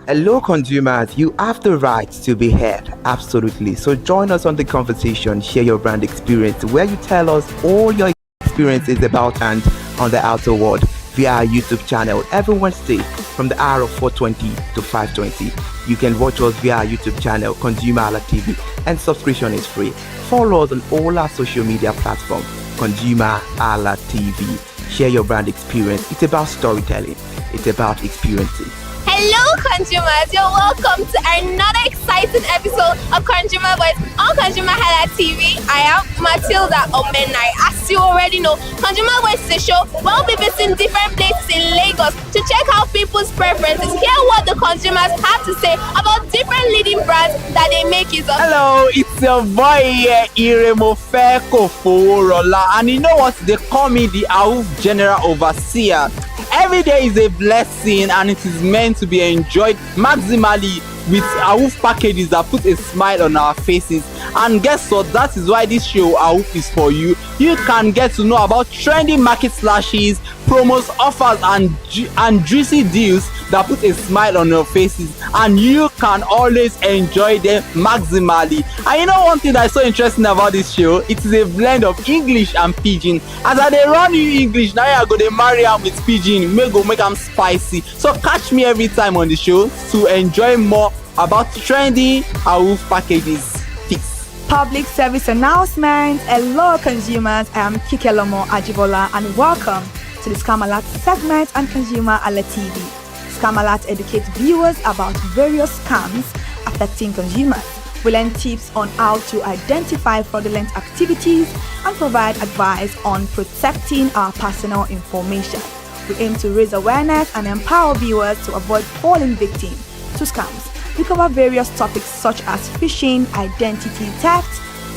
Hello, consumers. You have the right to be heard. Absolutely. So join us on the conversation, share your brand experience, where you tell us all your experiences about and on the outer world via our YouTube channel every Wednesday from the hour of 4:20 to 5:20. You can watch us via our YouTube channel, ConsumerHallaTV, and subscription is free. Follow us on all our social media platforms, ConsumerHallaTV. Share your brand experience. It's about storytelling. It's about experiences. Hello, consumers. You're welcome to another exciting episode of Consumer Voice on ConsumerHallaTV. I am Matilda Omenai. As you already know, Consumer Voice is a show where we'll be visiting different places in Lagos to check out people's preferences, hear what the consumers have to say about different leading brands that they make use of. Hello, it's your boy here, Iremofeko Foworola, and you know what? They call me the AWUF General Overseer. Every day is a blessing and it is meant to be enjoyed maximally with AWUF packages that put a smile on our faces. And guess what? That is why this show AWUF is for you. You can get to know about trending market slashes, promos, offers and juicy deals that put a smile on your faces, and you can always enjoy them maximally. And you know one thing that's so interesting about this show? It is a blend of English and Pidgin. As I dey run you English, now I go dey marry am with Pidgin, make am spicy. So catch me every time on the show to enjoy more about trending AWUF packages. Peace. Public service announcement. Hello, consumers. I am Kikelomo Ajibola, and welcome to the Scam Alert segment on ConsumerHallaTV. Scam Alert educates viewers about various scams affecting consumers. We learn tips on how to identify fraudulent activities and provide advice on protecting our personal information. We aim to raise awareness and empower viewers to avoid falling victim to scams. We cover various topics such as phishing, identity theft,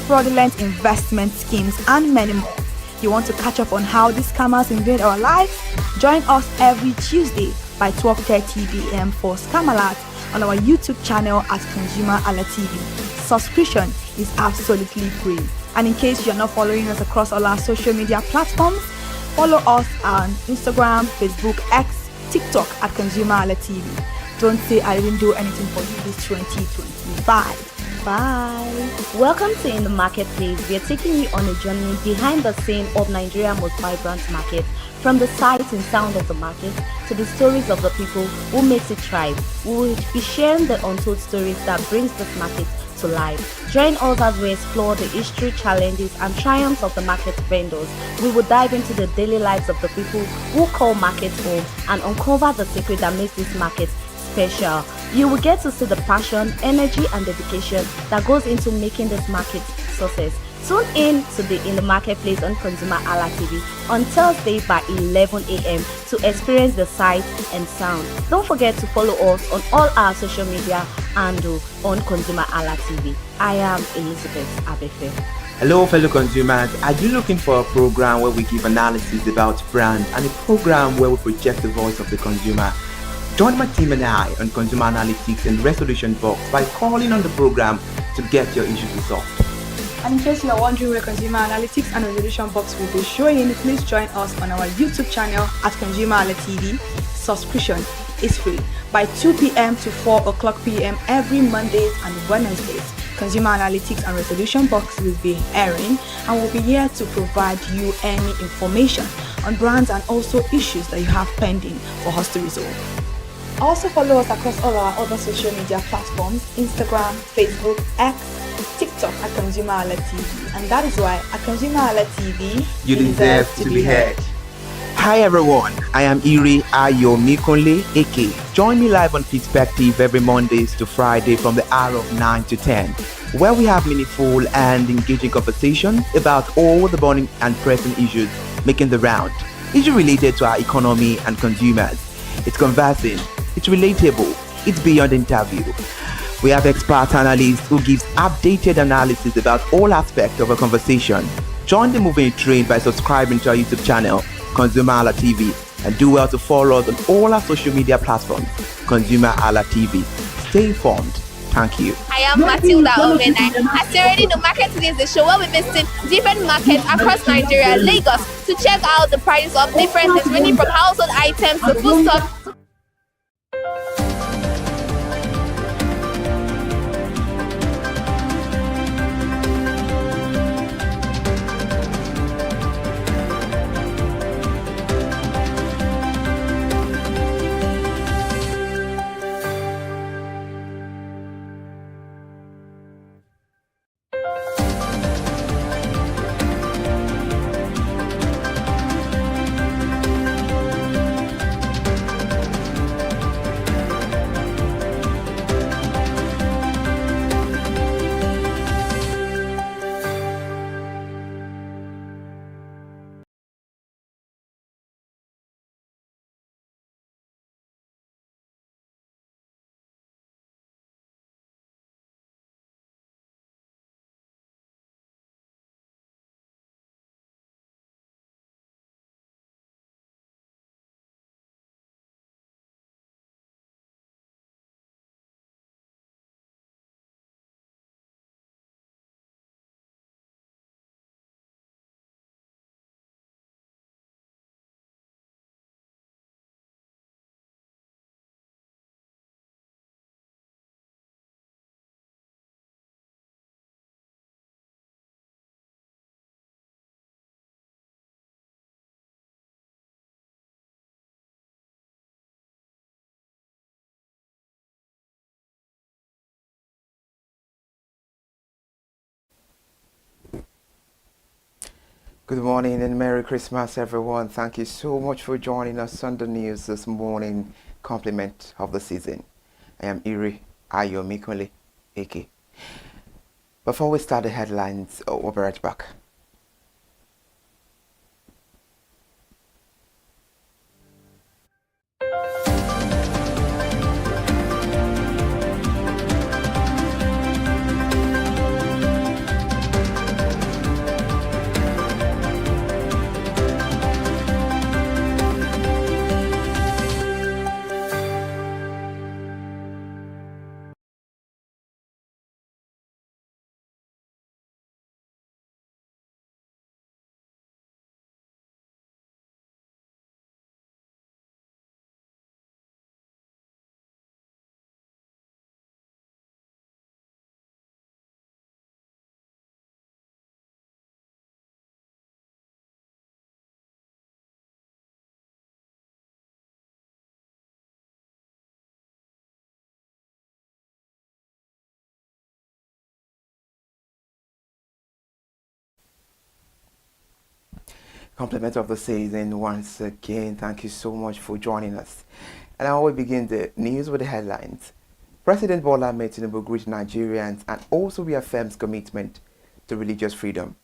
fraudulent investment schemes, and many more. You want to catch up on how these scammers invade our lives? Join us every Tuesday by 12:30 p.m. for Scam Alert on our YouTube channel at ConsumerHallaTV. Subscription is absolutely free. And in case you're not following us across all our social media platforms, follow us on Instagram, Facebook, X, TikTok at ConsumerHallaTV. Don't say I didn't do anything for you this 2025. Bye. Welcome to In the Marketplace. We are taking you on a journey behind the scene of Nigeria's most vibrant market. From the sight and sound of the market to the stories of the people who makes it thrive. We will be sharing the untold stories that brings this market to life. Join us as we explore the history, challenges, and triumphs of the market vendors. We will dive into the daily lives of the people who call markets home and uncover the secret that makes this market special. You will get to see the passion, energy, and dedication that goes into making this market success. Tune in to the In the Marketplace on ConsumerHallaTV on Thursday by 11 a.m. to experience the sight and sound. Don't forget to follow us on all our social media handle on ConsumerHallaTV. I am Elizabeth Abefe. Hello, fellow consumers. Are you looking for a program where we give analysis about brand and a program where we project the voice of the consumer? Join my team and I on Consumer Analytics and Resolution Box by calling on the program to get your issues resolved. And in case you are wondering where Consumer Analytics and Resolution Box will be showing, please join us on our YouTube channel at ConsumerHallaTV. Subscription is free. By 2 p.m. to 4 o'clock p.m. every Mondays and Wednesdays, Consumer Analytics and Resolution Box will be airing and will be here to provide you any information on brands and also issues that you have pending for us to resolve. Also follow us across all our other social media platforms, Instagram, Facebook, X, TikTok at ConsumerHallaTV. And that is why at ConsumerHallaTV, you deserve to be heard. Hi everyone, I am Iri Ayomikunle Eke. Join me live on Perspective every Mondays to Friday from the hour of 9 to 10, where we have meaningful and engaging conversations about all the burning and pressing issues making the round. Issues related to our economy and consumers. It's conversing, it's relatable, it's beyond interview. We have expert analysts who gives updated analysis about all aspects of a conversation. Join the moving train by subscribing to our YouTube channel, ConsumerHallaTV, and do well to follow us on all our social media platforms, ConsumerHallaTV. Stay informed. Thank you. I am Matilda Omenai. As you already know, Market Today is the show where we visit different markets across Nigeria, Lagos, to check out the prices of different things, ranging from household items to foodstuffs. Good morning and Merry Christmas, everyone. Thank you so much for joining us on the news this morning. Compliment of the season. I am Iri Ayomikunle Eke. Before we start the headlines, we'll be right back. Compliment of the season once again. Thank you so much for joining us. And I will begin the news with the headlines. President Bola Ahmed Tinubu greeted Nigerians and also reaffirms commitment to religious freedom.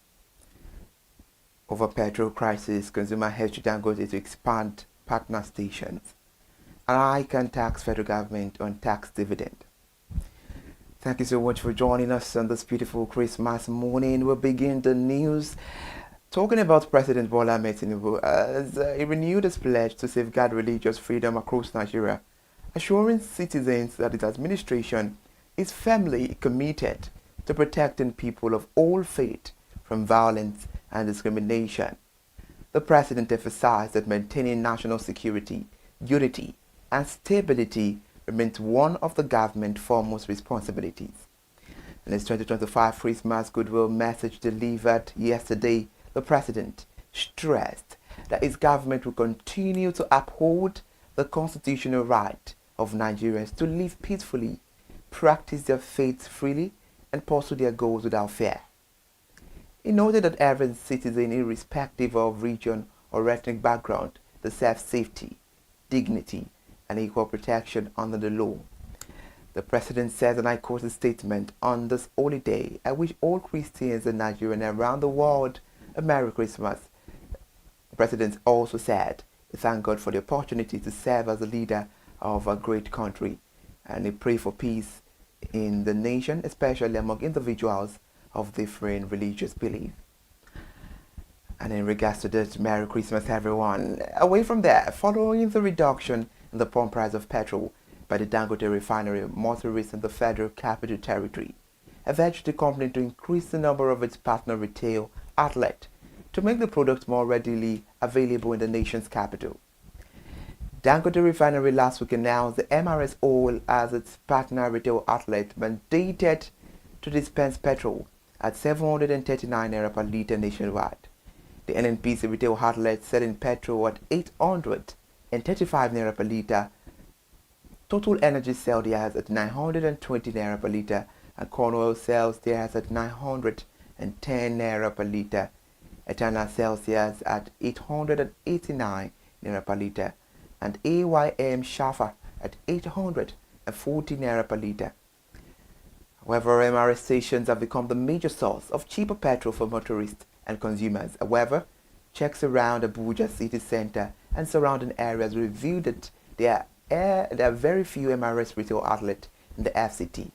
Over petrol crisis, consumer urged Dangote to expand partner stations. And I can tax federal government on tax dividend. Thank you so much for joining us on this beautiful Christmas morning. We'll begin the news talking about President Bola Ahmed Tinubu as he renewed his pledge to safeguard religious freedom across Nigeria, assuring citizens that his administration is firmly committed to protecting people of all faith from violence and discrimination. The president emphasized that maintaining national security, unity, and stability remains one of the government's foremost responsibilities. In his 2025 Christmas goodwill message delivered yesterday, the president stressed that his government will continue to uphold the constitutional right of Nigerians to live peacefully, practice their faith freely, and pursue their goals without fear. He noted that every citizen, irrespective of region or ethnic background, deserves safety, dignity, and equal protection under the law. The president said, and I quote his statement, "On this holy day, I wish all Christians and Nigerians around the world a Merry Christmas." The president also said he thanked God for the opportunity to serve as a leader of a great country, and he prayed for peace in the nation, especially among individuals of different religious belief. And in regards to this, Merry Christmas, everyone. Away from there, following the reduction in the pump price of petrol by the Dangote refinery, motorists in the Federal Capital Territory have urged the company to increase the number of its partner retail outlets to make the product more readily available in the nation's capital. Dangote refinery last week announced the MRS oil as its partner retail outlet mandated to dispense petrol at 739 naira per litre nationwide. The NNPC retail outlet selling petrol at 835 naira per litre. Total Energy sells theirs at 920 naira per litre, and corn oil sells theirs at 910 naira per litre. Eternal sells theirs at 889 naira per litre, and AYM Shafa at 840 naira per litre. However, MRS stations have become the major source of cheaper petrol for motorists and consumers. However, checks around Abuja city centre and surrounding areas revealed that there are very few MRS retail outlets in the FCT.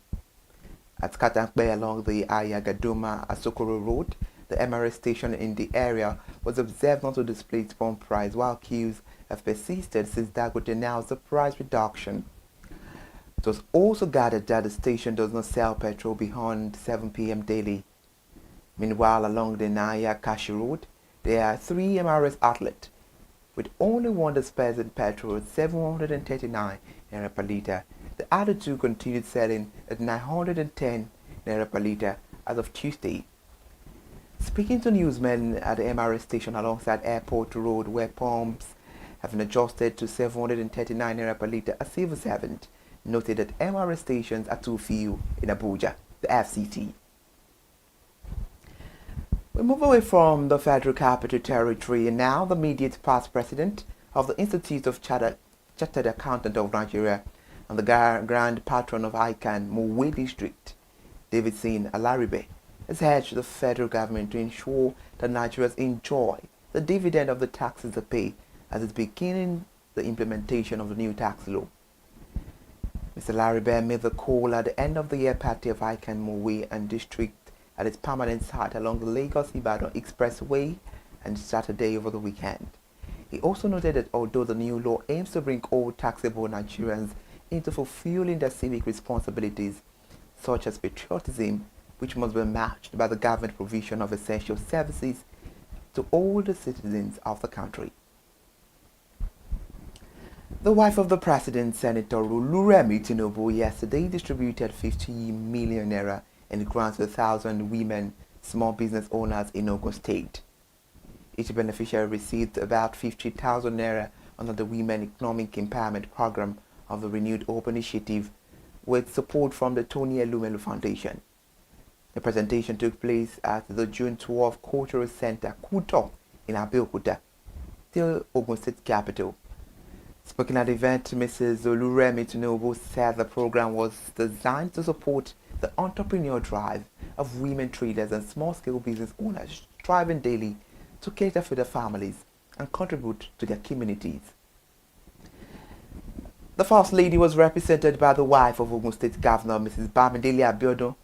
At Katankbe along the Ayagadoma Asokoro Road, the MRS station in the area was observed not to display its pump price, while queues have persisted since Dangote announced the price reduction. It was also gathered that the station does not sell petrol beyond 7 p.m. daily. Meanwhile, along the Naya Kashi Road, there are 3 MRS outlets, with only one dispensing petrol at 739 naira per litre. The other 2 continued selling at 910 naira per litre as of Tuesday. Speaking to newsmen at the MRS station alongside Airport Road, where pumps have been adjusted to 739 naira per litre, a civil servant noted that MRS stations are too few in Abuja, the FCT. We move away from the Federal Capital Territory, and now the immediate past president of the Institute of Chartered Accountant of Nigeria and the grand patron of ICANN Mowe District, Davidson Alaribe, has urged the federal government to ensure that Nigerians enjoy the dividend of the taxes they pay as it's beginning the implementation of the new tax law. Mr. Alaribe made the call at the end of the year party of ICANN Mowe and District at its permanent site along the Lagos-Ibadan Expressway and Saturday over the weekend. He also noted that although the new law aims to bring all taxable Nigerians into fulfilling their civic responsibilities, such as patriotism, which must be matched by the government provision of essential services to all the citizens of the country. The wife of the president, Senator Oluremi Tinubu, yesterday distributed 50 million naira in grants to 1,000 women small business owners in Ogun State. Each beneficiary received about 50,000 naira under the Women Economic Empowerment Program of the Renewed Hope Initiative, with support from the Tony Elumelu Foundation. The presentation took place at the June 12 Cultural Center, Kuto, in Abeokuta, the Ogun State capital. Speaking at the event, Mrs. Oluremi Tinubu said the program was designed to support the entrepreneurial drive of women traders and small-scale business owners striving daily to cater for their families and contribute to their communities. The First Lady was represented by the wife of Ogun State Governor, Mrs. Bamidele Abiodun,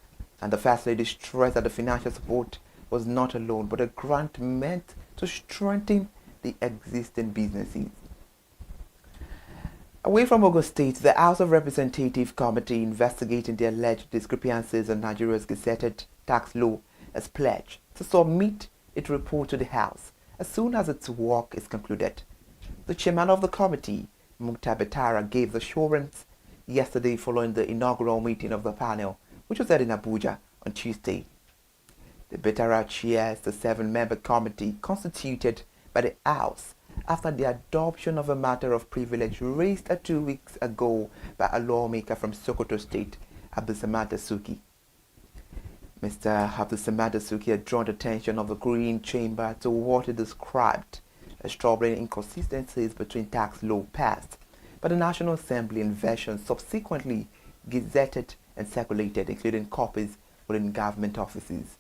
and the First Lady stressed that the financial support was not alone but a grant meant to strengthen the existing businesses. Away from Ogun State, the House of Representatives Committee investigating the alleged discrepancies in Nigeria's gazetted tax law has pledged to submit its report to the House as soon as its work is concluded. The chairman of the committee, Mukhtar Betara, gave the assurance yesterday following the inaugural meeting of the panel, which was held in Abuja on Tuesday. The Betara chairs the 7-member committee constituted by the House after the adoption of a matter of privilege raised 2 weeks ago by a lawmaker from Sokoto State, Abdulsamad Dasuki. Mr. Abdulsamad Dasuki had drawn attention of the Green Chamber to what he described as troubling inconsistencies between tax law passed by the National Assembly and versions subsequently gazetted and circulated, including copies within government offices.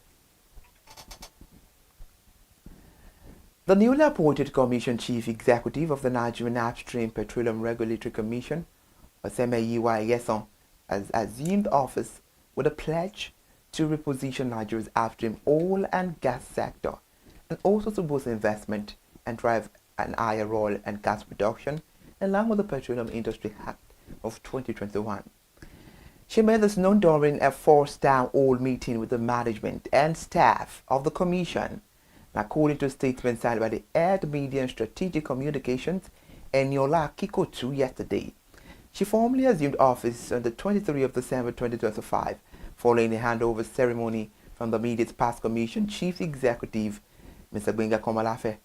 The newly appointed Commission Chief Executive of the Nigerian Upstream Petroleum Regulatory Commission, Osemayiwa Yeson, has assumed office with a pledge to reposition Nigeria's upstream oil and gas sector and also to boost investment and drive an higher oil and gas production along with the Petroleum Industry Act of 2021. She made this known during a forced town hall meeting with the management and staff of the Commission. According to a statement signed by the Head Media and Strategic Communications, Eniola Kikotu, yesterday, she formally assumed office on the 23rd of December 2025, following a handover ceremony from the immediate past Commission Chief Executive, Mr. Gbenga Komalafe.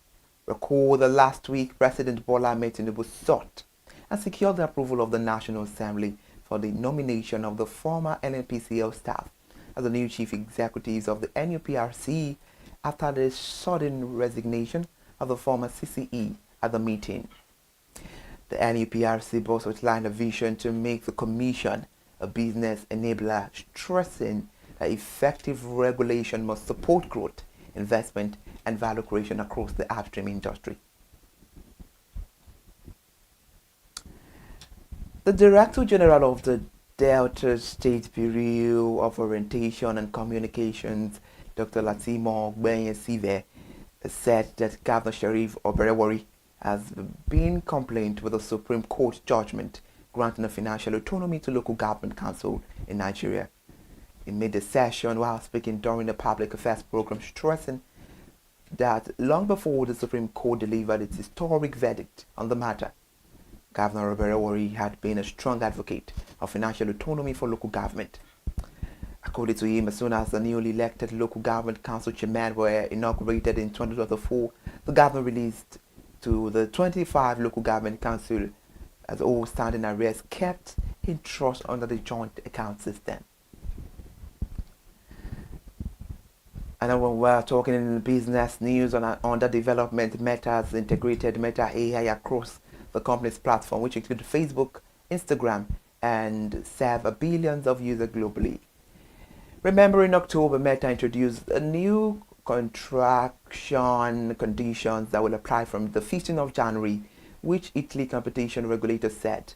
Recall that last week, President Bola Ahmed Tinubu sought and secured the approval of the National Assembly for the nomination of the former NNPCL staff as the new chief executives of the NUPRC after the sudden resignation of the former CCE at the meeting. The NUPRC boss outlined a vision to make the Commission a business enabler, stressing that effective regulation must support growth, investment, and value creation across the upstream industry. The Director General of the Delta State Bureau of Orientation and Communications, Dr. Latimo Gbenye-Sive, said that Governor Sheriff Oberewori has been complained with the Supreme Court judgment granting a financial autonomy to local government council in Nigeria. He made the session while speaking during the public affairs program, stressing that long before the Supreme Court delivered its historic verdict on the matter, Governor Oberewori had been a strong advocate of financial autonomy for local government. According to him, as soon as the newly elected local government council chairmen were inaugurated in 2024, the government released to the 25 local government council as all standing arrears kept in trust under the joint account system. And when we're talking in business news on the development, Meta has integrated Meta AI across the company's platform, which include Facebook, Instagram, and serve billions of users globally. Remember, in October, Meta introduced a new contraction conditions that will apply from the 15th of January, which Italy competition regulator said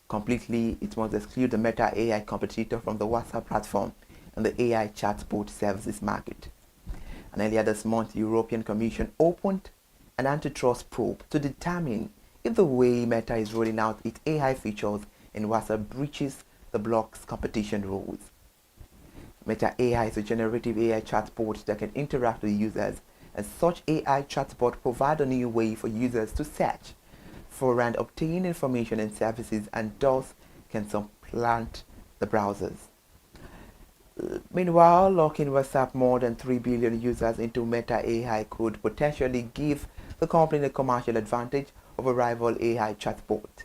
completely it must exclude the Meta AI competitor from the WhatsApp platform and the AI chatbot services market. And earlier this month, the European Commission opened an antitrust probe to determine if the way Meta is rolling out its AI features in WhatsApp breaches the bloc's competition rules. Meta AI is a generative AI chatbot that can interact with users, and such AI chatbot provide a new way for users to search for and obtain information and services, and thus can supplant the browsers. Meanwhile, locking WhatsApp more than 3 billion users into Meta AI could potentially give the company a commercial advantage over rival AI chatbot.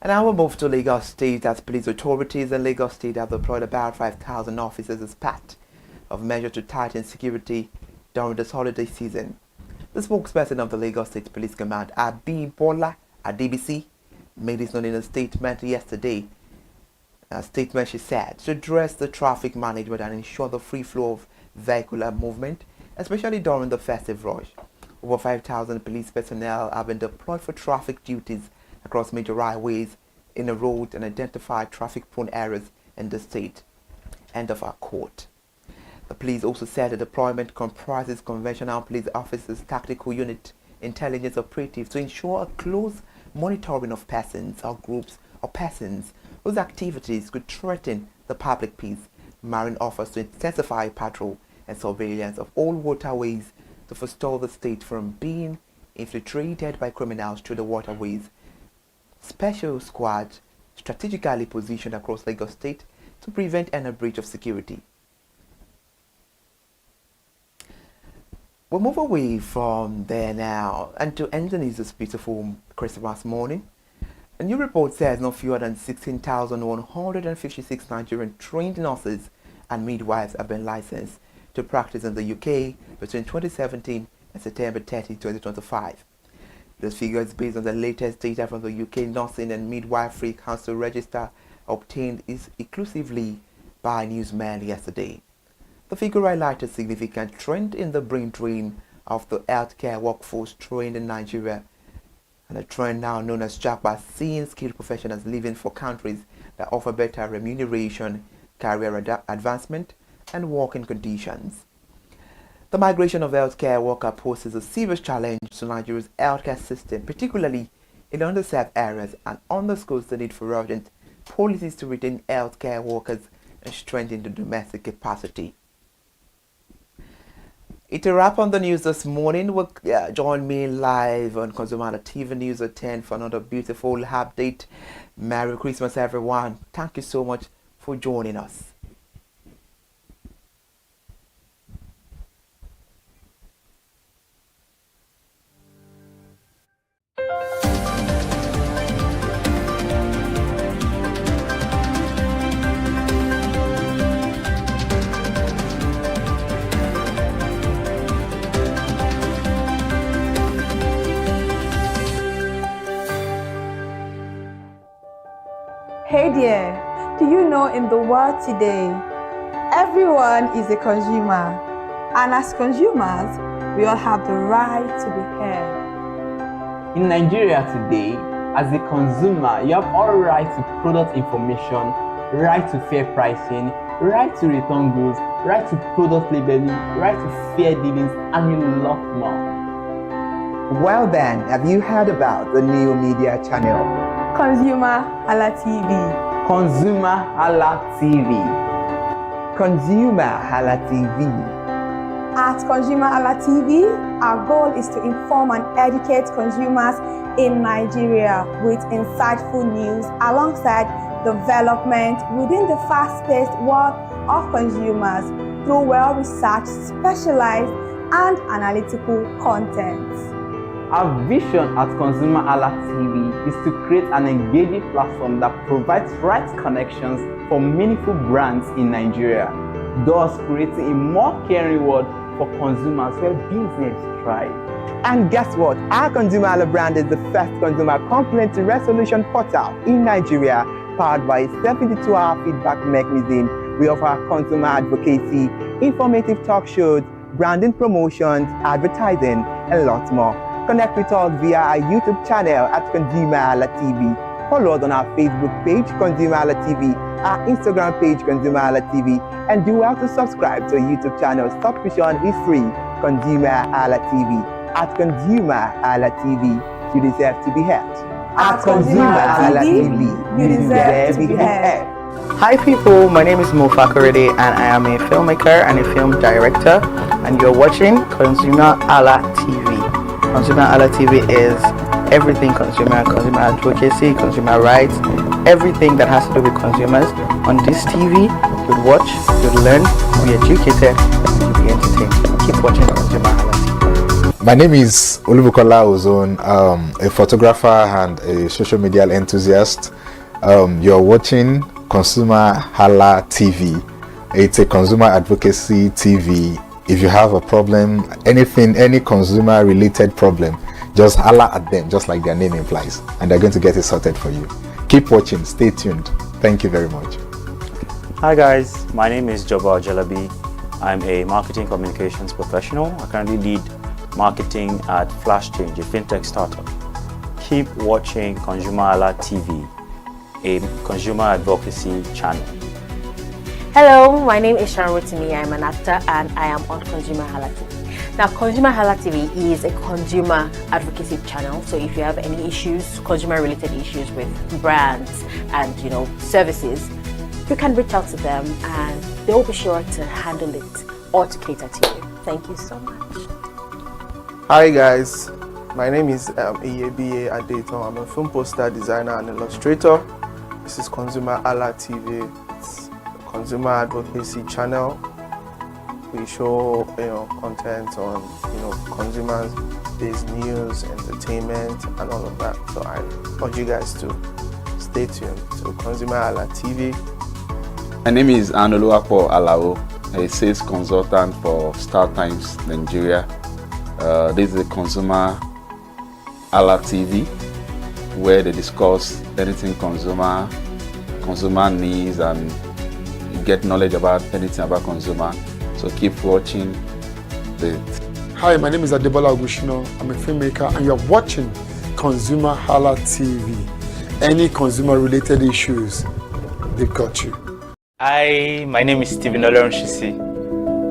And now we'll move to Lagos State, as police authorities in Lagos State have deployed about 5,000 officers as part of measures to tighten security during this holiday season. The spokesperson of the Lagos State Police Command, Abimbola Adebisi, made this known in a statement yesterday. A statement, she said, to address the traffic management and ensure the free flow of vehicular movement, especially during the festive rush. Over 5,000 police personnel have been deployed for traffic duties across major highways in the road and identify traffic-prone areas in the state. End of our quote. The police also said the deployment comprises conventional police officers, tactical unit, intelligence operatives to ensure a close monitoring of persons or groups or persons whose activities could threaten the public peace. Marine offers to intensify patrol and surveillance of all waterways to forestall the state from being infiltrated by criminals through the waterways. Special squad strategically positioned across Lagos State to prevent any breach of security. We'll move away from there now and to end the news this beautiful Christmas morning. A new report says no fewer than 16,156 Nigerian trained nurses and midwives have been licensed to practice in the UK between 2017 and September 30, 2025. This figure is based on the latest data from the UK Nursing and Midwifery Council Register obtained exclusively by Newsman yesterday. The figure highlighted a significant trend in the brain drain of the healthcare workforce trained in Nigeria, and a trend now known as JAPA, seeing skilled professionals leaving for countries that offer better remuneration, career advancement, and working conditions. The migration of healthcare workers poses a serious challenge to Nigeria's healthcare system, particularly in underserved areas, and underscores the need for urgent policies to retain healthcare workers and strengthen the domestic capacity. It's a wrap on the news this morning. Join me live on ConsumerHallaTV News at 10 for another beautiful update. Merry Christmas, everyone. Thank you so much for joining us. Hey there, do you know in the world today, everyone is a consumer, and as consumers, we all have the right to be heard. In Nigeria today, as a consumer, you have all right to product information, right to fair pricing, right to return goods, right to product labeling, right to fair dealings, and a lot more. Well then, have you heard about the new media channel? ConsumerHallaTV. ConsumerHallaTV. ConsumerHallaTV. At ConsumerHallaTV, our goal is to inform and educate consumers in Nigeria with insightful news alongside development within the fast-paced world of consumers through well-researched, specialized, and analytical content. Our vision at ConsumerHallaTV is to create an engaging platform that provides right connections for meaningful brands in Nigeria. thus creating a more caring world for consumers where business thrive. And guess what? Our ConsumerHalla brand is the first consumer complaint resolution portal in Nigeria, powered by a 72-hour feedback mechanism. We offer consumer advocacy, informative talk shows, branding promotions, advertising, and lots more. Connect with us via our YouTube channel at ConsumerHallaTV. Follow us on our Facebook page, ConsumerHallaTV, our Instagram page, ConsumerHallaTV, and do well to subscribe to our YouTube channel. Subscription is free. ConsumerHallaTV. At ConsumerHallaTV, you deserve to be heard. At ConsumerHallaTV, you deserve to be heard. Hi people, my name is Mo Fakorede and I am a filmmaker and a film director, and you're watching ConsumerHalla TV. ConsumerHalla TV is everything consumer advocacy, consumer rights, everything that has to do with consumers. On this TV, you'll watch, you'll learn, you'll be educated, and you'll be entertained. Keep watching ConsumerHalla TV. My name is Olubukola Ozone, a photographer and a social media enthusiast. You're watching ConsumerHalla TV. It's a consumer advocacy TV. If you have a problem, anything, any consumer related problem, just holla at them, just like their name implies, and they're going to get it sorted for you. Keep watching, stay tuned. Thank you very much. Hi guys, my name is Joba Jalabi. I'm a marketing communications professional. I currently lead marketing at Flash Change, a fintech startup. Keep watching ConsumerHalla TV, a consumer advocacy channel. Hello, my name is Sharon Rotimi. I'm an actor and I am on ConsumerHalla TV. Now, ConsumerHalla TV is a consumer advocacy channel. So if you have any issues, consumer-related issues with brands and services, you can reach out to them and they'll be sure to handle it or to cater to you. Thank you so much. Hi guys, my name is Iyebiye Adeton. I'm a film poster designer and illustrator. This is ConsumerHalla TV. It's a consumer advocacy channel. We show content on consumers-based news, entertainment, and all of that. So I want you guys to stay tuned to ConsumerHalla TV. My name is Anoluwapo Alao, a sales consultant for Star Times Nigeria. This is a ConsumerHalla TV, where they discuss anything consumer needs and you get knowledge about anything about consumer. So keep watching it. Hi, my name is Adebola Ogushino. I'm a filmmaker and you're watching ConsumerHalla TV. Any consumer related issues, they've got you. Hi, my name is Stephen Olorunshisi.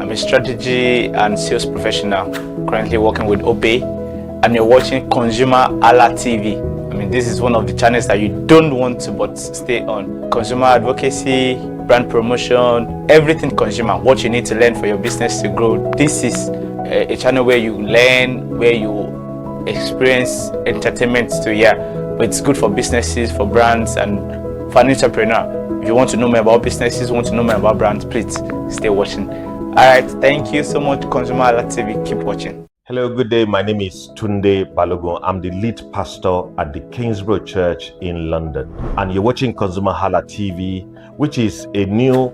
I'm a strategy and sales professional, currently working with Obey, and you're watching ConsumerHalla TV. I mean, this is one of the channels that you don't want to but stay on. Consumer advocacy, brand promotion, everything consumer, what you need to learn for your business to grow. This is a channel where you learn, where you experience entertainment too, yeah. But it's good for businesses, for brands, and for an entrepreneur. If you want to know more about businesses, want to know more about brands, please stay watching. Alright, thank you so much, ConsumerHalla TV. Keep watching. Hello, good day. My name is Tunde Balogun. I'm the lead pastor at the Kingsborough Church in London. And you're watching ConsumerHalla TV, which is a new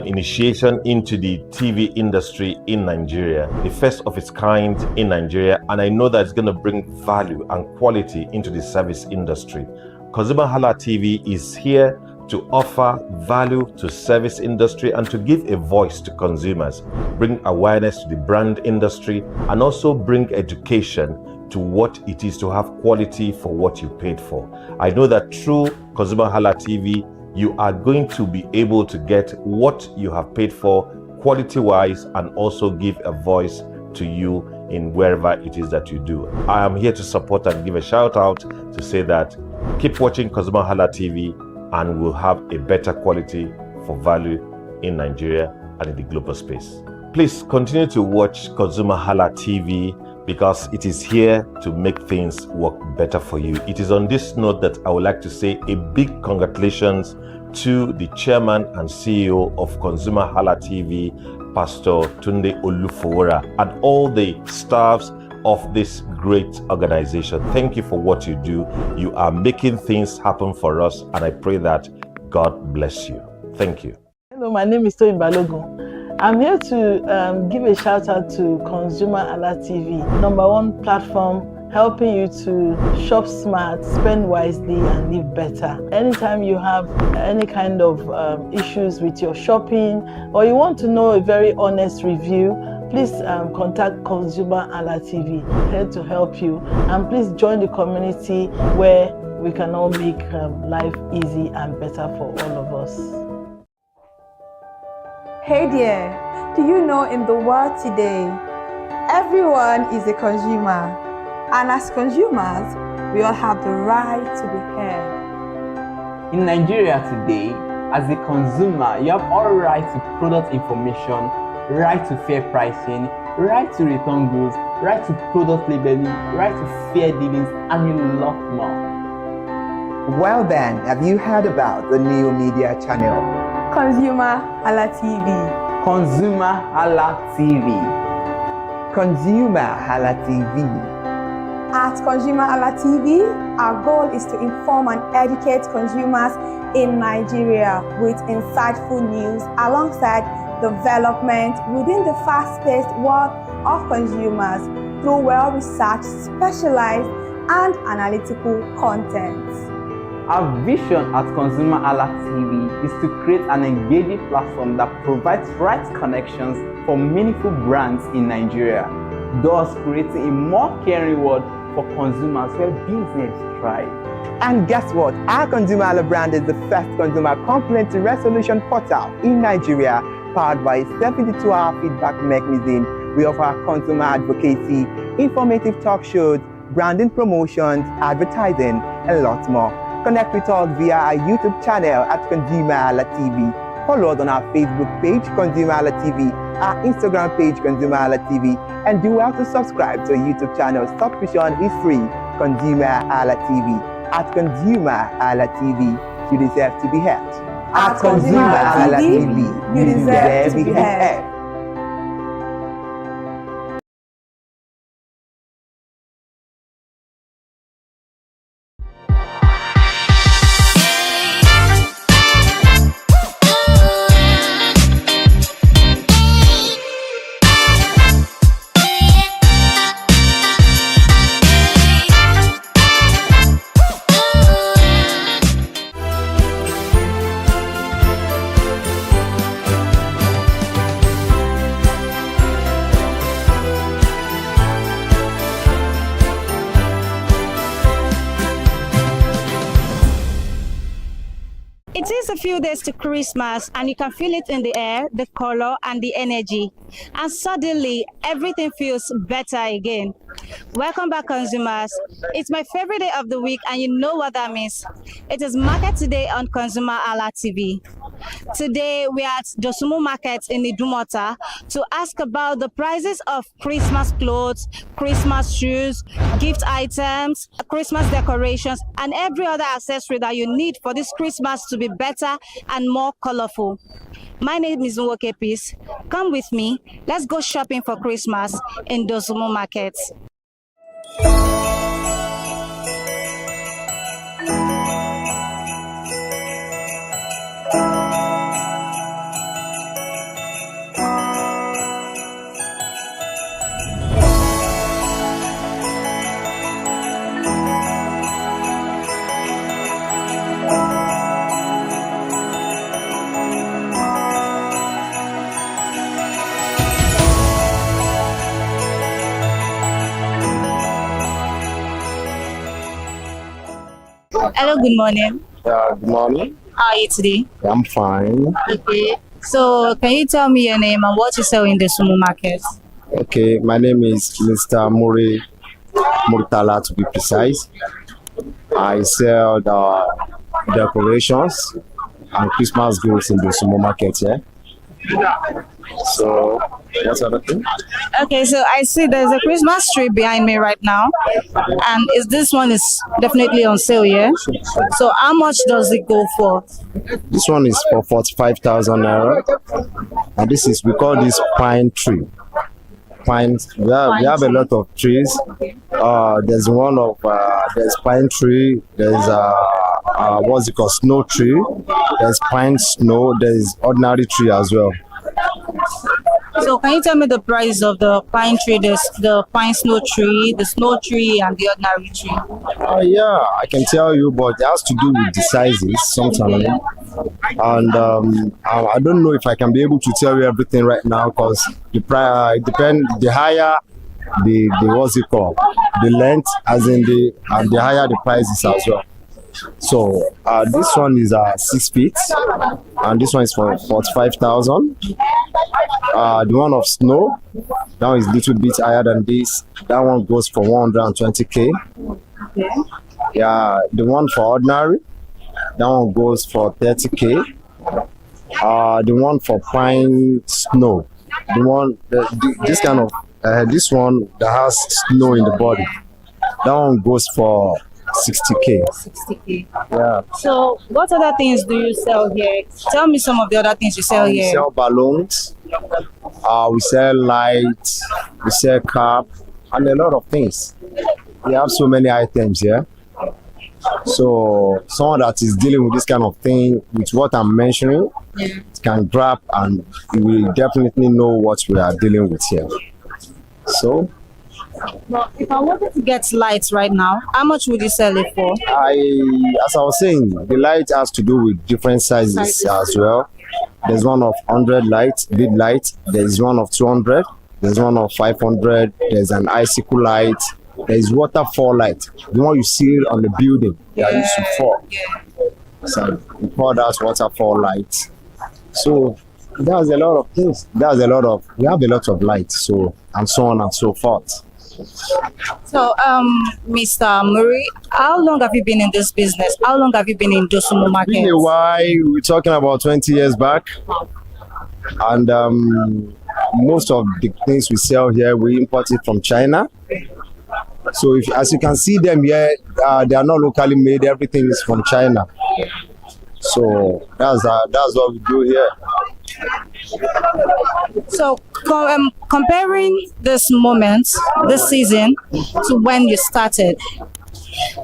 initiation into the TV industry in Nigeria, the first of its kind in Nigeria. And I know that it's going to bring value and quality into the service industry. ConsumerHalla TV is here to offer value to service industry and to give a voice to consumers, bring awareness to the brand industry, and also bring education to what it is to have quality for what you paid for. I know that through ConsumerHalla TV, you are going to be able to get what you have paid for quality-wise and also give a voice to you in wherever it is that you do. I am here to support and give a shout out to say that keep watching ConsumerHalla TV and we'll have a better quality for value in Nigeria and in the global space. Please continue to watch ConsumerHalla TV because it is here to make things work better for you. It is on this note that I would like to say a big congratulations to the chairman and CEO of ConsumerHalla TV, Pastor Tunde Olufowora, and all the staffs of this great organization. Thank you for what you do. You are making things happen for us, and I pray that God bless you. Thank you. Hello, my name is Toyin Balogun. I'm here to give a shout out to ConsumerHalla TV, #1 platform helping you to shop smart, spend wisely, and live better. Anytime you have any kind of issues with your shopping, or you want to know a very honest review, please contact ConsumerHalla TV, here to help you. And please join the community where we can all make life easy and better for all of us. Hey there, do you know in the world today, everyone is a consumer. And as consumers, we all have the right to be heard. In Nigeria today, as a consumer, you have all right to product information, right to fair pricing, right to return goods, right to product labeling, right to fair dealings, and a lot more. Well then, have you heard about the new media channel? ConsumerHalla TV. ConsumerHalla TV. ConsumerHalla TV. At ConsumerHalla TV, our goal is to inform and educate consumers in Nigeria with insightful news alongside development within the fast-paced world of consumers through well-researched, specialized, and analytical content. Our vision at ConsumerHalla TV is to create an engaging platform that provides right connections for meaningful brands in Nigeria, thus creating a more caring world for consumers where business thrive. And guess what? Our ConsumerHalla brand is the first consumer complaint resolution portal in Nigeria, powered by a 72-hour feedback mechanism. We offer consumer advocacy, informative talk shows, branding promotions, advertising, and lots more. Connect with us via our YouTube channel at ConsumerHalla TV. Follow us on our Facebook page, ConsumerHalla TV, our Instagram page, ConsumerHalla TV, and do well to subscribe to our YouTube channel. Subscription is free. ConsumerHalla TV. At ConsumerHalla TV, you deserve to be heard. At ConsumerHalla TV, you deserve to be heard. It is a few days to Christmas and you can feel it in the air, the color and the energy. And suddenly everything feels better again. Welcome back, consumers. It's my favorite day of the week and you know what that means. It is Market Today on ConsumerHalla TV. Today we are at Dosumu Market in Idumota to ask about the prices of Christmas clothes, Christmas shoes, gift items, Christmas decorations, and every other accessory that you need for this Christmas to be better and more colorful. My name is Nwoke Peace. Come with me. Let's go shopping for Christmas in Dosumu Market. Hello, good morning. Good morning. How are you today? I'm fine. Okay. So, can you tell me your name and what you sell in the Sumo market? Okay, my name is Mr. Murtala to be precise. I sell the decorations and Christmas goods in the Sumo market here. So, what's other thing? Okay, so I see there's a Christmas tree behind me right now, and this one is definitely on sale, yeah? So how much does it go for? This one is for 45,000 naira, and we call this pine tree. Pine, we have a lot of trees. There's there's pine tree, there's what's it called, snow tree, there's pine snow, there's ordinary tree as well. So can you tell me the price of the pine tree, the pine snow tree, the snow tree, and the ordinary tree? Yeah, I can tell you, but it has to do with the sizes sometimes. And I don't know if I can be able to tell you everything right now because the price depend. The higher the what's it called, the length, as in the higher the price is as well. So this one is 6 feet, and this one is for 45,000. The one of snow, that one is a little bit higher than this. That one goes for 120k. Yeah, the one for ordinary, that one goes for 30k. The one for pine snow, this kind of this one that has snow in the body, that one goes for 60k. 60k. Yeah. So what other things do you sell here? Tell me some of the other things you sell here. We sell balloons, we sell lights, we sell cap, and a lot of things. We have so many items here. So someone that is dealing with this kind of thing, with what I'm mentioning, can grab and you will definitely know what we are dealing with here. So well, if I wanted to get lights right now, how much would you sell it for? As I was saying, the light has to do with different sizes as well. There's one of 100 lights, big light. There's one of 200. There's one of 500. There's an icicle light. There's waterfall light, the one you see on the building that used to fall. So we call that waterfall light. So there's a lot of things. We have a lot of light. So and so on and so forth. So, Mr. Murray, how long have you been in this business? How long have you been in Dosumu market? Been a while. We're talking about 20 years back, and most of the things we sell here we import it from China. So, as you can see them here, they are not locally made. Everything is from China. So that's what we do here. So, comparing this moment, this season, to when you started,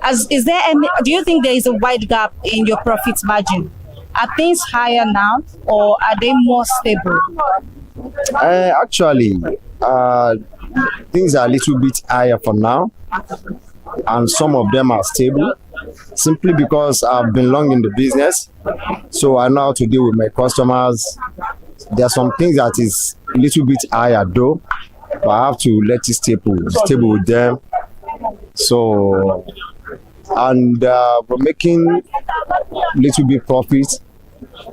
do you think there is a wide gap in your profit margin? Are things higher now, or are they more stable? Actually, things are a little bit higher for now, and some of them are stable, simply because I've been long in the business, so I know how to deal with my customers. There are some things that is a little bit higher though, but I have to let it stable with them. So, and we're making a little bit profit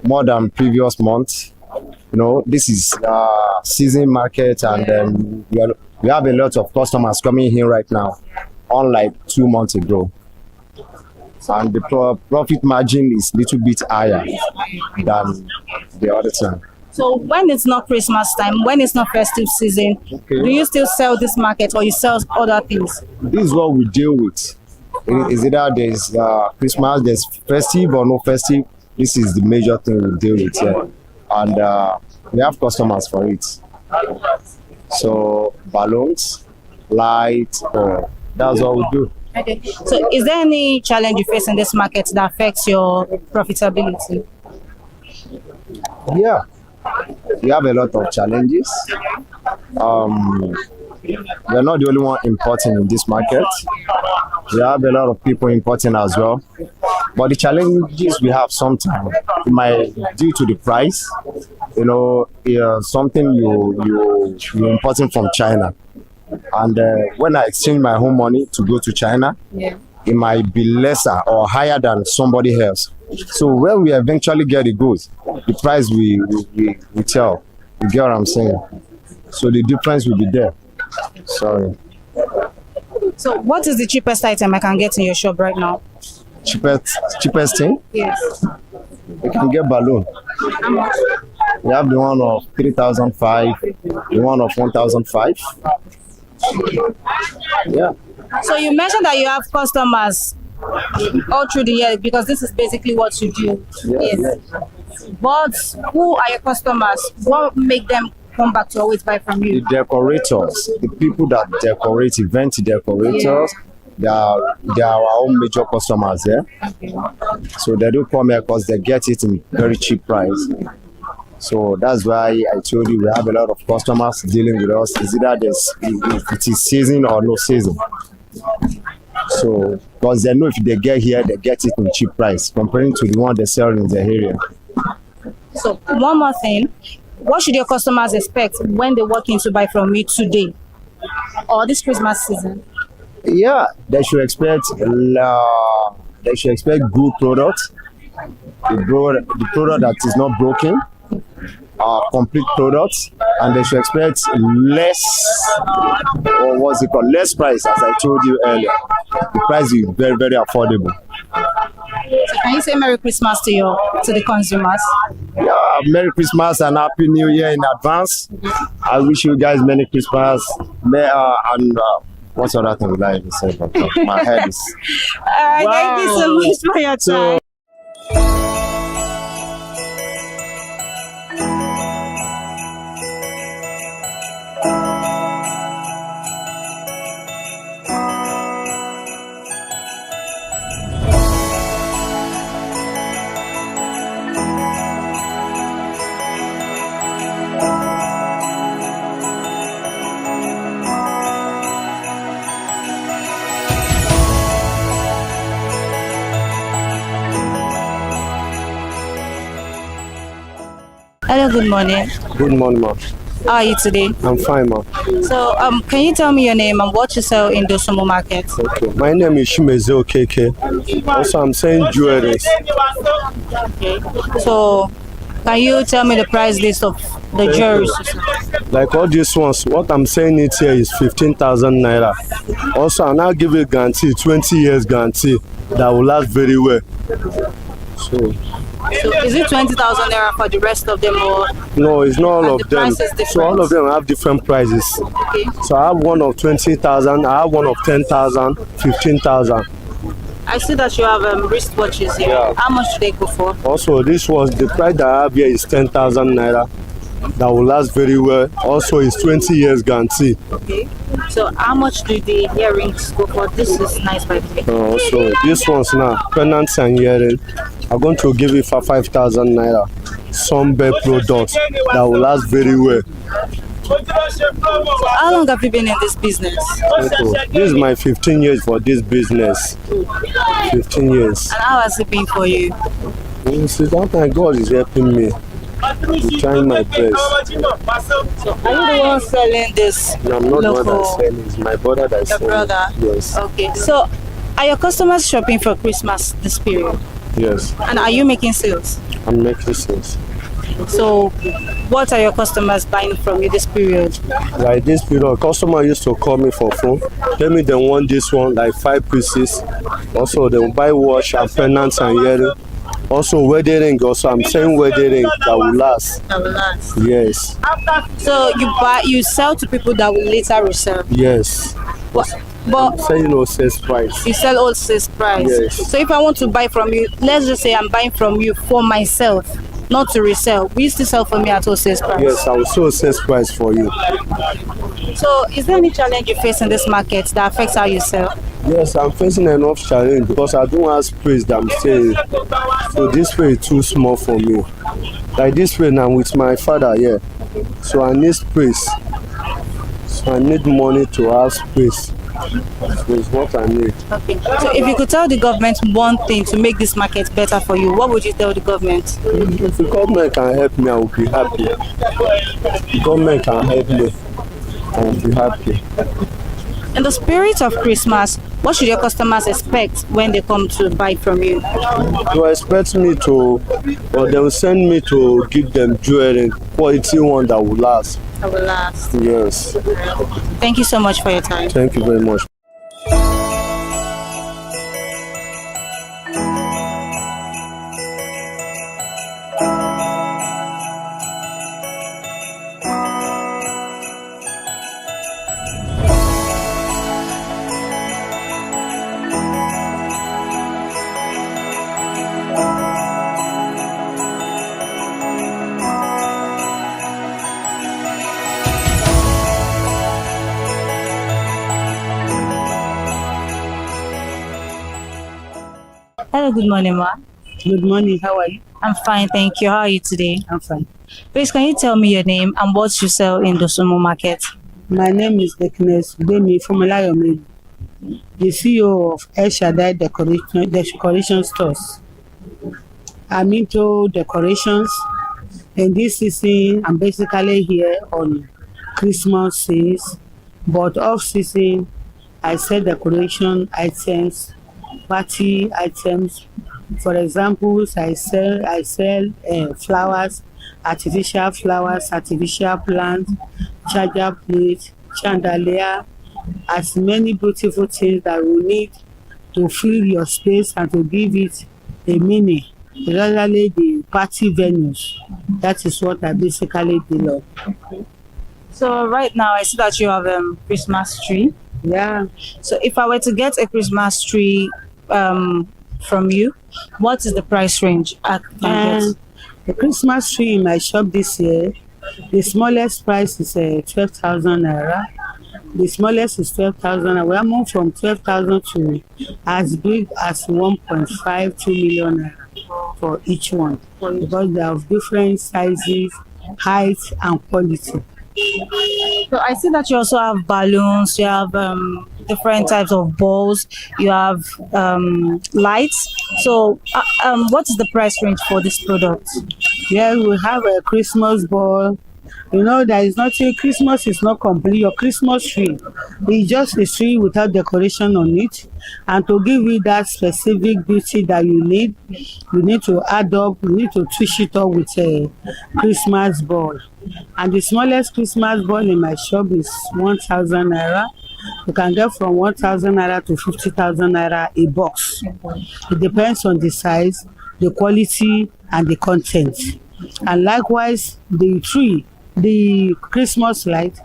more than previous month. You know, this is season market, and we have a lot of customers coming in right now, unlike 2 months ago. And the profit margin is a little bit higher than the other time. So when it's not Christmas time, when it's not festive season, do you still sell this market, or you sell other things? This is what we deal with. Is either there's Christmas, there's festive or no festive. This is the major thing we deal with here. And we have customers for it. So balloons, lights, that's what we do. Okay. So is there any challenge you face in this market that affects your profitability? Yeah, we have a lot of challenges. We're not the only one importing in this market. We have a lot of people importing as well. But the challenges we have sometimes, it might due to the price. You know, something you're importing from China. And when I exchange my home money to go to China, it might be lesser or higher than somebody else. So when we eventually get the goods, the price we tell, you get what I'm saying? So the difference will be there. Sorry. So what is the cheapest item I can get in your shop right now? Cheapest thing? Yes. You can get balloon. How much? We have the one of 3,500, the one of 1,500. Yeah. So you mentioned that you have customers all through the year, because this is basically what you do. Yes. But who are your customers? What make them come back to always buy from you? The decorators, the people that decorate, event decorators, they are our own major customers here. So they do come here because they get it in very cheap price. So that's why I told you we have a lot of customers dealing with us. Is either it is season or no season. So because they know if they get here, they get it in cheap price comparing to the one they sell in the area. So one more thing, what should your customers expect when they walk in to buy from you today or this Christmas season? Yeah, they should expect good products. The product that is not broken, complete products, and they should expect less, or what's it called, less price. As I told you earlier, the price is very, very affordable. So can you say Merry Christmas to the consumers? Yeah, Merry Christmas and Happy New Year in advance. I wish you guys Merry Christmas. And what's other thing would I even say? My head is. Thank you so much for your time. Hello, good morning. Good morning, ma'am. How are you today? I'm fine, ma'am. So, can you tell me your name and what you sell in Dosumo Market? Okay. My name is Shimeze Okeke. Also, I'm selling jewelries. Okay. So, can you tell me the price list of the jewelries? Like all these ones, what I'm saying it here is 15,000 naira. Also, I'll now give you a guarantee, 20 years guarantee that will last very well. So is it 20,000 naira for the rest of them or? No, it's not all of them. So all of them have different prices. Okay. So I have one of 20,000, I have one of 10,000, 15,000. I see that you have wristwatches here. Yeah. How much do they go for? Also, this was the price that I have here is 10,000 naira. That will last very well. Also, it's 20 years guarantee. Okay. So how much do the earrings go for? This is nice, by the way. So this one's now pendants and earring. I'm going to give it for 5,000 naira. Some bed products that will last very well. So how long have you been in this business? This is my 15 years for this business. 15 years. And how has it been for you? Sometimes God is helping me. I'm trying my best. So are you the one selling this? No, I'm not the local? one that's selling. It's my brother that's selling. Your brother? Yes. Okay. So are your customers shopping for Christmas this period? Yes. And are you making sales? I'm making sales. So what are your customers buying from you this period? Like this period, customer used to call me for phone. Tell me they want this one, like 5 pieces. Also, they will buy watch and pendants and earring. Also, wedding ring. Also, I'm saying wedding ring that will last. That will last. Yes. So you sell to people that will later resell. Yes. But saying no sales price. You sell all sales price. Yes. So if I want to buy from you, let's just say I'm buying from you for myself, not to resell. Will you still sell for me at all sales price? Yes, I will sell sales price for you. So is there any challenge you face in this market that affects how you sell? Yes, I'm facing enough challenge because I don't have space that I'm saying. So this way is too small for me. Like this way now with my father here. So I need space. So I need money to have space. So it's what I need. Okay. So if you could tell the government one thing to make this market better for you, what would you tell the government? If the government can help me, I will be happy. If the government can help me, I will be happy. In the spirit of Christmas, what should your customers expect when they come to buy from you? They expect me to, or they will send me to give them jewelry, quality one that will last. That will last. Yes. Thank you so much for your time. Thank you very much. Hello, good morning, ma. Good morning. How are you? I'm fine, thank you. How are you today? I'm fine. Please, can you tell me your name and what you sell in the supermarket? My name is Deknes Bemi Fomalayomi, the CEO of El Shaddai Decoration Stores. I'm into decorations. In this season, I'm basically here on Christmas sales, but off season, I sell decoration items, party items. For example, I sell flowers, artificial plants, charger plate, chandelier, as many beautiful things that we need to fill your space and to give it a meaning, especially the party venues. That is what I basically deal on. So right now, I see that you have a Christmas tree. Yeah. So if I were to get a Christmas tree from you, what is the price range I can get? The Christmas tree in my shop this year, the smallest price is 12,000 naira. The smallest is 12,000. We are moving from 12,000 to as big as 1.52 million naira for each one, because they have different sizes, height, and quality. So I see that you also have balloons, you have different types of balls, you have lights. So what is the price range for this product? Yeah, we have a Christmas ball. You know, there is nothing, Christmas is not complete. Your Christmas tree is just a tree without decoration on it. And to give you that specific beauty that you need to add up, you need to twist it up with a Christmas ball. And the smallest Christmas ball in my shop is 1,000 naira. You can get from 1,000 naira to 50,000 naira a box. It depends on the size, the quality, and the content. And likewise, the tree, the Christmas light,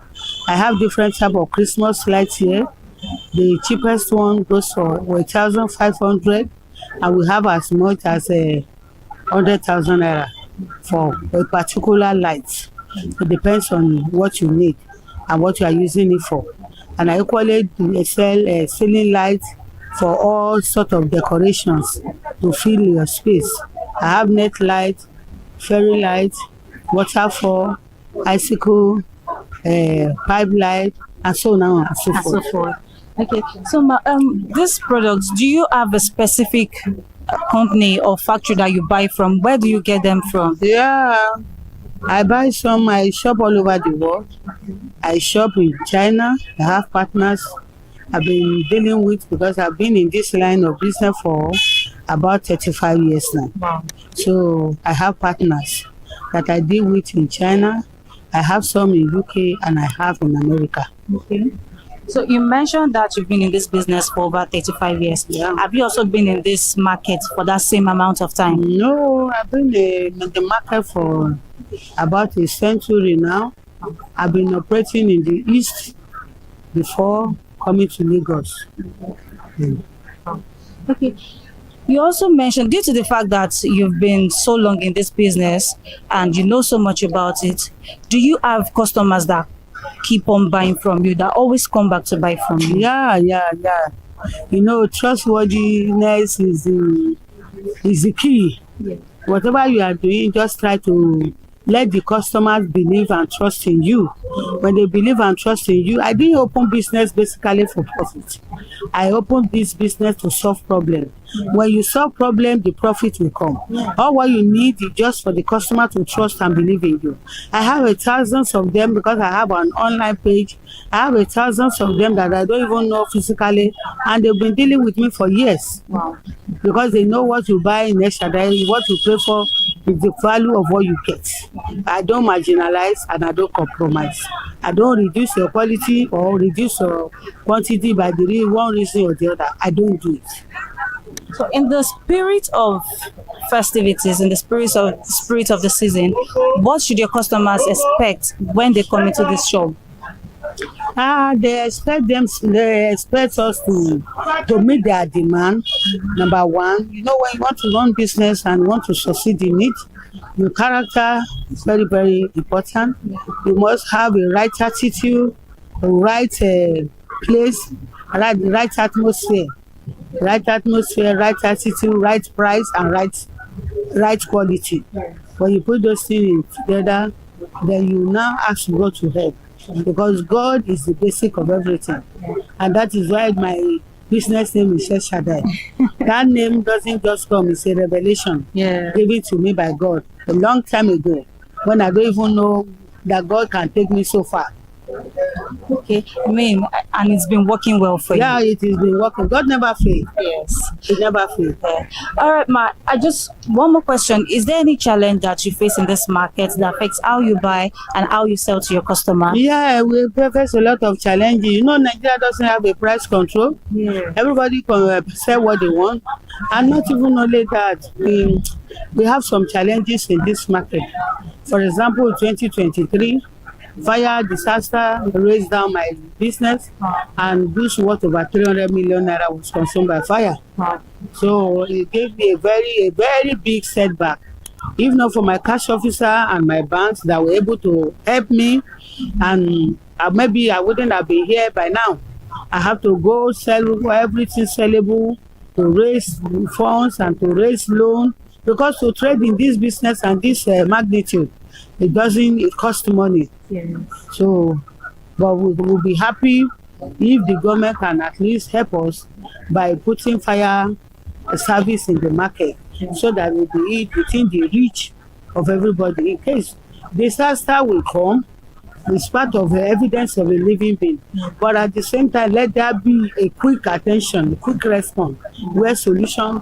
I have different type of Christmas lights here. The cheapest one goes for 1,500, and we have as much as 100,000 naira for a particular light. It depends on what you need and what you are using it for. And I equally sell ceiling lights for all sort of decorations to fill your space. I have net light, fairy light, waterfall, icicle, pipe light, and so on and so forth. Okay, so this product, do you have a specific company or factory that you buy from? Where do you get them from? Yeah, I buy some. I shop all over the world. I shop in China. I have partners I've been dealing with because I've been in this line of business for about 35 years now. Wow. So I have partners that I deal with in China. I have some in UK and I have in America. Okay. So you mentioned that you've been in this business for over 35 years. Yeah. Have you also been in this market for that same amount of time? No, I've been in the market for about a century now. I've been operating in the East before coming to Lagos. Okay. You also mentioned, due to the fact that you've been so long in this business and you know so much about it, do you have customers that keep on buying from you, that always come back to buy from you? Yeah. You know, trustworthiness is the key. Yeah. Whatever you are doing, just try to let the customers believe and trust in you. When they believe and trust in you, I didn't open business basically for profit. I opened this business to solve problems. When you solve problems, the profit will come. All what you need is just for the customer to trust and believe in you. I have thousands of them because I have an online page. I have thousands of them that I don't even know physically, and they've been dealing with me for years. Wow. Because they know what you buy in El Shaddai, what you pay for is the value of what you get. I don't marginalize and I don't compromise. I don't reduce your quality or reduce your quantity by the one reason or the other. I don't do it. So in the spirit of festivities, in the spirit of the season, what should your customers expect when they come into this shop? They expect us to meet their demand. Number one, you know, when you want to run business and want to succeed in it, your character is very, very important. You must have a right attitude, a right place, right atmosphere. Right atmosphere, right attitude, right price, and right right quality. When you put those things together, then you now ask God to help, because God is the basic of everything, and that is why my business name is El Shaddai. That name doesn't just come; it's a revelation given to me by God a long time ago, when I don't even know that God can take me so far. Okay, I mean, and it's been working well for you. Yeah, it has been working. God never failed. Yes, He never failed. All right, Ma. One more question. Is there any challenge that you face in this market that affects how you buy and how you sell to your customer? Yeah, we face a lot of challenges. You know, Nigeria doesn't have a price control. Everybody can sell what they want, and not even only that, we have some challenges in this market. For example, 2023. Fire disaster raised down my business, and this worth over 300 million naira was consumed by fire. So it gave me a very big setback. If not for my cash officer and my banks that were able to help me, and maybe I wouldn't have been here by now. I have to go sell everything sellable to raise funds and to raise loan, because to trade in this business and this magnitude, it costs money. So, but we'll be happy if the government can at least help us by putting fire service in the market, so that we'll be within the reach of everybody. In case disaster will come, it's part of the evidence of a living being. But at the same time, let there be a quick attention, a quick response, where solution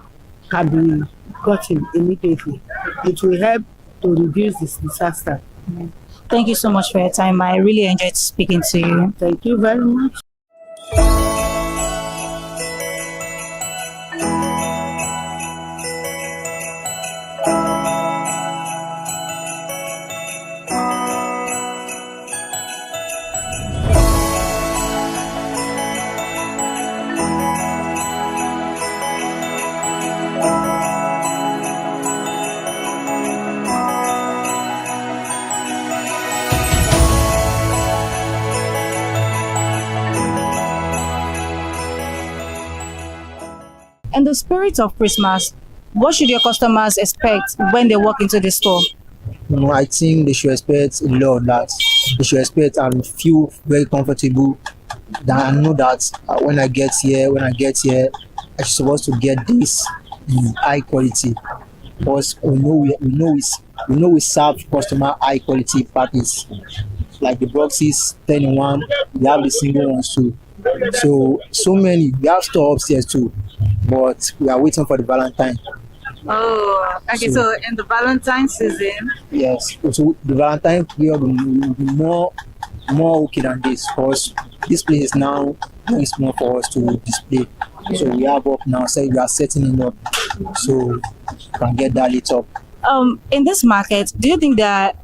can be gotten immediately. It will help to reduce this disaster. Thank you so much for your time. I really enjoyed speaking to you. Thank you very much. In the spirit of Christmas, what should your customers expect when they walk into the store? I think they should expect a lot of that. They should expect and feel very comfortable. That I know that when I get here, I'm supposed to get this in high quality. Because we know we serve customer high quality packets. Like the boxes, 10 in 1, we have the single ones too. So many. We have store upstairs too, but we are waiting for the Valentine. Oh, okay. So in the Valentine season. Yes. So the Valentine period will be more okay than this, because this place is now very small for us to display. So we have up now. So we are setting it up, so we can get that lit up. In this market, do you think that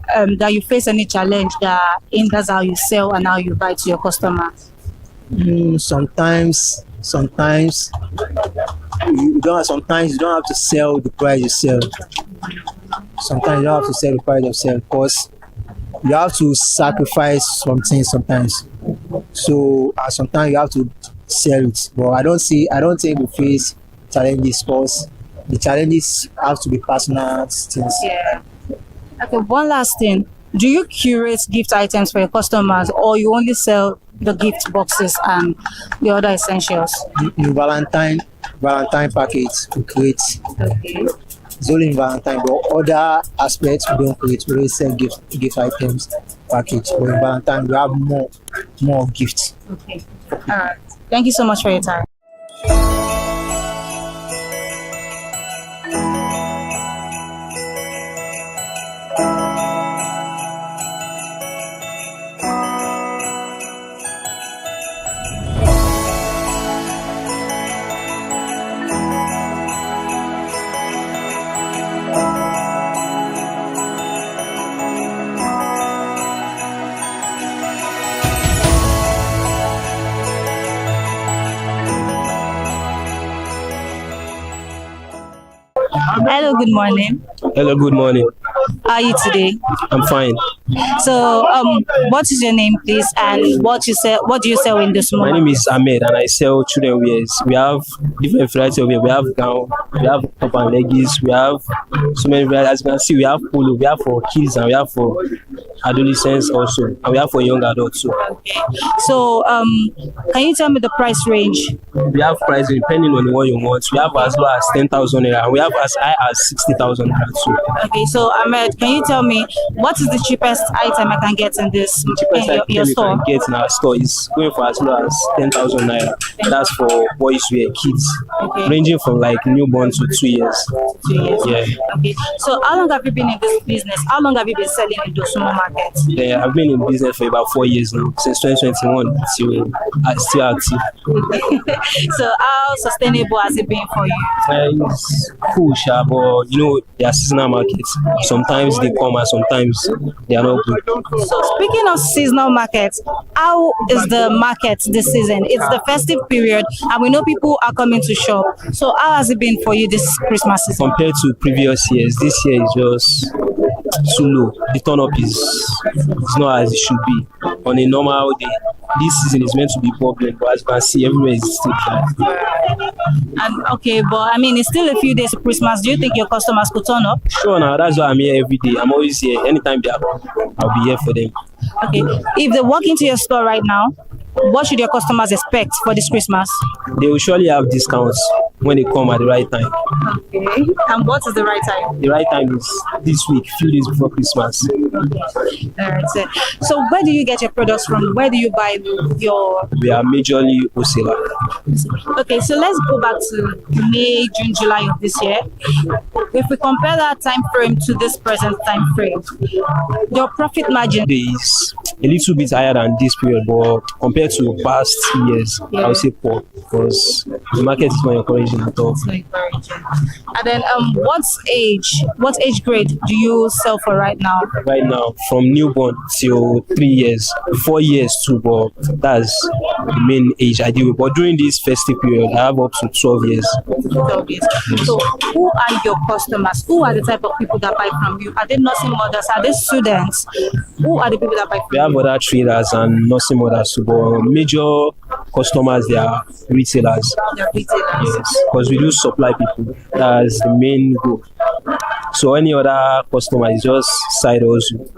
you face any challenge that hinders how you sell and how you buy to your customers? Sometimes you don't have to sell the price you sell. Sometimes you don't have to sell the price you sell, because you have to sacrifice something sometimes. So sometimes you have to sell it. But I don't think we face challenges, because the challenges have to be personal things. Yeah. Okay, one last thing. Do you curate gift items for your customers, or you only sell the gift boxes and the other essentials? In Valentine packets we create. Okay. It's only in Valentine, but other aspects we don't create. We only sell gift items package. But in Valentine we have more gifts. Okay. All right. Thank you so much for your time. Hello, good morning. Hello, good morning. How are you today? I'm fine. So, what is your name, please, and what do you sell in this My moment? name is Ahmed and I sell children wears. We have different varieties of wear. We have gown, we have top and leggings, we have so many varieties. As you can see, we have polo, we have for kids and we have for adolescents also, and we have for young adults too. So, can you tell me the price range? We have prices depending on what you want. We have as low as 10,000 naira and we have as high as 60,000 naira too. Okay, so Ahmed, can you tell me what is the cheapest item I can get in this Cheapest in your item you store? can get in our store is going for as low as 10,000 naira. That's for boys wear, kids, ranging from like newborn to 2 years. 2 years. Yeah. Okay. So, how long have you been in this business? How long have you been selling in Dosumo market? Yeah, I've been in business for about 4 years now, since 2021 till I'm still active. So, how sustainable has it been for you? It's cool, sha, but you know, they are seasonal markets. Sometimes they come and sometimes they are not good. So, speaking of seasonal markets, how is the market this season? It's the festive period, and we know people are coming to shop. So, how has it been for you this Christmas season? Compared to previous years, this year is just too low. The turn up is not as it should be. On a normal day, this season is meant to be bubbling, but as you can see, everywhere is still dry. And okay, but I mean, it's still a few days to Christmas. Do you think your customers could turn up? Sure, now that's why I'm here every day. I'm always here. Anytime they are, I'll be here for them. Okay, if they walk into your store right now, what should your customers expect for this Christmas? They will surely have discounts when they come at the right time. Okay, and what is the right time? The right time is this week, few days before Christmas. Okay. All right. So where do you get your products from? Where do you buy your? We are majorly wholesaler. Okay, so let's go back to May, June, July of this year. If we compare that time frame to this present time frame, your profit margin is a little bit higher than this period, but compared to past years, I would say poor because the market is not encouraging at all. And then, what age grade do you sell for right now? Right now, from newborn till 3 years, 4 years too, but that's the main age I deal with. But during this festive period, I have up to 12 years. 12 years. So, who are your customers? Who are the type of people that buy from you? Are they nursing mothers? Are they students? Who are the people that buy from We have other traders and nursing mothers too, but major customers, they are retailers. They're retailers. Yes, because we do supply people. That's the main goal. So any other customer is just side hustle.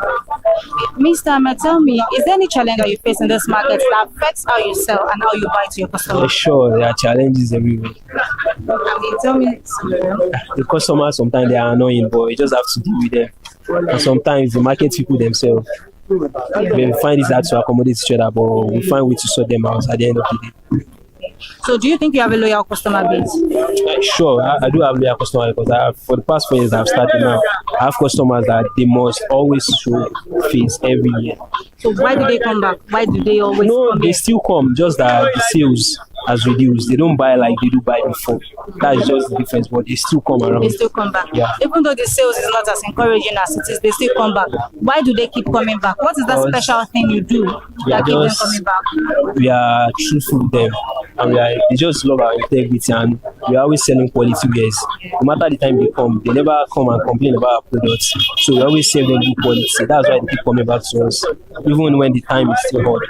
Mr. Ahmed, tell me, is there any challenge that you face in this market that affects how you sell and how you buy to your customers? Sure, there are challenges everywhere. I mean, tell me some of them. The customers, sometimes they are annoying, but you just have to deal with them. And sometimes the market people themselves, we find it hard to accommodate each other, but we find ways to sort them out at the end of the day. So do you think you have a loyal customer base? Sure, I do have loyal customers because for the past 4 years I've started now. I have customers that they must always show face every year. So why do they come back? Why do they always come they here? still come, just that the sales has reduced. They don't buy like they do buy before. That's just the difference, but they still come around. They still come back. Yeah. Even though the sales is not as encouraging as it is, they still come back. Why do they keep coming back? What is that special thing you do that keep them coming back? We are truthful with them, and they just love our integrity, and we are always selling quality wares. No matter the time they come, they never come and complain about our products. So we always sell them good quality. That's why they keep coming back to us, even when the time is still hot.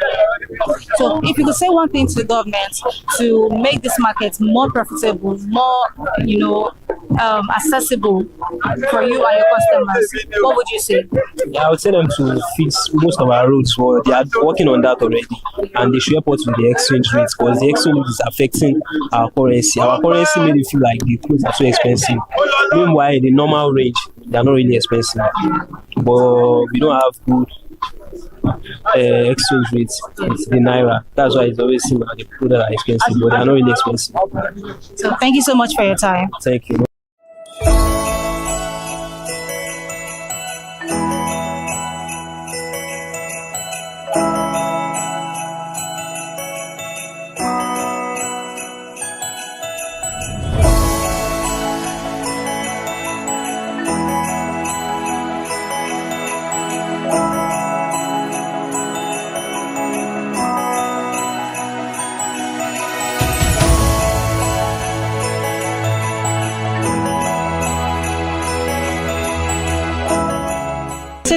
So if you could say one thing to the government to make this market more profitable, more, accessible for you and your customers, what would you say? Yeah, I would tell them to fix most of our roads. Well, they are working on that already, and they should help us with the exchange rates because the exchange rate is affecting our currency. Our currency made it feel like the clothes are so expensive. Meanwhile, in the normal range, they are not really expensive. But we don't have good exchange rates with the naira. That's why it's always seen that the products are expensive, but they are not really expensive. So thank you so much for your time. Thank you.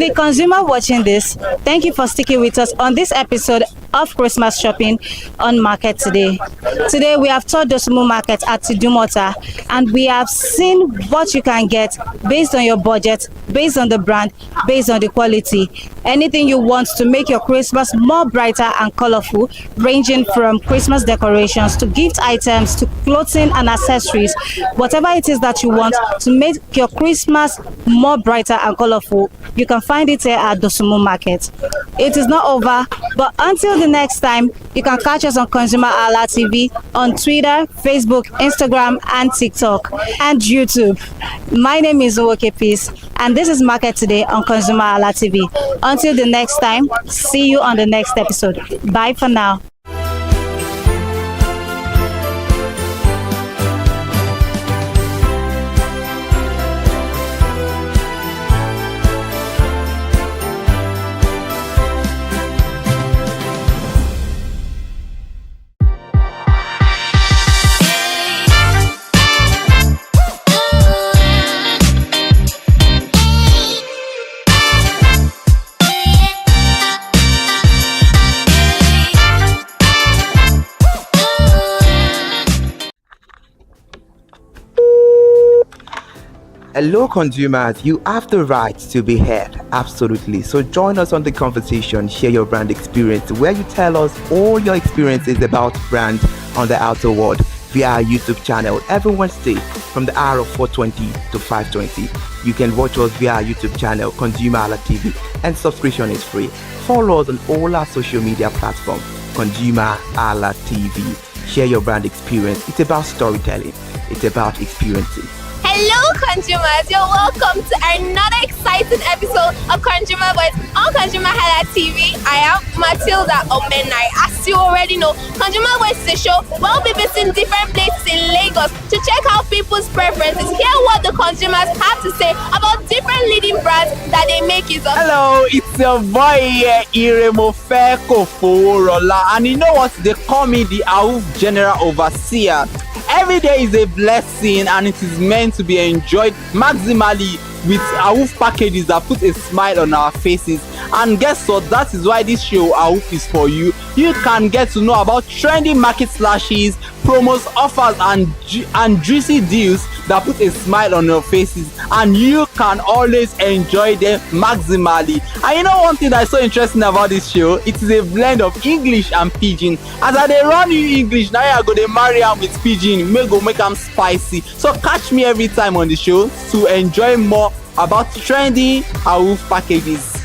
the consumer watching this, thank you for sticking with us on this episode of Christmas Shopping on Market Today. Today we have toured Dosumu Market at Idumota, and we have seen what you can get based on your budget, based on the brand, based on the quality. Anything you want to make your Christmas more brighter and colorful, ranging from Christmas decorations to gift items to clothing and accessories, whatever it is that you want to make your Christmas more brighter and colorful, you can find it here at Dosumu Market. It is not over, but until the next time, you can catch us on ConsumerHallaTV on Twitter, Facebook, Instagram, and TikTok, and YouTube. My name is Nwoke Peace, and this is Market Today on ConsumerHallaTV. Until the next time, see you on the next episode. Bye for now. Hello consumers, you have the right to be heard, absolutely. So join us on the conversation, share your brand experience, where you tell us all your experiences about brand on the outer world via our YouTube channel every Wednesday from the hour of 4:20 to 5:20. You can watch us via our YouTube channel, ConsumerHallaTV, and subscription is free. Follow us on all our social media platforms, ConsumerHallaTV. Share your brand experience. It's about storytelling. It's about experiences. Hello consumers, you're welcome to another exciting episode of Consumer Voice on ConsumerHallaTV. I am Matilda Omenai. As you already know, Consumer Voice is a show where we'll be visiting different places in Lagos to check out people's preferences, hear what the consumers have to say about different leading brands that they make use of. Hello, it's your boy Iremofeko Forola, and you know what? They call me the AUF General Overseer. Every day is a blessing, and it is meant to be enjoyed maximally with AUF packages that put a smile on our faces. And guess what? That is why this show AUF is for you. You can get to know about trendy market slashes, promos, offers, and juicy deals that put a smile on your faces, and you can always enjoy them maximally. And you know one thing that is so interesting about this show? It is a blend of English and Pidgin. As I dey run you English, now I go dey marry am with Pidgin, make am spicy. So catch me every time on the show to enjoy more about trendy AUF packages.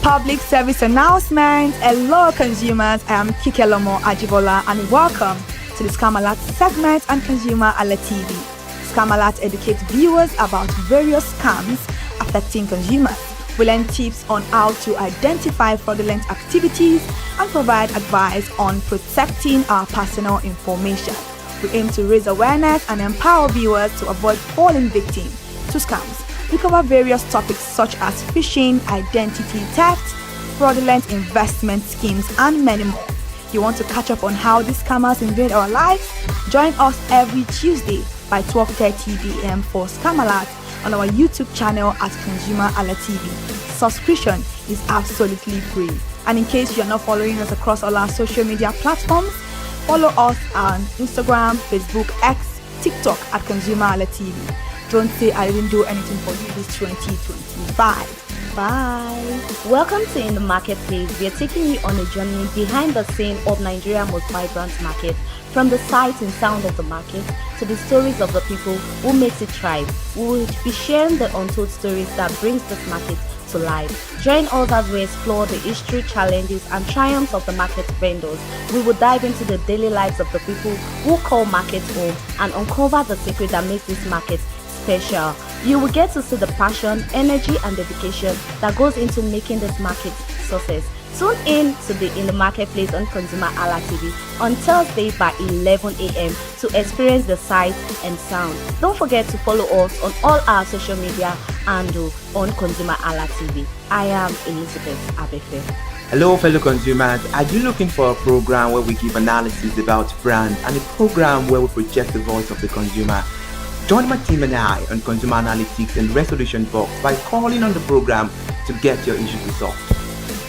Public service announcement. Hello consumers, I am Kikelomo Ajibola, and welcome to the Scam Alert segment on ConsumerHalla TV. Scam Alert educates viewers about various scams affecting consumers. We learn tips on how to identify fraudulent activities and provide advice on protecting our personal information. We aim to raise awareness and empower viewers to avoid falling victim to scams. We cover various topics such as phishing, identity theft, fraudulent investment schemes, and many more. You want to catch up on how these scammers invade our lives? Join us every Tuesday by 12:30 p.m. for Scam Alert on our YouTube channel at ConsumerHallaTV. Subscription is absolutely free. And in case you're not following us across all our social media platforms, follow us on Instagram, Facebook, X, TikTok at ConsumerHallaTV. Don't say I didn't do anything for you this 2025. Bye. Welcome to In the Marketplace. We are taking you on a journey behind the scene of Nigeria's most vibrant market. From the sight and sound of the market to the stories of the people who makes it thrive. We will be sharing the untold stories that brings this market to life. Join us as we explore the history, challenges, and triumphs of the market vendors. We will dive into the daily lives of the people who call markets home and uncover the secret that makes this market special. You will get to see the passion, energy, and dedication that goes into making this market success. Tune in to the In the Marketplace on ConsumerHallaTV on Thursday by 11 a.m. to experience the sight and sound. Don't forget to follow us on all our social media and on ConsumerHallaTV. I am Elizabeth Abefe. Hello fellow consumers, are you looking for a program where we give analysis about brand and a program where we project the voice of the consumer? Join my team and I on consumer analytics and resolution box by calling on the program to get your issues resolved.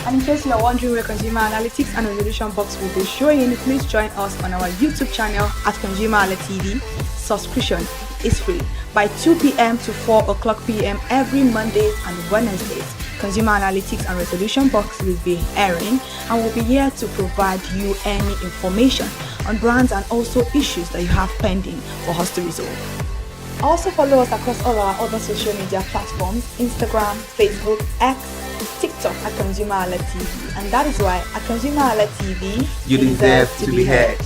And in case you are wondering where Consumer Analytics and Resolution Box will be showing, please join us on our YouTube channel at ConsumerHallaTV. Subscription is free by 2 p.m. to 4 o'clock p.m. every Mondays and Wednesdays. Consumer Analytics and Resolution Box will be airing and will be here to provide you any information on brands and also issues that you have pending for us to resolve. Also follow us across all our other social media platforms: Instagram, Facebook, X, TikTok at ConsumerHallaTV. And that is why at ConsumerHallaTV, you deserve to be heard.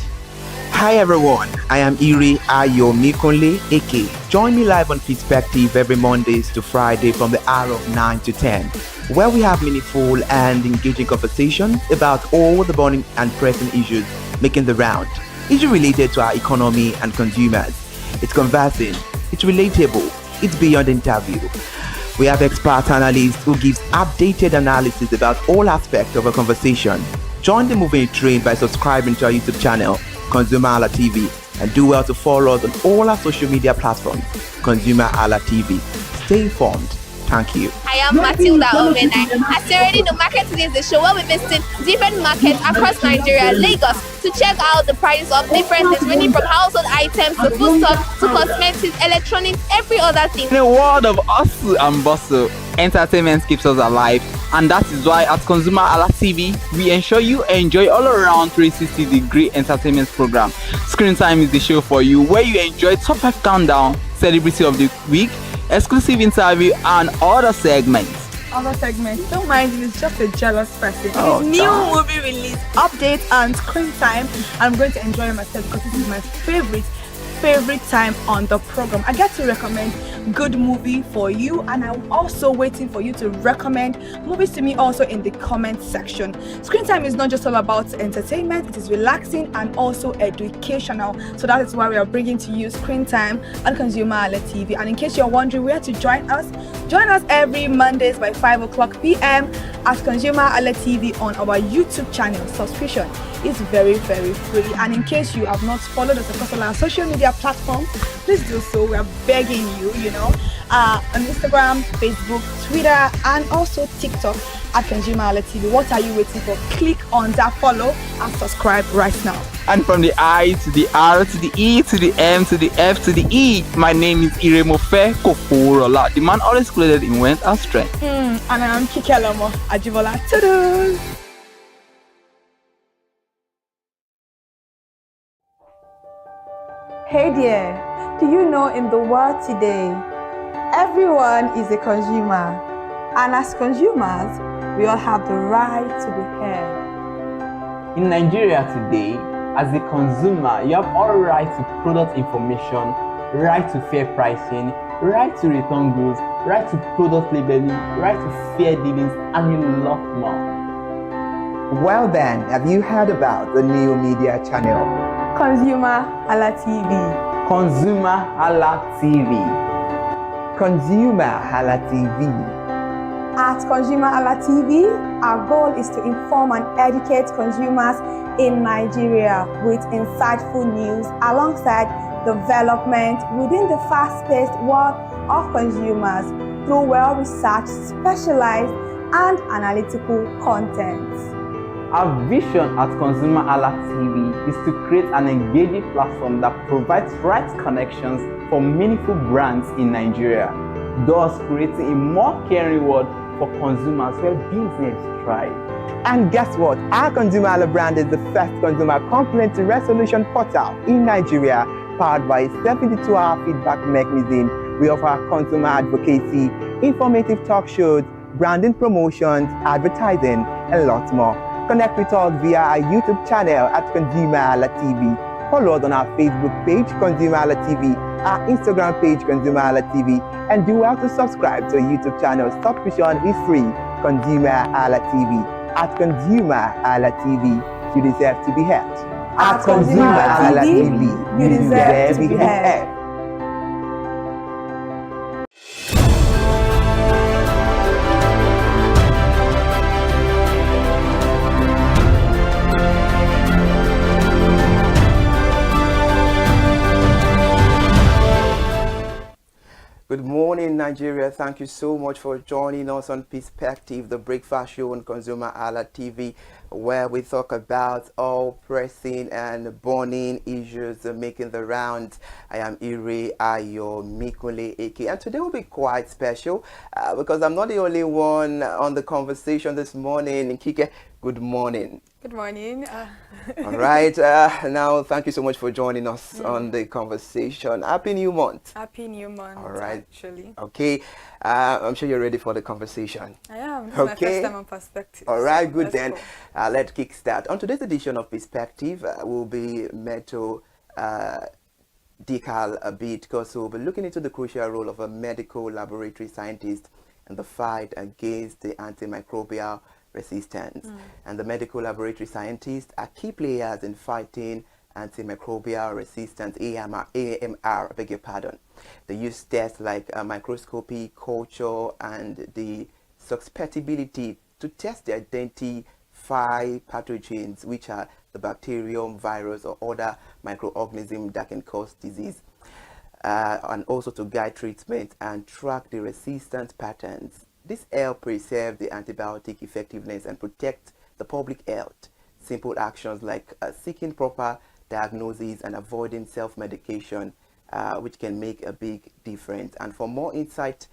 Hi everyone, I am Iri Ayomikunle AK. Join me live on Perspective every Mondays to Friday from the hour of 9 to 10, where we have meaningful and engaging conversations about all the burning and pressing issues making the round. Issues related to our economy and consumers. It's conversing, it's relatable, it's beyond interview. We have expert analysts who gives updated analysis about all aspects of a conversation. Join the moving train by subscribing to our YouTube channel, ConsumerHallaTV, and do well to follow us on all our social media platforms, ConsumerHallaTV. Stay informed. Thank you. I am Matilda Omenai. As you already know, Market Today is the show where we visit different markets across Nigeria, Lagos, to check out the prices of different things, ranging from household items to foodstuffs to cosmetics, electronics, every other thing. In a world of hustle and bustle, entertainment keeps us alive, and that is why at ConsumerHallaTV, we ensure you enjoy all around 360-degree entertainment program. Screen Time is the show for you, where you enjoy top 5 countdown, celebrity of the week, exclusive interview, and other segments. Don't mind him, he's just a jealous person. Oh, His new movie release, update, and Screen Time. I'm going to enjoy myself because this is my favorite time on the program. I get to recommend good movie for you, and I'm also waiting for you to recommend movies to me also in the comment section. Screen Time is not just all about entertainment, it is relaxing and also educational. So that is why we are bringing to you Screen Time on ConsumerHallaTV. And in case you're wondering where to join us every Mondays by 5 o'clock p.m. at ConsumerHallaTV on our YouTube channel. Subscription is very, very free. And in case you have not followed us across all our social media platforms, please do so. We are begging you, on Instagram, Facebook, Twitter, and also TikTok at ConsumerHallaTV. What are you waiting for? Click on that follow and subscribe right now. And from the I to the R to the E to the M to the F to the E, my name is Iremofe Koforola, the man always clothed in wealth and strength. And I am Kikelomo Ajibola. Ta-da! Hey there, do you know in the world today, everyone is a consumer, and as consumers, we all have the right to be heard. In Nigeria today, as a consumer, you have all right to product information, right to fair pricing, right to return goods, right to product labeling, right to fair dealings, and a lot more. Well then, have you heard about the new media channel? ConsumerHallaTV. ConsumerHallaTV. ConsumerHallaTV. At ConsumerHallaTV, our goal is to inform and educate consumers in Nigeria with insightful news alongside development within the fast-paced world of consumers through well-researched, specialized, and analytical content. Our vision at ConsumerHallaTV is to create an engaging platform that provides right connections for meaningful brands in Nigeria, thus creating a more caring world for consumers where business thrive. And guess what? Our ConsumerHalla brand is the first consumer complaint resolution portal in Nigeria, powered by a 72-hour feedback mechanism. We offer consumer advocacy, informative talk shows, branding promotions, advertising, and lots more. Connect with us via our YouTube channel at ConsumerHallaTV. Follow us on our Facebook page, ConsumerHallaTV, our Instagram page, ConsumerHallaTV, and do well to subscribe to our YouTube channel. Subscription is free. ConsumerHallaTV. At ConsumerHallaTV, you deserve to be heard. At ConsumerHallaTV, you deserve to be heard. Nigeria, thank you so much for joining us on Perspective, the breakfast show on ConsumerHalla TV, where we talk about all pressing and burning issues making the rounds. I am Ire Ayo Mikule Eke, and today will be quite special because I'm not the only one on the conversation this morning. Kike, good morning. Good morning. All right. Now, thank you so much for joining us on the conversation. Happy New Month. Happy New Month. All right. Actually. Okay. I'm sure you're ready for the conversation. I am. This is my first time on Perspective. All right. So Good then. cool. Let's kickstart. On today's edition of Perspective, we'll be decal a bit because we'll be looking into the crucial role of a medical laboratory scientist in the fight against the antimicrobial resistance. And the medical laboratory scientists are key players in fighting antimicrobial resistance, AMR, I beg your pardon. They use tests like microscopy, culture, and the susceptibility to test the identify pathogens, which are the bacterium, virus, or other microorganisms that can cause disease, and also to guide treatment and track the resistance patterns. This helps preserve the antibiotic effectiveness and protect the public health. Simple actions like seeking proper diagnosis and avoiding self-medication, which can make a big difference. And for more insight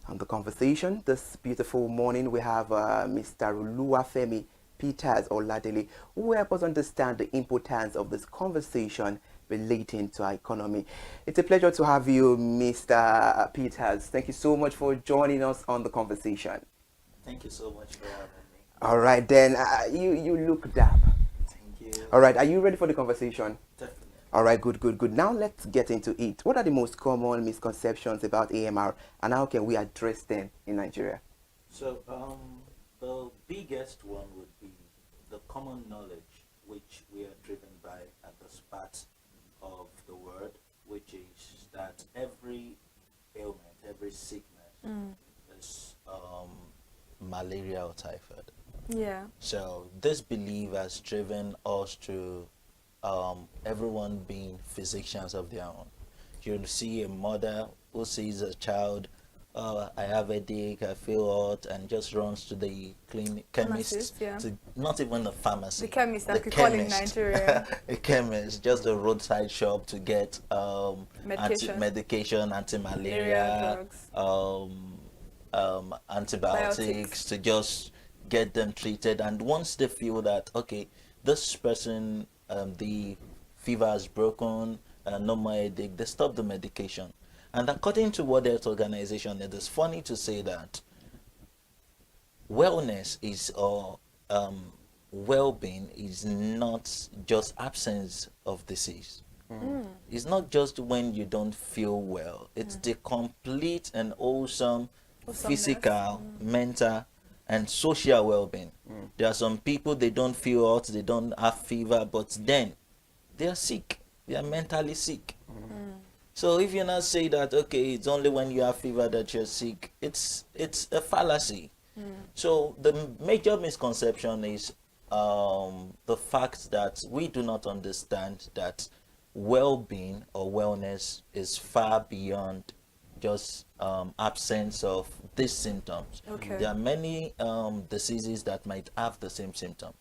on the conversation this beautiful morning, we have Mr. Oluwafemi Peters Oladele, who will help us understand the importance of this conversation relating to our economy. It's a pleasure to have you, Mr. Peters. Thank you so much for joining us on the conversation. Thank you so much for having me. All right, then you look dap. Thank you. All right, are you ready for the conversation? Definitely. All right, good. Now let's get into it. What are the most common misconceptions about AMR, and how can we address them in Nigeria? So the biggest one would be the common knowledge which we are driven by at the start of the word, which is that every ailment, every sickness is malaria or typhoid. Yeah. So this belief has driven us to everyone being physicians of their own. You'll see a mother who sees a child, I have a headache, I feel hot, and just runs to the chemist, yeah. to not even the pharmacy. The chemist, that we call in Nigeria. A chemist, just a roadside shop to get medication, anti-malaria, antibiotics, to just get them treated. And once they feel that, okay, this person, the fever has broken, no more headache, they stop the medication. And according to World Health Organization, it is funny to say that wellness is, or well-being is not just absence of disease. It's not just when you don't feel well. It's the complete and awesome physical, mental, and social well-being. There are some people, they don't feel hot, they don't have fever, but then they are sick. They are mentally sick. So if you not say that, okay, it's only when you have fever that you're sick, it's a fallacy. So the major misconception is the fact that we do not understand that well-being or wellness is far beyond just absence of these symptoms. Okay. There are many diseases that might have the same symptom.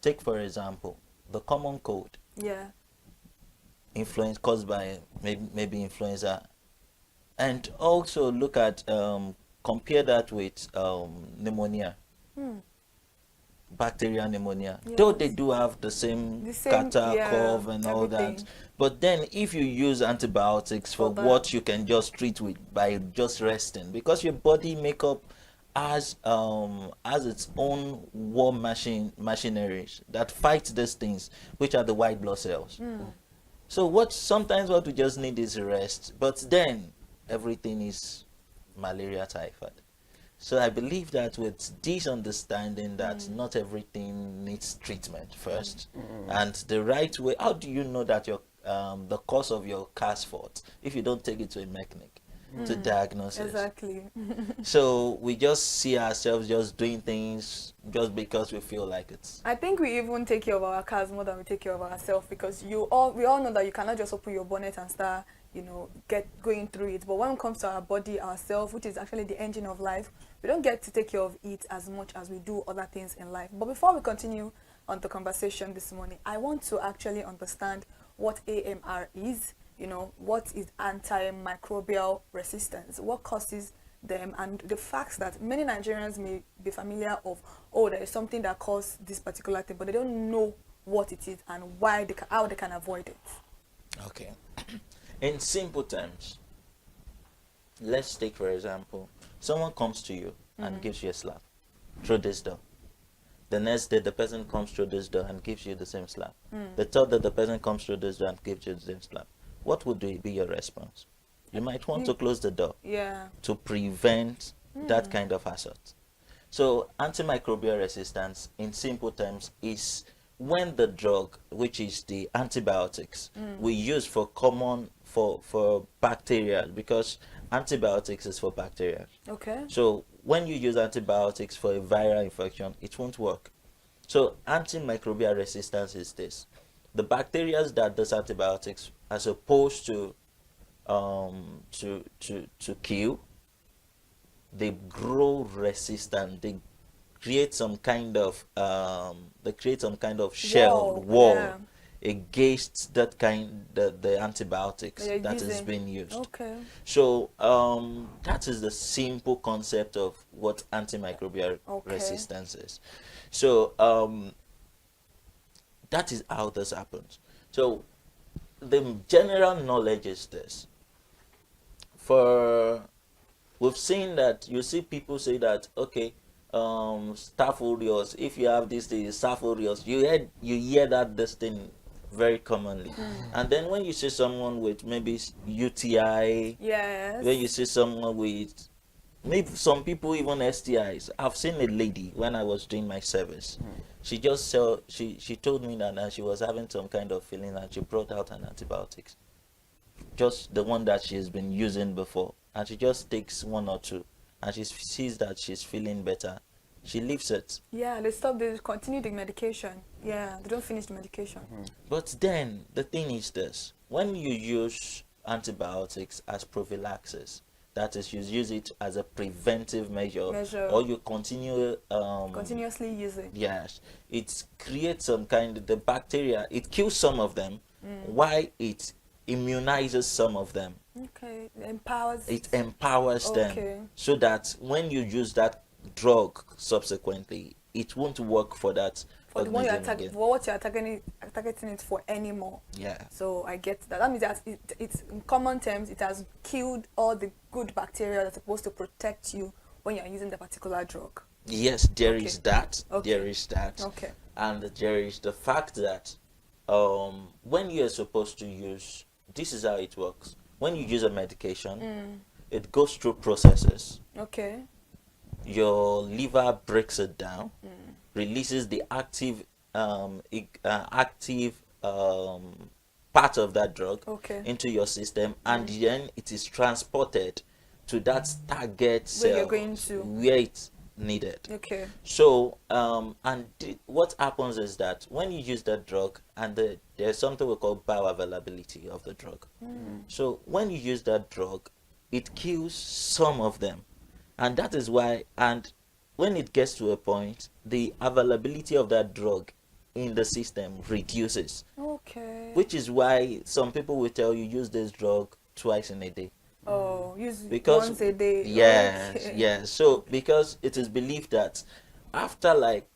Take, for example, the common cold. Yeah. Influence caused by maybe influenza, and also look at compare that with pneumonia, bacterial pneumonia. Yes. Though they do have the same catarrh, cough, and all that, but then if you use antibiotics for what you can just treat with by just resting, because your body makeup has its own war machineries that fight these things, which are the white blood cells. So sometimes what we just need is rest, but then everything is malaria, typhoid. So I believe that with this understanding that not everything needs treatment first, and the right way, how do you know that your the cause of your car's fault if you don't take it to a mechanic to diagnose it? Exactly. So we just see ourselves just doing things just because we feel like it. I think we even take care of our cars more than we take care of ourselves, because we all know that you cannot just open your bonnet and start going through it. But when it comes to our body, ourselves, which is actually the engine of life, we don't get to take care of it as much as we do other things in life. But before we continue on the conversation this morning, I want to actually understand what AMR is. What is antimicrobial resistance? What causes them? And the fact that many Nigerians may be familiar of, there is something that causes this particular thing, but they don't know what it is and how they can avoid it. Okay. In simple terms, let's take, for example, someone comes to you and gives you a slap through this door. The next day, the person comes through this door and gives you the same slap. The third day, the person comes through this door and gives you the same slap. What would be your response? You might want to close the door to prevent that kind of assault. So antimicrobial resistance, in simple terms, is when the drug, which is the antibiotics, we use for bacteria, because antibiotics is for bacteria. Okay. So when you use antibiotics for a viral infection, it won't work. So antimicrobial resistance is this: the bacteria that does antibiotics are supposed to kill, they grow resistant. They create some kind of shell wall against the antibiotics that is being used. Okay. So that is the simple concept of what antimicrobial resistance is. So that is how this happens. So the general knowledge is this. We've seen that, you see people say that, okay, staph aureus, if you have this thing, staph aureus, you hear that this thing very commonly. And then when you see someone with maybe UTI, when you see someone with, maybe some people even STIs. I've seen a lady when I was doing my service. She just she told me that she was having some kind of feeling, and she brought out an antibiotics, just the one that she's been using before, and she just takes one or two, and she sees that she's feeling better. She leaves it. Yeah, they continue the medication. Yeah, they don't finish the medication. But then the thing is this: when you use antibiotics as prophylaxis, that is, you use it as a preventive measure. Or you continuously use it. Yes, it creates some kind of the bacteria. It kills some of them, while it immunizes some of them. Okay, it empowers them, so that when you use that drug subsequently, it won't work for that. For the one you're what you're targeting it for anymore. Yeah. So I get that. That means that it's in common terms, it has killed all the good bacteria that's supposed to protect you when you're using the particular drug. Yes, there is that. There is that. Okay. And there is the fact that when you're supposed to use, this is how it works. When you use a medication, it goes through processes. Okay. Your liver breaks it down, releases the active part of that drug into your system, and then it is transported to that target cell where you're going to, where it's needed. Okay. So what happens is that when you use that drug, and there's something we call bioavailability of the drug. So when you use that drug, it kills some of them, and that is why, and when it gets to a point, the availability of that drug in the system reduces. Okay. Which is why some people will tell you use this drug twice in a day. Oh, use once a day. Yes, yes. So because it is believed that after like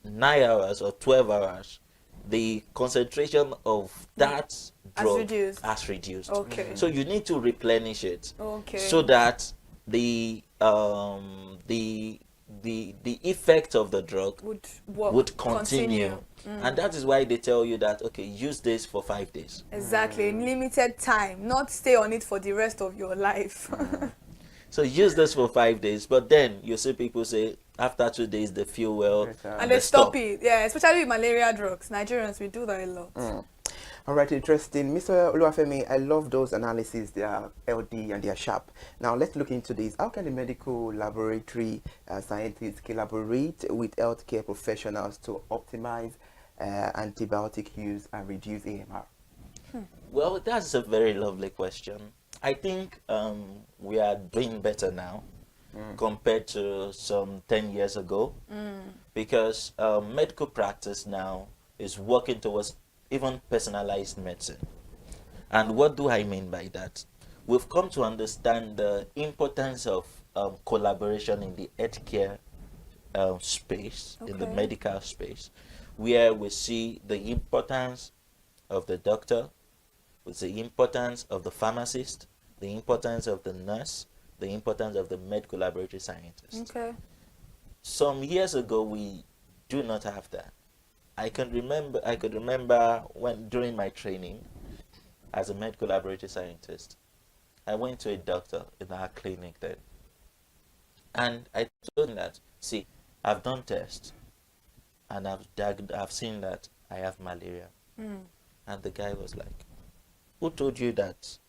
9 hours or 12 hours, the concentration of that drug has reduced. Okay. So you need to replenish it. Okay. So that the effect of the drug would continue. And that is why they tell you that, okay, use this for 5 days. Exactly, in limited time, not stay on it for the rest of your life. So use this for 5 days, but then you see people say after 2 days they feel well and they stop it. Yeah, especially with malaria drugs. Nigerians, we do that a lot. All right, interesting. Mr. Oluwafemi, I love those analyses. They are LD and they are sharp. Now, let's look into this. How can the medical laboratory scientists collaborate with healthcare professionals to optimize antibiotic use and reduce AMR? Well, that's a very lovely question. I think we are doing better now compared to some 10 years ago, because medical practice now is working towards even personalized medicine. And what do I mean by that? We've come to understand the importance of collaboration in the healthcare space, in the Okay. medical space, where we see the importance of the doctor, with the importance of the pharmacist, the importance of the nurse, the importance of the medical laboratory scientist. Okay. Some years ago, we do not have that. I could remember when during my training as a medical laboratory scientist, I went to a doctor in our clinic then, and I told him that, see, I've done tests, and I've seen that I have malaria. And the guy was like, who told you that?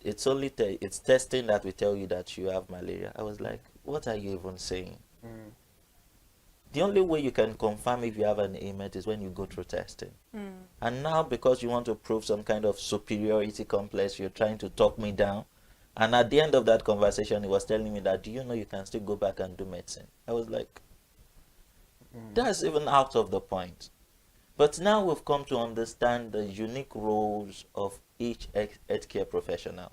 It's only it's testing that will tell you that you have malaria. I was like, what are you even saying? The only way you can confirm if you have an ailment is when you go through testing. And now, because you want to prove some kind of superiority complex, you're trying to talk me down. And at the end of that conversation, he was telling me that, do you know you can still go back and do medicine? I was like, that's even out of the point. But now we've come to understand the unique roles of each healthcare professional.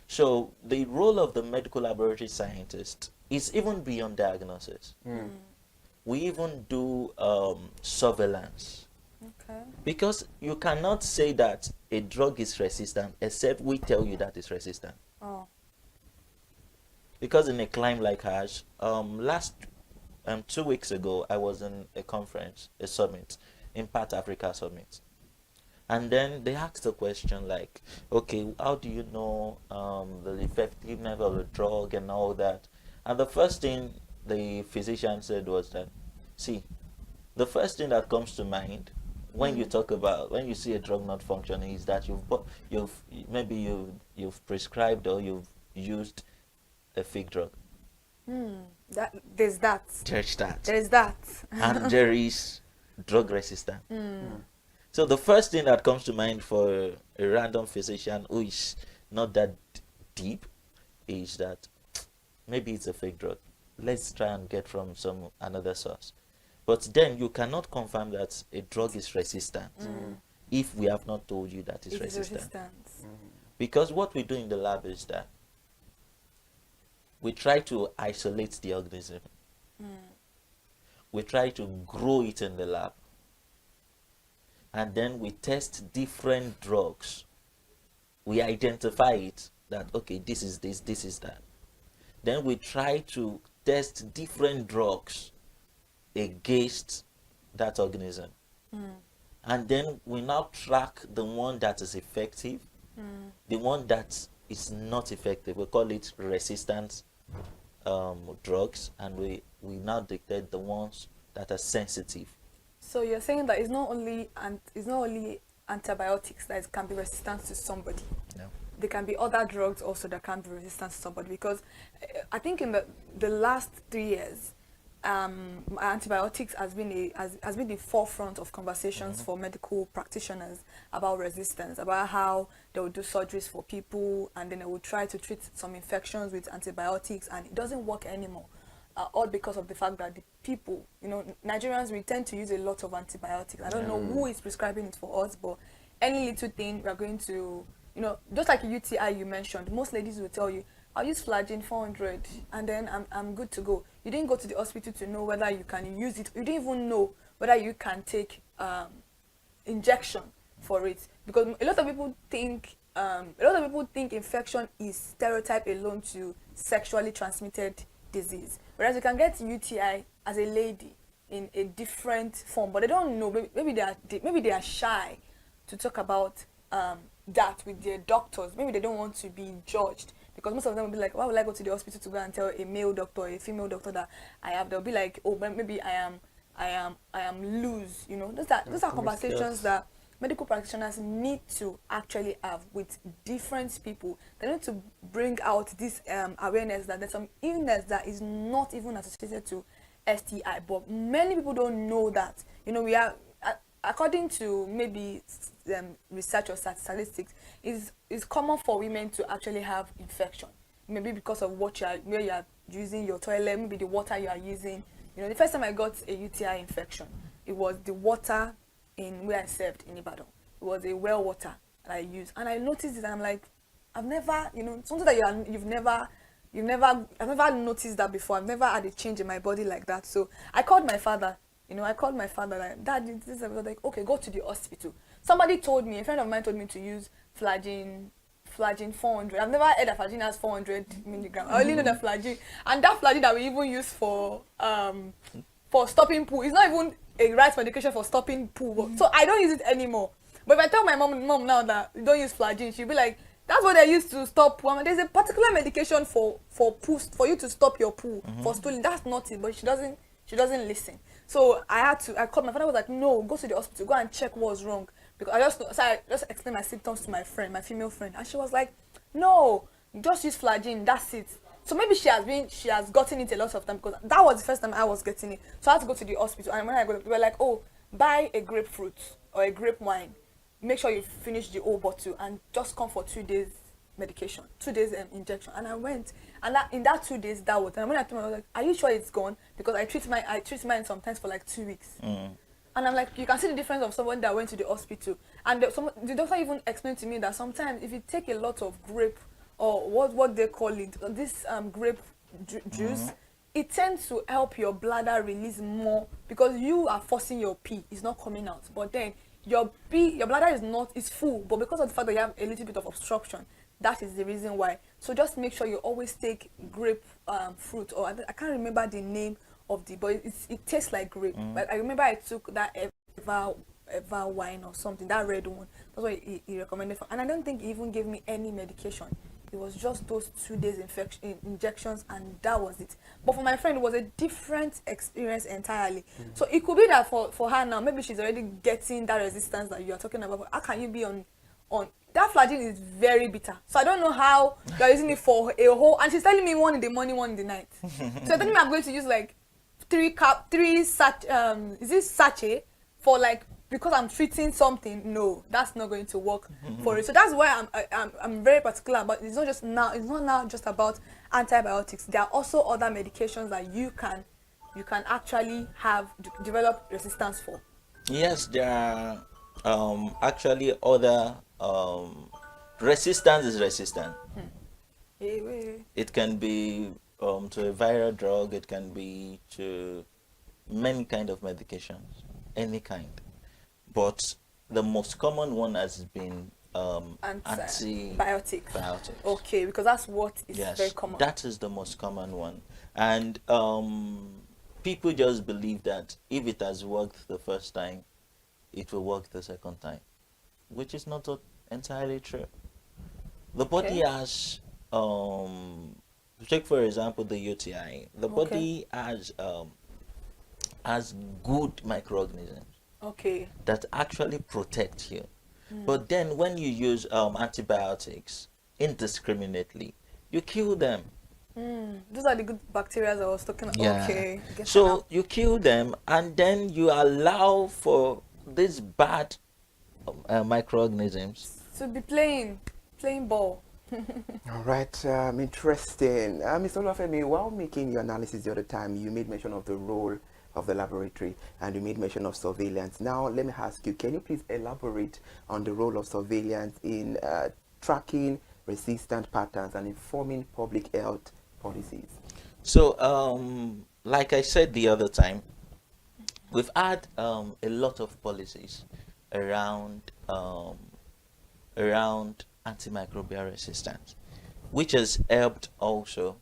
So the role of the medical laboratory scientist is even beyond diagnosis. We even do surveillance. Okay. Because you cannot say that a drug is resistant except we tell you that it's resistant. Oh. Because in a climb like ours, 2 weeks ago, I was in a conference, a summit, Impact Africa Summit. And then they asked a question like, okay, how do you know the effectiveness of the drug and all that? And the first thing the physician said was that, see, the first thing that comes to mind when you talk about, when you see a drug not functioning, is that you've prescribed or you've used a fake drug. There's that. There's that. There's that. And there is drug resistance. So the first thing that comes to mind for a random physician who is not that deep is that maybe it's a fake drug. Let's try and get from another source. But then you cannot confirm that a drug is resistant if we have not told you that it's resistant. Because what we do in the lab is that we try to isolate the organism. We try to grow it in the lab. And then we test different drugs. We identify it that, okay, this is this, this is that. Then we try to test different drugs against that organism. And then we now track the one that is effective, the one that is not effective. We call it resistant drugs, and we now detect the ones that are sensitive. So you're saying that it's not only antibiotics that can be resistant to somebody. No. There can be other drugs also that can be resistant to somebody, because I think in the last 3 years, antibiotics has been the forefront of conversations for medical practitioners about resistance, about how they will do surgeries for people and then they will try to treat some infections with antibiotics, and it doesn't work anymore. All because of the fact that the people, Nigerians, we tend to use a lot of antibiotics. I don't know who is prescribing it for us, but any little thing we are going to, just like a UTI you mentioned, most ladies will tell you, I'll use Flagyl 400 and then I'm good to go. You didn't go to the hospital to know whether you can use it. You didn't even know whether you can take injection for it, because a lot of people think infection is stereotype alone to sexually transmitted disease, whereas you can get UTI as a lady in a different form, but they don't know. Maybe they are shy to talk about that with their doctors. Maybe they don't want to be judged, because most of them will be like, why would I go to the hospital to go and tell a male doctor or a female doctor that I have? They'll be like, oh, maybe I am loose. Those are conversations that medical practitioners need to actually have with different people. They need to bring out this awareness that there's some illness that is not even associated to STI, but many people don't know that. We are according to maybe research or statistics, is common for women to actually have infection. Maybe because of where you are using your toilet, maybe the water you are using. You know, the first time I got a UTI infection, it was the water in where I served in Ibadan. It was a well water that I used, and I noticed it. And I'm like, I've never, you know, something that I've never noticed that before. I've never had a change in my body like that. So I called my father. You know, I called my father like, Dad, this is like, okay, go to the hospital. Somebody told me, a friend of mine told me to use flagyl 400. I've never heard that flagyl has 400 milligrams. I only know that flagyl, and that flagyl that we even use for stopping poo, it's not even a right medication for stopping poo. So I don't use it anymore. But if I tell my mom now that you don't use flagyl, she'll be like, that's what they used to stop poo. I mean, there's a particular medication for poo, for you to stop your poo, for stooling. That's not it, but she doesn't listen. So I called my father. Was like, no, go to the hospital, go and check what's wrong. Because I just explained my symptoms to my friend, my female friend, and she was like, no, just use flagyl, that's it. So maybe she has gotten it a lot of time, because that was the first time I was getting it. So I had to go to the hospital, and when I got, they were like, oh, buy a grapefruit or a grape wine. Make sure you finish the whole bottle and just come for 2 days medication, 2 days injection. And I went, and in that 2 days that was, and when I told her, I was like, are you sure it's gone? Because I treat mine sometimes for like 2 weeks. And I'm like, you can see the difference of someone that went to the hospital. And the doctor even explained to me that sometimes if you take a lot of grape, or what they call it, this grape juice, it tends to help your bladder release more, because you are forcing your pee, it's not coming out. But then your bladder is full, but because of the fact that you have a little bit of obstruction, that is the reason why. So just make sure you always take grape fruit, or I can't remember the name of but it tastes like grape. But I remember I took that Eva wine or something, that red one. That's what he recommended for. And I don't think he even gave me any medication. It was just those 2 days injections, and that was it. But for my friend, it was a different experience entirely. So it could be that for her now, maybe she's already getting that resistance that you are talking about. But how can you be on that flagyl is very bitter. So I don't know how you're using it for a whole, and she's telling me 1 in the morning, 1 in the night. So you're telling me I'm going to use like 3 sachet for like, because I'm treating something. No, that's not going to work for it. So that's why I'm very particular. But it's not now just about antibiotics. There are also other medications that you can actually develop resistance for. Yes, there are actually other resistance is resistant. It can be to a viral drug, it can be to many kind of medications, any kind. But the most common one has been antibiotics. Biotics. Okay, because that's what is very common. That is the most common one. And people just believe that if it has worked the first time, it will work the second time, which is not entirely true. The body has, take for example the UTI, the body has good microorganisms that actually protect you. But then when you use antibiotics indiscriminately, you kill them. Those are the good bacteria I was talking about. Yeah. Okay. So you kill them, and then you allow for these bad microorganisms to be playing ball. All right, interesting. Mr. Olafemi, while making your analysis the other time, you made mention of the role of the laboratory, and you made mention of surveillance. Now, let me ask you, can you please elaborate on the role of surveillance in tracking resistant patterns and informing public health policies? So, like I said the other time, we've had a lot of policies around antimicrobial resistance, which has helped also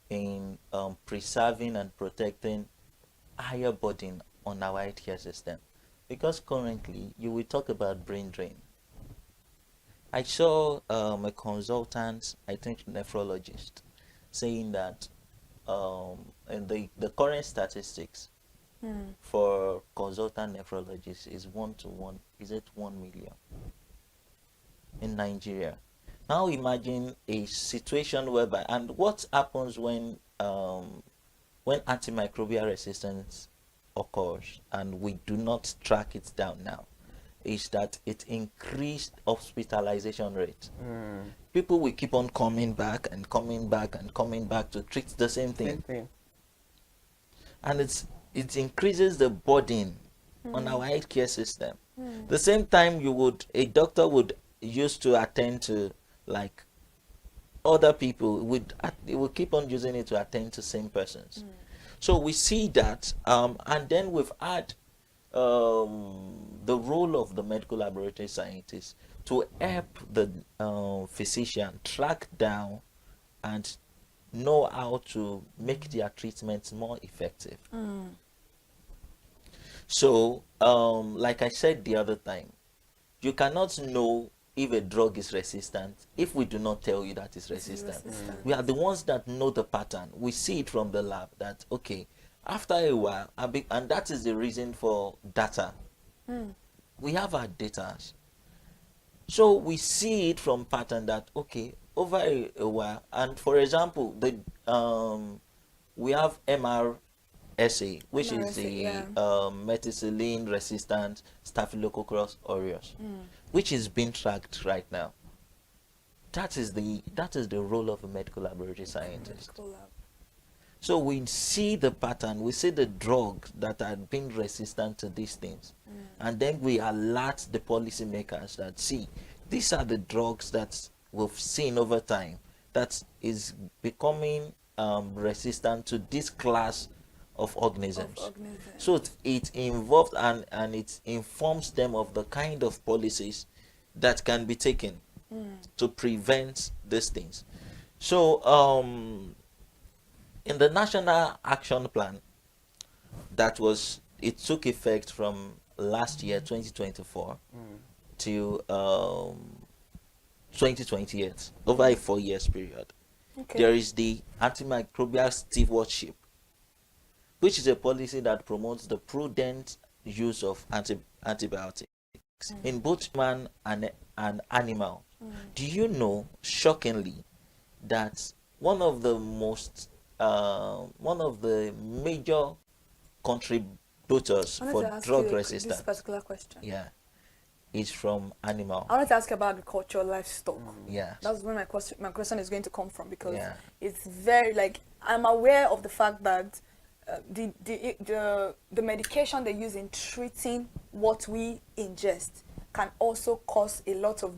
in preserving and protecting higher burden on our healthcare system. Because currently, you will talk about brain drain. I saw a consultant, I think nephrologist, saying that in the current statistics for consultant nephrologists is 1 to 1, is it 1 million in Nigeria. Now imagine a situation whereby, and what happens when antimicrobial resistance occurs and we do not track it down now is that it increased hospitalization rate. People will keep on coming back and coming back and coming back to treat the same thing. And it increases the burden on our healthcare system. The same time a doctor would used to attend to like other people, they will keep on using it to attend to same persons. So we see that, and then we've had the role of the medical laboratory scientist to help the physician track down and know how to make their treatments more effective. So, like I said the other time, you cannot know if a drug is resistant if we do not tell you that it's resistant. We are the ones that know the pattern. We see it from the lab that, okay, after a while, and that is the reason for data. We have our data. So we see it from pattern that, okay, over a while, and for example, we have MRSA, which is the methicillin resistant Staphylococcus aureus, which is being tracked right now. That is the role of a medical laboratory scientist. So we see the pattern, we see the drugs that are being resistant to these things, and then we alert the policymakers that, see, these are the drugs that we've seen over time that is becoming resistant to this class of organisms. So it involves and it informs them of the kind of policies that can be taken to prevent these things. So in the National Action Plan it took effect from last year 2024 to 2028, over a 4 years period. There is the antimicrobial stewardship, which is a policy that promotes the prudent use of antibiotics in both man and animal. Do you know, shockingly, that one of the major contributors for drug resistance, this particular question, is from animal. I wanted to ask you about agriculture, livestock. That's where my question is going to come from, because it's very, like, I'm aware of the fact that the medication they use in treating what we ingest can also cause a lot of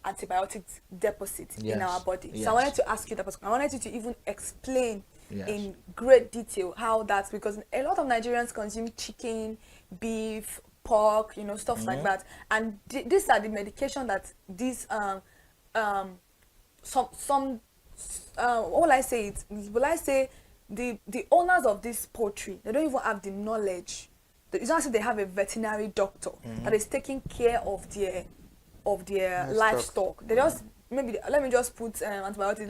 antibiotic deposits in our body. So I wanted to ask you that. I wanted you to even explain in great detail how that's, because a lot of Nigerians consume chicken, beef, pork, stuff like that, and these are the medication that these what will I say? Will I say the owners of this poultry, they don't even have the knowledge. It's not that they have a veterinary doctor that is taking care of their livestock. They just let me just put antibiotics.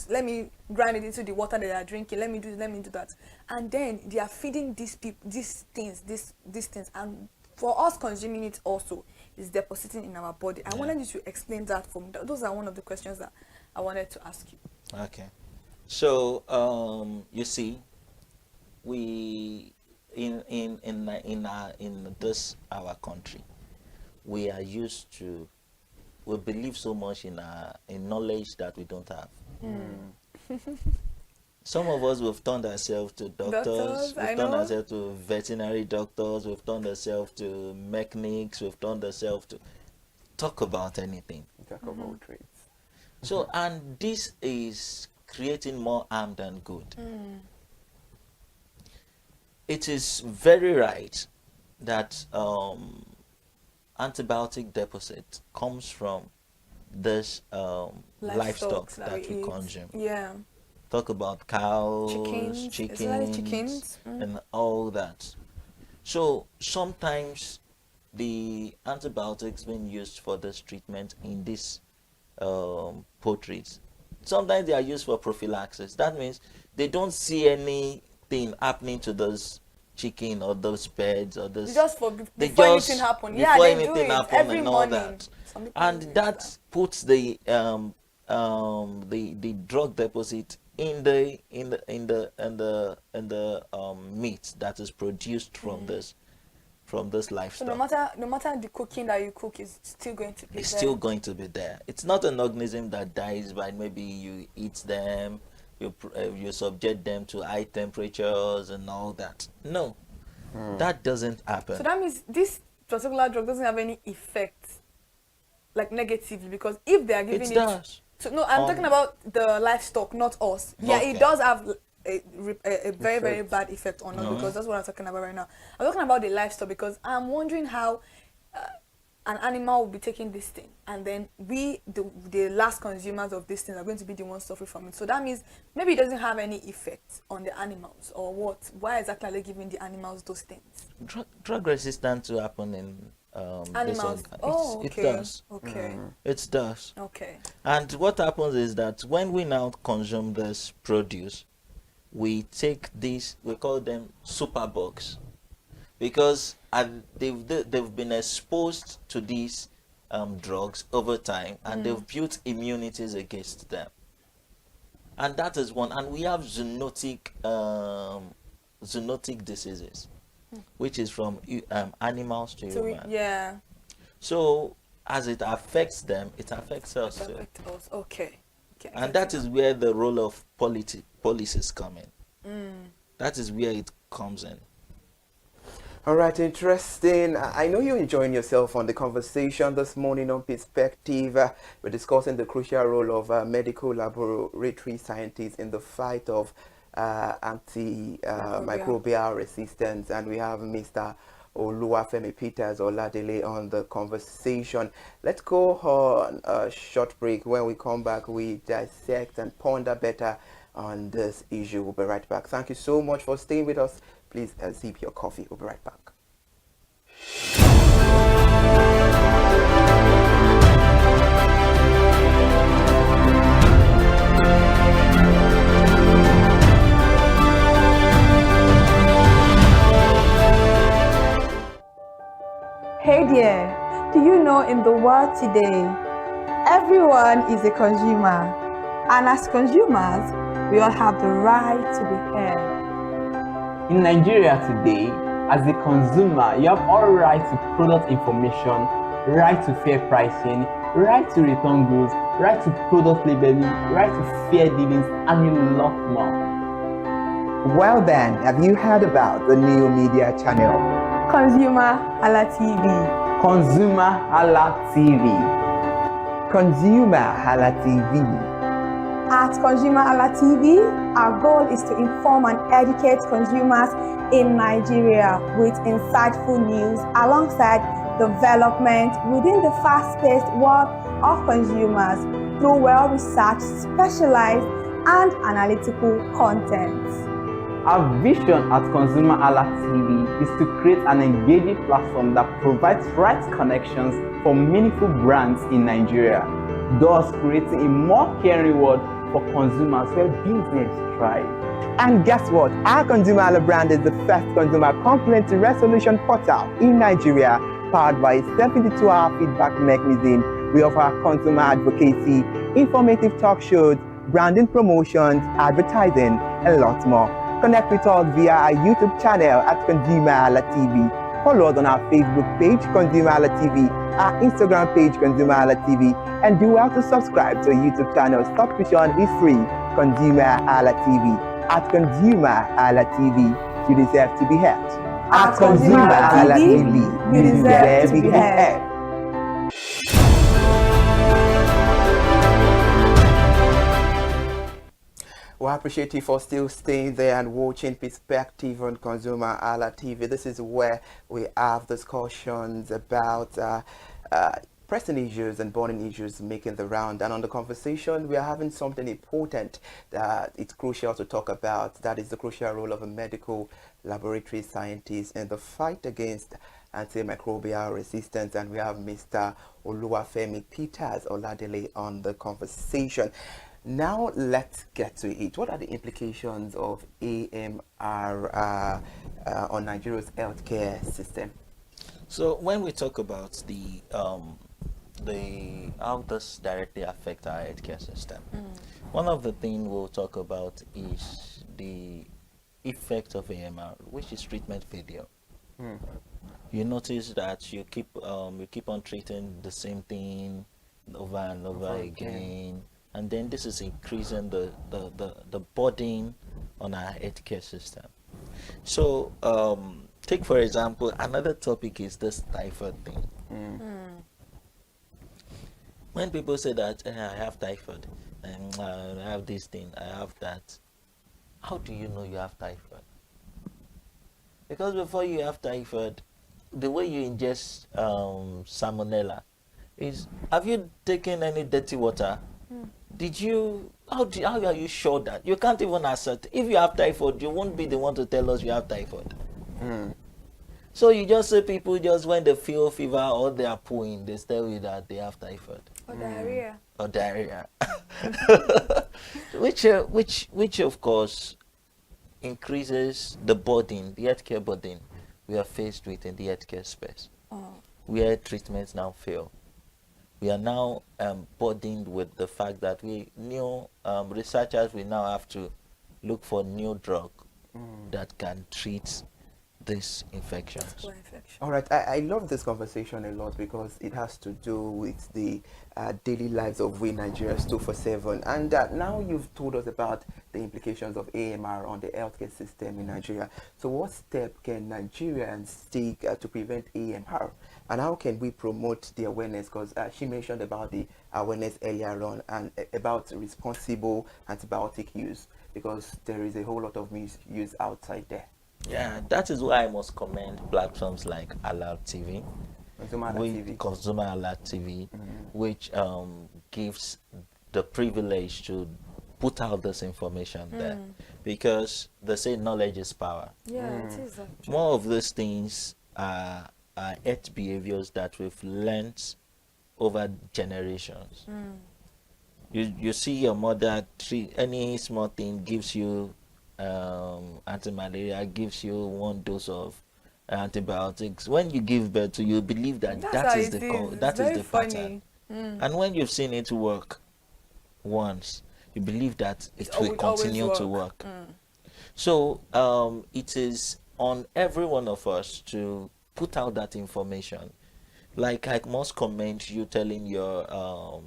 Let me grind it into the water they are drinking. Let me do that, and then they are feeding these things, and for us consuming it also is depositing in our body. I wanted you to explain that for me. Those are one of the questions that I wanted to ask you. Okay, so you see, we in this our country, we are used to, we believe so much in knowledge that we don't have. Some of us, we've turned ourselves to doctors, we've turned ourselves to veterinary doctors, we've turned ourselves to mechanics, we've turned ourselves to talk about anything. Talk about trades. So, and this is creating more harm than good. It is very right that antibiotic deposit comes from this livestock that we consume. Talk about cows, chickens. And all that. So sometimes the antibiotics being used for this treatment in these poultries, sometimes they are used for prophylaxis. That means they don't see anything happening to those chicken or those birds or those, just before anything happens. Before anything happens and all that. And that puts the the drug deposit in the meat that is produced from this livestock. So no matter the cooking that you cook is still going to be It's there. still going to be there. It's not an organism that dies by maybe you eat them, you subject them to high temperatures and all that. No, that doesn't happen. So that means this particular drug doesn't have any effect, like negatively, because if they are giving It does. So no, I'm talking about the livestock, not us. Yeah, Okay. it does have a very, very bad effect on us, because that's what I'm talking about right now. I'm talking about the livestock because I'm wondering how an animal will be taking this thing, and then the last consumers of this thing, are going to be the ones suffering from it. So that means maybe it doesn't have any effect on the animals, or what? Why exactly are they giving the animals those things? Drug resistance to happen in Animals. Okay. It does. Okay. It does. Okay. And what happens is that when we now consume this produce, we take these, we call them superbugs, because they've been exposed to these drugs over time, and they've built immunities against them. And that is one. And we have zoonotic diseases, which is from animals to humans. Yeah. So as it affects them, it affects us too. Okay. And that is where the role of policies come in. That is where it comes in. All right, interesting. I know you're enjoying yourself on the conversation this morning on Perspective. We're discussing the crucial role of medical laboratory scientists in the fight of antimicrobial resistance, and we have Mr. Oluwafemi Peters Oladele on the conversation. Let's go on a short break. When we come back, we dissect and ponder better on this issue. We'll be right back. Thank you so much for staying with us. Please sip your coffee. We'll be right back. Hey there, do you know in the world today, everyone is a consumer, and as consumers, we all have the right to be heard. In Nigeria today, as a consumer, you have all right to product information, right to fair pricing, right to return goods, right to product labeling, right to fair dealings, and a lot more. Well then, have you heard about the new media channel? ConsumerHalla TV. ConsumerHalla TV. ConsumerHalla TV. At ConsumerHalla TV, our goal is to inform and educate consumers in Nigeria with insightful news alongside development within the fast-paced world of consumers through well-researched, specialized, and analytical content. Our vision at ConsumerHalla TV is to create an engaging platform that provides right connections for meaningful brands in Nigeria, thus creating a more caring world for consumers where business thrive. And guess what? Our ConsumerHalla brand is the first consumer complaint resolution portal in Nigeria, powered by a 72-hour feedback mechanism. We offer consumer advocacy, informative talk shows, branding promotions, advertising, and lots more. Connect with us via our YouTube channel at ConsumerHalla TV. Follow us on our Facebook page, ConsumerHalla TV, our Instagram page, ConsumerHalla TV, and do well to subscribe to our YouTube channel. Subscription is free, ConsumerHalla TV. At ConsumerHalla TV, you deserve to be heard. At ConsumerHalla TV, you deserve to be heard. Well, I appreciate you for still staying there and watching Perspective on ConsumerHalla TV. This is where we have discussions about pressing issues and burning issues making the round. And on the conversation, we are having something important that it's crucial to talk about. That is the crucial role of a medical laboratory scientist in the fight against antimicrobial resistance. And we have Mr. Oluwafemi Peters Oladele on the conversation. Now let's get to it. What are the implications of AMR on Nigeria's healthcare system? So when we talk about the how this directly affect our healthcare system. One of the things we'll talk about is the effect of AMR, which is treatment failure. You notice that you keep on treating the same thing over and over again, and then this is increasing the burden on our healthcare system. So take for example, another topic is this typhoid thing. When people say that I have typhoid and I have this thing, I have that, how do you know you have typhoid? Because before you have typhoid, the way you ingest salmonella is, have you taken any dirty water? Did you, how are you sure that? You can't even assert. If you have typhoid, you won't be the one to tell us you have typhoid. So you just say people just when they feel fever or they are pooing, they tell you that they have typhoid. Or diarrhea. Or diarrhea. which of course increases the burden, the healthcare burden we are faced with in the healthcare space. Where treatments now fail. We are now burdened with the fact that researchers will now have to look for new drug that can treat these infections. All right, I love this conversation a lot because it has to do with the daily lives of we Nigerians 24/7. And now you've told us about the implications of AMR on the healthcare system in Nigeria. So what step can Nigerians take to prevent AMR? And how can we promote the awareness? Because she mentioned about the awareness earlier on and about responsible antibiotic use, because there is a whole lot of misuse outside there. Yeah, that is why I must commend platforms like ConsumerHalla TV, which gives the privilege to put out this information there, because they say knowledge is power. Yeah, it is. More of these things are health behaviors that we've learned over generations. You see your mother treat any small thing, gives you anti-malaria, gives you 1 dose of antibiotics. When you give birth to, you believe that that is the pattern. And when you've seen it work once, you believe that it will continue to work. So it is on every one of us to put out that information. Like I must commend you telling your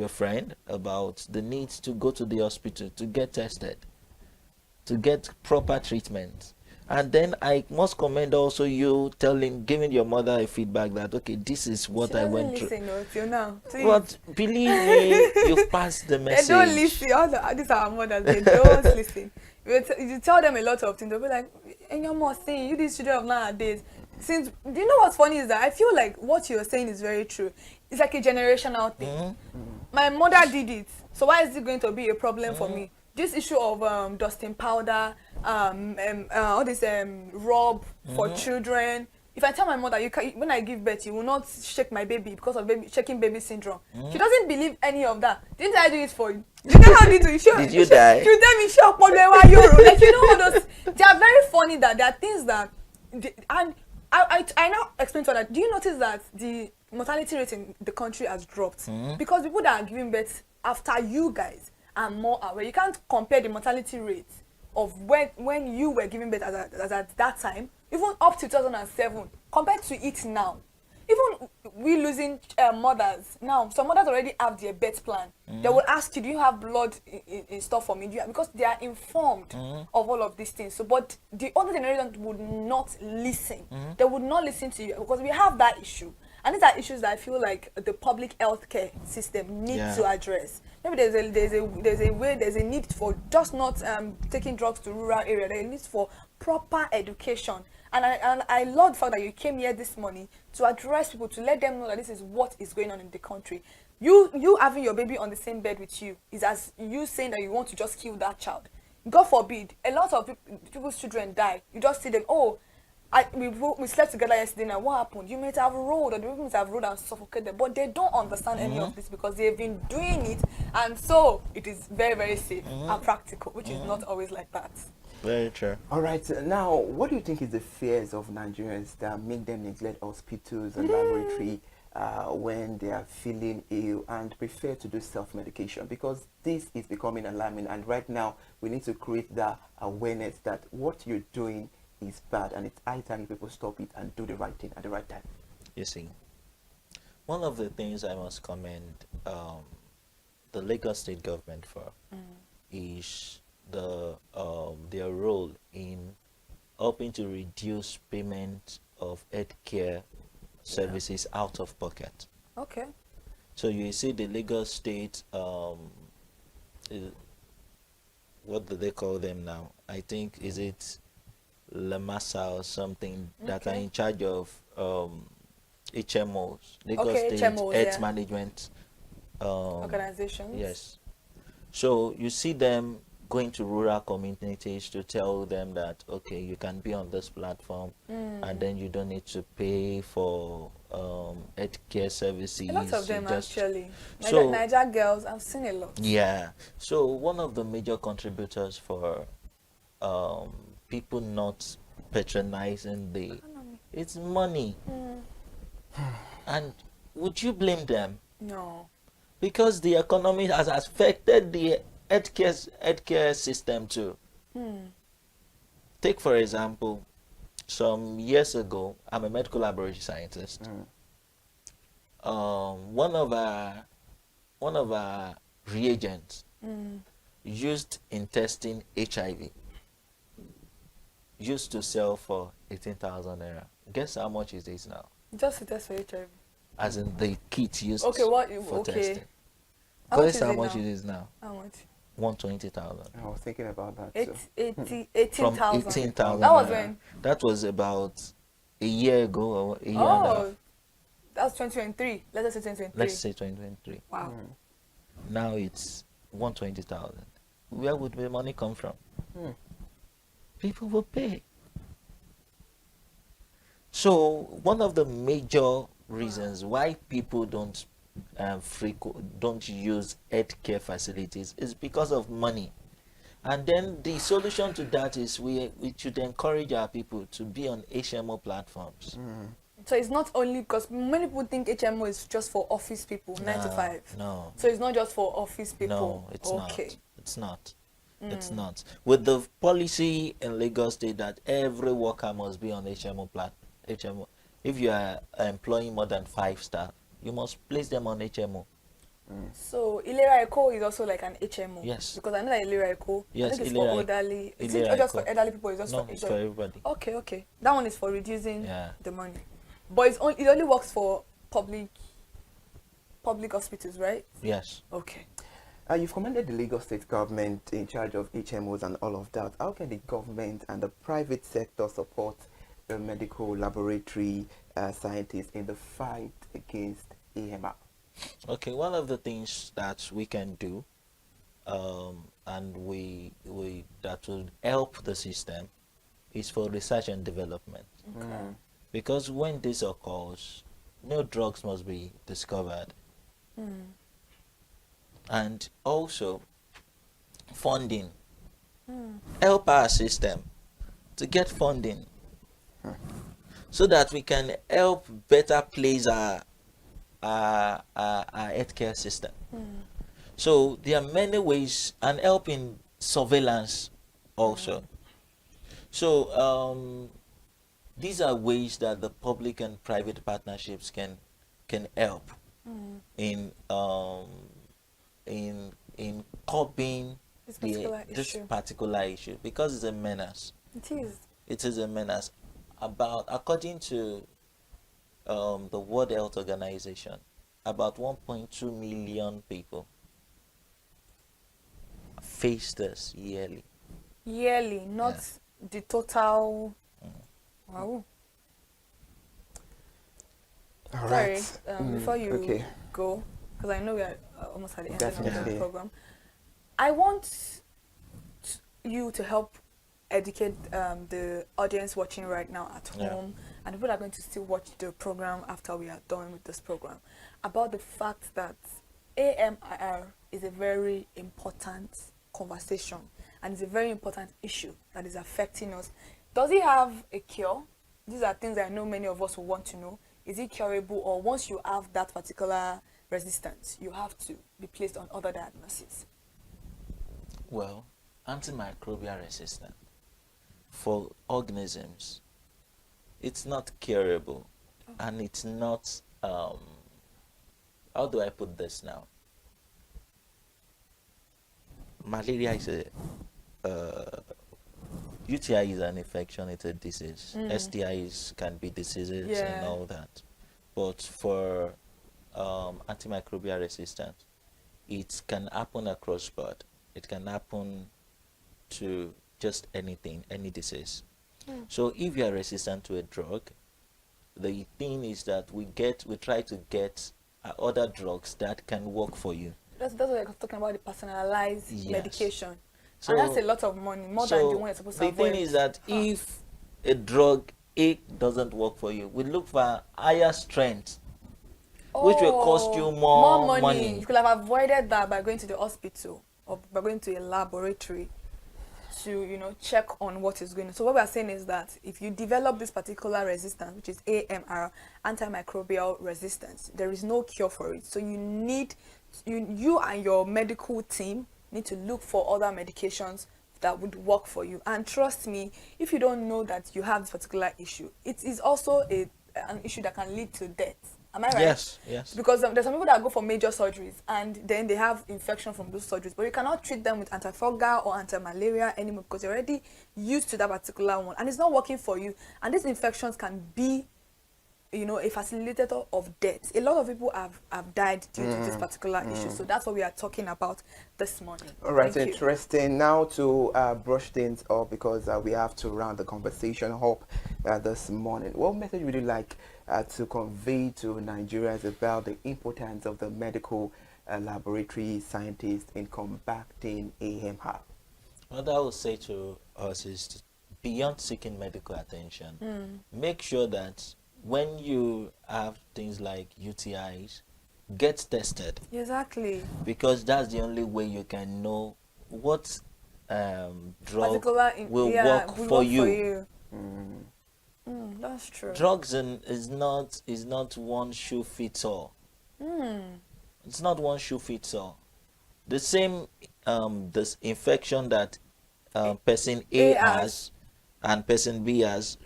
friend about the need to go to the hospital to get tested, to get proper treatment. And then I must commend also you giving your mother a feedback that, okay, this is what I went through. Till now. But believe me, you've passed the message. They don't listen. These are our mothers. They don't listen. You tell them a lot of things, they'll be like, and your mom saying, you these children of nowadays. Do you know what's funny is that I feel like what you're saying is very true. It's like a generational thing. My mother did it, so why is it going to be a problem for me? This issue of dusting powder, all this rub for children. If I tell my mother, when I give birth, you will not shake my baby because of shaking baby syndrome. She doesn't believe any of that. Didn't I do it for you? You know how did you? Did you die? She tell me, like, you know all those. They are very funny that there are things that, and I now explain to her that, do you notice that the mortality rate in the country has dropped? Because people that are giving birth after you guys are more aware. You can't compare the mortality rate of when you were giving birth as at that time, even up to 2007, compared to it now. Even we losing mothers now, some mothers already have their birth plan. They will ask you, do you have blood in store for me? Because they are informed of all of these things. So, but the older generation would not listen. They would not listen to you because we have that issue. And these are issues that I feel like the public healthcare system needs to address. Maybe there's a need for just not taking drugs to rural area. There is a need for proper education. And I love the fact that you came here this morning to address people, to let them know that this is what is going on in the country. You having your baby on the same bed with you is as you saying that you want to just kill that child. God forbid, a lot of people's children die. You just see them, we slept together yesterday, now what happened? You might have rolled, or the people might have rolled and suffocated, but they don't understand any of this because they've been doing it, and so it is very, very safe and practical, which is not always like that. Very true. All right, now what do you think is the fears of Nigerians that make them neglect hospitals and laboratory when they are feeling ill and prefer to do self-medication, because this is becoming alarming, and right now we need to create that awareness that what you're doing is bad, and it's high time people stop it and do the right thing at the right time. You see, one of the things I must commend the Lagos State government for is their role in helping to reduce payment of healthcare services out of pocket. Okay. So you see the Lagos State, what do they call them now? I think, is it Lamasa or something, that are in charge of HMOs, Lagos State HMOs, Health Management organizations. Yes. So you see them going to rural communities to tell them that, okay, you can be on this platform and then you don't need to pay for healthcare services. A lot of them actually. So, Niger girls, I've seen a lot. Yeah. So one of the major contributors for people not patronizing it's money. And would you blame them? No. Because the economy has affected the healthcare system too. Take for example, some years ago, I'm a medical laboratory scientist. One of our reagents used in testing HIV used to sell for 18,000 naira. Guess how much it is now? Just to test for HIV. As in the kit used for testing. Guess how much it is now? How much? 120,000. I was thinking about that. 18,000. From 18,000. That was when? That was about a year ago or a year and a half. That's 2023. Let's say 2023. Let's say 2023. Wow. Now it's 120,000. Where would the money come from? People will pay. So one of the major reasons why people don't use healthcare facilities is because of money. And then the solution to that is we should encourage our people to be on HMO platforms. So it's not only because many people think HMO is just for office people, 9 to 5. No. So it's not just for office people. No, it's not. It's not. It's Mm. not. With the policy in Lagos State that every worker must be on HMO. If you are employing more than 5 staff, you must place them on HMO. So Ilera Eco is also like an HMO. Yes. Because I know that Ilera Eco, Yes, I think it's Ilera- for elderly. Is Ilera it just Eco. for elderly people? It's just No, for it's for everybody. Okay, okay. That one is for reducing Yeah. the money. But it only works for public hospitals, right? Yes. Okay. You've commended the Lagos State government in charge of HMOs and all of that. How can the government and the private sector support the medical laboratory scientists in the fight against AMR? Okay, one of the things that we can do, and we that will help the system, is for research and development. Okay. Because when this occurs, new drugs must be discovered, and also funding. Help our system to get funding, so that we can help better place our healthcare system. So there are many ways, and help in surveillance also. So these are ways that the public and private partnerships can help in curbing this particular issue, because it's a menace. It is. It is a menace. According to the World Health Organization, about 1.2 million people face this yearly. Yearly, not the total. Wow. All Sorry, right. before you Okay. go, because I know we are almost at the end of Definitely. the program, I want you to help educate the audience watching right now at home, and people are going to still watch the program after we are done with this program, about the fact that AMR is a very important conversation and it's a very important issue that is affecting us. Does it have a cure? These are things I know many of us will want to know. Is it curable, or once you have that particular resistance, you have to be placed on other diagnoses? Well, antimicrobial resistance for organisms, it's not curable, and it's not, how do I put this now? Malaria is UTI is an infection, it's a disease. STIs can be diseases and all that. But for antimicrobial resistance, it can happen across board. It can happen to just anything, any disease. So if you are resistant to a drug, the thing is that we try to get other drugs that can work for you. That's what we're talking about, the personalized medication. So, and that's a lot of money, more than the one you're supposed to avoid. The thing is that if a drug A doesn't work for you, we look for higher strength, which will cost you more money. You could have avoided that by going to the hospital or by going to a laboratory to, check on what is going on. So what we are saying is that if you develop this particular resistance, which is AMR, antimicrobial resistance, there is no cure for it. So you need, you and your medical team need to look for other medications that would work for you. And trust me, if you don't know that you have this particular issue, it is also an issue that can lead to death. Am I right? Yes, yes. Because there's some people that go for major surgeries and then they have infection from those surgeries, but you cannot treat them with antifungal or anti-malaria anymore because you're already used to that particular one and it's not working for you. And these infections can be, a facilitator of death. A lot of people have died due to this particular issue. So that's what we are talking about this morning. All right, Thank you. interesting. Now to brush things up because we have to round the conversation up this morning. What message would you like to convey to Nigerians about the importance of the medical laboratory scientists in combating AMR? What I would say to us is, beyond seeking medical attention, make sure that when you have things like UTIs, get tested. Exactly. Because that's the only way you can know what drug will work for you. That's true. Drugs is not one shoe fits all. It's not one shoe fits all. The same this infection that person A has and person B has,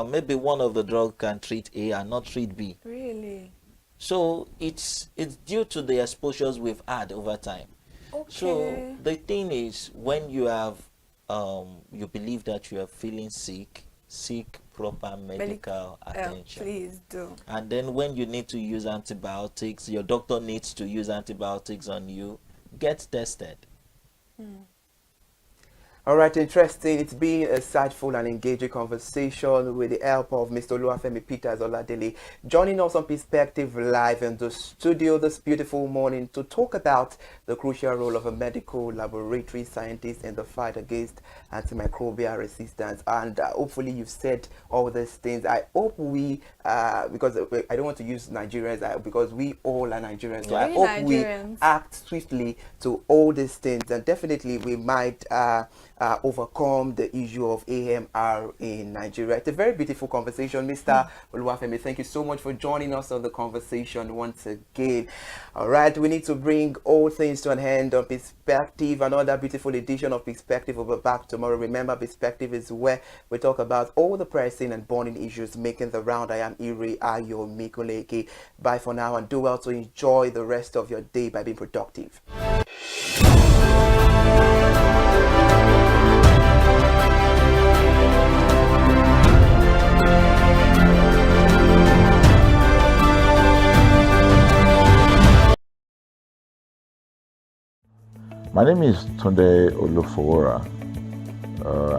maybe one of the drugs can treat A and not treat B. Really? So it's due to the exposures we've had over time. Okay. So the thing is, when you have you believe that you are feeling sick, seek proper medical attention. Please do. And then when you need to use antibiotics, your doctor needs to use antibiotics on you, get tested. All right, interesting. It's been a insightful and engaging conversation with the help of Mr. Oluwafemi Peters Oladele, joining us on Perspective Live in the studio this beautiful morning to talk about the crucial role of a medical laboratory scientist in the fight against antimicrobial resistance. And hopefully you've said all these things. I hope we, because I don't want to use Nigerians, because we all are Nigerians. So I hope we act swiftly to all these things, and definitely we might overcome the issue of AMR in Nigeria. It's a very beautiful conversation. Mr. Oluwafemi, thank you so much for joining us on the conversation once again. All right, we need to bring all things to an end on Perspective. Another beautiful edition of Perspective will be back tomorrow. Remember, Perspective is where we talk about all the pressing and burning issues making the round. I am Iri Ayo Mikoleke. Bye for now, and do well to enjoy the rest of your day by being productive. My name is Tunde Olufowora.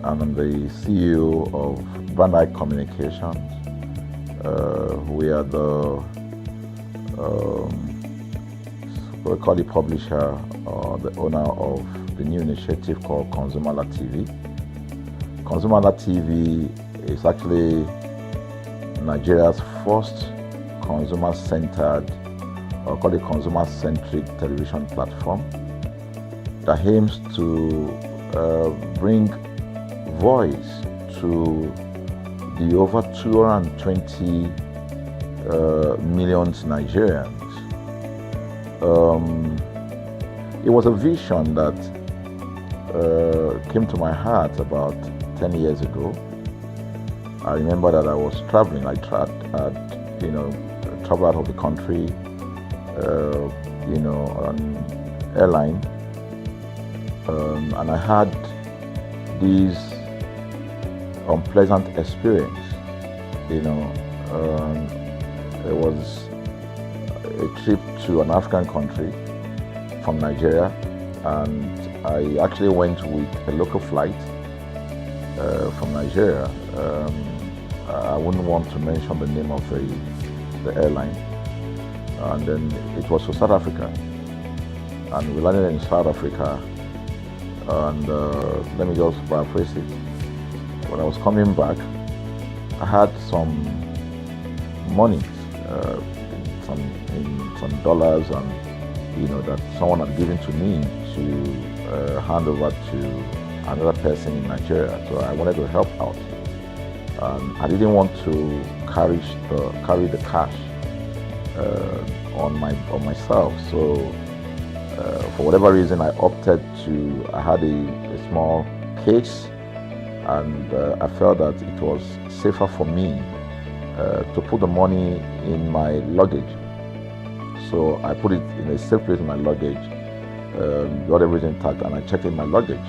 I'm the CEO of Van Eyck Communications. We are we call the publisher or the owner of the new initiative called ConsumerHallaTV. ConsumerHallaTV is actually Nigeria's first consumer-centered, or call it consumer-centric television platform that aims to bring voice to the over 220 millions Nigerians. It was a vision that came to my heart about 10 years ago. I remember that I was traveling. I traveled out of the country, on airline, and I had this unpleasant experience. It was a trip to an African country from Nigeria, and I actually went with a local flight from Nigeria. I wouldn't want to mention the name of the airline, and then it was to South Africa, and we landed in South Africa, and let me just paraphrase it. When I was coming back, I had some money, some dollars, and that someone had given to me to hand over to another person in Nigeria. So I wanted to help out. I didn't want to carry the cash on myself. So for whatever reason, I opted to. I had a small case, and I felt that it was safer for me to put the money in my luggage. So I put it in a safe place in my luggage, got everything intact, and I checked in my luggage.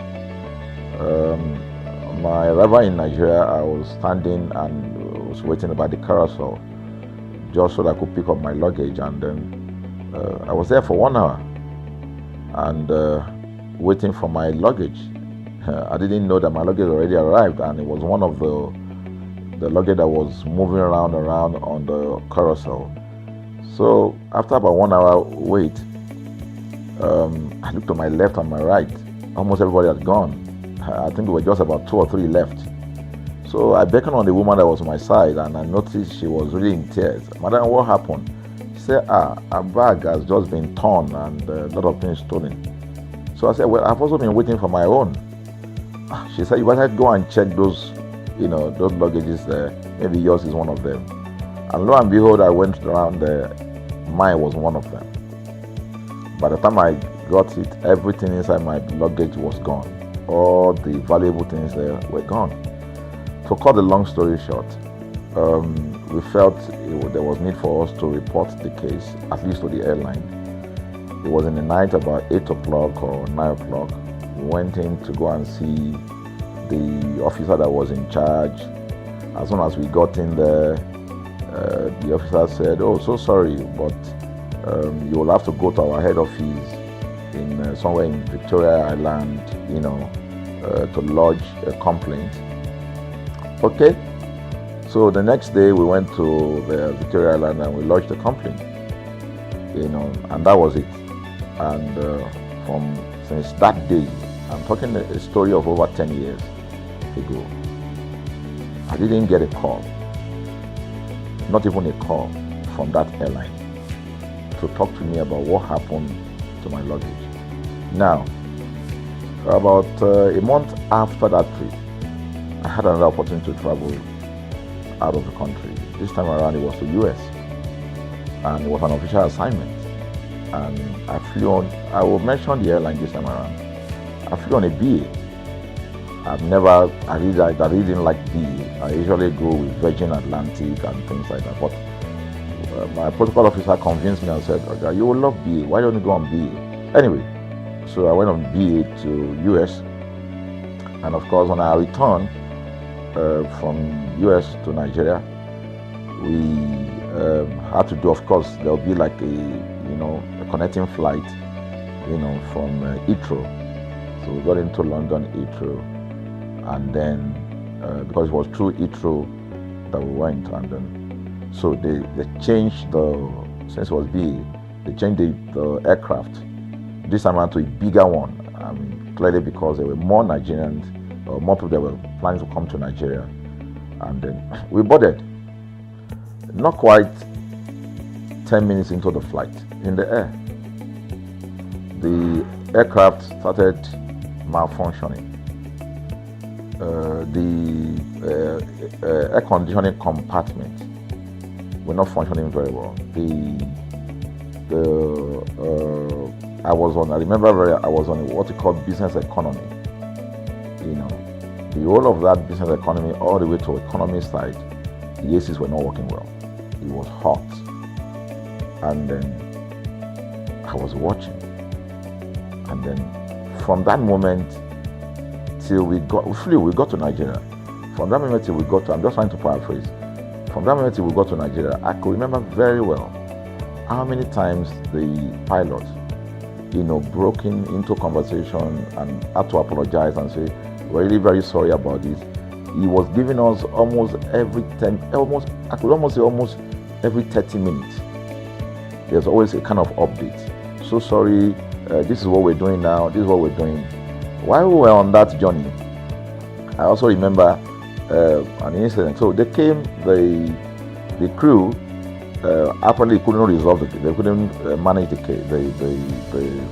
My arrival in Nigeria, I was standing and was waiting about the carousel just so that I could pick up my luggage, and then I was there for 1 hour and waiting for my luggage. I didn't know that my luggage already arrived, and it was one of the luggage that was moving around on the carousel. So after about 1 hour wait, I looked to my left and my right. Almost everybody had gone. I think there were just about 2 or 3 left. So I beckoned on the woman that was on my side, and I noticed she was really in tears. Madam, what happened? She said, her bag has just been torn and a lot of things stolen. So I said, well, I've also been waiting for my own. She said, you better go and check those luggages there. Maybe yours is one of them. And lo and behold, I went around there. Mine was one of them. By the time I got it, everything inside my luggage was gone. All the valuable things there were gone. To cut the long story short, we felt there was need for us to report the case, at least to the airline. It was in the night, about 8 o'clock or 9 o'clock. We went in to go and see the officer that was in charge. As soon as we got in there, the officer said, "Oh, so sorry, but you will have to go to our head office in somewhere in Victoria Island, to lodge a complaint." Okay. So the next day we went to the Victoria Island and we lodged a complaint, and that was it. And since that day, I'm talking a story of over 10 years ago, I didn't get a call, not even a call from that airline to talk to me about what happened to my luggage. Now, about a month after that trip, I had another opportunity to travel out of the country. This time around it was to US, and it was an official assignment. And I flew on, I will mention the airline this time around. I flew on a BA. I really didn't like BA. I usually go with Virgin Atlantic and things like that. But my protocol officer convinced me and said, "Okay, you will love BA. Why don't you go on BA?" Anyway, so I went on BA to US. And of course, when I returned from US to Nigeria, we had to do, of course, there'll be like a connecting flight, from Heathrow. So we got into London Heathrow, and then because it was through Heathrow that we went, and then so they changed since it was BA, they changed the aircraft this time around to a bigger one. Clearly because there were more Nigerians, or more people that were planning to come to Nigeria, and then we boarded. Not quite 10 minutes into the flight, in the air, the aircraft started malfunctioning. The air conditioning compartment were not functioning very well. I was on what you call business economy. You know, the whole of that business economy, all the way to economy side, the ACs were not working well. It was hot, and then I was watching, and then from that moment till we got to Nigeria. From that moment till we got to, I'm just trying to paraphrase. From that moment till we got to Nigeria, I could remember very well how many times the pilot, broke into conversation and had to apologize and say, "We're really very sorry about this." He was giving us almost every 30 minutes. There's always a kind of update. "So sorry, this is what we're doing now, this is what we're doing." While we were on that journey, I also remember an incident. So they came, the crew apparently couldn't resolve it. They couldn't manage the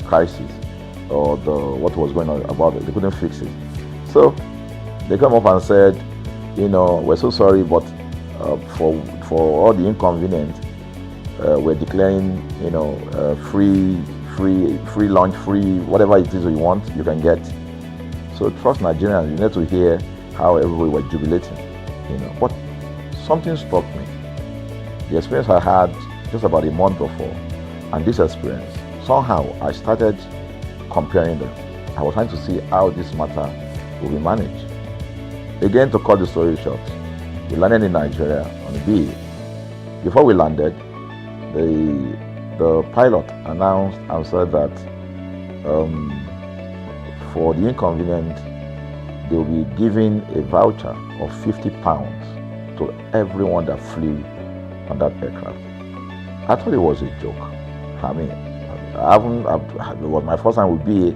crisis or what was going on about it. They couldn't fix it. So they come up and said, "We're so sorry, but for all the inconvenience, we're declaring, free lunch, free whatever it is you want, you can get." So trust Nigerians, you need to hear how everybody were jubilating, But something struck me. The experience I had just about a month before, and this experience, somehow I started comparing them. I was trying to see how this matter will be managed. Again, to cut the story short, we landed in Nigeria on a BA. Before we landed, the pilot announced and said that for the inconvenient, they will be giving a voucher of £50 to everyone that flew on that aircraft. I thought it was a joke. I mean, it was my first time with BA,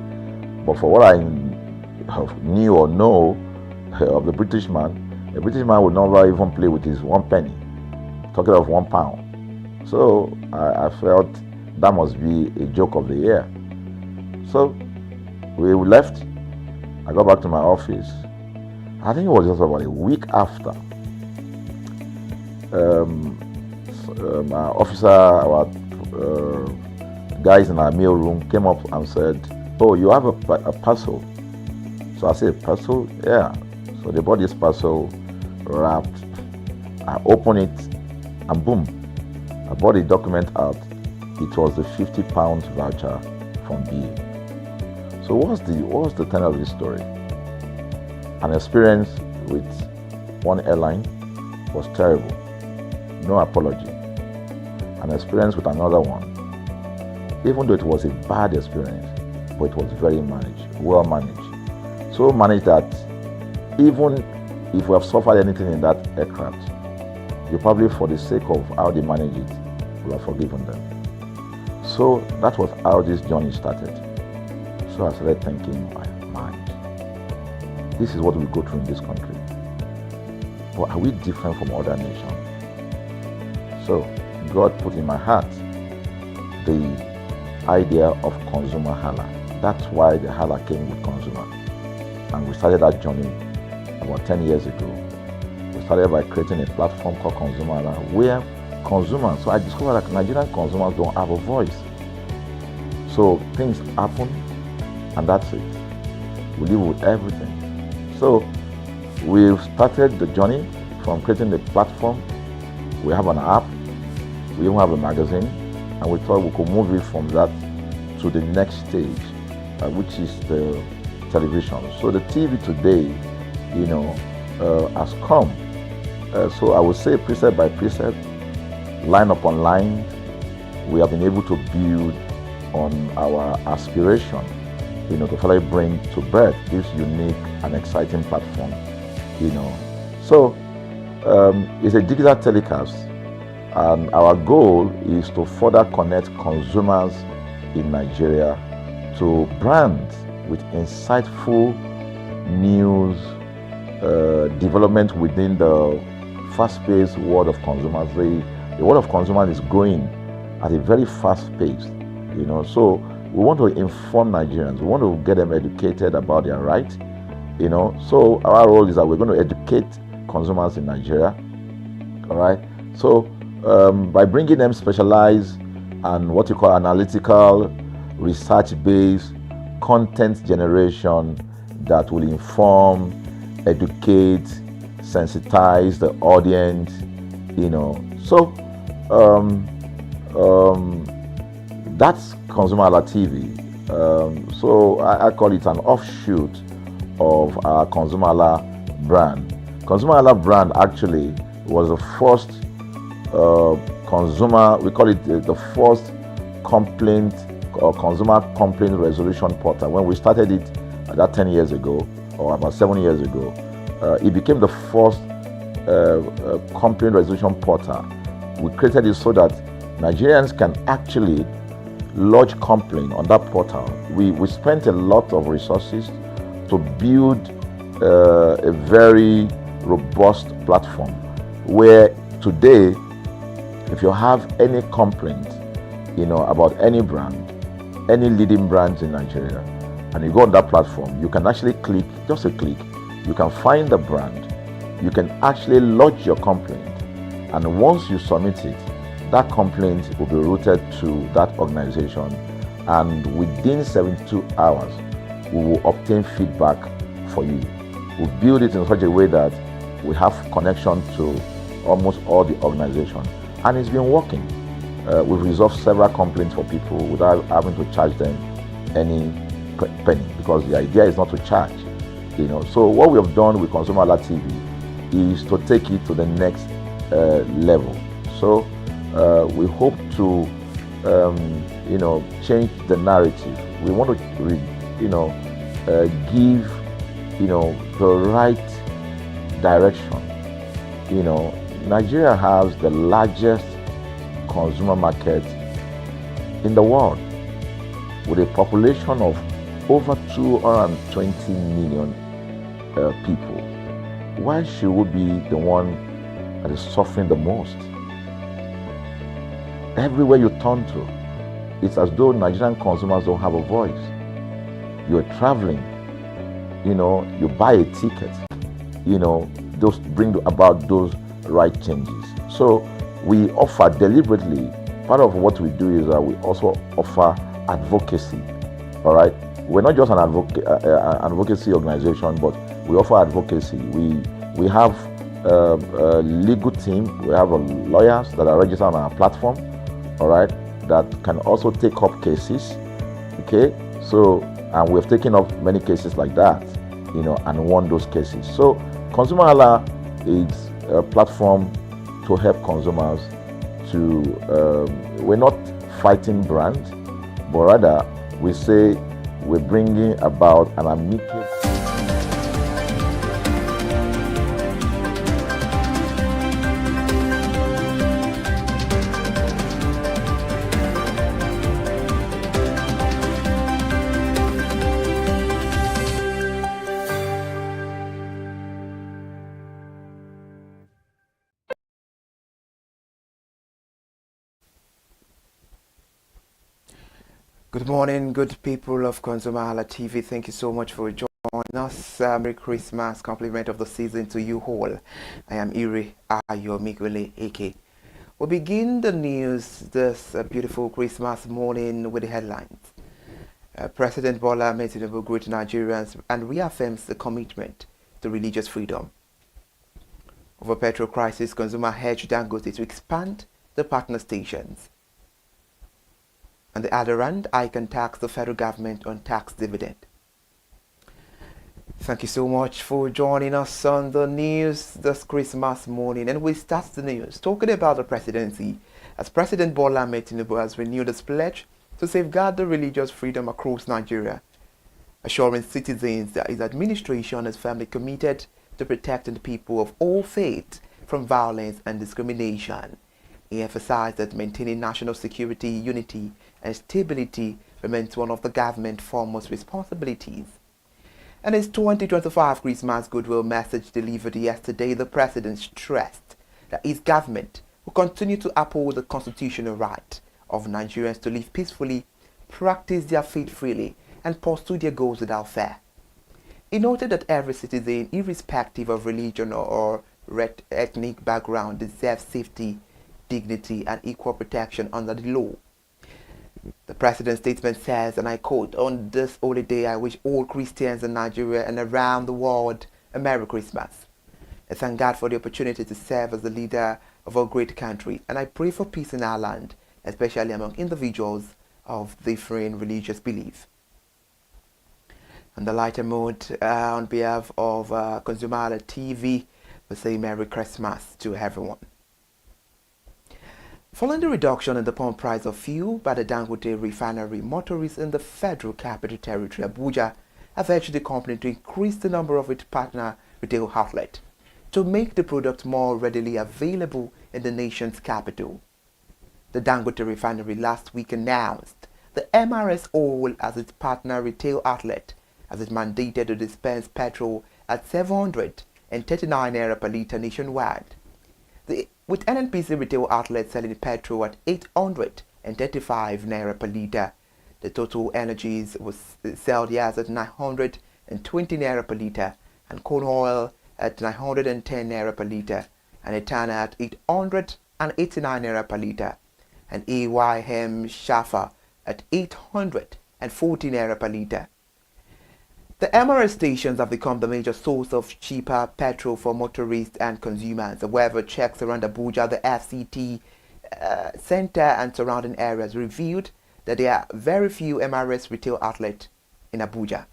but for what I knew or know of the British man would never even play with his 1 penny, talking of £1. So I felt that must be a joke of the year. So we left. I got back to my office. I think it was just about a week after. My officer, our guys in our mail room came up and said, "Oh, you have a parcel." So I said, "Parcel? Yeah." So they bought this parcel wrapped. I opened it and boom, I bought the document out. It was the £50 voucher from BA. So what's the tenor of this story? An experience with one airline was terrible. No apology. An experience with another one, even though it was a bad experience, but it was very well managed. So managed that even if we have suffered anything in that aircraft, you probably, for the sake of how they manage it, will have forgiven them. So that was how this journey started. So I started thinking, my mind, this is what we go through in this country. But are we different from other nations? So God put in my heart the idea of ConsumerHalla. That's why the Halla came with consumer. And we started that journey about 10 years ago. We started by creating a platform called ConsumerHalla, where consumers, so I discovered that Nigerian consumers don't have a voice. So things happen, and that's it. We live with everything. So we've started the journey from creating the platform. We have an app, we even have a magazine, and we thought we could move it from that to the next stage, which is the television. So the TV today, has come. So I would say precept by precept, line upon line, we have been able to build on our aspiration, to finally bring to birth this unique and exciting platform, So it's a digital telecast, and our goal is to further connect consumers in Nigeria to brands with insightful news, development within the fast-paced world of consumers. The world of consumers is growing at a very fast pace, So we want to inform Nigerians. We want to get them educated about their rights, So our role is that we're going to educate consumers in Nigeria, all right? So by bringing them specialized and what you call analytical, research-based content generation that will inform, educate, sensitize the audience, So that's ConsumerHalla TV. So I call it an offshoot of our ConsumerHalla brand. ConsumerHalla brand actually was the first we call it the first complaint or consumer complaint resolution portal. When we started it about 10 years ago or about 7 years ago, it became the first complaint resolution portal. We created it so that Nigerians can actually lodge complaint on that portal. We spent a lot of resources to build a very robust platform where today, if you have any complaint, about any brand, any leading brands in Nigeria, and you go on that platform, you can actually click, just a click, you can find the brand, you can actually lodge your complaint, and once you submit it, that complaint will be routed to that organization, and within 72 hours, we will obtain feedback for you. We build it in such a way that we have connection to almost all the organizations, and it's been working. We've resolved several complaints for people without having to charge them any penny, because the idea is not to charge. So what we have done with ConsumerHalla TV is to take it to the next level. So we hope to change the narrative. We want to give the right direction. Nigeria has the largest consumer market in the world, with a population of over 220 million people. Why should we be the one that is suffering the most? Everywhere you turn to, it's as though Nigerian consumers don't have a voice. You're traveling, you buy a ticket, those bring about those right changes. So we offer deliberately, part of what we do is that we also offer advocacy. All right, we're not just an advocacy organization, but we offer advocacy. We have a legal team. We have lawyers that are registered on our platform. All right, that can also take up cases. Okay, so and we've taken up many cases like that, and won those cases. So ConsumerHalla is a platform to help consumers to, we're not fighting brands, but rather we say we're bringing about an amicable. Good morning, good people of ConsumerHalla TV. Thank you so much for joining us. Merry Christmas, compliment of the season to you all. I am Iri Ayomikule Eke. We'll begin the news this beautiful Christmas morning with the headlines. President Bola Ahmed Tinubu greets Nigerians and reaffirms the commitment to religious freedom. Over petrol crisis, consumer urged Dangote to expand the partner stations. On the other hand, I can tax the federal government on tax dividend. Thank you so much for joining us on the news this Christmas morning. And we start the news talking about the presidency, as President Bola Ahmed Tinubu has renewed his pledge to safeguard the religious freedom across Nigeria, assuring citizens that his administration is firmly committed to protecting the people of all faiths from violence and discrimination. He emphasized that maintaining national security, unity, and stability remains one of the government's foremost responsibilities. In his 2025 Christmas goodwill message delivered yesterday, the president stressed that his government will continue to uphold the constitutional right of Nigerians to live peacefully, practice their faith freely, and pursue their goals without fear. He noted that every citizen, irrespective of religion or ethnic background, deserves safety dignity and equal protection under the law. The president's statement says, and I quote, "On this holy day, I wish all Christians in Nigeria and around the world a Merry Christmas. I thank God for the opportunity to serve as the leader of our great country, and I pray for peace in our land, especially among individuals of differing religious belief." On the lighter mood, on behalf of ConsumerHallaTV, we say Merry Christmas to everyone. Following the reduction in the pump price of fuel by the Dangote refinery, motorists in the Federal Capital Territory, Abuja, have urged the company to increase the number of its partner retail outlets to make the product more readily available in the nation's capital. The Dangote refinery last week announced the MRS Oil as its partner retail outlet, as it mandated to dispense petrol at 739 naira per litre nationwide. With NNPC retail outlets selling petrol at 835 naira per litre, the total energies was sold as at 920 naira per litre, and corn oil at 910 naira per litre, and ethanol at 889 naira per litre, and AYM Shafa at 840 naira per litre. The MRS stations have become the major source of cheaper petrol for motorists and consumers. However, checks around Abuja, the FCT center and surrounding areas revealed that there are very few MRS retail outlets in Abuja.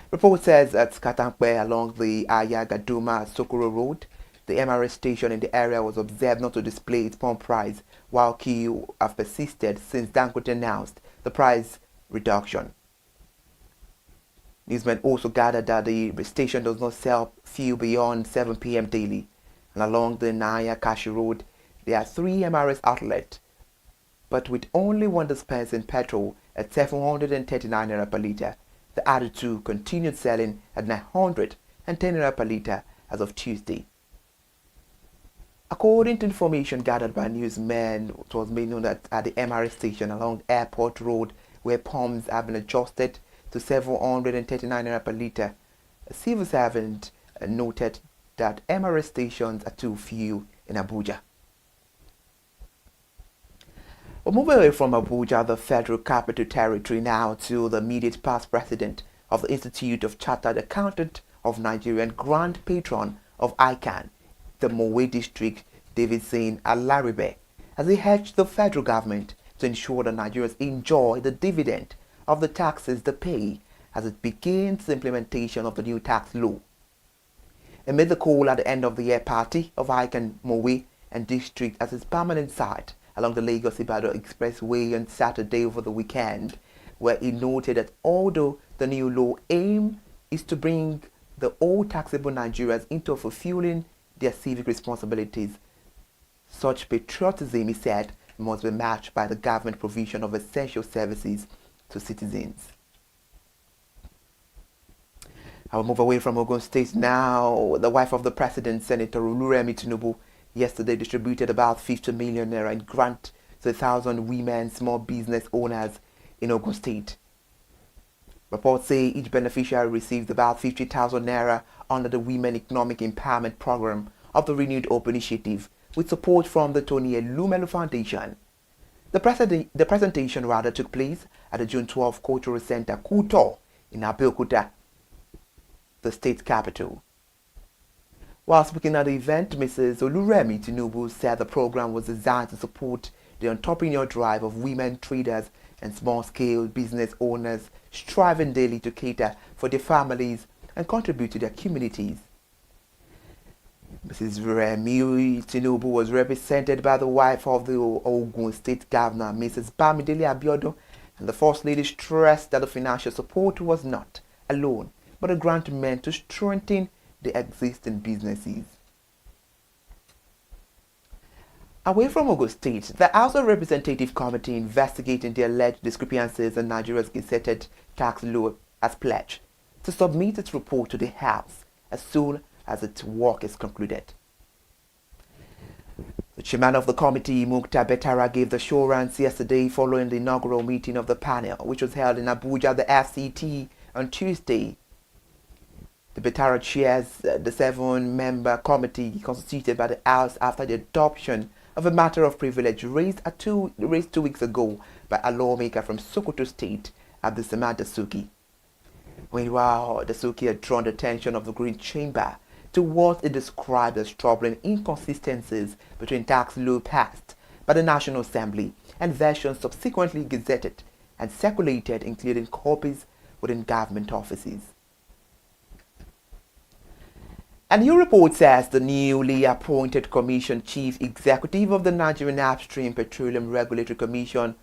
Report says at Katankwe along the Ayagaduma Sokoro Road, the MRS station in the area was observed not to display its pump price, while queue have persisted since Dangote announced the price reduction. Newsmen also gathered that the station does not sell fuel beyond 7 p.m. daily, and along the Naya Kashi Road, there are 3 MRS outlets, but with only one dispensing petrol at 739 naira per litre. The other 2 continued selling at 910 naira per litre as of Tuesday. According to information gathered by newsmen, it was made known that at the MRS station along Airport Road, where pumps have been adjusted to 739 naira per litre, a civil servant noted that MRS stations are too few in Abuja. We'll move away from Abuja, the Federal Capital Territory, now to the immediate past president of the Institute of Chartered Accountants of Nigeria and Grand Patron of ICANN, the Mowe District, Davidson Alaribe, as he urged the federal government to ensure that Nigerians enjoy the dividend of the taxes they pay as it begins the implementation of the new tax law. Amid the call at the end of the year party of ICANN Mowe and District as its permanent site along the Lagos-Ibadan Expressway on Saturday over the weekend, where he noted that although the new law aim is to bring the all taxable Nigerians into fulfilling their civic responsibilities, such patriotism, he said, must be matched by the government provision of essential services to citizens. I will move away from Ogun State now. The wife of the president, Senator Oluremi Tinubu, yesterday distributed about 50 million naira in grant to 1,000 women small business owners in Ogun State. Reports say each beneficiary received about 50,000 naira under the Women Economic Empowerment Program of the Renewed Hope Initiative, with support from the Tony Elumelu Foundation. The presentation took place at the June 12 Cultural Center, Kuto, in Abeokuta, the state capital. While speaking at the event, Mrs. Oluremi Tinubu said the program was designed to support the entrepreneurial drive of women traders and small-scale business owners striving daily to cater for their families and contribute to their communities. Mrs. Remi Tinubu was represented by the wife of the Ogun State Governor, Mrs. Bamidele Abiodun, and the First Lady stressed that the financial support was not alone, but a grant meant to strengthen the existing businesses. Away from Ogun State, the House of Representative Committee investigating the alleged discrepancies in Nigeria's gazetted tax law has pledged to submit its report to the House as soon as its work is concluded. The chairman of the committee, Mukhtar Betara, gave the assurance yesterday following the inaugural meeting of the panel, which was held in Abuja, the FCT, on Tuesday. The Betara chairs the 7-member committee constituted by the House after the adoption of a matter of privilege raised 2 weeks ago by a lawmaker from Sokoto State, Abdulsamad Dasuki. Meanwhile, Dasuki had drawn the attention of the Green Chamber to what it described as troubling inconsistencies between tax law passed by the National Assembly and versions subsequently gazetted and circulated, including copies within government offices. A new report says the newly appointed Commission Chief Executive of the Nigerian Upstream Petroleum Regulatory Commission,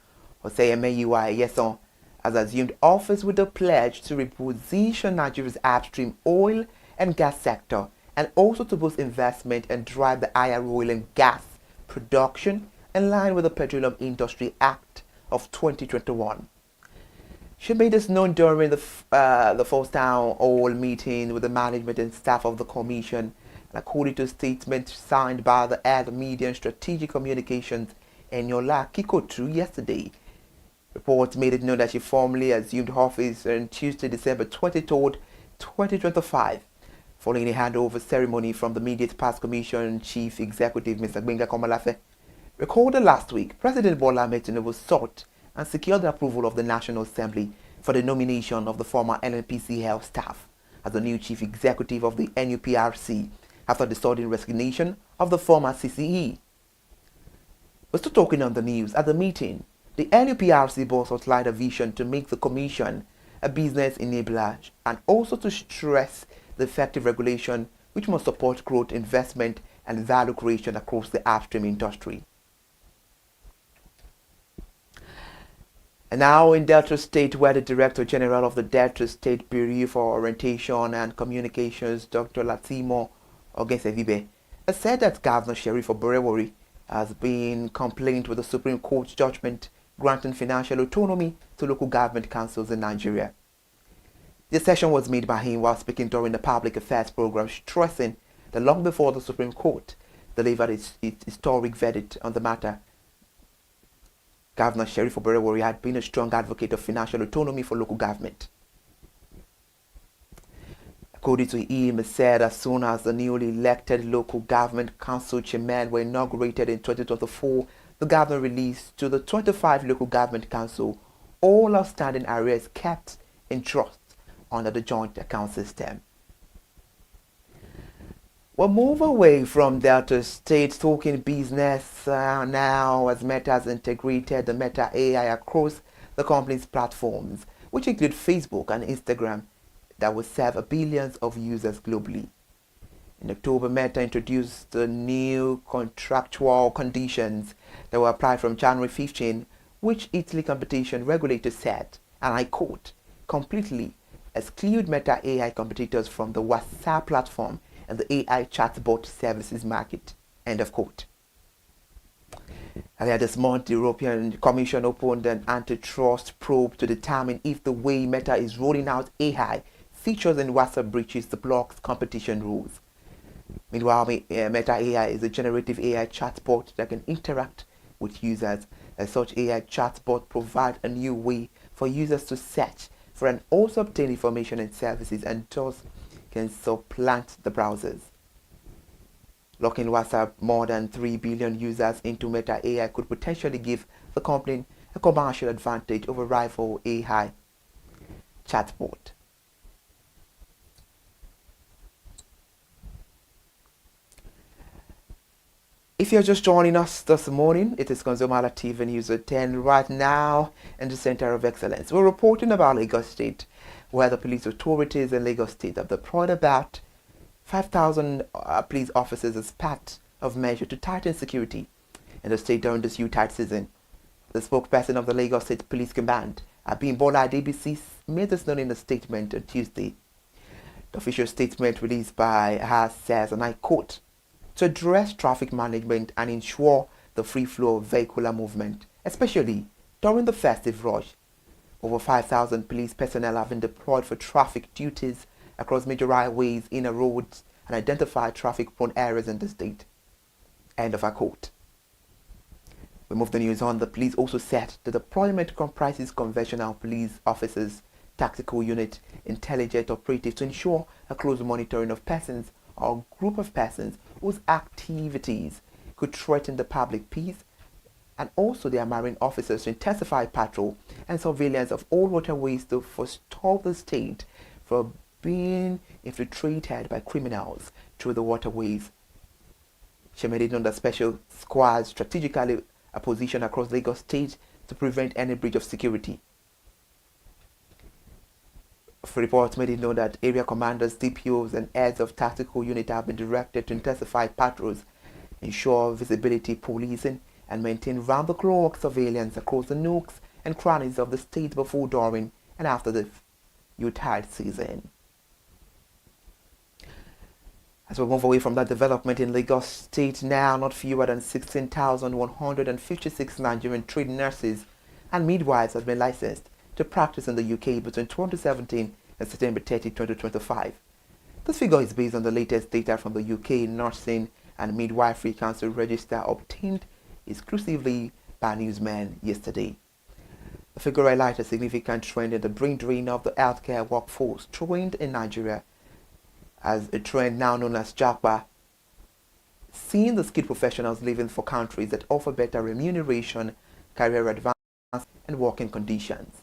Hosseini Yeson, has assumed office with a pledge to reposition Nigeria's upstream oil and gas sector and also to boost investment and drive the higher oil and gas production in line with the Petroleum Industry Act of 2021. She made this known during the first town hall meeting with the management and staff of the commission, and according to a statement signed by the head of Media and Strategic Communications, Eniola Kikotu, yesterday. Reports made it known that she formally assumed office on Tuesday, December 23rd, 2025, following a handover ceremony from the immediate past Commission Chief Executive, Mr. Gbenga Komalafe. Recorded last week, President Bola Ahmed Tinubu sought and secured the approval of the National Assembly for the nomination of the former NNPC health staff as the new chief executive of the NUPRC after the sudden resignation of the former CCE. We're still talking on the news. At the meeting, the NUPRC boss outlined a vision to make the commission a business enabler and also to stress the effective regulation which must support growth, investment and value creation across the upstream industry. And now in Delta State, where the Director General of the Delta State Bureau for Orientation and Communications, Dr. Latimo Ogensevibe, has said that Governor Sheriff Oborewori has been complained with the Supreme Court's judgment granting financial autonomy to local government councils in Nigeria. The assertion was made by him while speaking during the public affairs program, stressing that long before the Supreme Court delivered its historic verdict on the matter, Governor Sheriff Oborewori had been a strong advocate of financial autonomy for local government. According to him, he said as soon as the newly elected local government council chairmen were inaugurated in 2024, the governor released to the 25 local government council all outstanding arrears kept in trust under the joint account system. We'll move away from Delta State, talking business now, as Meta has integrated the Meta AI across the company's platforms, which include Facebook and Instagram, that will serve billions of users globally. In October, Meta introduced the new contractual conditions that were applied from January 15, which Italy competition regulators said, and I quote, completely exclude Meta AI competitors from the WhatsApp platform and the AI chatbot services market, end of quote. Earlier this month, the European Commission opened an antitrust probe to determine if the way Meta is rolling out AI features in WhatsApp breaches the bloc's competition rules. Meanwhile, Meta AI is a generative AI chatbot that can interact with users. As such, AI chatbot provides a new way for users to search for and also obtain information and services, and thus can supplant the browsers. Locking WhatsApp more than 3 billion users into Meta AI could potentially give the company a commercial advantage over rival AI chatbot. If you're just joining us this morning, it is ConsumerHallaTV News at 10 right now in the Center of Excellence. We're reporting about Lagos State, where the police authorities in Lagos State have deployed about 5,000 police officers as part of measure to tighten security in the state during this Utah season. The spokesperson of the Lagos State Police Command, Abimbola Adebisi, made this known in a statement on Tuesday. The official statement released by her says, and I quote, to address traffic management and ensure the free flow of vehicular movement, especially during the festive rush. Over 5,000 police personnel have been deployed for traffic duties across major highways, inner roads, and identify traffic-prone areas in the state. End of our quote. We move the news on. The police also said the deployment comprises conventional police officers, tactical unit, intelligent operatives to ensure a close monitoring of persons or group of persons whose activities who threaten the public peace, and also their marine officers to intensify patrol and surveillance of all waterways to forestall the state from being infiltrated by criminals through the waterways. She made it known that special squads strategically are positioned across Lagos State to prevent any breach of security. Reports made it known that area commanders, DPOs, and heads of tactical units have been directed to intensify patrols, ensure visibility policing, and maintain round-the-clock surveillance across the nooks and crannies of the state before, during, and after the Yuletide season. As we move away from that development in Lagos State now, not fewer than 16,156 Nigerian trained nurses and midwives have been licensed to practice in the UK between 2017 and September 30, 2025. This figure is based on the latest data from the UK Nursing and Midwifery Council register obtained exclusively by Newsman yesterday. The figure highlights a significant trend in the brain drain of the healthcare workforce trained in Nigeria, as a trend now known as JAPA, seeing the skilled professionals leaving for countries that offer better remuneration, career advancement, and working conditions.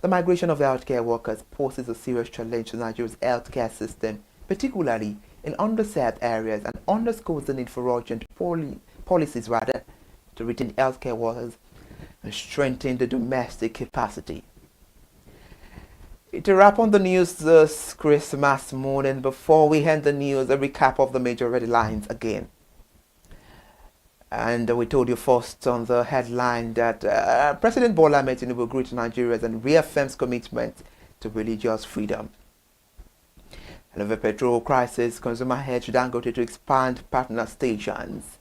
The migration of healthcare workers poses a serious challenge to Nigeria's healthcare system, particularly in underserved areas, and underscores the need for urgent policies to retain healthcare workers and strengthen the domestic capacity. To wrap on the news this Christmas morning, before we end the news, a recap of the major headlines again. And we told you first on the headline that President Bola Ahmed Tinubu greets Nigerians and reaffirms commitment to religious freedom. And over petrol crisis, consumer hedge Dangote to expand partner stations.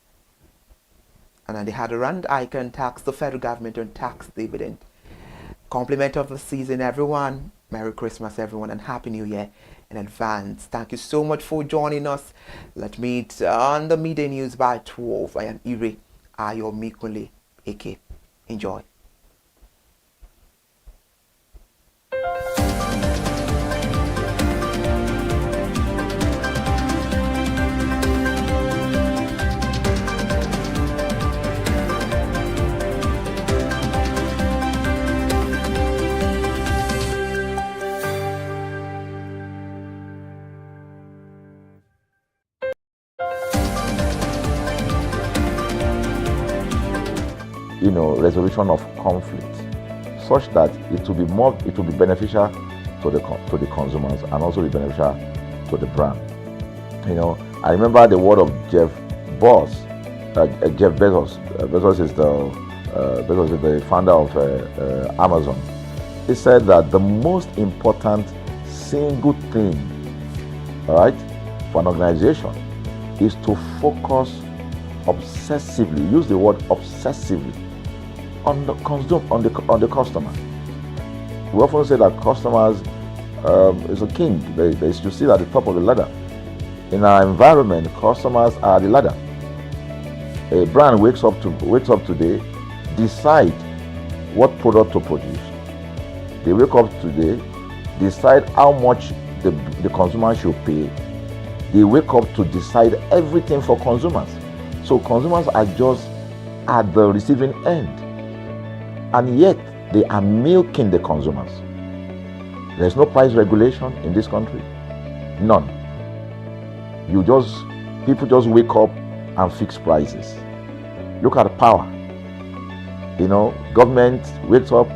And then they had a rand icon tax the federal government on tax dividend. Compliment of the season, everyone. Merry Christmas, everyone, and Happy New Year in advance. Thank you so much for joining us. Let's meet on the midday news by 12. I am Ire Ayomikunle Eke. Enjoy. Resolution of conflict, such that it will be beneficial to the consumers and also be beneficial to the brand. I remember the word of Jeff Bezos. Bezos is the founder of Amazon. He said that the most important single thing, all right, for an organization is to focus obsessively, use the word obsessively, on the customer. We often say that customers is a king. They should sit at the top of the ladder. In our environment, customers are the ladder. A brand wakes up today, decide what product to produce. They wake up today, decide how much the consumer should pay. They wake up to decide everything for consumers. So consumers are just at the receiving end, and yet they are milking the consumers. There's no price regulation in this country, none. People just wake up and fix prices. Look at power. Government wakes up,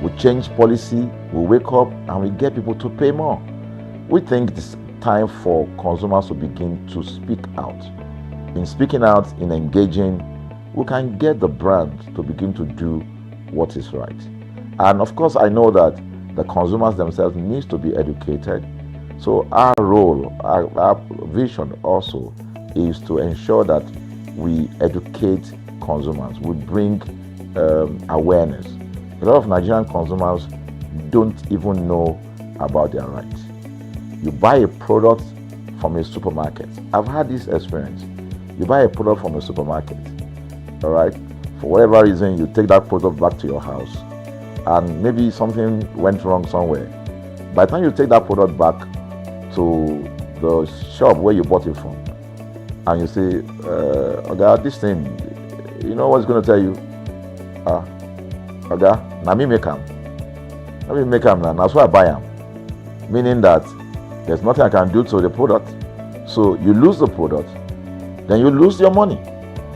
we change policy, we wake up and we get people to pay more. We think it's time for consumers to begin to speak out. In speaking out, in engaging, we can get the brand to begin to do what is right. And of course, I know that the consumers themselves need to be educated. So our role, our vision also is to ensure that we educate consumers, we bring awareness. A lot of Nigerian consumers don't even know about their rights. You buy a product from a supermarket. I've had this experience. You buy a product from a supermarket, all right? For whatever reason, you take that product back to your house, and maybe something went wrong somewhere. By the time you take that product back to the shop where you bought it from, and you say, Oga, this thing, you know what's going to tell you? Oga, na me make am. Na me make am now. That's why I buy am. Meaning that there's nothing I can do to the product. So you lose the product, then you lose your money.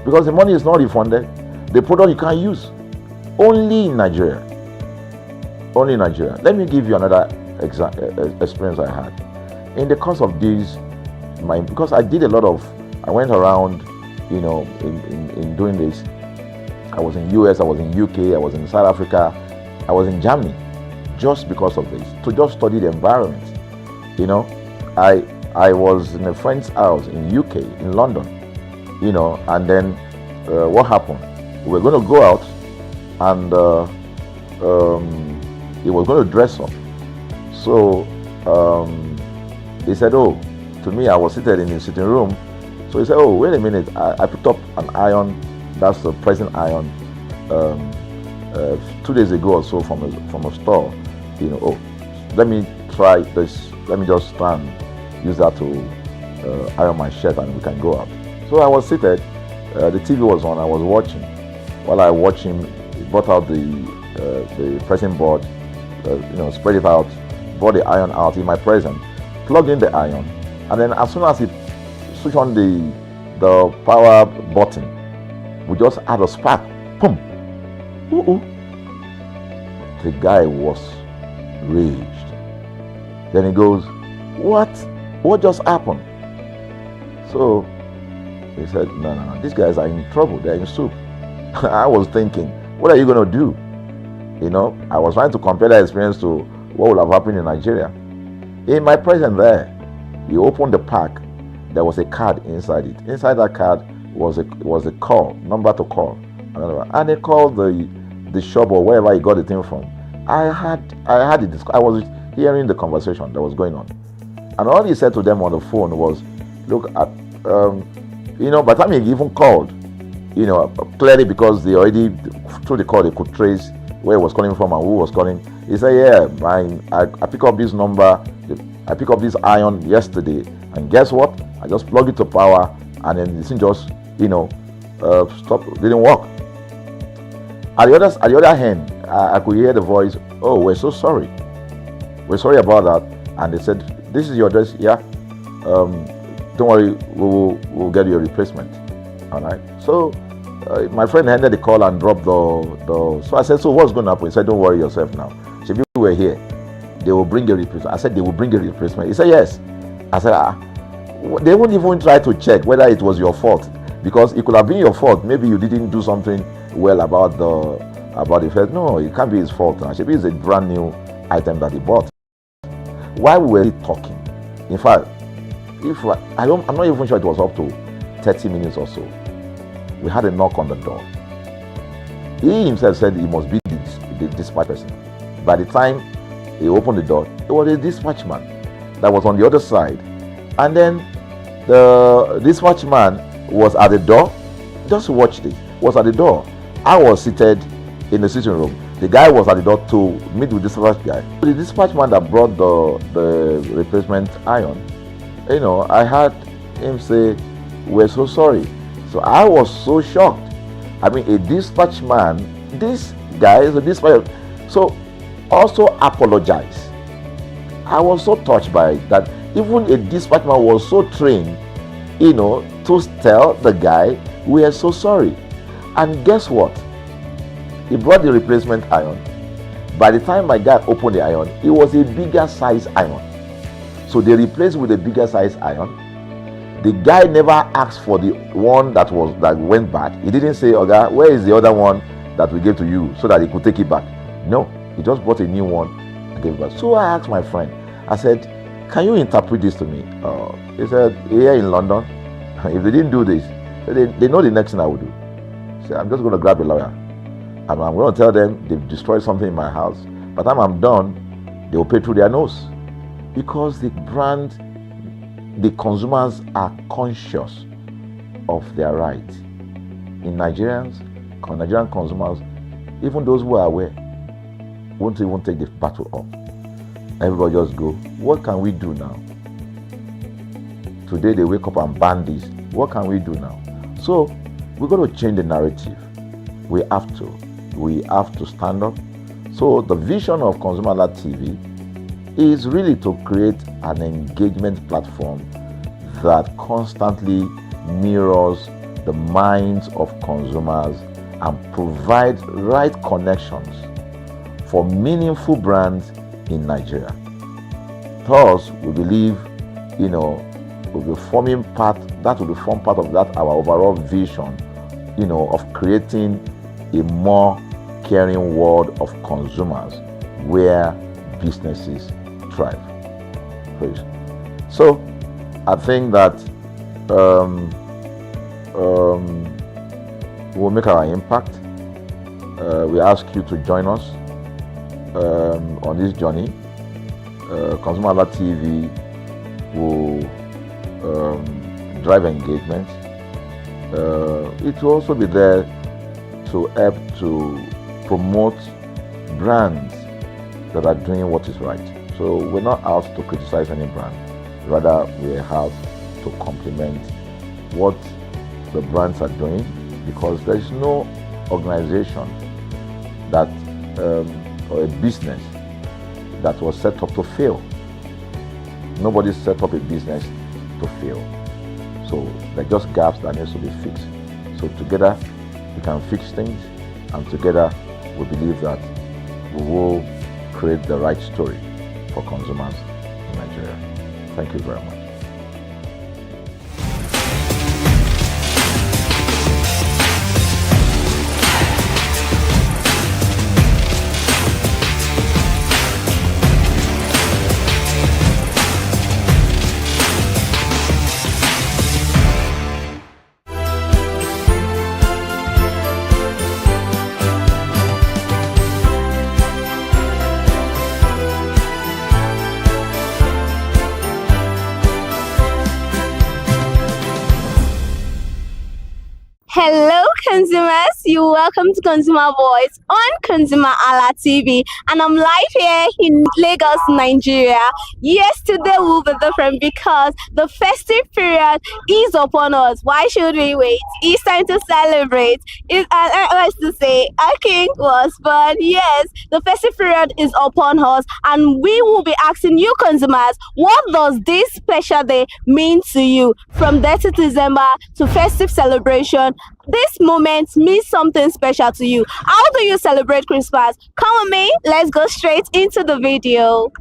Because the money is not refunded. The product you can't use. Only in Nigeria. Only in Nigeria. Let me give you another experience I had. In the course of these, because I did a lot of, I went around, you know, in doing this. I was in US, I was in UK, I was in South Africa, I was in Germany, just because of this, to just study the environment. You know, I was in a friend's house in UK, in London, you know, and then what happened? We were going to go out, and he was going to dress up. So he said, oh, to me, I was seated in his sitting room. So he said, oh, wait a minute, I picked up an iron, that's the pressing iron, 2 days ago or so from a store. You know, oh, let me try this, let me just try and use that to iron my shirt and we can go out. So I was seated, the TV was on, I was watching. While I watched him, he brought out the pressing board, you know, spread it out, brought the iron out in my presence, plugged in the iron, and then as soon as he switched on the power button, we just had a spark. Boom! The guy was raged. Then he goes, what just happened? So he said, no, these guys are in trouble, they're in soup. I was thinking, what are you going to do? You know, I was trying to compare that experience to what would have happened in Nigeria. In my presence there, he opened the pack, there was a card inside it. Inside that card was a call, number to call. And they called the shop or wherever he got the thing from. I was hearing the conversation that was going on. And all he said to them on the phone was, look, you know, by the time he even called, you know, clearly because they already, through the call, they could trace where he was calling from and who was calling. He said, yeah, I picked up this number, I picked up this iron yesterday, and guess what? I just plugged it to power, and then the thing just, you know, stopped, didn't work. At the other hand, I could hear the voice, oh, we're so sorry. We're sorry about that. And they said, this is your address, yeah. Don't worry, we'll get you a replacement. All right. So my friend ended the call and dropped the. So I said, so what's going to happen? He said, don't worry yourself now. So if you were here, they will bring a replacement. I said, they will bring a replacement. He said, yes. I said, they won't even try to check whether it was your fault, because it could have been your fault. Maybe you didn't do something well about the first. No, it can't be his fault. Maybe it's a brand new item that he bought. While we were talking, in fact, I'm not even sure it was up to 30 minutes or so, we had a knock on the door. He himself said he must be the dispatch person. By the time he opened the door, it was a dispatch man that was on the other side. And then the dispatch man was at the door. Just watch this. Was at the door. I was seated in the sitting room. The guy was at the door to meet with the dispatch guy. The dispatch man that brought the replacement iron, you know, I heard him say, we're so sorry. So I was so shocked. I mean, a dispatch man, this guy is a dispatch, so also apologize. I was so touched by it that even a dispatch man was so trained, you know, to tell the guy, we are so sorry. And guess what? He brought the replacement iron. By the time my guy opened the iron, it was a bigger size iron. So they replaced with a bigger size iron. The guy never asked for the one that went bad. He didn't say, okay, where is the other one that we gave to you, so that he could take it back? No, he just bought a new one and gave it back. So I asked my friend, I said, can you interpret this to me? He said, here in London, if they didn't do this, they know the next thing I will do. So I'm just going to grab a lawyer. And I'm going to tell them they've destroyed something in my house. By the time I'm done, they will pay through their nose. Because the consumers are conscious of their rights. In Nigerian consumers, even those who are aware, won't even take the battle up. Everybody just go, what can we do now? Today they wake up and ban this. What can we do now? So we're going to change the narrative. We have to stand up. So the vision of ConsumerHalla TV is really to create an engagement platform that constantly mirrors the minds of consumers and provides right connections for meaningful brands in Nigeria. Thus, we believe, will be forming part of that our overall vision, of creating a more caring world of consumers where businesses thrive. Please. So, I think that we'll make our impact. We ask you to join us on this journey. ConsumerHalla TV will drive engagement. It will also be there to help to promote brands that are doing what is right. So we're not out to criticize any brand. Rather, we're out to complement what the brands are doing, because there is no organization that or a business that was set up to fail. Nobody set up a business to fail. So there are just gaps that needs to be fixed. So together we can fix things, and together we believe that we will create the right story for consumers in Nigeria. Thank you very much. Hello, consumers. You're welcome to Consumer Voice on ConsumerHalla TV, and I'm live here in Lagos, Nigeria. Yes, today will be different because the festive period is upon us. Why should we wait? It's time to celebrate. Let's to say, a king was born. Yes, the festive period is upon us, and we will be asking you, consumers, what does this special day mean to you? From 30th December to festive celebration, this moment means something special to you. How do you celebrate Christmas? Come with me, let's go straight into the video.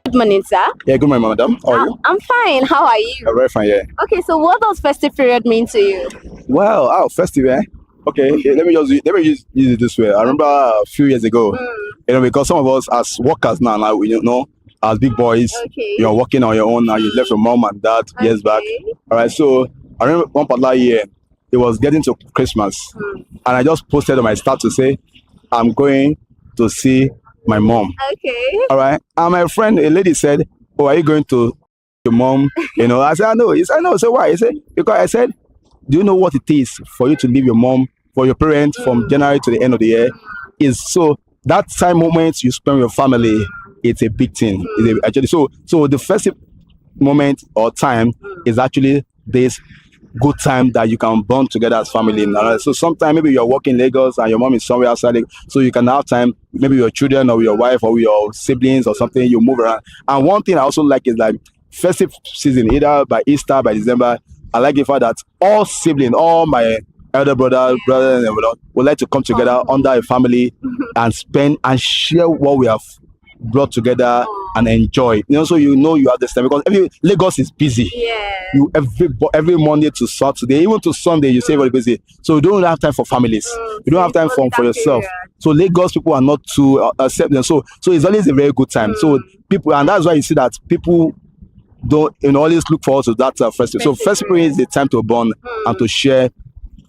Good morning, sir. Yeah, good morning, madam. How are you? I'm fine. How are you? I'm very fine, yeah. Okay, so what does festive period mean to you? Well, festive, eh? Okay, let me use it this way. I remember a few years ago, because some of us as workers now, as big boys, you're working on your own now. You left your mom and dad years back. All right, so I remember one particular year, it was getting to Christmas, and I just posted on my status to say, I'm going to see my mom. Okay. All right. And my friend, a lady said, "Oh, are you going to your mom?" I said, "I know." He said, "No." So why? He said, "Because I said, do you know what it is for you to leave your mom, for your parents from January to the end of the year? Is so that time moment you spend with your family, it's a big thing. Actually, so the festive moment or time is actually this good time that you can bond together as family. So sometimes maybe you're working in Lagos and your mom is somewhere outside, so you can have time, maybe with your children or with your wife or with your siblings or something, you move around. And one thing I also like is like festive season, either by Easter, by December, I like the fact that all siblings, all my elder brothers would like to come together under a family and spend and share what we have brought together and enjoy. So you have this time because Lagos is busy. Yeah. You every Monday to Saturday, even to Sunday, you say very busy. So you don't have time for families. You don't have time for yourself. So Lagos people are not too accepting. So it's always a very good time. So people, and that's why you see that people don't always look forward to that festival. So festival is the time to bond and to share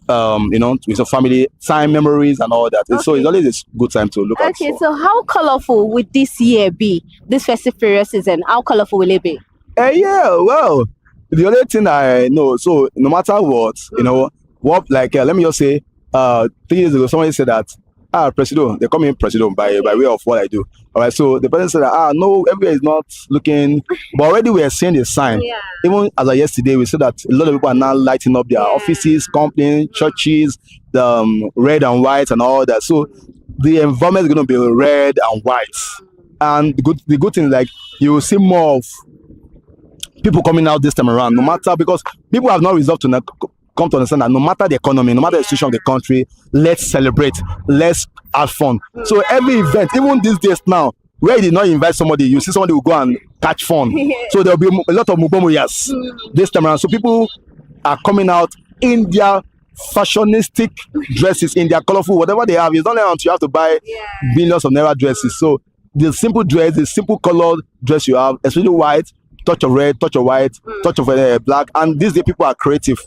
with your family, time, memories, and all that. Okay. So it's always a good time to look at. Okay, so how colorful would this year be? This festive period season, how colorful will it be? Yeah, well, the only thing I know, so no matter what, let me just say, 3 years ago, somebody said that, Presido, they call me Presido by way of what I do. All right, so the person said that, no, everywhere is not looking, but already we are seeing the sign. Yeah. Even as of yesterday, we said that a lot of people are now lighting up their offices, companies, churches, the red and white and all that. So the environment is going to be red and white. And the good thing is, like, you will see more of people coming out this time around, no matter, because people have not resolved to come to understand that no matter the economy, no matter the situation of the country, let's celebrate, let's have fun. So every event, even these days now, where you did not invite somebody, you see somebody will go and catch fun. So there'll be a lot of mubomoyas this time around. So people are coming out in their fashionistic dresses, in their colorful, whatever they have. It's not like you have to buy billions of naira dresses. So the simple dress, the simple colored dress you have, especially white, touch of red, touch of white, touch of black, and these days people are creative.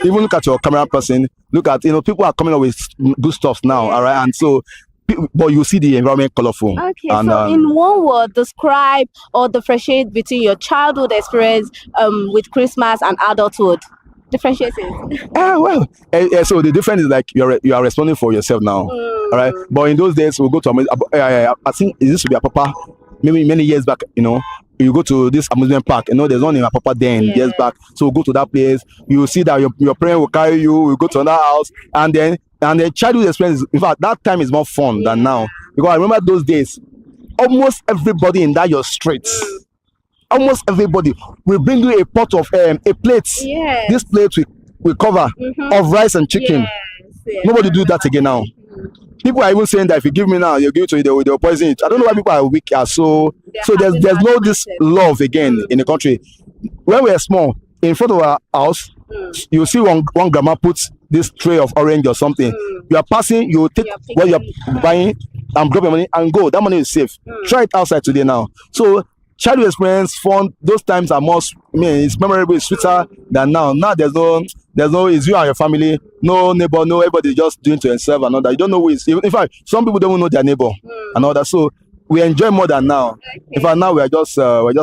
Even look at your camera person, look at, people are coming up with good stuff now, all right? And so, but you see the environment colorful. Okay, and, so in one word, describe or differentiate between your childhood experience with Christmas and adulthood. Differentiate it. So the difference is like you are responding for yourself now, all right? But in those days, we'll go to, I think it used to be a papa, maybe many years back, you go to this amusement park, there's one in my papa then years back. So we'll go to that place, you will see that your parent will carry you, we'll go to another house, and the childhood experience, in fact, that time is more fun than now. Because I remember those days, almost everybody in that your streets, almost everybody will bring you a pot of a plate. Yes. This plate will cover of rice and chicken. Yes. Nobody do that again now. People are even saying that if you give me now, you give it to you, they'll poison it. I don't know why people are weak. So there's no this love again in the country. When we are small, in front of our house, you see one grandma puts this tray of orange or something. You are passing, you take what you are buying and drop your money and go. That money is safe. Try it outside today now. So childhood experience, fun, those times are more, it's memorable, it's sweeter than now. Now there's no, it's you and your family, no neighbor, no, everybody just doing to themselves and all that. You don't know who is, in fact, some people don't even know their neighbor and all that. So we enjoy more than now. Okay. In fact, now we're just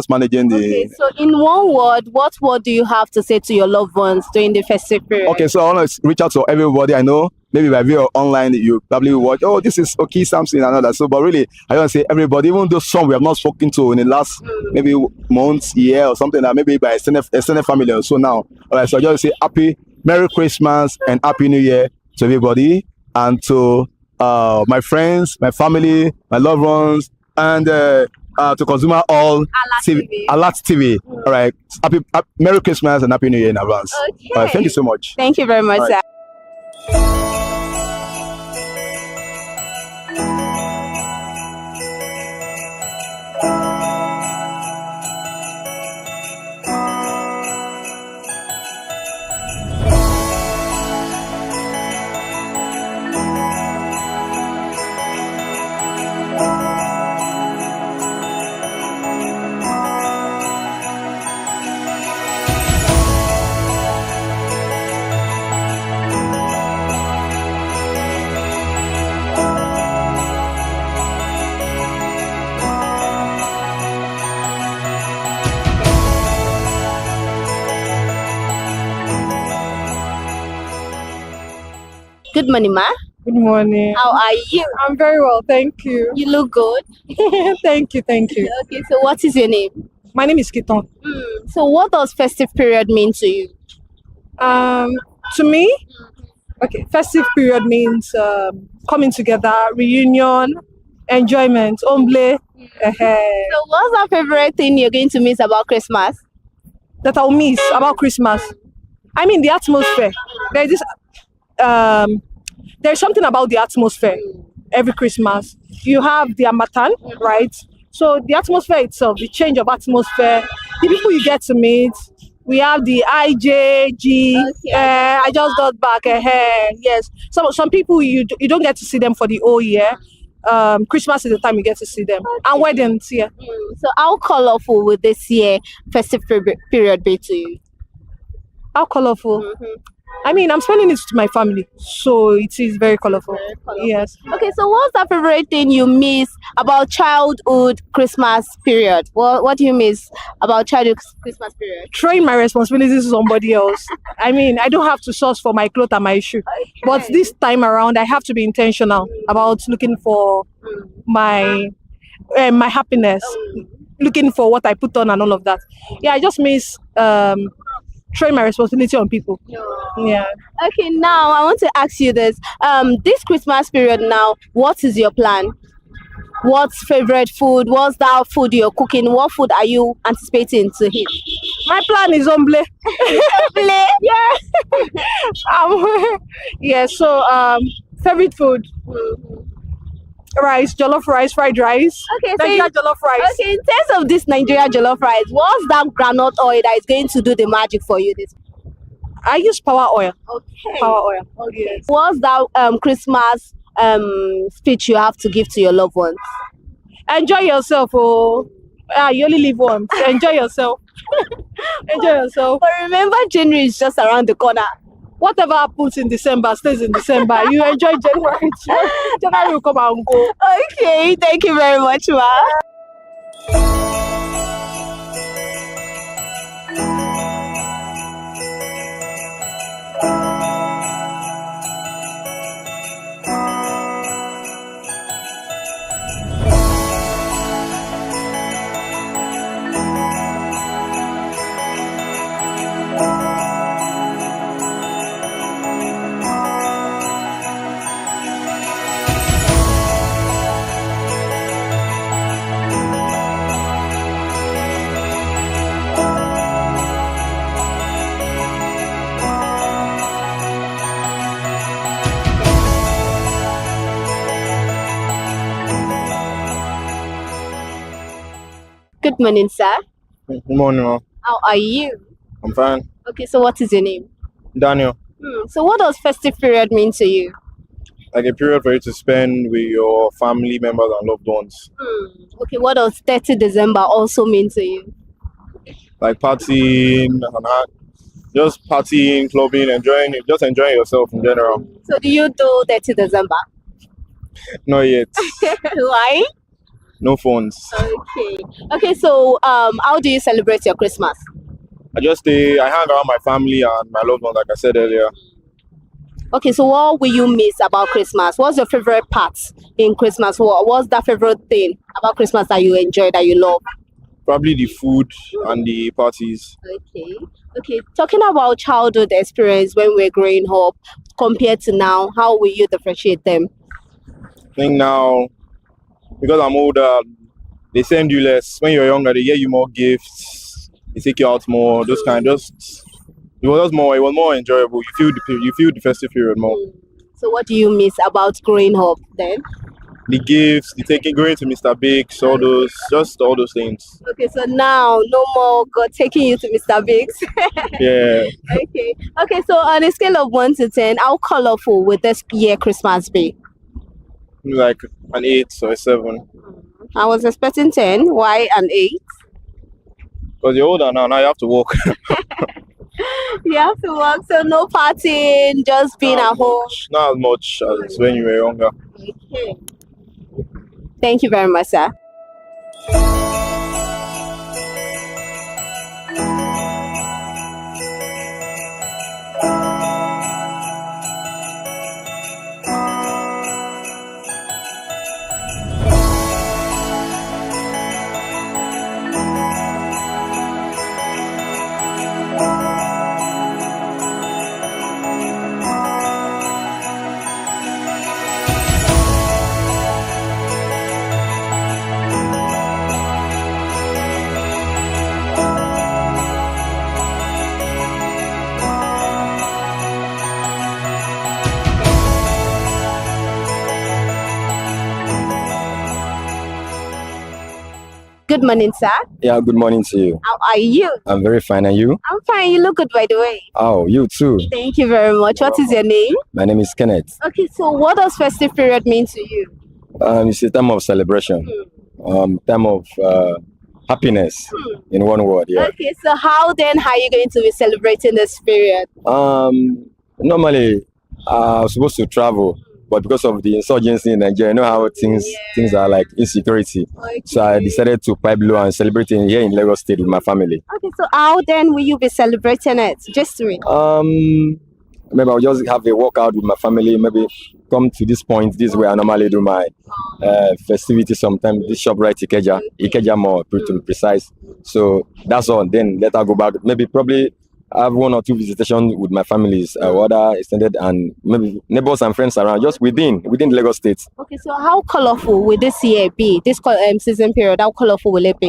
managing the. Okay, so in one word, what word do you have to say to your loved ones during the festive period? Okay, so I want to reach out to everybody I know. Maybe by video online, you probably watch, oh, this is okay, something and all that. So, but really, I want to say everybody, even those some we have not spoken to in the last maybe months, year or something, that maybe by extended family or so now. All right, so I just say happy Merry Christmas and Happy New Year to everybody and to my friends, my family, my loved ones, and to ConsumerHalla TV. All right, happy Merry Christmas and Happy New Year in advance. Okay. All right, thank you so much. Thank you very much, sir. Good morning, ma. Good morning. How are you? I'm very well, thank you. You look good. Thank you. Okay, so what is your name? My name is Kiton. So what does festive period mean to you? To me, okay, festive period means coming together, reunion, enjoyment, omble. So what's our favorite thing you're going to miss about Christmas? That I'll miss about Christmas? I mean the atmosphere. There's this there's something about the atmosphere every Christmas. You have the Amatan, right? So the atmosphere itself, the change of atmosphere, the people you get to meet. We have the IJG. I just got back. Yes. Some people you don't get to see them for the whole year. Christmas is the time you get to see them. And weddings, yeah. So how colorful will this year festive period be to you? How colorful? I mean, I'm spending it with my family, so it is very colorful. Yes. Okay, so what's the favorite thing you miss about childhood Christmas period? What do you miss about childhood Christmas period? Throwing my responsibilities to somebody else. I mean, I don't have to source for my clothes and my shoe. But this time around, I have to be intentional about looking for my happiness, looking for what I put on and all of that. Yeah, I just miss throwing my responsibility on people. Yeah. Okay, now I want to ask you this. This Christmas period now, what is your plan? What's favorite food? What's that food you're cooking? What food are you anticipating to eat? My plan is omble. Omble? Yeah. Yeah, so favorite food. Rice, jollof rice, fried rice. Okay, Nigeria jollof rice. Okay, in terms of this Nigeria jollof rice, what's that groundnut oil that is going to do the magic for you this? I use power oil. Okay. Power oil. Okay. Yes. What's that Christmas speech you have to give to your loved ones? Enjoy yourself, oh. You only live once. Enjoy yourself. Enjoy yourself. But remember, January is just around the corner. Whatever happens in December stays in December. You enjoy January. January will come and go. Okay, thank you very much, ma. Good morning, sir. Good morning, ma'am. How are you? I'm fine. Okay, so what is your name? Daniel. So what does festive period mean to you? Like a period for you to spend with your family members and loved ones. Okay, what does 30 December also mean to you? Like partying, just partying, clubbing, enjoying yourself in general. So do you do 30 December? Not yet. Why? No phones. Okay, so how do you celebrate your Christmas? I hang around my family and my loved ones, like I said earlier. Okay, so what will you miss about Christmas? What's your favorite part in Christmas? What's that favorite thing about Christmas that you enjoy, that you love? Probably the food and the parties. Okay. Talking about childhood experience when we're growing up compared to now, how will you differentiate them? I think now, because I'm older, they send you less. When you're younger, they get you more gifts. They take you out more. It was more enjoyable. You feel the festive period more. So what do you miss about growing up then? The gifts, going to Mr. Biggs, all those things. Okay, so now no more taking you to Mr. Biggs. Yeah. Okay, so on a scale of 1 to 10, how colorful would this year Christmas be? Like an 8 or a 7. I was expecting 10. Why an 8? Because you're older now you have to work. You have to work, so no partying, just being at home. Not as much as when you were younger. Okay. Thank you very much, sir. Good morning, sir. Yeah, good morning to you. How are you? I'm very fine. And you? I'm fine. You look good, by the way. Oh, you too. Thank you very much. What is your name? My name is Kenneth. Okay, so what does festive period mean to you? It's a time of celebration, time of happiness, in one word. Yeah. Okay, so how then are you going to be celebrating this period? Normally, I was supposed to travel, but because of the insurgency in Nigeria, you know how things are like insecurity. Okay. So I decided to pipe low and celebrate here in Lagos State with my family. Okay, so how then will you be celebrating it? Just to me. Maybe I'll just have a walkout with my family. Maybe come to this point. This is where I normally do my festivities. Sometimes this shop right Ikeja more to be precise. So that's all. Then let her go back. Maybe probably have 1 or 2 visitations with my families, other extended and maybe neighbors and friends around, just within the Lagos State. Okay, so how colorful will this year be? This season period, how colorful will it be?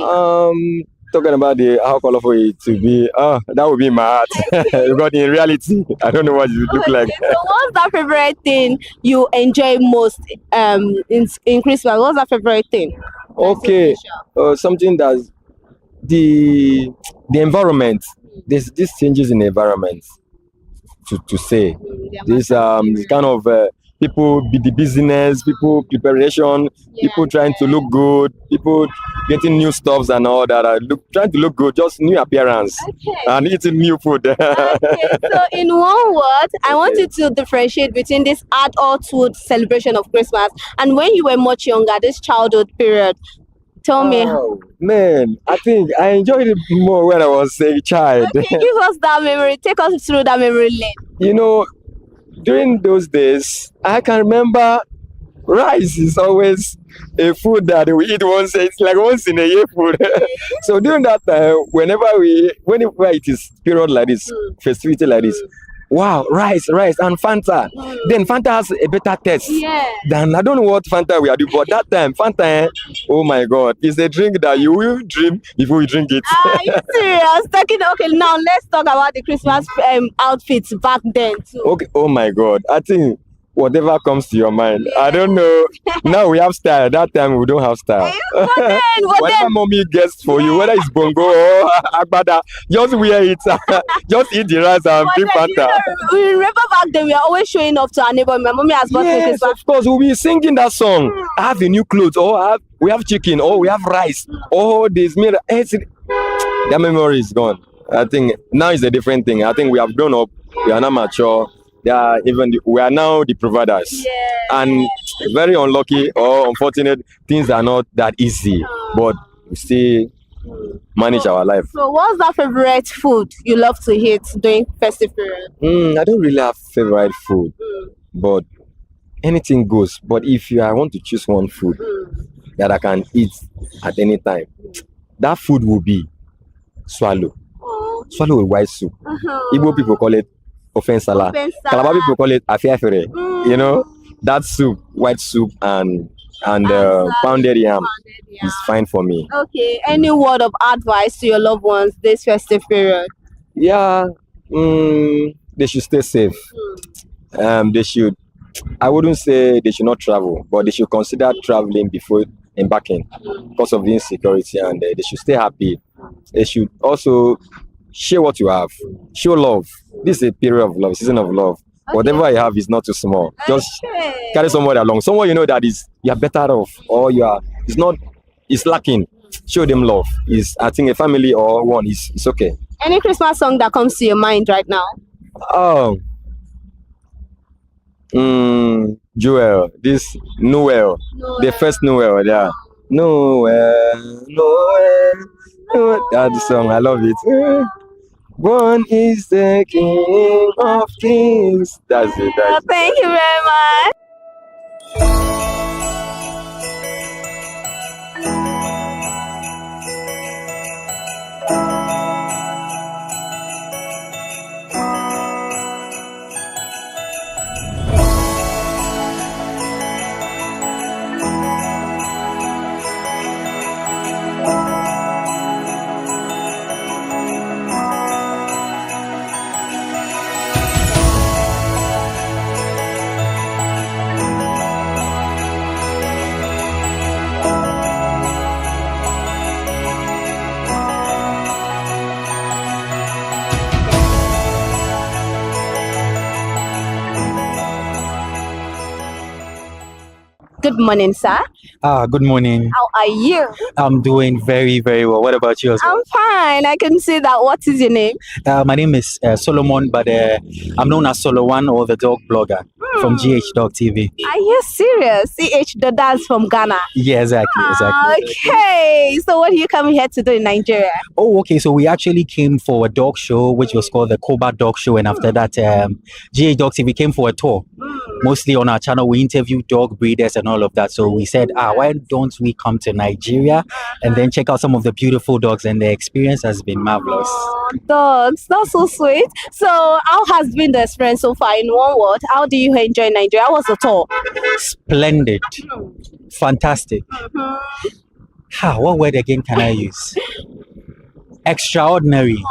Talking about how colorful it to be, that would be my heart. But in reality, I don't know what it would look like. So what's that favorite thing you enjoy most in Christmas? What's that favorite thing? Okay, something that's the environment. There's these changes in the environment to say. This kind of people be the business, people preparation, people trying to look good, people getting new stuffs and all that. Trying to look good, just new appearance and eating new food. Okay, so in one word, I want you to differentiate between this adulthood celebration of Christmas and when you were much younger, this childhood period. Tell me. Oh, man, I think I enjoyed it more when I was a child. Okay, give us that memory. Take us through that memory lane. You know, during those days, I can remember rice is always a food that we eat once. It's like once in a year food. So during that time, whenever it is period like this, festivity like this, wow, rice and Fanta. Then Fanta has a better taste than, I don't know what Fanta we are doing, but that time Fanta, oh my God, it's a drink that you will dream before you drink it. Are you serious? Okay, now let's talk about the Christmas outfits back then too. Okay, oh my God, I think whatever comes to your mind. I don't know. Now we have style. That time we don't have style. Whatever mommy gets for you, whether it's bongo or agbada, just wear it. Just eat the rice and drink Fanta. We remember back then we are always showing off to our neighbor. My mommy has bought me Yes, of course. We'll be singing that song. I have a new clothes, or we have chicken, or we have rice, or this meal. That memory is gone. I think now it's a different thing. I think we have grown up. We are now mature. We are now the providers, and very unlucky or unfortunate, things are not that easy, but we still manage our life. So what's that favorite food you love to eat during festive period? I don't really have favorite food, but anything goes. But if I want to choose one food that I can eat at any time, that food will be swallow with white soup. Igbo people call it Ofensala. Calabar people call it afiafere. You know, that soup, white soup and pounded yam is fine for me. Okay, any word of advice to your loved ones this festive period? Yeah, they should stay safe. They should, I wouldn't say they should not travel, but they should consider traveling before embarking because of the insecurity, and they should stay happy. They should also share what you have, show love. This is a period of love, season of love. Whatever you have is not too small. Just carry someone along, someone you know that you are better off, or it's lacking. Show them love. I think a family or one is okay. Any Christmas song that comes to your mind right now? Oh, Joel, this Noel, the first Noel, yeah. Noel, that's the song. I love it. One is the King of Kings. That's it. Thank you very much. Good morning, sir. Good morning. How are you? I'm doing very, very well. What about you as well? I'm fine. I can see that. What is your name? My name is Solomon, but I'm known as Solo1 or the dog blogger from GH Dog TV. Are you serious? CH the dance from Ghana. Yeah, exactly. Okay. So what are you coming here to do in Nigeria? Oh, okay. So we actually came for a dog show, which was called the Koba Dog Show, and after that, GH Dog TV came for a tour. Mostly on our channel, we interview dog breeders and all of that. So we said, why don't we come to Nigeria and then check out some of the beautiful dogs? And the experience has been marvelous. Dogs, that's so sweet. So how has been the experience so far? In one word, how do you enjoy Nigeria? How was the tour? Splendid. Fantastic. What word again can I use? Extraordinary.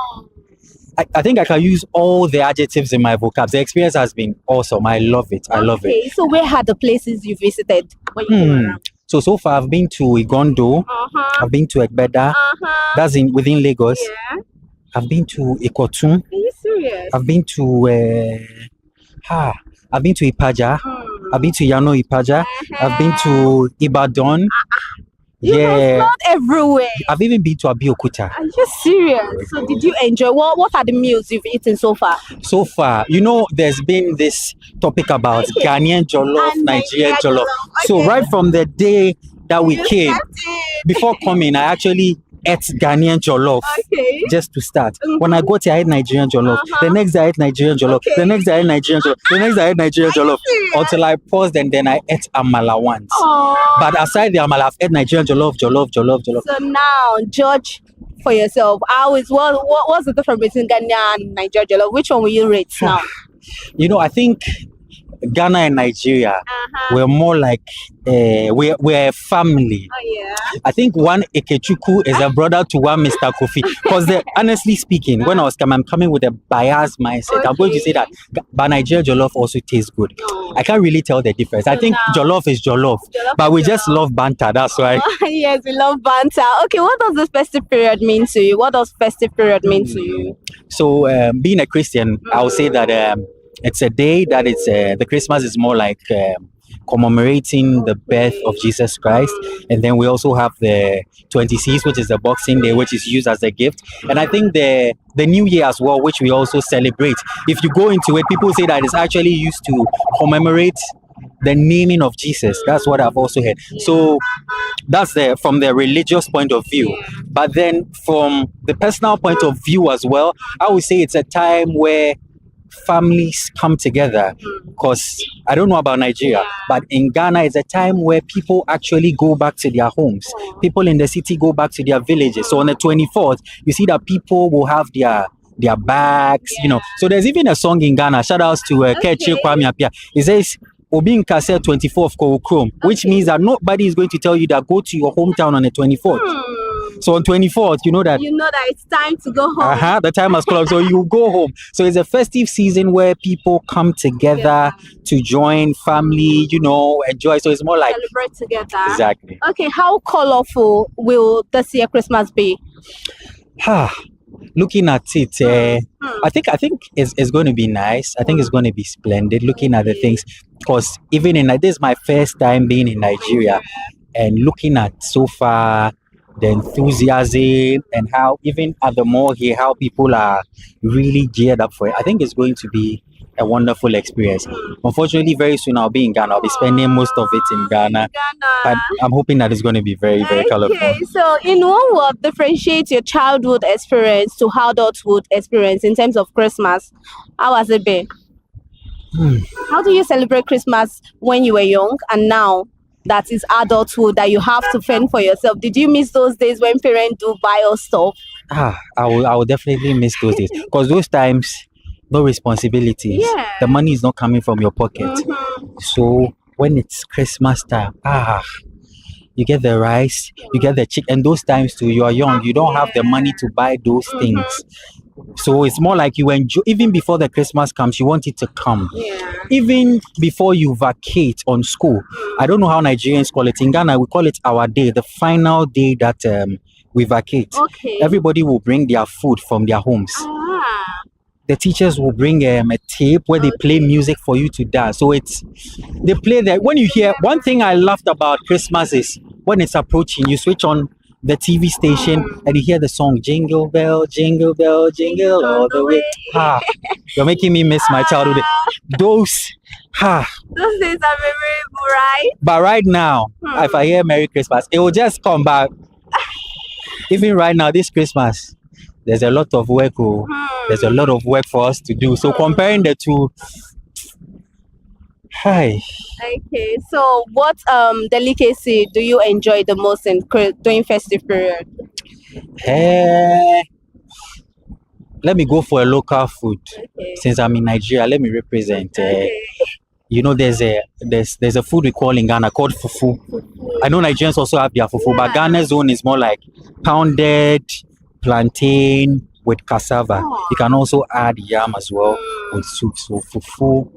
I think I can use all the adjectives in my vocab. The experience has been awesome. I love it. I love it. So where are the places you visited when you came around? So far I've been to Igondo. I've been to Egbeda. That's within Lagos. Yeah. I've been to Ikotun. Are you serious? I've been to Ipaja. I've been to Yano Ipaja. I've been to Ibadan. You have not everywhere. I've even been to Abeokuta. Are you serious? So did you enjoy? What are the meals you've eaten so far? So far, there's been this topic about Ghanaian jollof, Nigerian jollof. So right from the day that we came, before coming, I actually ate Ghanaian jollof just to start. When I got here, I ate Nigerian jollof. The next day, I ate Nigerian jollof. The next day, I ate Nigerian jollof. The next day, I ate Nigerian jollof. Until I paused and then I ate amala once. But aside the amala, I've ate Nigerian jollof. So now, judge for yourself. What's the difference between Ghana and Nigerian jollof? Which one will you rate now? I think Ghana and Nigeria, we're more like we're a family. I think one Ikechukwu is a brother to one Mr. Kofi. Because honestly speaking, when I'm coming with a biased mindset, I'm going to say that, but Nigeria jollof also tastes good. I can't really tell the difference. I think jollof is jollof, but we just love banter. That's why. Yes, we love banter. Okay, what does the festive period mean to you? What does festive period mean to you? So, being a Christian, I would say that it's a day that the Christmas is more like commemorating the birth of Jesus Christ. And then we also have the 26th, which is the Boxing Day, which is used as a gift. And I think the New Year as well, which we also celebrate. If you go into it, people say that it's actually used to commemorate the naming of Jesus. That's what I've also heard. So that's from the religious point of view. But then from the personal point of view as well, I would say it's a time where families come together, because I don't know about Nigeria, but in Ghana it's a time where people actually go back to their homes. People in the city go back to their villages. So on the 24th, you see that people will have their bags, So there's even a song in Ghana, shout outs to Kechi Kwame Appiah. It says Obin Kase 24th Ko Chrome, which means that nobody is going to tell you that go to your hometown on the 24th. So on 24th, you know that it's time to go home. The time has come, so you go home. So it's a festive season where people come together to join family, enjoy. So it's more like celebrate together. Exactly. Okay, how colorful will this year Christmas be? Looking at it, I think it's going to be nice. I think it's going to be splendid. Looking at the things, because even this is my first time being in Nigeria, and looking at so far the enthusiasm and how even at the mall here, how people are really geared up for it. I think it's going to be a wonderful experience. Unfortunately, very soon I'll be in Ghana. I'll be spending most of it in Ghana. But I'm hoping that it's going to be very, very colorful. Okay, so in one word, differentiate your childhood experience to adulthood experience in terms of Christmas. How has it been? How do you celebrate Christmas when you were young and now that is adulthood, that you have to fend for yourself? Did you miss those days when parents do buy us stuff? I will definitely miss those days, because those times, no responsibilities. The money is not coming from your pocket. So when it's Christmas time, you get the rice, you get the chicken. And those times too, you are young, you don't have the money to buy those things. So it's more like you enjoy, even before the Christmas comes, you want it to come. Even before you vacate on school. I don't know how Nigerians call it. In Ghana, we call it our day, the final day that we vacate. Everybody will bring their food from their homes. the teachers will bring a tape where they play music for you to dance. So they play that. When you hear, one thing I loved about Christmas is when it's approaching, you switch on the TV station and you hear the song Jingle Bell, Jingle Bell, Jingle all the way. You're making me miss my childhood. Those Those days are memorable, right? But right now, if I hear Merry Christmas, it will just come back. Even right now, this Christmas, there's a lot of work. There's a lot of work for us to do. So comparing the two, hi. Okay, so what delicacy do you enjoy the most during festive period? Let me go for a local food. Since I'm in Nigeria, let me represent. You know, there's a food we call in Ghana called fufu. I know Nigerians also have their fufu, but Ghana's own is more like pounded plantain with cassava. You can also add yam as well with soup. So fufu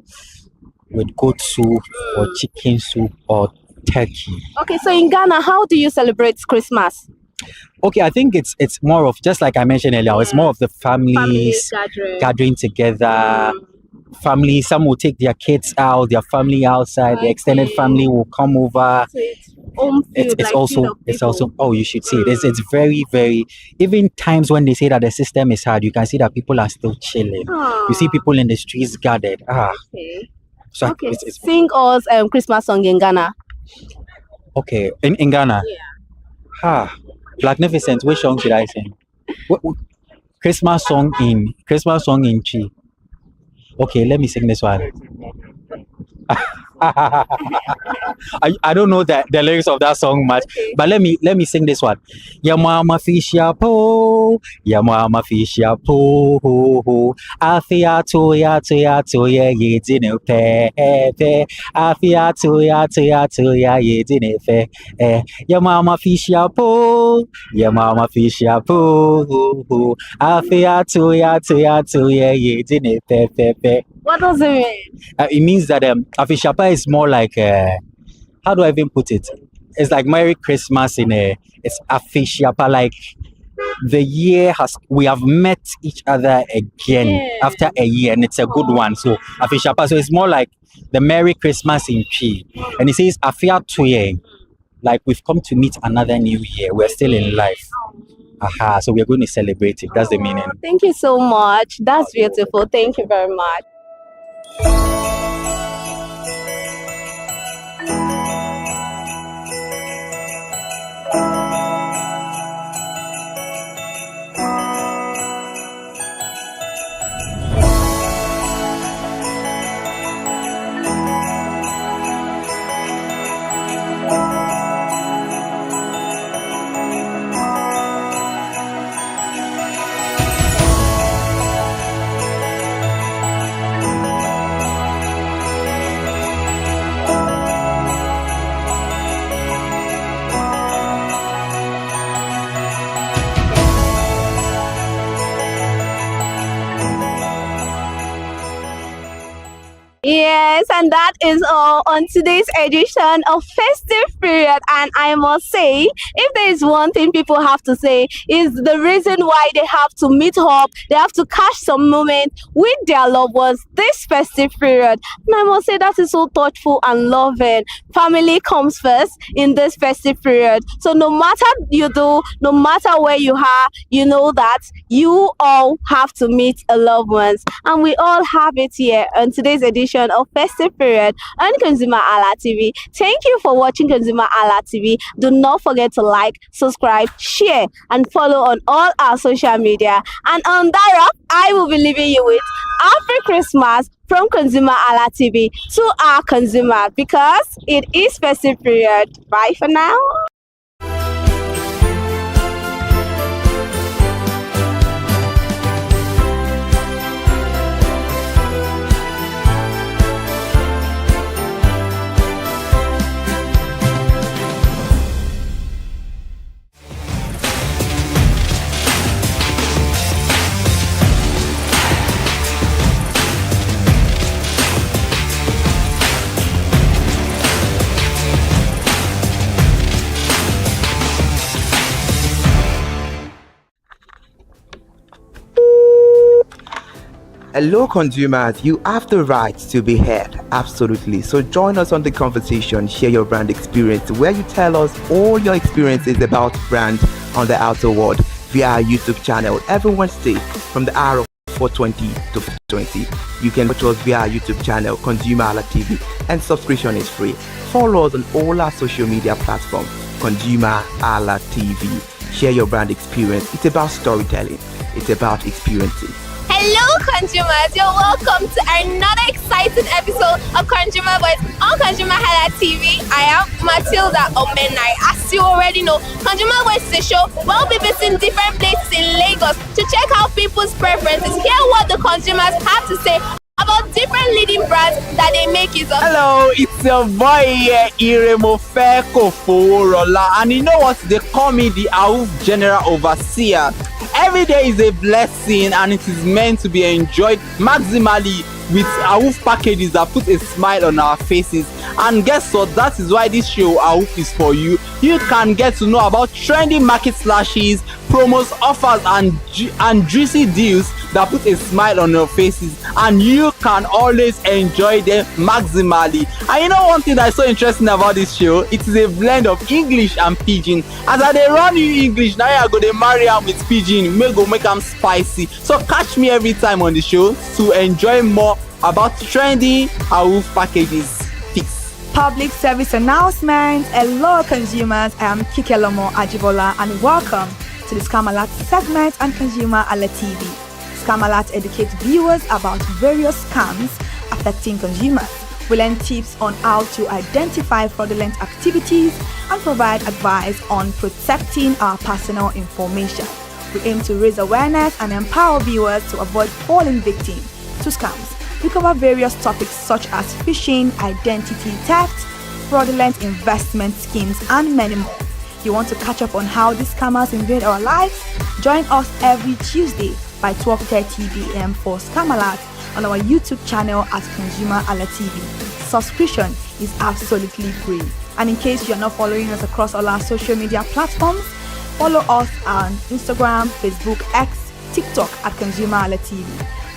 with goat soup or chicken soup or turkey. Okay, so in Ghana, how do you celebrate Christmas? Okay, I think it's more of, just like I mentioned earlier, it's more of the families gathering together. Family, some will take their kids out, their family outside, the extended family will come over. It's also oh, you should see it. It's very, very, even times when they say that the system is hard, you can see that people are still chilling. You see people in the streets gathered. So Sing us Christmas song in Ghana. Okay, in Ghana. Magnificent. Which song should I sing? Christmas song in Chi. Okay, let me sing this one. I don't know the lyrics of that song much, but let me sing this one. Ya mama fish ya po, afia to ya ye dine pe. Afia to ya ye dine fe. Ya mama fish ya po, afia to ya ye dine pe. What does it mean? It means that Afishapa is more like how do I even put it? It's like Merry Christmas it's Afishapa, like we have met each other again after a year, and it's a good one. So Afishapa, so it's more like the Merry Christmas in Chi, and it says Afia Tuye, like we've come to meet another new year. We're still in life. So we're going to celebrate it. That's the meaning. Thank you so much. That's beautiful. Thank you very much. Yes, and that is all on today's edition of Festive Period. And I must say, if there is one thing people have to say, is the reason why they have to meet up, they have to catch some moment with their loved ones this festive period. And I must say that is so thoughtful and loving. Family comes first in this festive period. So no matter you do, no matter where you are, you know that you all have to meet a loved ones. And we all have it here on today's edition of Festive Period on ConsumerHalla TV. Thank you for watching ConsumerHalla TV. Do not forget to like, subscribe, share, and follow on all our social media. And on that up, I will be leaving you with Happy Christmas from ConsumerHalla TV to our consumer, because it is Festive Period. Bye for now. Hello, consumers. You have the right to be heard. Absolutely. So join us on the conversation, share your brand experience, where you tell us all your experiences about brand on the outer world via our YouTube channel every Wednesday from the hour of 4:20 to 5:20. You can watch us via our YouTube channel, ConsumerHallaTV, and subscription is free. Follow us on all our social media platforms, ConsumerHallaTV. Share your brand experience. It's about storytelling. It's about experiences. Hello, consumers. You're welcome to another exciting episode of Consumer Voice on ConsumerHallaTV. I am Matilda Omenai. As you already know, Consumer Voice is a show where we'll be visiting different places in Lagos to check out people's preferences, hear what the consumers have to say about different leading brands that they make use of. Hello, it's your boy here, Iremofeko Forola, and you know what? They call me the AWUF General Overseer. Every day is a blessing and it is meant to be enjoyed maximally with AWUF packages that put a smile on our faces. And guess what? That is why this show AWUF is for you. You can get to know about trendy market slashes, promos, offers, and juicy deals that put a smile on your faces, and you can always enjoy them maximally. And you know one thing that is so interesting about this show? It is a blend of English and Pidgin. As I dey run you English, now I go dey marry am with Pidgin, make am spicy. So catch me every time on the show to enjoy more about trendy AWUF packages. Peace. Public service announcement. Hello, consumers. I am Kikelomo Ajibola, and welcome to the Scam Alert segment on ConsumerHalla TV. Scam Alert educates viewers about various scams affecting consumers. We learn tips on how to identify fraudulent activities and provide advice on protecting our personal information. We aim to raise awareness and empower viewers to avoid falling victim to scams. We cover various topics such as phishing, identity theft, fraudulent investment schemes, and many more. You want to catch up on how these scammers invade our lives? Join us every Tuesday by 12:30 p.m. for Scam Alert on our YouTube channel at ConsumerHalla TV. Subscription is absolutely free. And in case you are not following us across all our social media platforms, follow us on Instagram, Facebook, X, TikTok at ConsumerHalla TV.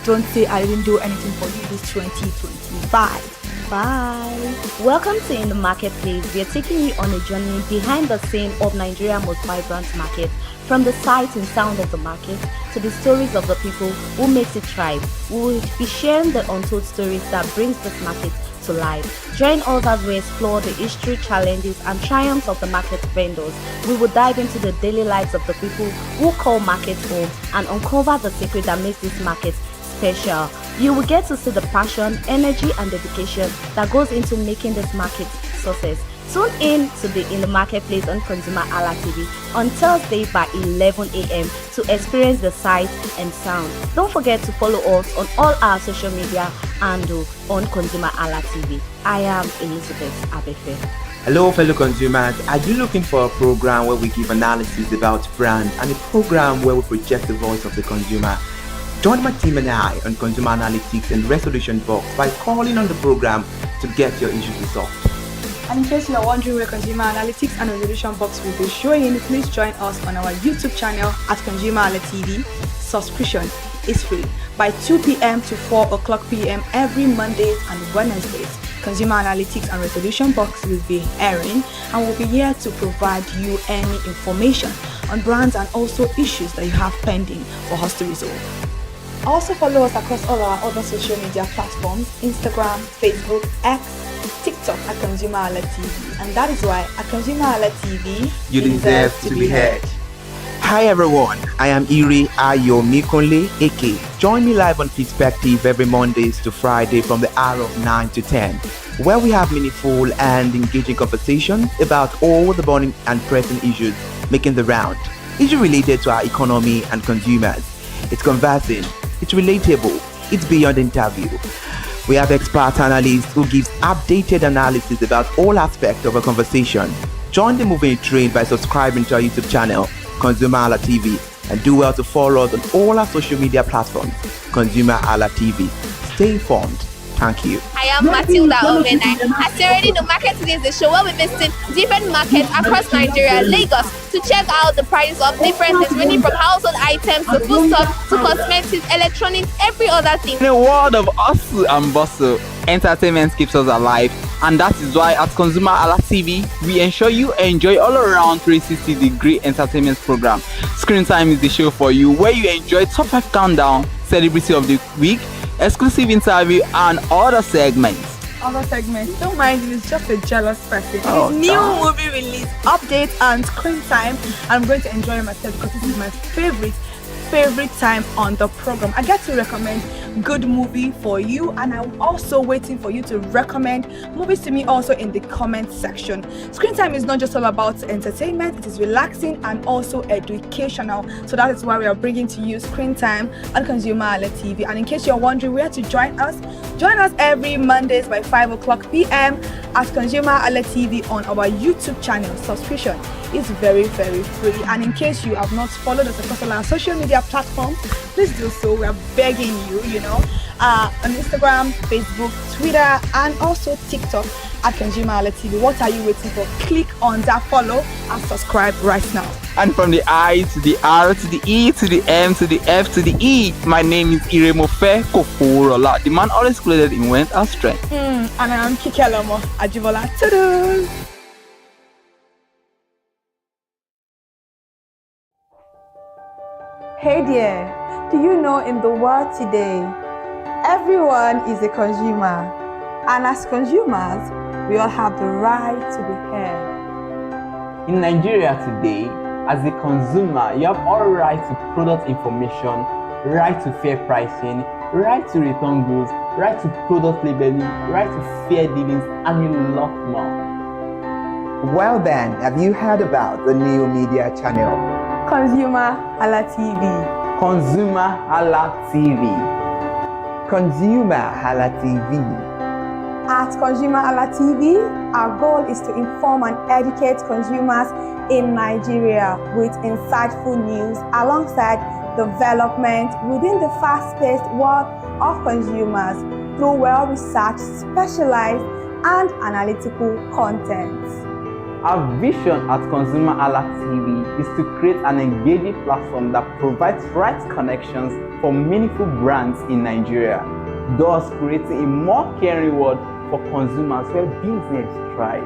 Don't say I didn't do anything for you this 2025. Bye. Welcome to In the Marketplace. We are taking you on a journey behind the scene of Nigeria's most vibrant market, from the sight and sound of the market to the stories of the people who makes it thrive. We will be sharing the untold stories that brings this market to life. Join us as we explore the history, challenges, and triumphs of the market vendors. We will dive into the daily lives of the people who call markets home and uncover the secret that makes this market special. You will get to see the passion, energy, and dedication that goes into making this market success. Tune in to the In the Marketplace on ConsumerHalla TV on Thursday by 11 a.m. to experience the sight and sound. Don't forget to follow us on all our social media and on ConsumerHalla TV. I am Elizabeth Abefe. Hello, fellow consumers. Are you looking for a program where we give analysis about brand and a program where we project the voice of the consumer? Join my team and I on Consumer Analytics and Resolution Box by calling on the program to get your issues resolved. And in case you are wondering where Consumer Analytics and Resolution Box will be showing, please join us on our YouTube channel at ConsumerHalla TV. Subscription is free by 2 p.m. to 4 o'clock p.m. every Mondays and Wednesdays. Consumer Analytics and Resolution Box will be airing and will be here to provide you any information on brands and also issues that you have pending for us to resolve. Also follow us across all our other social media platforms, Instagram, Facebook, X, TikTok at ConsumerHalla TV. And that is why at ConsumerHalla TV, you deserve to be heard. Hi everyone, I am Iri Ayomikunle Eke. Join me live on Perspective every Mondays to Friday from the hour of 9 to 10, where we have meaningful and engaging conversations about all the burning and pressing issues making the round. Issues related to our economy and consumers. It's conversing, it's relatable, it's beyond interview. We have expert analysts who gives updated analysis about all aspects of a conversation. Join the moving train by subscribing to our YouTube channel, ConsumerHalla TV, and do well to follow us on all our social media platforms, ConsumerHalla TV. Stay informed. Thank you. I am Matilda Omenai. As you already know, Market Today is the show where we visit different markets across Nigeria, Lagos, to check out the prices of different things, ranging from household items to foodstuffs to cosmetics, electronics, every other thing. In a world of hustle and bustle, entertainment keeps us alive, and that is why at ConsumerHallaTV we ensure you enjoy all around 360-degree entertainment program. Screen Time is the show for you, where you enjoy top 5 countdown, celebrity of the week, exclusive interview, and other segments. Don't mind him, he's just a jealous person. Oh, His new movie release, update, and screen time. I'm going to enjoy myself because this is my favorite time on the program. I get to recommend good movie for you, and I'm also waiting for you to recommend movies to me also in the comment section. Screen time is not just all about entertainment, it is relaxing and also educational. So that is why we are bringing to you Screen Time on ConsumerHallaTV. And in case you're wondering where to join us every Mondays by 5:00 p.m. at ConsumerHallaTV on our YouTube channel. Subscription is very, very free. And in case you have not followed us across all our social media platforms, please do so. We are begging you, on Instagram, Facebook, Twitter, and also TikTok at ConsumerHallaTV. What are you waiting for? Click on that follow and subscribe right now. And from the I to the R to the E to the M to the F to the E, my name is Iremofe Koforola, the man always clothed in wealth and strength. And I am Kikelomo Ajibola. Ta-da! Hey there, do you know in the world today, everyone is a consumer, and as consumers, we all have the right to be heard. In Nigeria today, as a consumer, you have all right to product information, right to fair pricing, right to return goods, right to product labeling, right to fair dealings, and a lot more. Well then, have you heard about the new media channel? ConsumerHallaTV. ConsumerHallaTV. ConsumerHallaTV. At ConsumerHallaTV, our goal is to inform and educate consumers in Nigeria with insightful news alongside development within the fast-paced world of consumers through well-researched, specialized, and analytical content. Our vision at ConsumerHallaTV is to create an engaging platform that provides right connections for meaningful brands in Nigeria, thus creating a more caring world for consumers where business thrives.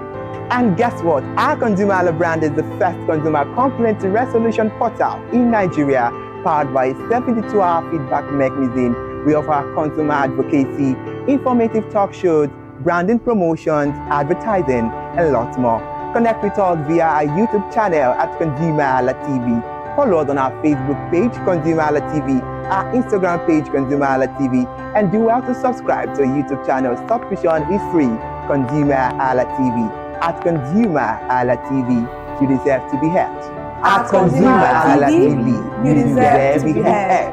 And guess what? Our ConsumerHalla brand is the first consumer complaint resolution portal in Nigeria, powered by a 72-hour feedback mechanism. We offer consumer advocacy, informative talk shows, branding promotions, advertising, and lots more. Connect with us via our YouTube channel at ConsumerHallaTV. Follow us on our Facebook page, ConsumerHallaTV, our Instagram page, ConsumerHallaTV, and do well to subscribe to our YouTube channel. Subscription is free. ConsumerHallaTV. At ConsumerHallaTV, you deserve to be heard. At ConsumerHallaTV, you deserve to be heard.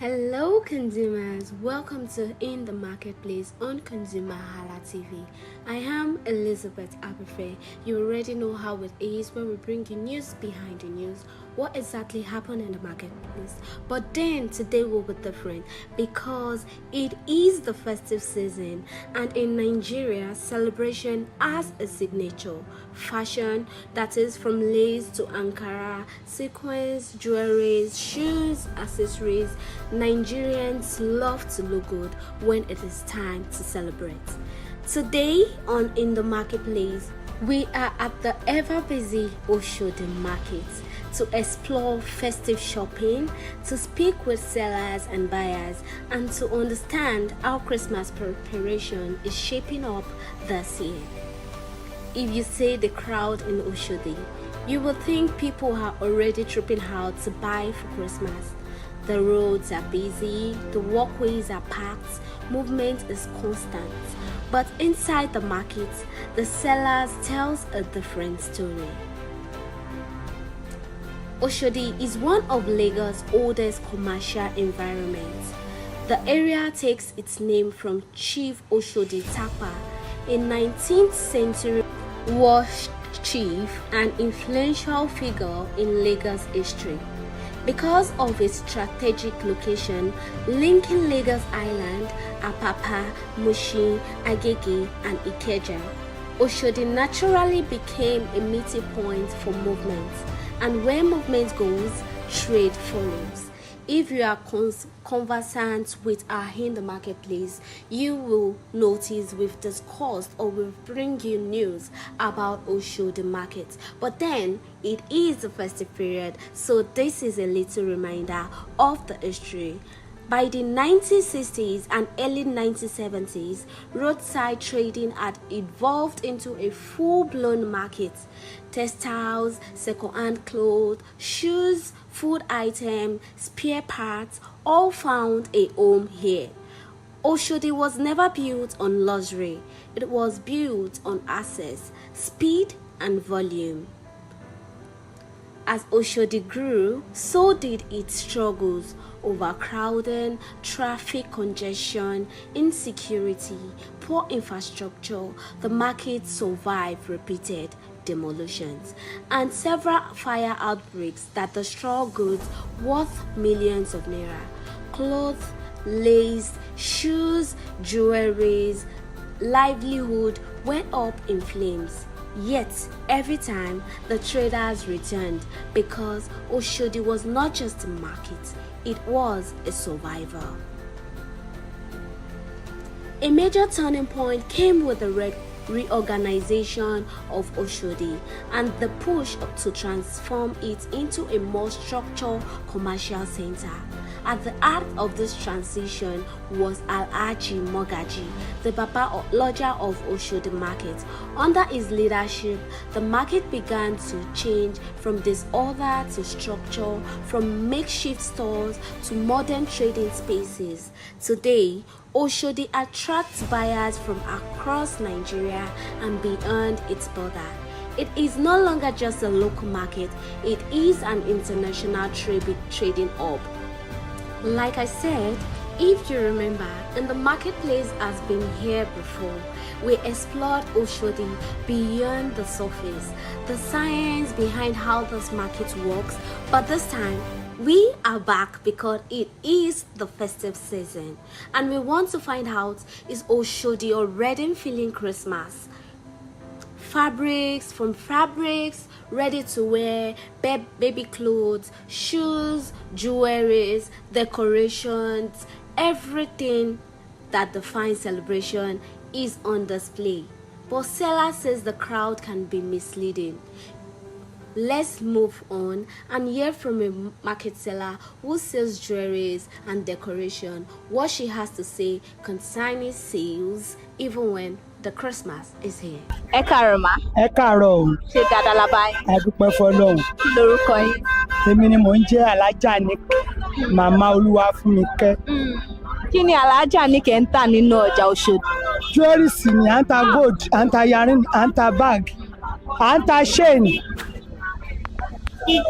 Hello consumers, welcome to In the Marketplace on ConsumerHallaTV. I am Elizabeth Abefe. You already know how it is when we bring you news behind the news, what exactly happened in the marketplace. But then today will be different because it is the festive season, and in Nigeria, celebration has a signature. Fashion, that is from lace to Ankara, sequins, jewelries, shoes, accessories. Nigerians love to look good when it is time to celebrate. Today on In the Marketplace, we are at the ever-busy Oshodi Market to explore festive shopping, to speak with sellers and buyers, and to understand how Christmas preparation is shaping up this year. If you say the crowd in Oshodi, you will think people are already tripping out to buy for Christmas. The roads are busy, the walkways are packed, movement is constant. But inside the market, the sellers tells a different story. Oshodi is one of Lagos' oldest commercial environments. The area takes its name from Chief Oshodi Tapa, a 19th century war chief and influential figure in Lagos history. Because of its strategic location linking Lagos Island, Apapa, Mushin, Agege, and Ikeja, Oshodi naturally became a meeting point for movements, and where movement goes, trade follows. If you are conversant with our in the marketplace, you will notice we've discussed or we'll bring you news about Oshodi market. But then it is the festive period, so this is a little reminder of the history. By the 1960s and early 1970s, roadside trading had evolved into a full-blown market. Textiles, second-hand clothes, shoes, food items, spare parts, all found a home here. Oshodi was never built on luxury. It was built on access, speed, and volume. As Oshodi grew, so did its struggles: overcrowding, traffic congestion, insecurity, poor infrastructure. The market survived repeated demolitions and several fire outbreaks that destroyed goods worth millions of naira. Clothes, lace, shoes, jewelries, livelihood went up in flames. Yet, every time the traders returned, because Oshodi was not just a market, it was a survivor. A major turning point came with the reorganization of Oshodi and the push to transform it into a more structured commercial center. At the heart of this transition was Alhaji Mogaji, the Baba Lodger of Oshodi Market. Under his leadership, the market began to change from disorder to structure, from makeshift stores to modern trading spaces. Today, Oshodi attracts buyers from across Nigeria and beyond its border. It is no longer just a local market, it is an international trading hub. Like I said, if you remember, and the marketplace has been here before, we explored Oshodi beyond the surface, the science behind how this market works, but this time, we are back because it is the festive season and we want to find out, is Oshodi already feeling Christmas? Fabrics, ready to wear, baby clothes, shoes, jewelries, decorations, everything that defines celebration is on display. But seller says the crowd can be misleading. Let's move on and hear from a market seller who sells jewelries and decoration, what she has to say concerning sales even when the Christmas is here. Ẹ káàárọ̀ ma. Ẹ káàárọ̀. Ṣé dáadáa la bá yín? A dúpẹ́ f'Ọlọ́run. Kí lorúkọ yín? Èmi ni mò ń jẹ́ Alájà ní Màmá Olúwafúnmikẹ́. Kí ni Alájà ní kẹ́ ń tà nínú ọjà Oṣòdì? Jewelries ni à ń ta gold, à ń ta earring, à ń ta bag, à ń ta chain.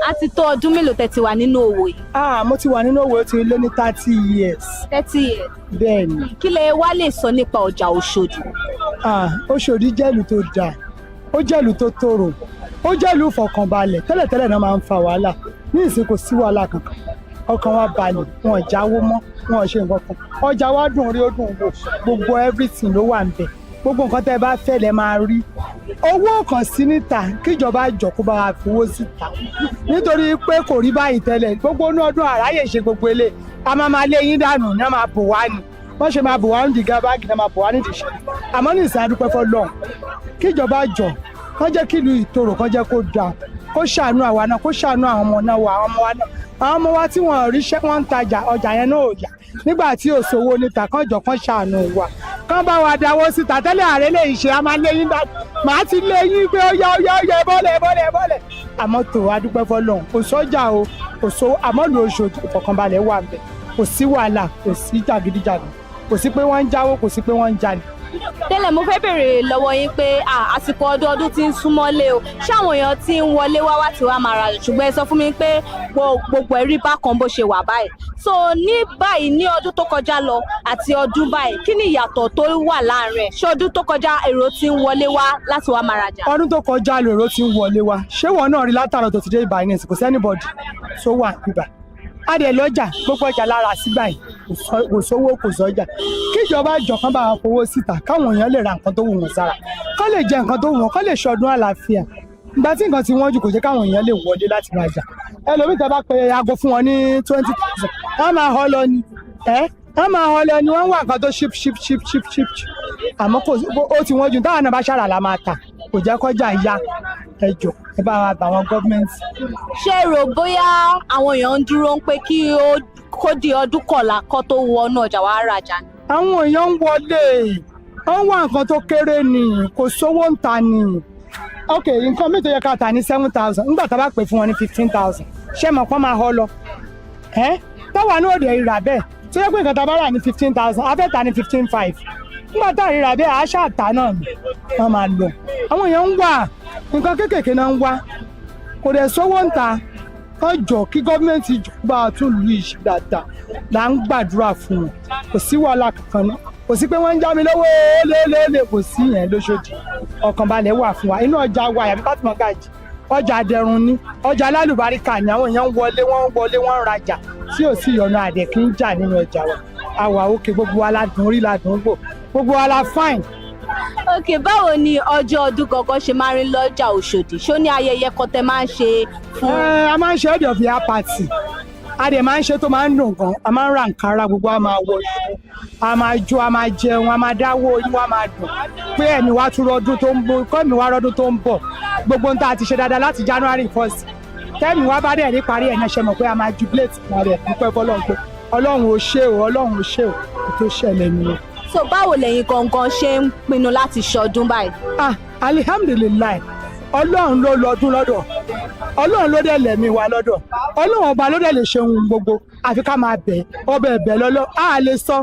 A ti tó ọdún mélòó tẹ́ ti wà nínú òwò yìí? Mo ti wà nínú òwò tí lé ní 30 years. 30 years? Bẹ́ẹ̀ni. Kí lẹ wá lè sọ nípa ọjà Oṣòdì? Oṣòdì jẹ́ ìlú tó dáa, ó jẹ́ ìlú tó tòrò, ó jẹ́ ìlú ìfọ̀kànbalẹ̀. Tẹ́lẹ̀tẹ́lẹ̀ náà máa ń fa wàhálà, ní ìsìn kò sí wàhálà kankan. Ọkàn wa balẹ̀, wọn ò jáwó mọ́, wọn ò ṣe nǹkan kan. Ọjà wa dùn rí, ó dùn wò, gbogbo everything ló wà ńbẹ̀. Gbogbo nǹkan tẹ́ bá fẹ́ lẹ máa rí. Owó kan sí níta kíjọba jọ kó bá wa fowó síta. Nítorí pé kò rí báyìí tẹ́lẹ̀, gbogbo inú ọdún àráyè ṣe gbogbo ilé. A máa lé yín dànù ní a máa bò wá ni. Wọ́n ṣe máa bò wá ní dìgá báàgì náà máa bò wá ní ìdíṣẹ́. Àmọ́ ní ìsìn adúpẹ́ f'Ọlọ́run. Kíjọba jọ, kán jẹ́ kí ìlú ìtòrò, kán jẹ́ kó dáa, kó ṣàánú àwa náà, kó ṣàánú àwọn ọmọ náà wà, àwọn ọmọ wa náà. Àwọn ọmọ wa tí wọ́n ríṣẹ́ wọ́n ń tajà, ọjà yẹn náà ò yá. Nígbà tí ò sówó níta, kán jọ kán ṣàánú wa. Kán bá wa dáwó síta, tẹ́lẹ̀ ààrẹ lè ṣe, a máa lé yín dá. Màá ti lé yín pé ó yá bọ́lẹ̀. Àmọ́ tó adúpẹ́ f'Ọlọ́run, kò sọ́jà o, kò sówó, àmọ́ lù Oṣòdì ìfọ̀kànbalẹ̀ wà ńbẹ̀. Kò sí wàhálà, kò sí jàgídíjàgan, kò sí pé wọ́n ń jáwó, kò sí pé wọ́n ń jalè. tẹ́lẹ̀ mo fẹ́ bèrè lọ́wọ́ yín pé àsìkò ọdún tí ń súnmọ́lé o ṣé àwọn èèyàn tí ń wọlé wá tí wàá máa ra ṣùgbọ́n ẹ sọ fún mi pé gbogbo ẹ̀rí bákan bó ṣe wà báyìí so ní báyìí ní ọdún tó kọjá lọ àti ọdún báyìí kí ni ìyàtọ̀ tó wà láàárín ẹ̀ ṣé ọdún tó kọjá èrò tí ń wọlé wá láti wá máa rajà. ọdún tó kọjá lèrò tí ń wọlé wá ṣé wọn náà rí látàrọ tó ti dé ìbàyẹn kò sẹ́nibọ̀dì tó wà níbà adé lọ́jà gbogbo ọjà lára sígbà yìí kò sówó kò sọ́jà kíjọba ìjọkan bá fowó síta káwọn èèyàn lè ra nǹkan tó wù wọ́n sára kán lè jẹ nǹkan tó wù wọ́n kán lè ṣọdún àlàáfíà ìgbà tí nǹkan ti wọ́n jù kò jẹ́ káwọn èèyàn lè wọlé láti rajà ẹlòmíì tẹ́ bá pe aago fún wọn ní 20,000 wọ́n máa họ́ lọ ni wọ́n máa họ́ lọ ni wọ́n wà nǹkan tó ṣíp àmọ́ ó ti wọ́n jù táwọn náà bá ṣàrà la máa tà kò jẹ́ kọjá ìyá ẹjọ́ ẹ bá wa bá wọn gọ́ọ̀mẹ̀ntì. ṣé rò bóyá àwọn èèyàn ń dúró ń pé kí kó di ọdún kọ̀ọ̀la kó tó wọnú ọjà wàá rajà ni. àwọn èèyàn ń wọlé wọ́n wá nǹkan tó kéré ni kò sówó ń ta ni ok nǹkan mi tó yẹ ká tà ní 7,000 nígbà tá a bá pè fún wọn ní 15,000 ṣé mọ̀ pọ́n máa họ́ lọ táwa náà dẹ̀ rà bẹ́ẹ̀ tó yẹ pé nǹkan tá a bá rà ní 15,000 a fẹ́ tà ní 15,500 nígbà tá a rí rà bẹ́ẹ̀ àṣà àtà náà ni wọ́n máa lọ àwọn èèyàn ń wà nǹkan kéékèèké náà ń wá kò dẹ̀ sówó ń ta kán jọ kí gọ́ọ̀mẹ̀ntì ìjọba tún lù yìí ṣe dáadáa là ń gbàdúrà fún wọn kò sí wàhálà kankan náà kò sí pé wọ́n ń já mi lówó lélẹ́lẹ́ kò sí yẹn lóṣòdì ọkànbalẹ̀ wà fún wa inú ọjà wa yàrá Fatima Gaji ọjà adẹrun ní ọjà alálùbáríkà ní àwọn èèyàn ń wọlé wọ́n ń rajà tí ò sí ìyọnu àdẹ kí ń jà nínú ọjà wa àwa òkè gbogbo wa ládùn orí ládùn gbò gbogbo wa la fine. ok báwo ni ọjọ́ ọdún gangan ṣe máa ń rí lọ́jà Òṣòdì ṣó ní ayẹyẹ kan tẹ́ máa ń ṣe fún. a máa ń ṣe head of year party a dẹ̀ máa ń ṣe tó máa ń dùn gan a máa ń ra Ankara gbogbo a máa wọ a máa jó a máa jẹun a máa dáwọ́ inú a máa dùn pé ẹ̀mí wa tún rọdún tó ń bọ̀ kọ́ ẹ̀mí wa rọdún tó ń bọ̀ gbogbo nǹkan àti ṣe dáadáa láti January 1st tẹ́ẹ̀mí wa bá dẹ̀ ní parí ẹ̀ náà ṣe mọ̀ pé a máa jubilate máa rẹ̀ dúpẹ́ fọlọ́run pé Ọlọ́run ò ṣe o Ọlọ́run ò ṣe o tó ṣẹlẹ̀ nìyẹn. so báwo lẹ́yìn gangan ṣe ń pinnu láti ṣọdún báyìí. alihamdulilayi Ọlọ́run ló lọ́dún lọ́dọ̀ Ọlọ́run ló dẹ̀ lẹ̀mí wa lọ́dọ̀ Ọlọ́run ọba ló dẹ̀ lè ṣe ohun gbogbo àfi ká máa bẹ̀ ọbẹ̀ ẹ̀bẹ̀ lọ́lọ́ a lè sọ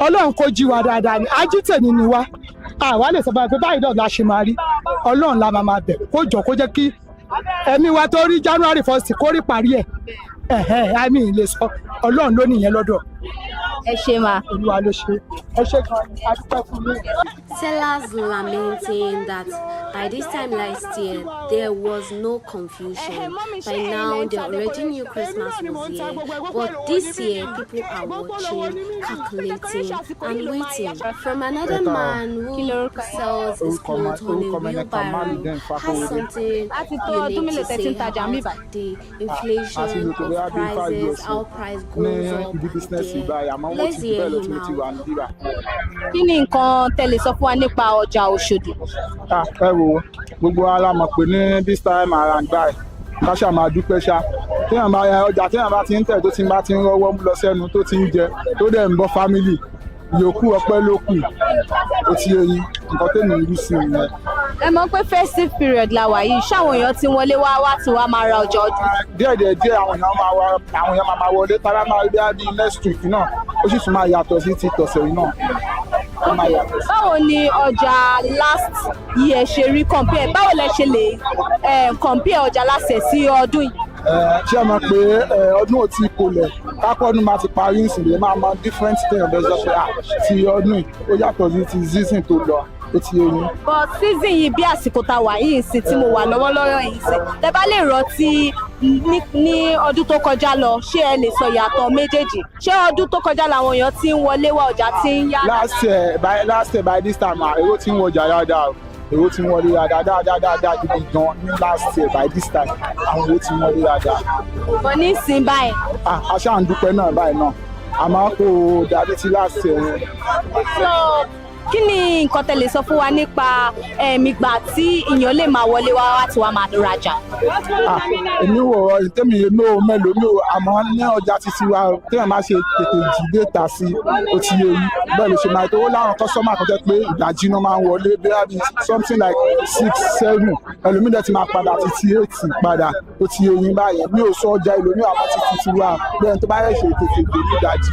Ọlọ́run kò jí wa dáadáa ni ajítẹ̀ ni wa àwa lè sọ fún wa pé báyìí náà la ṣe máa rí Ọlọ́run la máa bẹ̀ kó jọ kó jẹ́ kí ẹ̀mí wa tó rí January 1st kó rí parí ẹ̀ àmì lè sọ Ọlọ́run ló nìyẹn lọ́dọ̀. ẹ ṣe máa. Olúwa ló ṣe ẹ ṣe kan adúpẹ́ fún mi. Sellers lamenting that by this time last year there was no confusion. By now they already knew Christmas was here. But this year people are watching, calculating and waiting. From another man who sells his clothes on a wheelbarrow has something unique to say about the inflation of prices, how price goes up there. Let's hear him out. kí ni nǹkan tẹ́lẹ̀ sọ fún wa nípa ọjà Òṣòdì. ẹ wo gbogbo wa la mọ̀ pé ní this time around by ká ṣáà máa dúpẹ́ ṣá téèyàn bá ọjà téèyàn bá ti ń tẹ̀ tó ti bá ti ń rọ́wọ́ mú lọ sẹ́nu tó ti ń jẹ tó dẹ̀ ń bọ́ family yòókù ọpẹ́ ló kù ó ti yẹ yín nǹkan tẹ́lẹ̀ ń rí sí i yẹn. ẹ mọ̀ pé festive period la wà yìí ṣáwọn èèyàn ti wọlé wá tí wàá máa ra ọjà ọdún. díẹ̀ àwọn èèyàn máa wọlé tára máa rí bí next week náà ó sì tún máa yàtọ̀ sí ti tọ̀sẹ̀ yìí náà. báwo ni ọjà last year ṣe rí compare báwo lẹ ṣe lè compare ọjà last year sí ọdún yìí. ṣé ẹ mọ̀ pé ọdún ò tí kò lẹ̀ kápọ́nù máa ti parí ìsìnlẹ̀ máa mọ different thing ọ̀bẹ sọ pé ti ọdún yìí ó yàtọ̀ sí ti season tó lọ ó ti yé yín. but season yìí bí àsìkò tá a wà yìí sí tí mo wà lọ́wọ́lọ́wọ́ yìí sí tẹ́ bá lè rántí ní ọdún tó kọjá lọ ṣé ẹ lè sọ ìyàtọ̀ méjèèjì ṣé ọdún tó kọjá làwọn èèyàn ti ń wọlé wá ọjà ti ń yá. last year by this time èrò ti ń wọjà dáadáa èrò ti ń wọlé dáadáa gidi gan ní last year by this time àwọn èrò ti ń wọlé dáadáa. mo ní ìsìn báyìí. a ṣáà ń dúpẹ́ náà báyìí náà a máa kó o dàbí ti last year yẹn. so kí ni nǹkan tẹ́ lè sọ fún wa nípa ìgbà tí èèyàn lè máa wọlé wá láti wá máa rajà. èmi wò ó tẹ́mi èmi ò mẹ́lò mi ò àmọ́ ní ọjà títí wa téèyàn máa ṣe tètè jí déta sí ó ti yẹ yìí bẹ́ẹ̀ ló ṣe máa tó láwọn kọ́sọ́mà kan jẹ́ pé ìdajì náà máa ń wọlé bí something like 6-7 ẹlòmídẹ̀ ti máa padà títí 8 padà ó ti yẹ yìí báyẹn mi ò sọ ọjà ìlú mi àwọn títí wa bẹ́ẹ̀ tó bá yẹ ṣe tètè gbé ní ìdajì.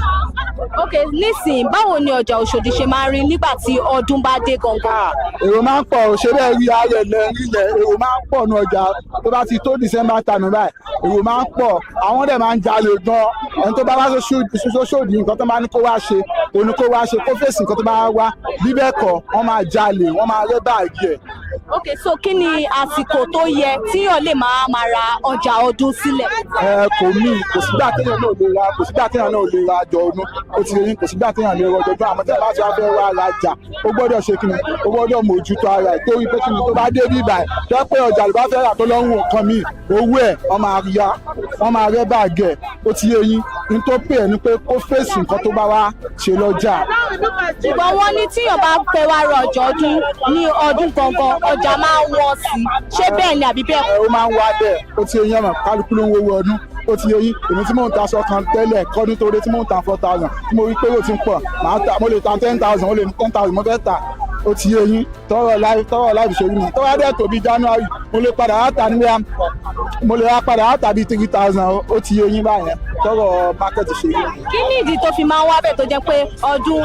Okay, nísìnyí báwo ni ọjà Òṣòdì ṣe máa rí nígbà tí ọdún bá dé gangan? Èrò máa ń pọ̀ ṣé bẹ́ẹ̀ rí ayẹ̀ lẹ́rìn yẹn èrò máa ń pọ̀ ní ọjà tó bá ti tó December tànù báyìí èrò máa ń pọ̀ àwọn dẹ̀ máa ń jalè gan ẹni tó bá wá sóṣòdì nǹkan tó bá ní kó wá ṣe òní kó wá ṣe kó fèsì nǹkan tó bá wá bíbẹ̀ kọ́ wọ́n máa jalè wọ́n máa rẹ́ báàgì ẹ̀. Okay, so kí ni àsìkò tó yẹ tíyàn lè máa ra ọjà ọdún sílẹ̀? Kò sígbà téèyàn náà lè ra ọjọ́ ọdún ó ti yẹn kò sígbà téèyàn lè ra ọjọ́ ọdún àmọ́ tí a bá ti wá fẹ́ wá rajà ó gbọ́dọ̀ ṣe kíni ó gbọ́dọ̀ mójútó ara ẹ̀ torí pé kíni tó bá dé bí ibà ẹ̀ tó pé ọjà ló bá fẹ́ rà tó lọ́rùn nǹkan míì owó ẹ̀ wọ́n máa rẹ́ báàgì ẹ̀ ó ti yẹ yín ní tó pè é ní pé kó fèsì nǹkan tó bá wá ṣe lọ́jà. Ṣùgbọ́n wọ́n ní tíyàn bá fẹ́ wá ra ọjà ọdún ní ọdún gangan ọjà máa ń wọ́n sí ṣé bẹ́ẹ̀ ni àbí bẹ́ẹ̀? Ó máa ń wá bẹ́ẹ̀ ó ti yẹ yín ọ̀nà kálukú ló ń wọ́wọ́ ọdún ó ti yẹ yín èmi tí mò ń ta aṣọ kan tẹ́lẹ̀ kọ́dún tó dé tí mò ń ta 4,000 tí mo rí pé ó ti ń pọ̀ mo lè ta 10,000 ó lè ní 10,000 mo fẹ́ ta ó ti yé yín tọrọ láìpẹ́ ṣe rí mi tọ́wọ́ dẹ̀ tó bí January mo lè padà wá tà nígbà mo lè wá padà wá tà bí 3,000 ó ti yé yín báyẹn tọrọ market ṣe rí. Kí ni ìdí tó fi máa ń wá bẹ́ẹ̀ tó jẹ́ pé ọdún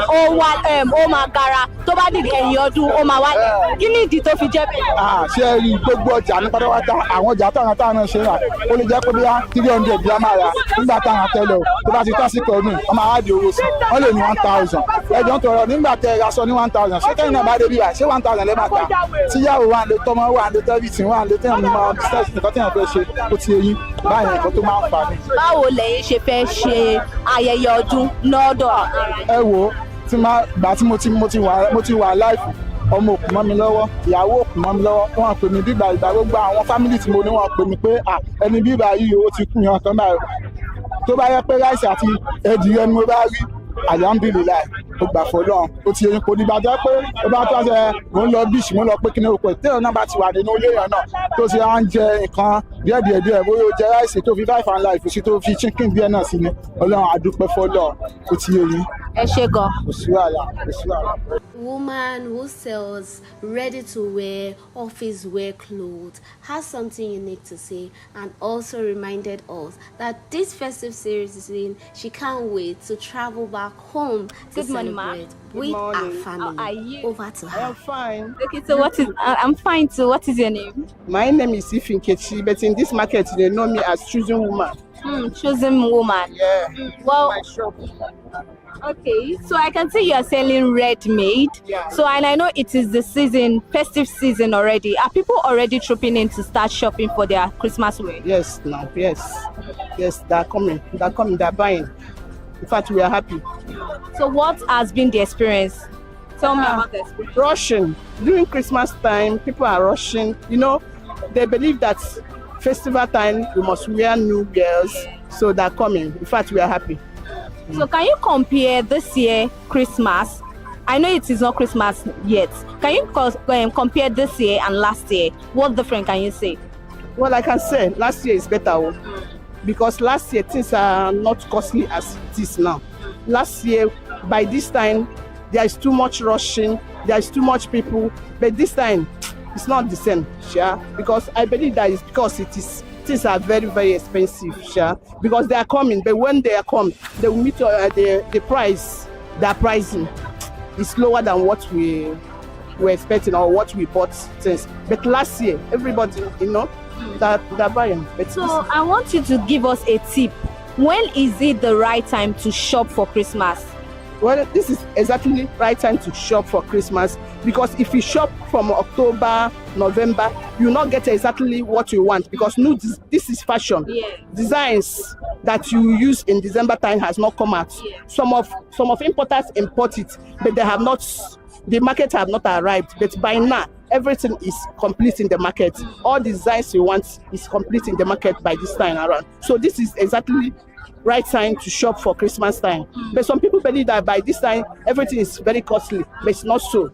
ó máa gara tó bá dìde ẹ̀yìn ọdún ó máa wálẹ̀ kí ni ìdí tó fi jẹ́ bẹ́ẹ̀? Ṣé ẹ rí gbogbo ọjà ní pátápátá àwọn ọjà táwọn náà ṣe rà ó lè jẹ́ pé bí 300 bí a máa rà nígbà táwọn tẹ́lẹ̀ o tó bá ti tásìkò ọdún wọ́n máa wá di owó sí wọ́n lè ní 1,000 ẹjọ́ ń tọrọ nígbà tẹ ẹ aṣọ ní 1,000 ṣé kẹ́yìn náà bá dé bí wà ṣé 1,000 lẹ́ máa ta tíyàwó wà lè tọmọ wà lè tẹ́rìtì wà lè tẹ́yàn ní máa business nǹkan tẹ́yàn fẹ́ ṣe ó ti eyín báyìí nǹkan tó máa ń fà ní. Báwo lẹ̀yin ṣe fẹ́ ṣe ayẹyẹ ọdún lọ́dọ̀? Ẹ wo gbà tí mo ti wà láìfù ọmọ òkú mọ́ mi lọ́wọ́ ìyàwó òkú mọ́ mi lọ́wọ́ wọ́n pè mí bíbà ìgbà gbogbo àwọn fámìlì tí mo ní wọ́n pè mí pé ẹni bíbà yìí ó ti kú yan kan báyìí tó bá yẹ pé ráìsì àti ẹ̀dìyẹ ni mo bá rí alhamdulillah ó gbà fọlọ́run ó ti yẹn kò ní bàjẹ́ pé ó bá tó ṣe mò ń lọ bíṣì mò ń lọ pé kí ni òkú ẹ̀ téèyàn náà bá ti wà nínú ilé yẹn náà tó ṣe à ń jẹ nǹkan díẹ̀ bóyá ó jẹ ráìsì tó fi 5 and life sí tó fi chicken díẹ̀ náà sí ni ọlọ́run àdúpẹ́ fọlọ́run ó ti yẹ yín. Ẹ ṣé gan. Kò sí wàhálà. Woman who sells ready-to-wear office wear clothes has something unique to say and also reminded us that this festive season she can't wait to travel back home to celebrate with our family. How are you? Over to her. I'm fine. Okay, so I'm fine too. What is your name? My name is Ifin Kechi, but in this market they know me as Choosing Woman. Choosing Woman. Yeah. Well, my shop. Okay, so I can see you are selling ready-made. Yeah. So, and I know it is the season, festive season already. Are people already trooping in to start shopping for their Christmas wear? Yes, now, yes, they're coming, they're buying. In fact, we are happy. So, what has been the experience? Tell me about the experience. Rushing during Christmas time, people are rushing. You know, they believe that festival time we must wear new girls, so they're coming. In fact, we are happy. So can you compare this year Christmas? I know it is not Christmas yet. Can you compare this year and last year? What different can you say? Well, I can say last year is better because last year things are not costly as it is now. Last year, by this time, there is too much rushing, there is too much people. But this time, it's not the same, sure. Because I believe that is because things are very, very expensive, sure. Because they are coming, but when they are come, they will meet the price. Their pricing is lower than what we were expecting or what we bought since. But last year, everybody, they're buying. But so I want you to give us a tip. When is it the right time to shop for Christmas? Well, this is exactly the right time to shop for Christmas because if you shop from October, November, you not get exactly what you want because this is fashion. Yeah. Designs that you use in December time has not come out. Yeah. Some of importers import it, but the market have not arrived. But by now, everything is complete in the market. All designs you want is complete in the market by this time around. So this is exactly right time to shop for Christmas time. But some people believe that by this time everything is very costly, but it's not so.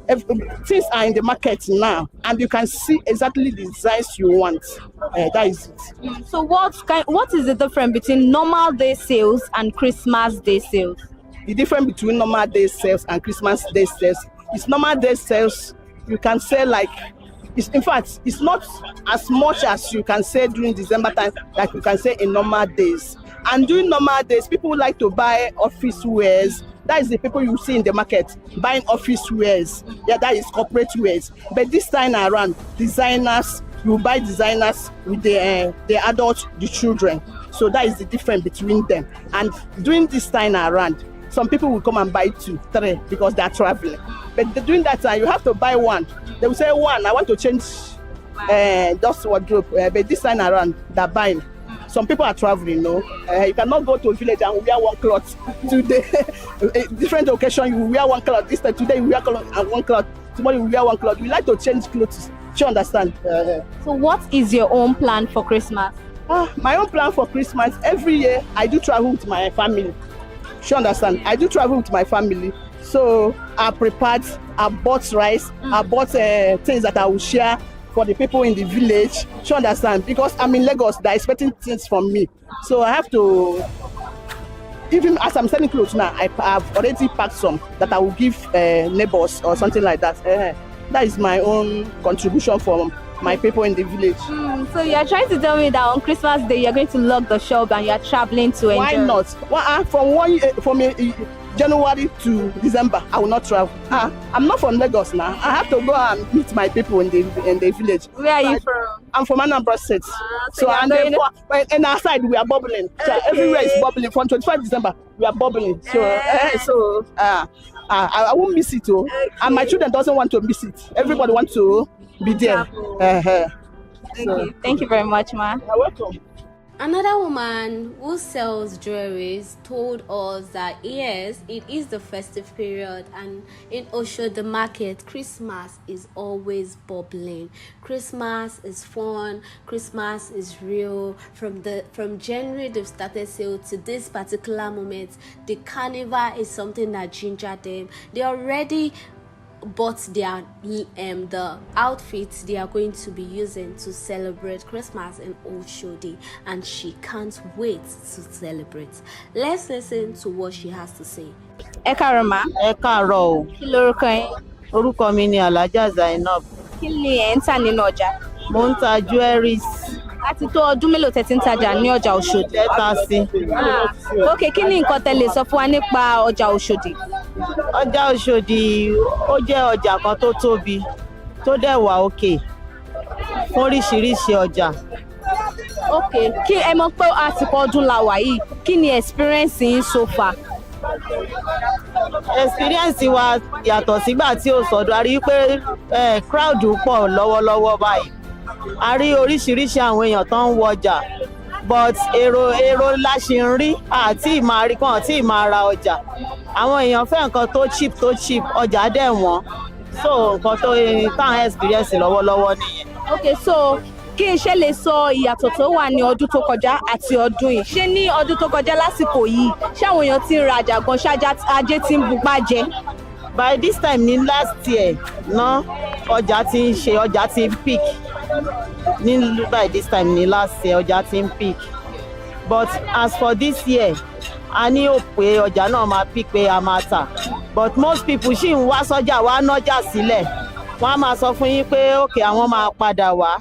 Things are in the market now and you can see exactly the designs you want. That is it. So what is the difference between normal day sales and Christmas day sales? The difference between normal day sales and Christmas day sales is normal day sales you can sell like in fact, it's not as much as you can say during December time like you can say in normal days. And during normal days, people like to buy office wares. That is the people you see in the market buying office wares. Yeah, that is corporate wares. But this time around, designers, you buy designers with the adults, the children. So that is the difference between them. And during this time around, some people will come and buy 2, 3 because they are traveling. But during that time, you have to buy 1. They will say, 1, I want to change just wardrobe. But this time around, they're buying. Some people are traveling, no? You cannot go to a village and wear one cloth. Today, different occasion, you wear one cloth. This time, today, you wear one cloth. Tomorrow, you wear one cloth. We like to change clothes. Do you understand? So what is your own plan for Christmas? My own plan for Christmas, every year, I do travel with my family. Do you understand? I do travel with my family. So I prepared, I bought rice, I bought things that I will share for the people in the village. Do you understand? Because I'm in Lagos, they're expecting things from me. So I have to, even as I'm selling clothes now, I have already packed some that I will give neighbors or something like that. That is my own contribution for my people in the village. So you're trying to tell me that on Christmas Day you're going to lock the shop and you're traveling to enjoy? Why not? From January to December, I will not travel. I'm not from Lagos now. I have to go and meet my people in the village. Where are you from? I'm from Anambra State. So and outside we are bubbling. So everywhere is bubbling. From 25 December, we are bubbling. So I won't miss it. And my children doesn't want to miss it. Everybody wants to be there. Thank you very much, ma. You're welcome. Another woman who sells jewelries told us that yes, it is the festive period, and in Osho the market, Christmas is always bubbling. Christmas is fun. Christmas is real. From January they've started sale to this particular moment. The carnival is something that ginger them. They already bought their the outfits they are going to be using to celebrate Christmas in Oshodi, and she can't wait to celebrate. Let's listen to what she has to say. Ẹ káàárọ̀ ma. Ẹ káàárọ̀ o. Kí lorúkọ yín? Orúkọ mi ni Alhaja Zainab. Kí ni ẹ̀ ń tà nínú ọjà? Mo ń ta jewelries. A ti tó ọdún mélòó tẹ́ ti ń tajà ní ọjà Òṣòdì? Ẹ̀ta sí. Ok, kí ni nǹkan tẹ́ lè sọ fún wa nípa ọjà Òṣòdì? Ọjà Òṣòdì ó jẹ́ ọjà kan tó tóbi tó dẹ̀ wà òkè fún oríṣiríṣi ọjà. Ok, kí ẹ mọ̀ pé àsìkò ọdún la wà yìí, kí ni experience yín so far? Experience wa yàtọ̀ sígbà tí ó sọ̀dọ̀, a rí pé crowd pọ̀ lọ́wọ́lọ́wọ́ báyìí. A rí oríṣiríṣi àwọn èèyàn tó ń wọjà, but èrò la ṣì ń rí àti ìmáa rí kan àti ìmáa ra ọjà. Àwọn èèyàn fẹ́ nǹkan tó cheap, ọjà dẹ̀ wọ́n. So nǹkan tó táwọn experience lọ́wọ́lọ́wọ́ nìyẹn. Ok, so kí n ṣe lè sọ ìyàtọ̀ tó wà ní ọdún tó kọjá àti ọdún yìí. Ṣé ní ọdún tó kọjá lásìkò yìí, ṣé àwọn èèyàn ti ń ra àjà gan, ṣáájá ajé ti ń bupá jẹ? By this time ní last year ná ọjà ti ń peak. By this time ní last year ọjà ti ń peak. But as for this year, a ní hope pé ọjà náà máa peak pé a máa tà. But most people ṣì ń wá sọ́jà wá nájà sílẹ̀. Wọ́n á máa sọ fún yín pé okay àwọn máa padà wá.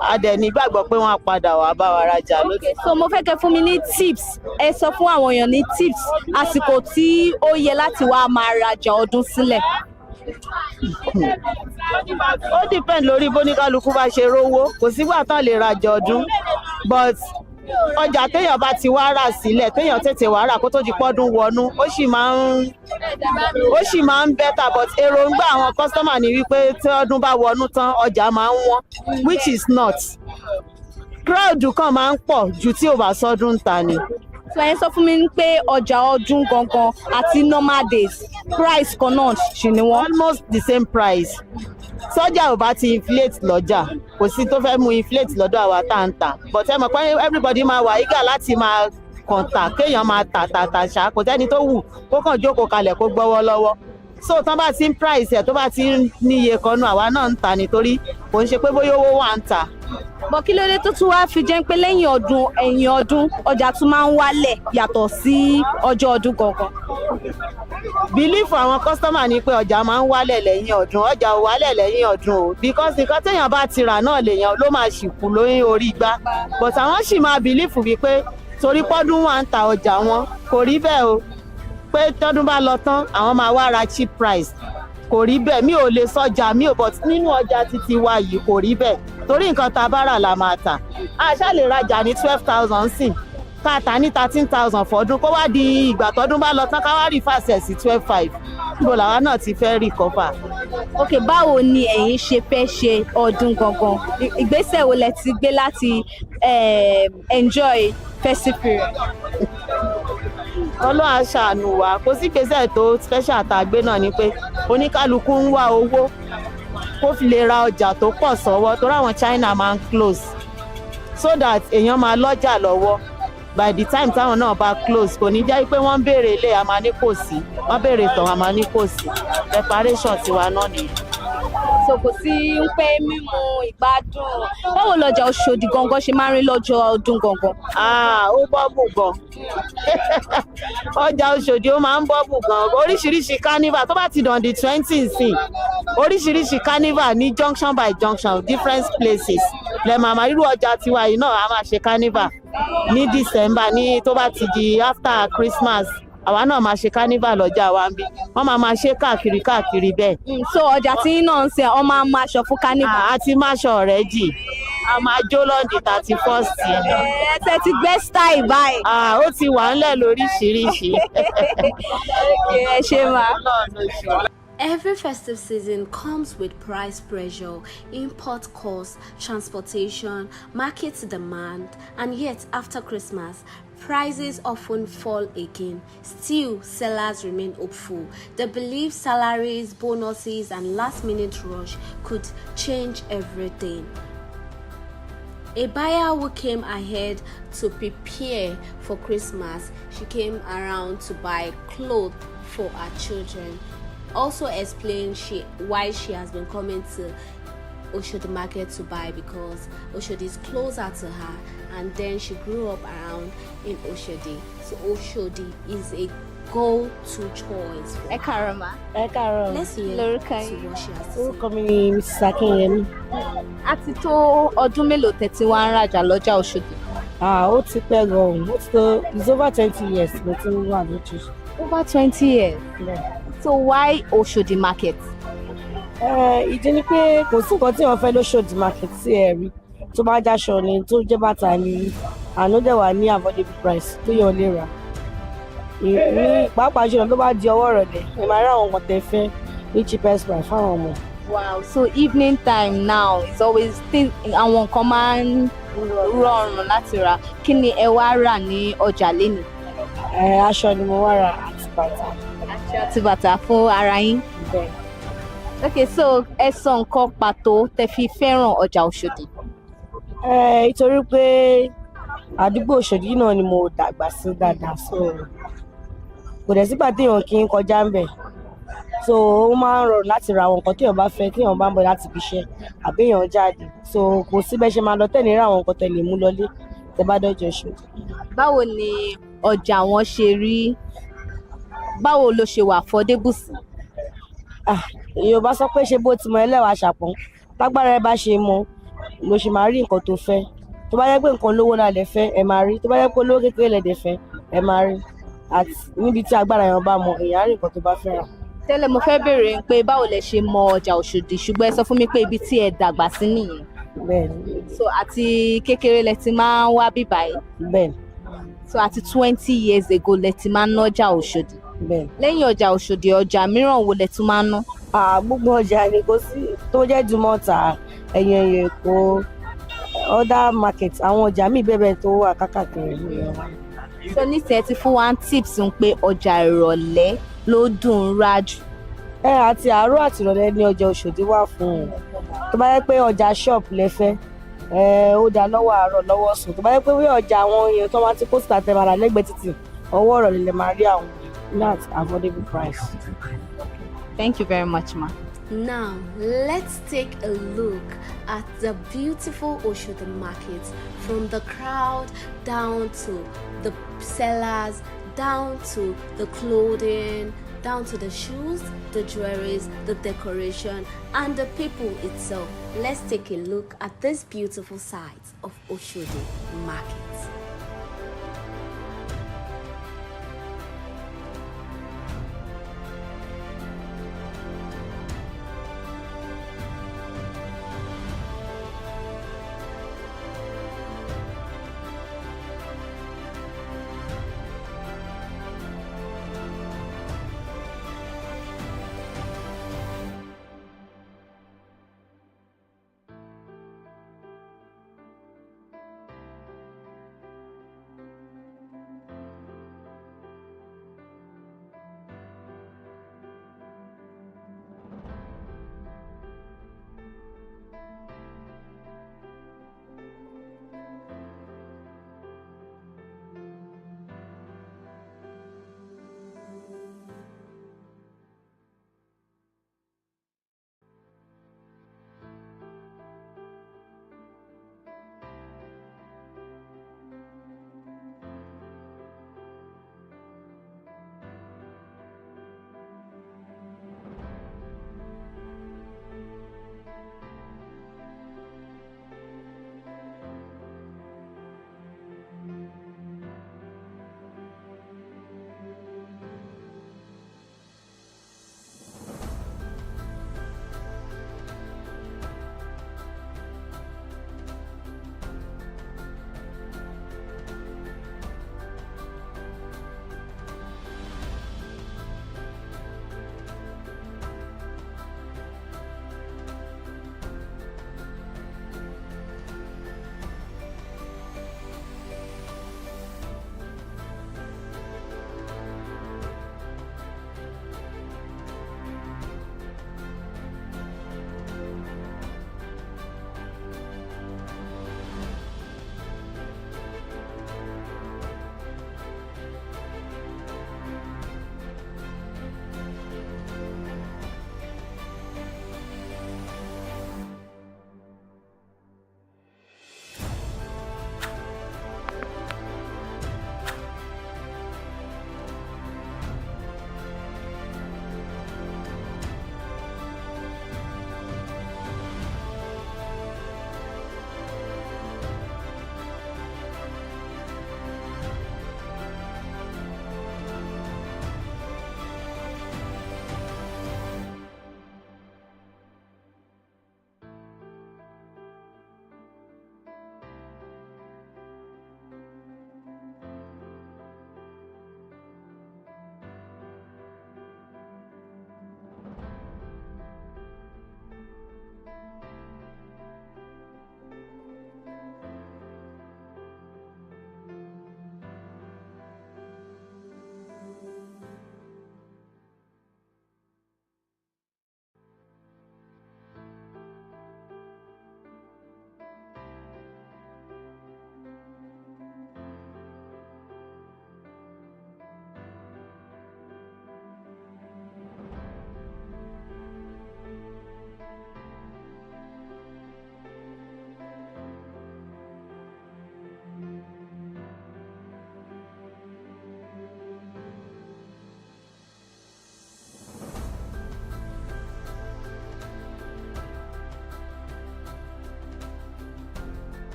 A dẹ̀ nígbàgbọ́ pé wọ́n á padà wá bá wa rajà lókè. So mo fẹ́ kẹ́ fún mi ní tips. Ẹ sọ fún àwọn èèyàn ní tips àsìkò tí ó yẹ láti wá máa rajà ọdún sílẹ̀. Ó depend lórí bóníkálukú bá ṣe rówó. Kò sígbà tán lè rajà ọdún. But ọjà téèyàn bá ti wá rà sílẹ̀, téèyàn tètè wá rà kó tó di pọ́dún wọnú, ó sì máa ń better. But èròǹgbà àwọn customer ni wípé tí ọdún bá wọnú tán ọjà máa ń wọ́n, which is not. Crowd kan máa ń pọ̀ ju tí ò bá sọ́dún ta ni. So ẹ sọ fún mi pé ọjà ọdún gangan àti normal days price kan náà ṣì ni wọ́n? Almost the same price. Sọ́jà ò bá ti inflate lọ́jà, kò sí tó fẹ́ mú inflate lọ́dọ̀ àwa tá ń tà. But ẹ mọ̀ pé everybody máa wà eager láti máa kọ̀ǹtà, kéèyàn máa tà ṣá, kò sẹ́ni tó wù kó kàn jókòó kalẹ̀ kó gbọ́wọ́ lọ́wọ́. So tán bá ti ń price ẹ̀ tó bá ti ń níye kan náà, àwa náà ń tà nítorí kò ń ṣe pé bóyá owó wà ń tà. Bọ̀ kí ló dé tó tún wá fi jẹ́ pé ẹ̀yìn ọdún ọjà tún máa ń wálẹ̀ yàtọ̀ sí ọjọ́ ọdún gangan? belief àwọn customer ni pé ọjà máa ń wálẹ̀ lẹ́yìn ọdún ọjà ò wálẹ̀ lẹ́yìn ọdún o because nǹkan téèyàn bá ti rà náà lèèyàn ló máa ṣì kú lórí orí igbá but àwọn sì máa belief wípé torí pọ́dún wà ń ta ọjà wọn kò rí bẹ́ẹ̀ o pé tọ́dún bá lọ tán àwọn máa wá ra cheap price kò rí bẹ́ẹ̀ mi ò lè sọjà mi ò but nínú ọjà títí wa yìí kò rí bẹ́ẹ̀ torí nǹkan tá a bá rà la máa tà àṣà lè rajà ní 12,000 sìn ká tà ní 13,000 fọdún kó wá di ìgbà tọ́dún bá lọ tán ká wá rí fàṣẹ sí 12,500 níbo làwa náà ti fẹ́ rí kọ́fà. ok báwo ni ẹ̀yin ṣe fẹ́ ṣe ọdún gangan ìgbésẹ̀ wo lẹ ti gbé láti enjoy festive period. ọlọ́run á ṣàánú wa kò sí ìgbésẹ̀ tó special àtàgbé náà ni pé oníkálukú ń wá owó kó fi lè ra ọjà tó pọ̀ sọ́wọ́ torí àwọn China máa ń close so that èèyàn máa lọ́jà lọ́wọ́ by the time táwọn náà bá close kò ní jẹ́ pé wọ́n ń béèrè ilé a máa ní kò sí wọ́n béèrè tán a máa ní kò sí preparation tiwa náà nìyẹn. so kò sí ń pẹ́ mímu ìgbádùn báwo lọ́jà Òṣòdì gangan ṣe máa ń rí lọ́jọ́ ọdún gangan. ó bọ́ọ̀bù gan ọjà Òṣòdì ó máa ń bọ́ọ̀bù gan oríṣiríṣi carnival tó bá ti dàn di 20 sìn oríṣiríṣi carnival ní junction by junction different places lè máa irú ọjà tiwa yìí náà a máa ṣe carnival ní December ní tó bá ti di after Christmas àwa náà máa ṣe carnival lọ́jà wa ń bí wọ́n máa ṣe káàkiri bẹ́ẹ̀. so ọjà tí náà ń ṣe ọ máa máa ṣọ fún carnival. a ti máa ṣọ rẹ̀ jì a máa jó lọ́ndì 31st. ẹsẹ̀ ti gbé style báyìí. ó ti wà ńlẹ̀ lóríṣiríṣi. ẹ ṣe máa. Every festive season comes with price pressure, import costs, transportation, market demand, and yet after Christmas, prices often fall again. Still, sellers remain hopeful. They believe salaries, bonuses, and last-minute rush could change everything. A buyer who came ahead to prepare for Christmas, she came around to buy clothes for her children. Also explained why she has been coming to Oshodi market to buy because Oshodi is closer to her and then she grew up around in Oshodi. So Oshodi is a go-to choice. Ẹ káàárọ̀ ma. Let's hear Lórúkọ to yín. what she has to say. Orúkọ mi ni Mrs. Akinyemi. a ti tó ọdún mélòó tẹ́ ti wá ń rajà lọ́jà Òṣòdì. Ó ti pẹ́ gan-an. Ó ti tó it's over 20 years mo ti ń wà lójú. Over 20 years. So why Oshodi market? Ìdí ni pé kò sí nǹkan tí wọ́n fẹ́ lóṣòdì market sí ẹ rí tó bá jáṣọ ni tó jẹ́ bàtà ni àná dẹ̀ wà ní affordable price tó yọ lè rà. Ní pàápàá jùlọ tó bá di ọwọ́ rọ̀lẹ́ ẹ máa rí àwọn ọmọ tẹ fẹ́ ní cheapest price fáwọn ọmọ. Wow, so evening time now is always àwọn nǹkan máa ń rọrùn láti rà. Kí ni ẹ wá rà ní ọjà lénìí? Aṣọ ni mo wá rà àti bàtà. Aṣọ àti bàtà fún ara yín. Okay, so ẹ sọ nǹkan pàtó tẹ́ fi fẹ́ràn ọjà Òṣòdì. Nítorí pé àdúgbò Òṣòdì náà ni mo dàgbà sí dáadáa so kò dẹ̀ sígbà téèyàn kì í kọjá ń bẹ̀ so ó máa ń rọrùn láti ra àwọn nǹkan téèyàn bá fẹ́ téèyàn bá ń bọ̀ láti fi iṣẹ́ àbí èèyàn jáde so kò sí bẹ́ẹ̀ ṣe máa lọ tẹ̀lé ra àwọn nǹkan tẹ̀lé mú lọlé tẹ́ bá dọ́jọ́ Òṣòdì. Báwo ni ọjà wọn ṣe rí? Báwo ló ṣe wà affordable sí? Yorùbá sọ pé ṣe bó ti mọ ẹlẹ́wàá ṣàpọ̀n lágbára ẹ bá ṣe mọ ló ṣe máa rí nǹkan tó fẹ́ tó bá yẹ pé nǹkan lówó náà lè fẹ́ ẹ máa rí tó bá yẹ pé olówó kékeré lè dẹ̀ fẹ́ ẹ máa rí àti níbi tí agbára yẹn bá mọ èèyàn á rí nǹkan tó bá fẹ́ rà. Tẹ́lẹ̀ mo fẹ́ béèrè pé báwo lẹ ṣe mọ ọjà Òṣòdì ṣùgbọ́n ẹ sọ fún mi pé ibi tí ẹ dàgbà sí nìyẹn. Bẹ́ẹ̀ni. So àti kékeré lẹ ti máa ń wá bíbá yìí. Bẹ́ẹ̀ni. So àti 20 years ago lẹ ti máa ń nọ́jà Òṣòdì. Bẹ́ẹ̀ni. Lẹ́yìn ọjà Òṣòdì ọjà mìíràn wo lẹ tún máa ń ná? Gbogbo ọjà ni kò sí tó jẹ́ Dùmọ̀tà ẹ̀yìn Èkó other market àwọn ọjà míì bẹ́ẹ̀ tó wà kákàkiri nìyẹn. So nísìnyí ti fún wa tips ń pé ọjà ìrọ̀lẹ́ ló dùn ún rà jù. Àti àárọ̀ àti ìrọ̀lẹ́ ní ọjà Òṣòdì wà fún un tó bá yẹ pé ọjà shop lẹ fẹ́ ó dá lọ́wọ́ àárọ̀ lọ́wọ́ sùn tó bá yẹ pé ọjà àwọn èèyàn tó máa ti kó síta tẹ̀ bàrà lẹ́gbẹ̀ẹ́ títì ọwọ́ ìrọ̀lẹ́ lè máa rí àwọn not affordable price. Thank you very much, ma. Now, let's take a look at the beautiful Oshodi market, from the crowd down to the sellers, down to the clothing, down to the shoes, the jewelries, the decoration, and the people itself. Let's take a look at this beautiful side of Oshodi Market.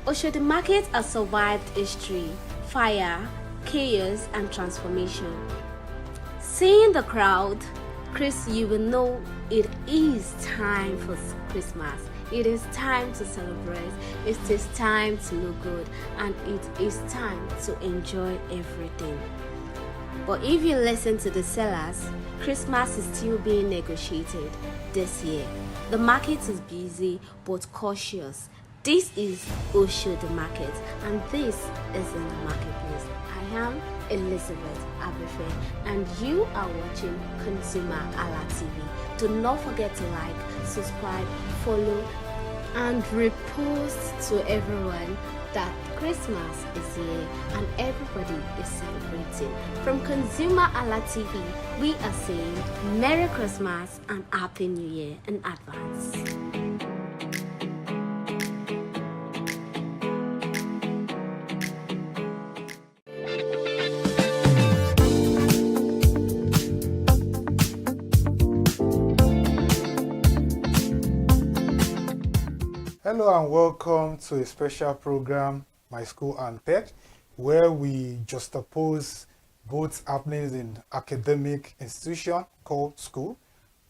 Oshodi Market has survived history, fire, chaos, and transformation. Seeing the crowd, Chris, you will know it is time for Christmas. It is time to celebrate. It is time to look good, and it is time to enjoy everything. But if you listen to the sellers, Christmas is still being negotiated this year. The market is busy but cautious. This is Oshodi Market, and this is in the marketplace. I am Elizabeth Abefe, and you are watching ConsumerHalla TV. Do not forget to like, subscribe, follow, and repost to everyone. that Christmas is here and everybody is celebrating. From ConsumerHalla TV, we are saying Merry Christmas and Happy New Year in advance. Hello and welcome to a special program, My School and Tech, where we juxtapose both happenings in academic institution called school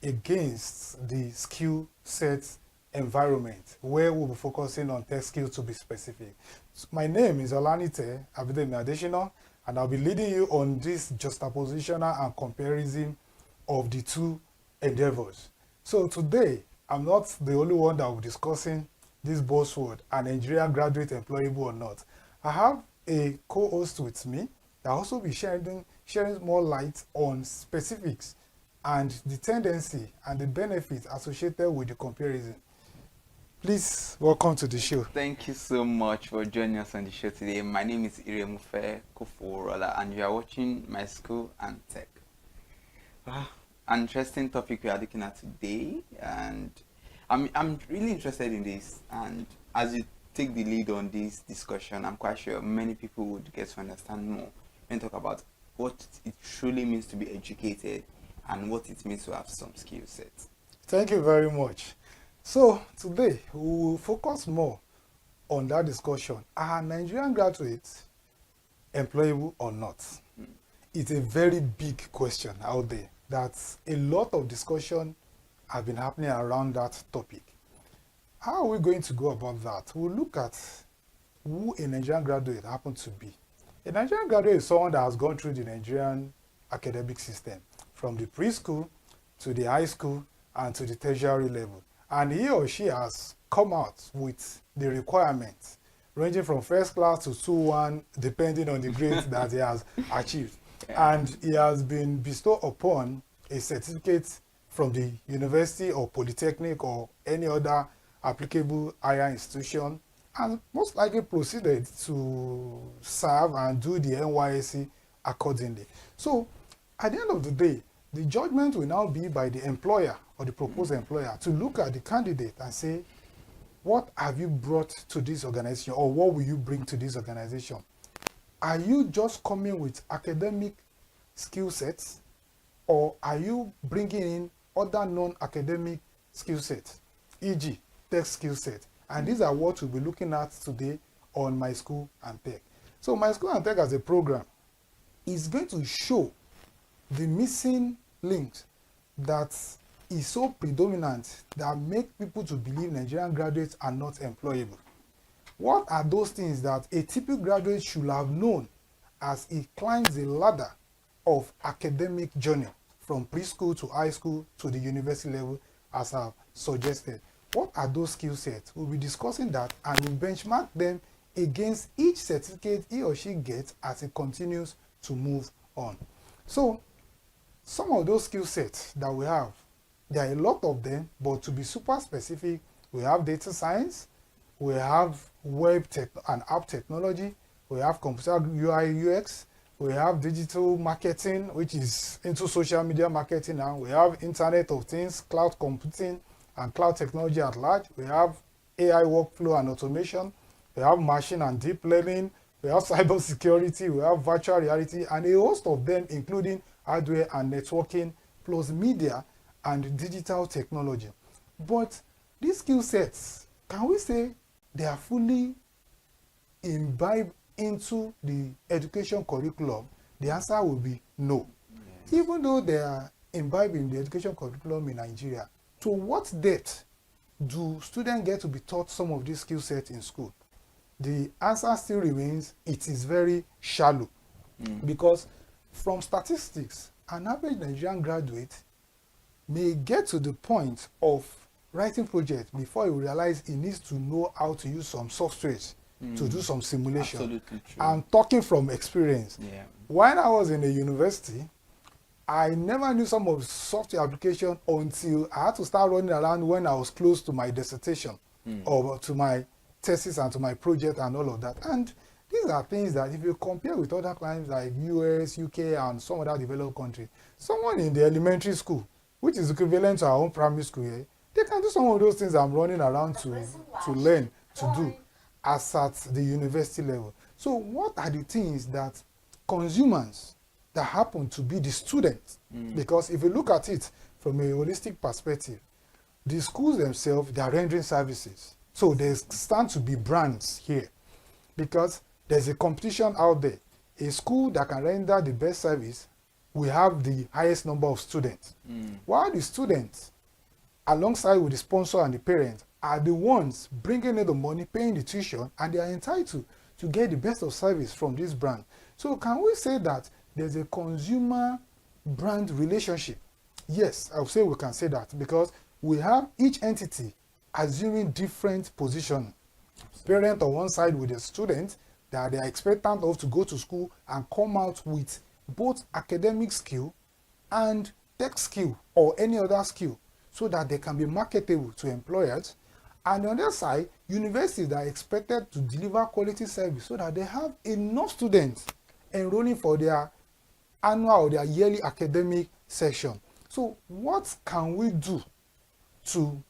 against the skill set environment, where we'll be focusing on tech skills to be specific. So my name is Olanite Abidemi Adesina, and I'll be leading you on this juxtapositional and comparison of the two endeavors. So today, I'm not the only one that will be discussing this buzzword, a Nigerian graduate employable or not. I have a co-host with me that will also be sharing more light on specifics and the tendency and the benefits associated with the comparison. Please welcome to the show. Thank you so much for joining us on the show today. My name is Iremofe Koforola and you are watching My School and Tech. An interesting topic we are looking at today, and I'm really interested in this, and as you take the lead on this discussion, I'm quite sure many people would get to understand more and talk about what it truly means to be educated and what it means to have some skill sets. Thank you very much. So today we will focus more on that discussion. Are Nigerian graduates employable or not? It's a very big question out there. That's a lot of discussion have been happening around that topic. How are we going to go about that? We'll look at who a Nigerian graduate happens to be. A Nigerian graduate is someone that has gone through the Nigerian academic system, from the preschool to the high school and to the tertiary level. And he or she has come out with the requirements, ranging from first class to 2-1, depending on the grade that he has achieved. And he has been bestowed upon a certificate from the university or polytechnic or any other applicable higher institution, and most likely proceeded to serve and do the NYSC accordingly. So at the end of the day, the judgment will now be by the employer or the proposed employer to look at the candidate and say, what have you brought to this organization, or what will you bring to this organization? Are you just coming with academic skill sets, or are you bringing in other non-academic skill sets, e.g. tech skill set? And these are what we'll be looking at today on My School and Tech. So My School and Tech as a program is going to show the missing links that is so predominant that make people to believe Nigerian graduates are not employable. What are those things that a typical graduate should have known as he climbs the ladder of academic journey from preschool to high school to the university level, as I've suggested? What are those skill sets? We'll be discussing that, and we'll benchmark them against each certificate he or she gets as he continues to move on. So some of those skill sets that we have, there are a lot of them, but to be super specific, we have data science, we have web tech and app technology, we have computer UI UX, we have digital marketing, which is into social media marketing now, we have Internet of Things, cloud computing and cloud technology at large, we have AI workflow and automation, we have machine and deep learning, we have cyber security, we have virtual reality, and a host of them, including hardware and networking, plus media and digital technology. But these skill sets, can we say they are fully imbibed into the education curriculum? The answer will be no. Yes. Even though they are imbibed in the education curriculum in Nigeria, to what depth do students get to be taught some of these skill sets in school? The answer still remains, it is very shallow. Because from statistics, an average Nigerian graduate may get to the point of writing projects before he realizes he needs to know how to use some software to do some simulation. Absolutely true. I'm talking from experience. Yeah. When I was in a university, I never knew some of the software application until I had to start running around when I was close to my dissertation or to my thesis and to my project and all of that. And these are things that if you compare with other clients like US, UK, and some other developed countries, someone in the elementary school, which is equivalent to our own primary school here, they can do some of those things I'm running around to learn, to do, as at the university level. So what are the things that consumers that happen to be the students? Because if you look at it from a holistic perspective, the schools themselves, they are rendering services. So there stand to be brands here because there's a competition out there. A school that can render the best service will have the highest number of students. While the students, alongside with the sponsor and the parents, are the ones bringing in the money, paying the tuition, and they are entitled to get the best of service from this brand. So can we say that there's a consumer brand relationship? Yes, I would say we can say that because we have each entity assuming different position. Parent on one side with the student that they are expectant of to go to school and come out with both academic skill and tech skill or any other skill so that they can be marketable to employers. And on the other side, universities that are expected to deliver quality service so that they have enough students enrolling for their annual or their yearly academic session. So what can we do to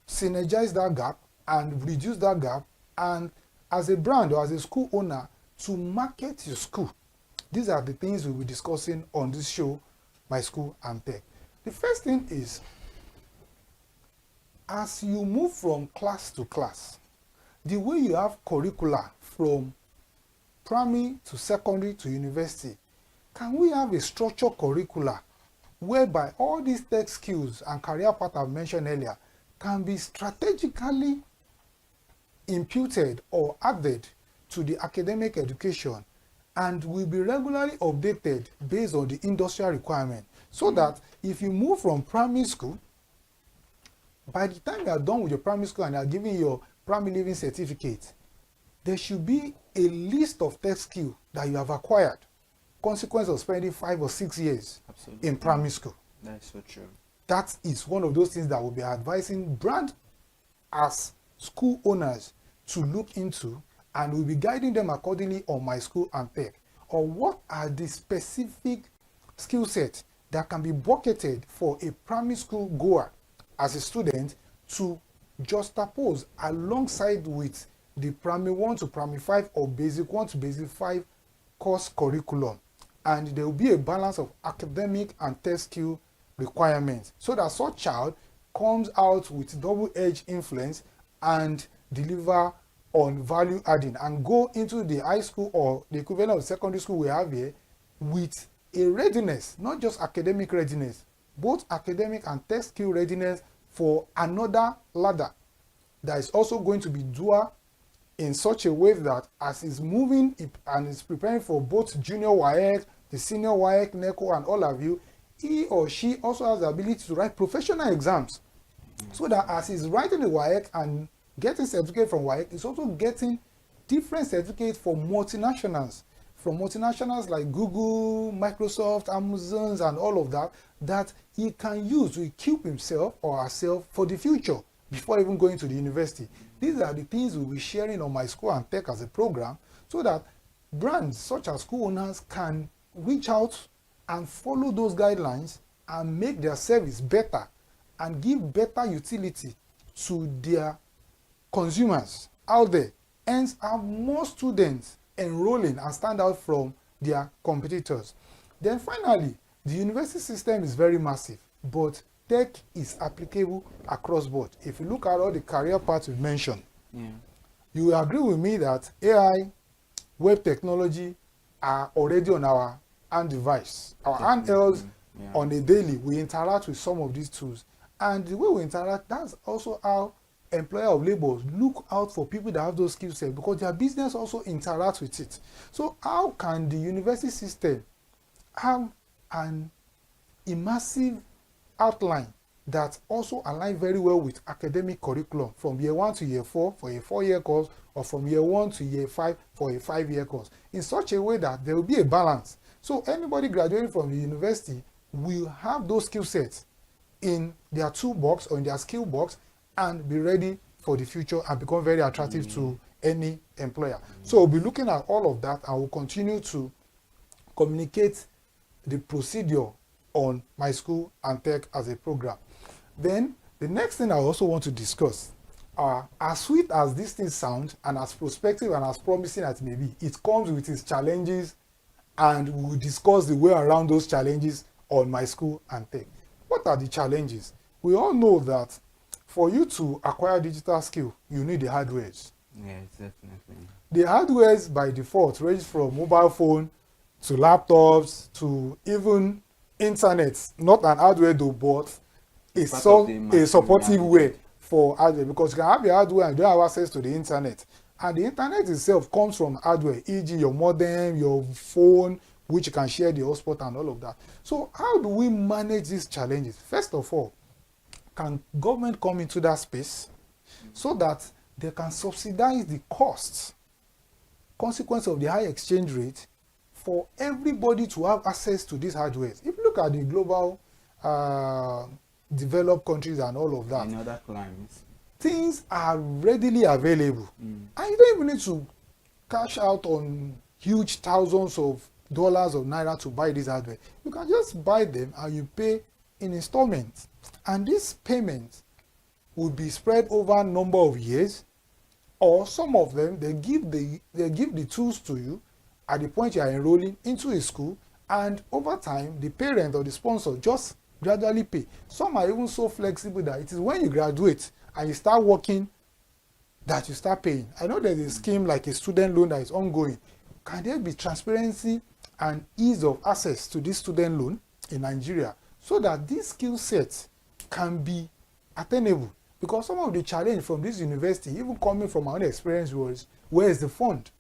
synergize that gap and reduce that gap, and as a brand or as a school owner to market your school? These are the things we'll be discussing on this show, My School and Tech. The first thing is, as you move from class to class, the way you have curricula from primary to secondary to university, can we have a structured curricula whereby all these tech skills and career path I've mentioned earlier can be strategically imputed or added to the academic education and will be regularly updated based on the industrial requirement, so that if you move from primary school, by the time you are done with your primary school and you are giving your primary living certificate, there should be a list of tech skills that you have acquired, consequence of spending 5 or 6 years in primary school. That's so true. That is one of those things that we'll be advising brand as school owners to look into, and we'll be guiding them accordingly on My School and Tech. Or what are the specific skill sets that can be bucketed for a primary school goer as a student to juxtapose alongside with the primary 1 to primary 5 or basic 1 to basic 5 course curriculum. And there will be a balance of academic and tech skill requirements so that such child comes out with double-edged influence and deliver on value adding and go into the high school or the equivalent of secondary school we have here with a readiness, not just academic readiness, both academic and tech skill readiness for another ladder that is also going to be dual in such a way that as he's moving and is preparing for both junior WAEC, the senior WAEC, NECO, and all of you, he or she also has the ability to write professional exams. So that as he's writing the WAEC and getting certificate from WAEC, he's also getting different certificates for multinationals, from multinationals like Google, Microsoft, Amazon, and all of that, that he can use to equip himself or herself for the future before even going to the university. These are the things we'll be sharing on My School and Tech as a program, so that brands such as school owners can reach out and follow those guidelines and make their service better and give better utility to their consumers out there, hence have more students enrolling and stand out from their competitors. Then finally, the university system is very massive, but tech is applicable across board. If you look at all the career paths we mentioned, you will agree with me that AI, web technology are already on our hand device. Our handhelds on a daily, we interact with some of these tools. And the way we interact, that's also how employer of labor look out for people that have those skill sets, because their business also interacts with it. So how can the university system have an immersive outline that also align very well with academic curriculum from year 1 to year 4 for a 4-year course, or from year 1 to year 5 for a 5-year course, in such a way that there will be a balance. So anybody graduating from the university will have those skill sets in their toolbox or in their skill box and be ready for the future and become very attractive to any employer. So we'll be looking at all of that, and we'll continue to communicate the procedure on My School and Tech as a program. Then the next thing I also want to discuss, as sweet as this thing sounds and as prospective and as promising as it may be, it comes with its challenges, and we'll discuss the way around those challenges on My School and Tech. What are the challenges? We all know that for you to acquire digital skill, you need the hardwares. Yes, definitely. The hardwares by default range from mobile phone to laptops to even internet, not an hardware though, but a supportive way for hardware, because you can have the hardware and you don't have access to the internet. And the internet itself comes from hardware, e.g. your modem, your phone, which you can share the hotspot and all of that. So how do we manage these challenges? First of all, can government come into that space so that they can subsidize the costs, consequence of the high exchange rate, for everybody to have access to these hardware? If you look at the global developed countries and all of that, in other climes, things are readily available. And you don't even need to cash out on huge thousands of dollars or naira to buy this hardware. You can just buy them and you pay in installments. And this payment will be spread over a number of years, or some of them, they give the tools to you at the point you are enrolling into a school, and over time, the parent or the sponsor just gradually pay. Some are even so flexible that it is when you graduate and you start working that you start paying. I know there's a scheme like a student loan that is ongoing. Can there be transparency and ease of access to this student loan in Nigeria so that these skill sets can be attainable? Because some of the challenge from this university, even coming from my own experience, was, where is the fund?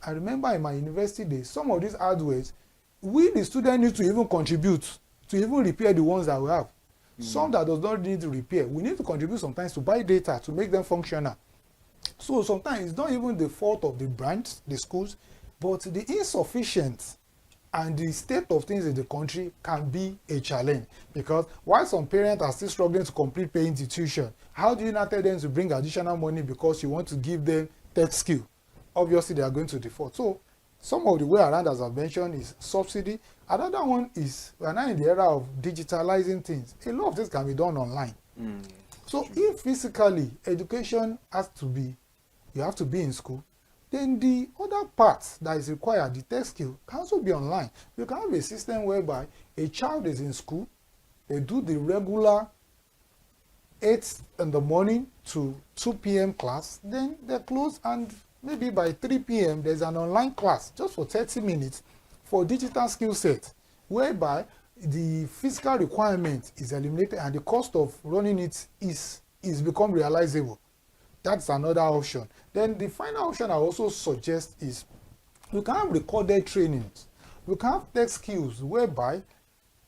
I remember in my university days, some of these hardwares, we the students need to even contribute to even repair the ones that we have. Some that does not need to repair, we need to contribute sometimes to buy data to make them functional. So sometimes it's not even the fault of the brands, the schools, but the insufficient and the state of things in the country can be a challenge. Because while some parents are still struggling to complete paying tuition, how do you not tell them to bring additional money because you want to give them tech skill? Obviously they are going to default. So some of the way around, as I've mentioned, is subsidy. Another one is, we are now in the era of digitalizing things. A lot of things can be done online. So if physically education has to be, you have to be in school, then the other part that is required, the tech skill, can also be online. You can have a system whereby a child is in school, they do the regular 8 in the morning to 2 p.m. class, then they close, and maybe by 3 p.m. there's an online class just for 30 minutes for digital skill set, whereby the physical requirement is eliminated and the cost of running it is become realizable. That's another option. Then the final option I also suggest is you can have recorded trainings. You can have tech skills whereby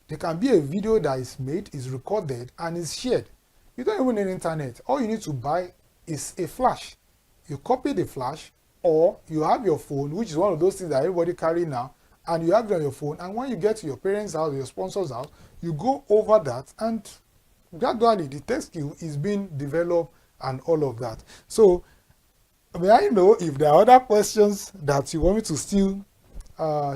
there can be a video that is made, is recorded, and is shared. You don't even need internet. All you need to buy is a flash. You copy the flash, or you have your phone, which is one of those things that everybody carry now, and you have it on your phone, and when you get to your parents' house or your sponsor's house, you go over that, and gradually the tech skill is being developed and all of that. So may I know if there are other questions that you want me to still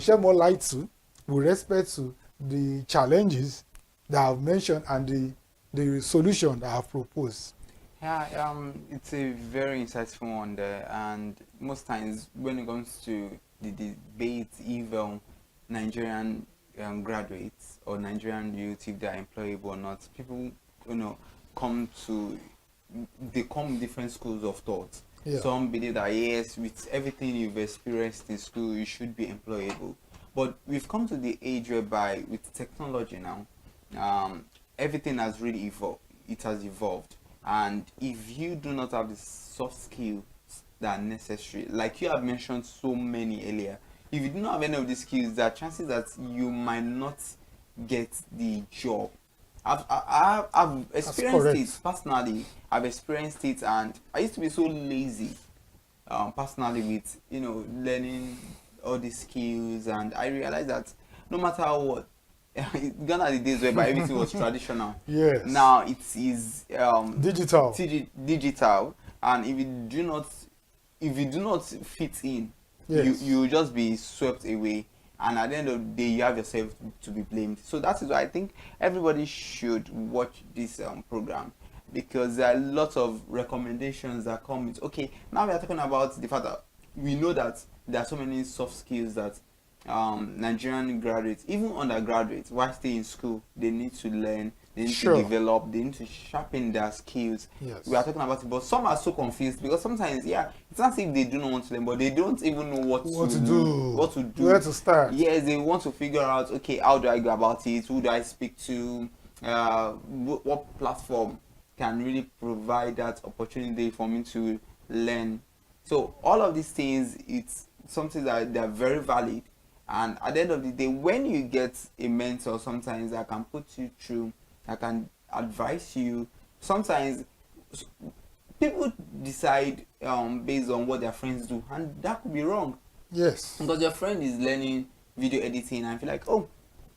shed more light to with respect to the challenges that I've mentioned and the solution that I've proposed? Yeah, it's a very insightful one there, and most times when it comes to the debate if Nigerian graduates or Nigerian youth, if they are employable or not, people come with different schools of thought. Yeah. Some believe that yes, with everything you've experienced in school, you should be employable. But we've come to the age whereby with technology now, everything has really evolved. It has evolved. And if you do not have the soft skills that are necessary, like you have mentioned so many earlier, if you do not have any of these skills, there are chances that you might not get the job. I've experienced it personally. I've experienced it, and I used to be so lazy personally with learning all these skills, and I realized that no matter what, gone are the days whereby everything was traditional. Yes. Now it is digital. Digital, and if you do not if you do not fit in, Yes. you will just be swept away, and at the end of the day you have yourself to be blamed. So that is why I think everybody should watch this program, because there are lots of recommendations that come with. Okay, now we are talking about the fact that we know that there are so many soft skills that Nigerian graduates, even undergraduates, while staying in school, they need to learn, they need Sure. to develop, they need to sharpen their skills. Yes. We are talking about it, but some are so confused because sometimes, yeah, it's not as if they do not want to learn, but they don't even know what to do, where to start. Yes, they want to figure out, okay, how do I go about it? Who do I speak to? What platform can really provide that opportunity for me to learn? So all of these things, it's something that they are very valid. And at the end of the day, when you get a mentor, sometimes I can put you through, I can advise you. Sometimes people decide based on what their friends do, and that could be wrong. Yes. Because your friend is learning video editing, and I feel like, oh,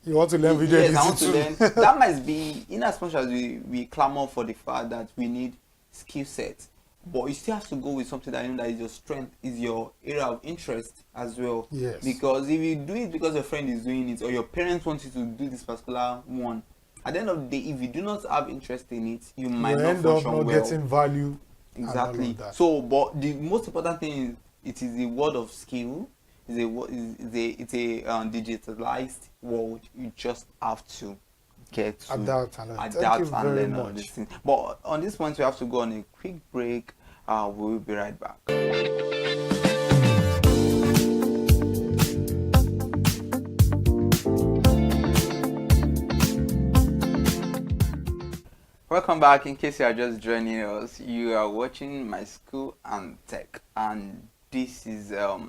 you want to learn video editing? Yes, I want to learn. That might be, in as much as we clamor for the fact that we need skill sets, but you still have to go with something that you know that is your strength, is your area of interest as well. Yes. Because if you do it because your friend is doing it, or your parents want you to do this particular one, at the end of the day, if you do not have interest in it, you might not end up function not well. getting value. Exactly. So, but the most important thing is it is a world of skill. It's a digitalized world. You just have to get to adapt and learn all these things. But on this point, we have to go on a quick break. We will be right back. Welcome back. In case you are just joining us, you are watching My School and Tech, and this is a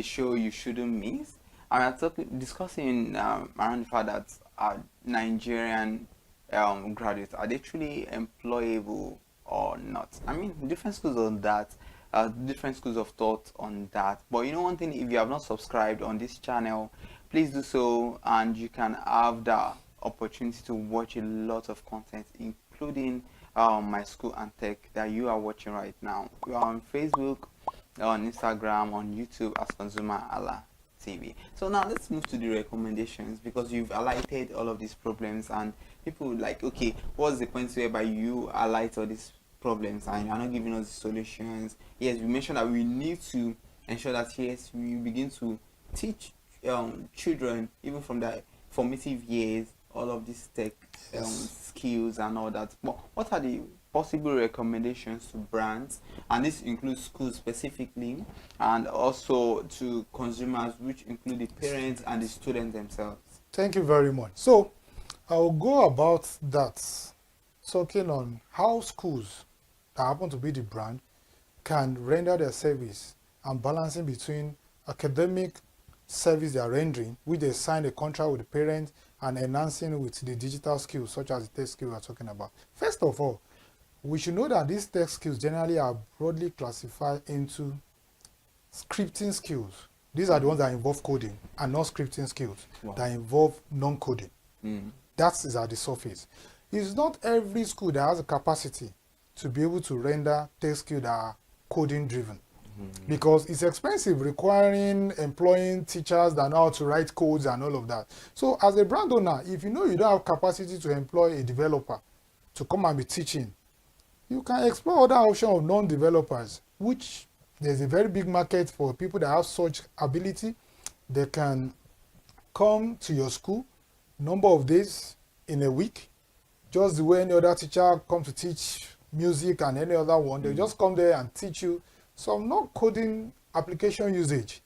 show you shouldn't miss. And we're discussing around the fact that Nigerian graduates, are they truly employable or not? I mean, different schools on that, different schools of thought on that. But you know one thing, if you have not subscribed on this channel, please do so, and you can have the opportunity to watch a lot of content, including My School and Tech that you are watching right now. We are on Facebook, on Instagram, on YouTube as ConsumerHallaTV. So now let's move to the recommendations, because you've highlighted all of these problems and people like, okay, what's the point whereby you highlight all these problems and you're not giving us the solutions? Yes, we mentioned that we need to ensure that, yes, we begin to teach children even from their formative years all of these tech skills and all that. But what are the possible recommendations to brands, and this includes schools specifically, and also to consumers, which include the parents and the students themselves? Thank you very much. So I'll go about that, talking on how schools that happen to be the brand can render their service and balancing between academic service they are rendering, which they signed a contract with the parents, and enhancing with the digital skills such as the tech skills we're talking about. First of all, we should know that these tech skills generally are broadly classified into scripting skills. These are the ones that involve coding, and not scripting skills that involve non-coding. That is at the surface. It's not every school that has a capacity to be able to render tech skills that are coding driven. Because it's expensive, requiring employing teachers that know how to write codes and all of that. So as a brand owner, if you know you don't have capacity to employ a developer to come and be teaching, you can explore other options of non-developers, which there's a very big market for people that have such ability. They can come to your school number of days in a week, just the way any other teacher comes to teach music and any other one. They just come there and teach you some non-coding application usage,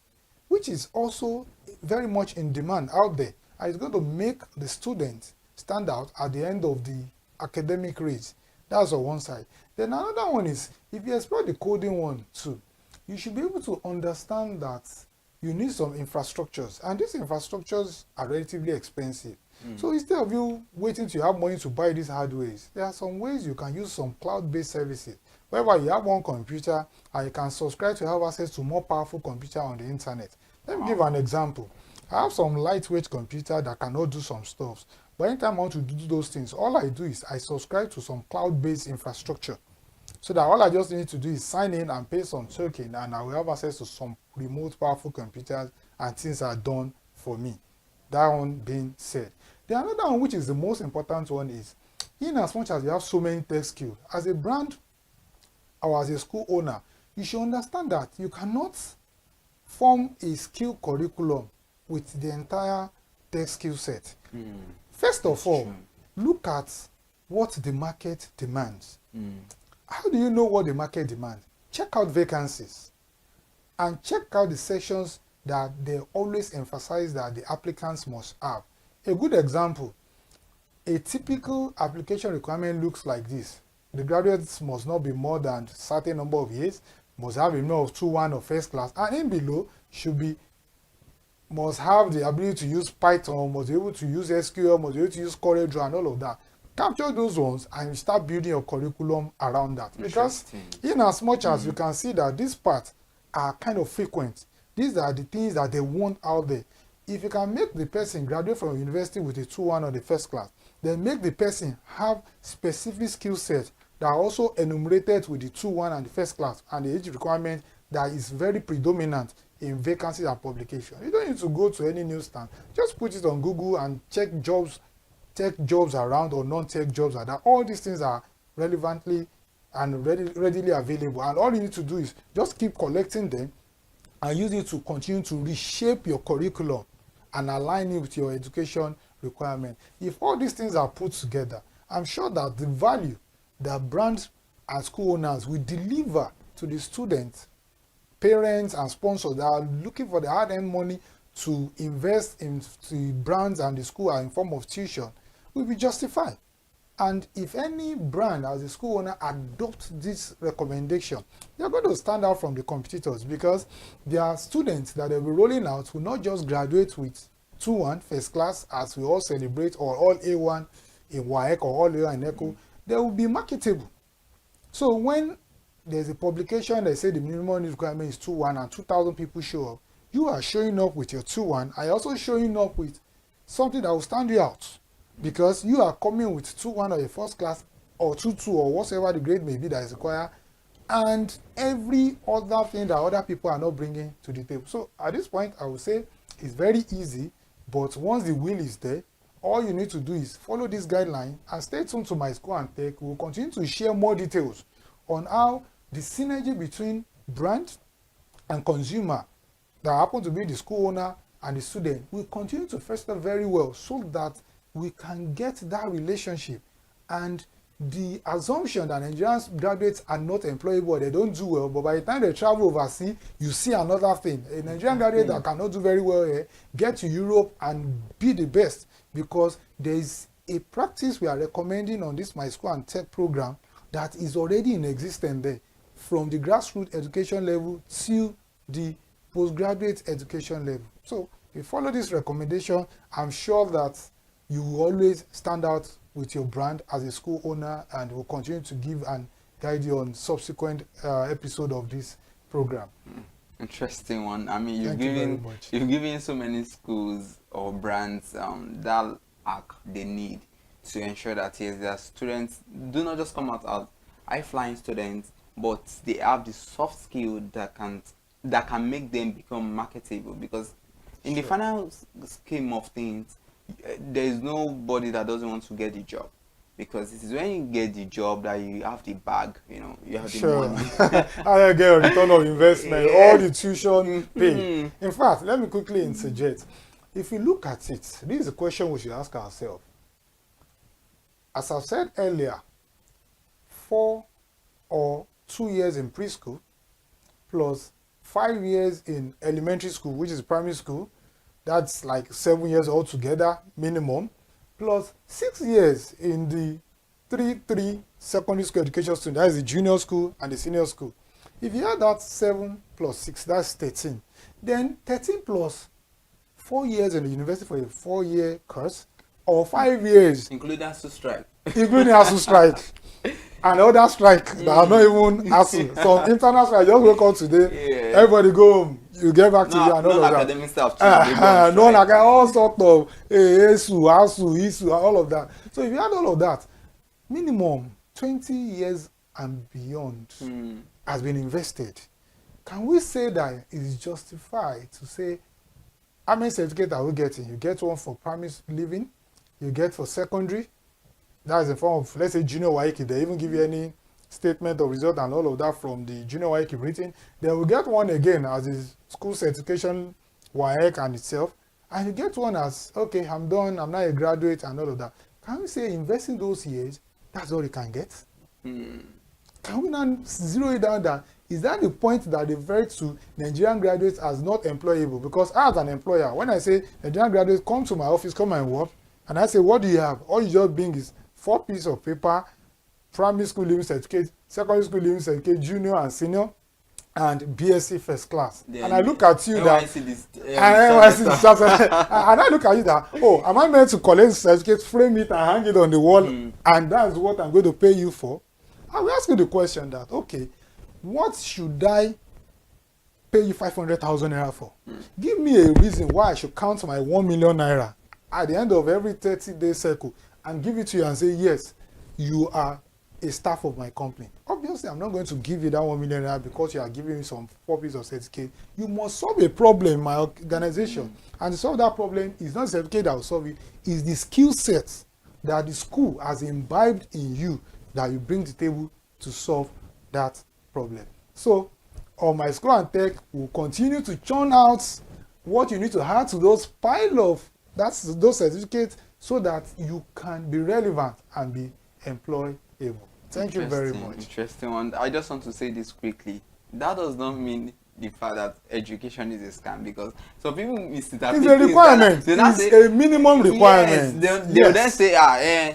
which is also very much in demand out there. And it's going to make the student stand out at the end of the academic race. That's on one side. Then another one is, if you explore the coding one too, you should be able to understand that you need some infrastructures, and these infrastructures are relatively expensive. So instead of you waiting to have money to buy these hardwares, there are some ways you can use some cloud-based services, whereby you have one computer and you can subscribe to have access to more powerful computer on the internet. Let me give an example. I have some lightweight computer that cannot do some stuff, but anytime I want to do those things, all I do is I subscribe to some cloud-based infrastructure. So that all I just need to do is sign in and pay some token, and I will have access to some remote powerful computers, and things are done for me. That one being said. The another one, which is the most important one, is in as much as you have so many tech skills, as a brand or as a school owner, you should understand that you cannot form a skill curriculum with the entire tech skill set. First of all, look at what the market demands. How do you know what the market demands? Check out vacancies and check out the sections that they always emphasize that the applicants must have. A good example, a typical application requirement looks like this. The graduates must not be more than a certain number of years, must have a minimum of 2-1 or first class, and in below should be must have the ability to use Python, must be able to use SQL, must be able to use CorelDRAW and all of that. Capture those ones and start building your curriculum around that. Because in as much as you can see that these parts are kind of frequent, these are the things that they want out there. If you can make the person graduate from university with a 2-1 or the first class, then make the person have specific skill sets that are also enumerated with the 2-1 and the first class and the age requirement that is very predominant in vacancies and publication. You don't need to go to any newsstand. Just put it on Google and check jobs, tech jobs around or non-tech jobs like that. All these things are relevantly and readily available. And all you need to do is just keep collecting them and use it to continue to reshape your curriculum and align it with your education requirement. If all these things are put together, I'm sure that the value that brands and school owners will deliver to the students, parents and sponsors that are looking for the hard-earned money to invest in the brands and the school in form of tuition will be justified. And if any brand as a school owner adopts this recommendation, they're going to stand out from the competitors, because their students that they'll be rolling out will not just graduate with 2-1 first class as we all celebrate, or all A1 in WAEC or all A1 in ECHO. They will be marketable. So when there's a publication that say the minimum requirement is 2-1 and 2,000 people show up, you are showing up with your 2-1, and also showing up with something that will stand you out, because you are coming with 2-1 or a first class or 2-2 or whatever the grade may be that is required, and every other thing that other people are not bringing to the table. So at this point, I would say it's very easy, but once the will is there, all you need to do is follow this guideline and stay tuned to My School and Tech. We'll continue to share more details on how the synergy between brand and consumer that happen to be the school owner and the student will continue to foster very well, so that we can get that relationship. And the assumption that Nigerian graduates are not employable, they don't do well, but by the time they travel overseas, you see another thing. A Nigerian graduate that cannot do very well here, get to Europe and be the best, because there is a practice we are recommending on this My School and Tech program that is already in existence there, from the grassroots education level to the postgraduate education level. So if you follow this recommendation, I'm sure that you will always stand out with your brand as a school owner, and will continue to give and guide you on subsequent episode of this program. Interesting one. I mean, you've given so many schools or brands that arc they need to ensure that yes, their students do not just come out as high-flying students, but they have the soft skill that can make them become marketable. Because in the final scheme of things, there is nobody that doesn't want to get the job, because it is when you get the job that you have the bag, you have the money. I get a return of investment, all the tuition paid. In fact, let me quickly interject. If you look at it, this is a question we should ask ourselves. As I've said earlier, 4 or 2 years in preschool plus 5 years in elementary school, which is primary school, that's like 7 years altogether minimum, plus 6 years in the 3 secondary school education student, that is the junior school and the senior school. If you add that 7 plus 6, that's 13. Then 13 plus 4 years in the university for a 4-year course, or 5 years. Including ASU strike. Including ASU strike. And other strike that are not even ASU. So internal strike, just wake up today, everybody go home, you get back to you and all of academic that. Stuff All sorts of ASU, ISU, all of that. So if you add all of that, minimum 20 years and beyond has been invested. Can we say that it is justified to say, how many certificates are we getting? You get one for primary living, you get for secondary, that is in form of, let's say, junior WAEC. They even give you any statement of result and all of that from the junior WAEC written. Then we get one again as the school certification WAEC and itself. And you get one as, okay, I'm done, I'm not a graduate and all of that. Can we say investing those years, that's all you can get? Can we not zero it down that, is that the point that they refer to Nigerian graduates as not employable? Because as an employer, when I say Nigerian graduates come to my office, come and work, and I say, what do you have? All you just bring is 4 pieces of paper, primary school living certificate, secondary school living certificate, junior and senior, and BSc first class. Then and I look at you that, and I look at you that, oh, am I meant to collect the certificate, frame it, and hang it on the wall, and that's what I'm going to pay you for? I will ask you the question that, okay, what should I pay you 500,000 naira for? Give me a reason why I should count my 1 million naira at the end of every 30-day cycle and give it to you and say, yes, you are a staff of my company. Obviously, I'm not going to give you that 1 million naira because you are giving me some 4 pieces of certificate. You must solve a problem in my organization. And to solve that problem is not the certificate that will solve it, is the skill sets that the school has imbibed in you that you bring to the table to solve that problem. So, on my school and tech will continue to churn out what you need to add to those pile of those certificates so that you can be relevant and be employable. Thank you very much. Interesting one. I just want to say this quickly. That does not mean the fact that education is a scam, because some people misinterpret. It's a requirement. It's a minimum requirement. Yes, they will then say,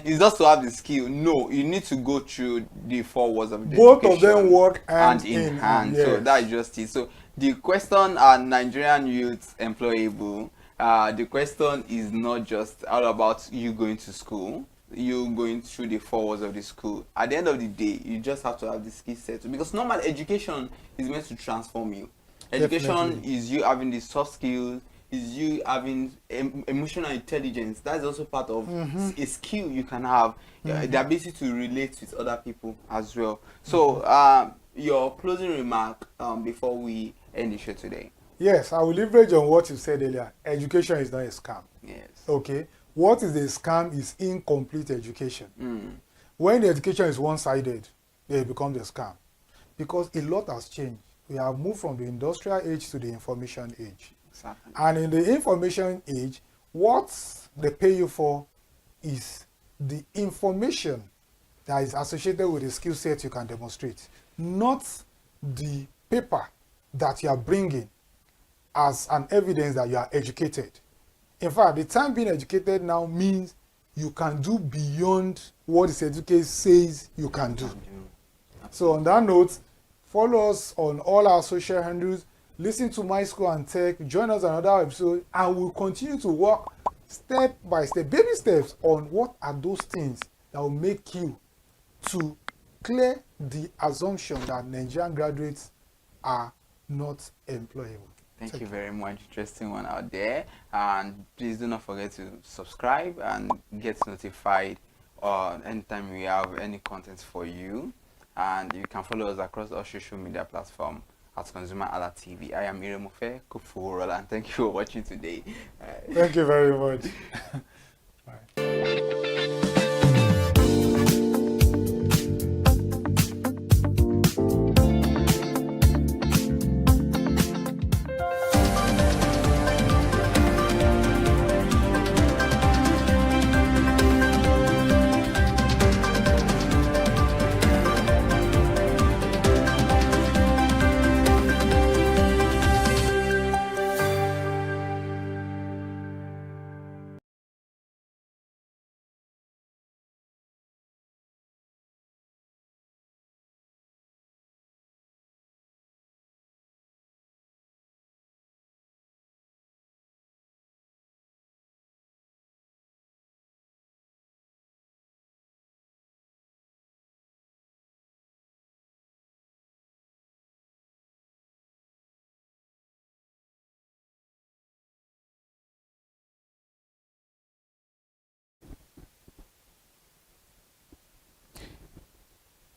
it's just to have the skill. No, you need to go through the 4 walls of the Both education. of them work hand in hand. Yes. So that is just it. So the question, are Nigerian youths employable? The question is not just all about you going to school, you going through the 4 walls of the school. At the end of the day, you just have to have the skill set, because normal education is meant to transform you. Education Definitely. is you having the soft skills, is you having emotional intelligence. That is also part of a skill you can have, the ability to relate with other people as well. So your closing remark before we end the show today. Yes, I will leverage on what you said earlier. Education is not a scam. Yes. Okay. What is a scam is incomplete education. When the education is one-sided, it becomes a scam. Because a lot has changed. We have moved from the industrial age to the information age. Exactly. And in the information age, what they pay you for is the information that is associated with the skill set you can demonstrate, not the paper that you are bringing as an evidence that you are educated. In fact, the time being educated now means you can do beyond what the certificate says you can do. So on that note, follow us on all our social handles, listen to My School and Tech, join us on another episode, and we'll continue to work step by step, baby steps, on what are those things that will make you to clear the assumption that Nigerian graduates are not employable. Thank you very much. Interesting one out there. And please do not forget to subscribe and get notified anytime we have any content for you. And you can follow us across all social media platforms at ConsumerHallaTV. I am Iremofe Kufuro, and thank you for watching today. Thank you very much.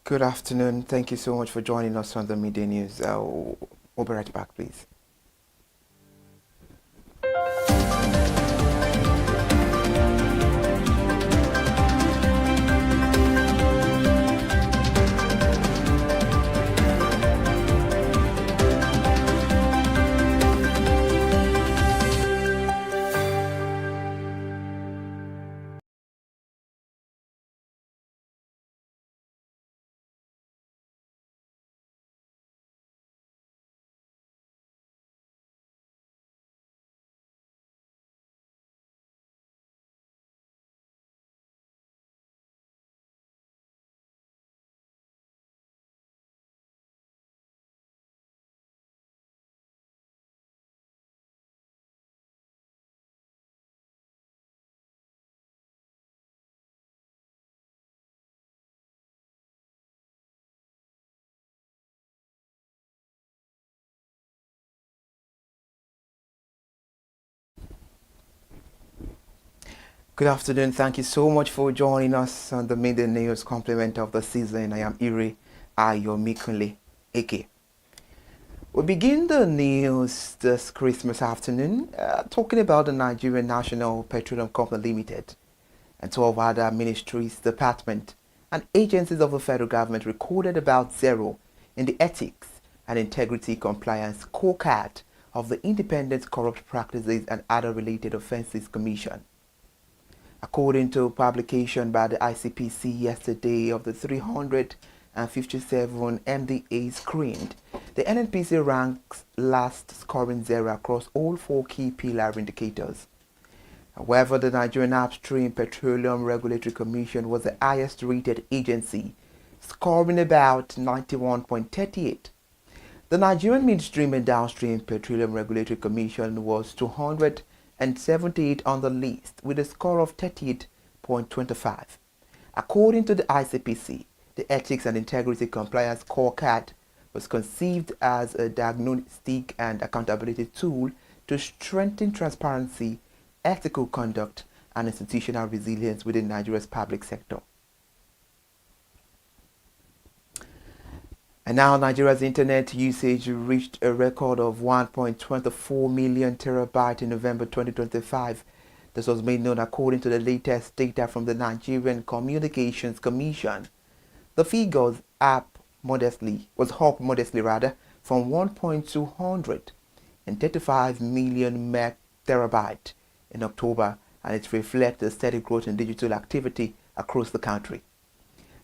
Good afternoon. Thank you so much for joining us on the Midday News. We'll be right back, please. Good afternoon. Thank you so much for joining us on the Midday News complement of the season. I am Iri Ayomikunle Eke. We begin the news this Christmas afternoon talking about the Nigerian National Petroleum Company Limited and 12 other ministries, departments, and agencies of the federal government recorded about zero in the Ethics and Integrity Compliance Scorecard of the Independent Corrupt Practices and Other Related Offences Commission. According to publication by the ICPC yesterday, of the 357 MDA screened, the NNPC ranks last, scoring zero across all 4 key pillar indicators. However, the Nigerian Upstream Petroleum Regulatory Commission was the highest rated agency, scoring about 91.38. The Nigerian Midstream and Downstream Petroleum Regulatory Commission was 278 on the list with a score of 38.25. According to the ICPC, the Ethics and Integrity Compliance Scorecard was conceived as a diagnostic and accountability tool to strengthen transparency, ethical conduct, and institutional resilience within Nigeria's public sector. And now Nigeria's internet usage reached a record of 1.24 million terabytes in November 2025. This was made known according to the latest data from the Nigerian Communications Commission. The figures was up modestly from 1.235 million terabytes in October, and it reflects a steady growth in digital activity across the country.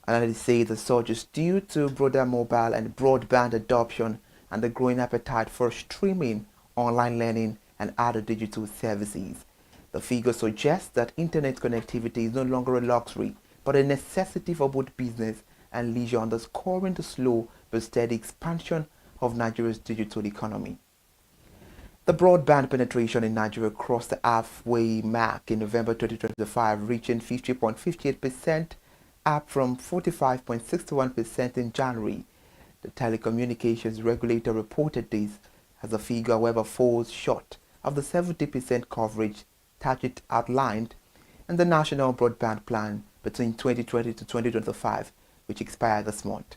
Analysts say the surge is due to broader mobile and broadband adoption and the growing appetite for streaming, online learning, and other digital services. The figure suggests that internet connectivity is no longer a luxury, but a necessity for both business and leisure, underscoring the slow but steady expansion of Nigeria's digital economy. The broadband penetration in Nigeria crossed the halfway mark in November 2025, reaching 50.58%, up from 45.61% in January. The telecommunications regulator reported this, as the figure, however, falls short of the 70% coverage target outlined in the National Broadband Plan between 2020 to 2025, which expired this month.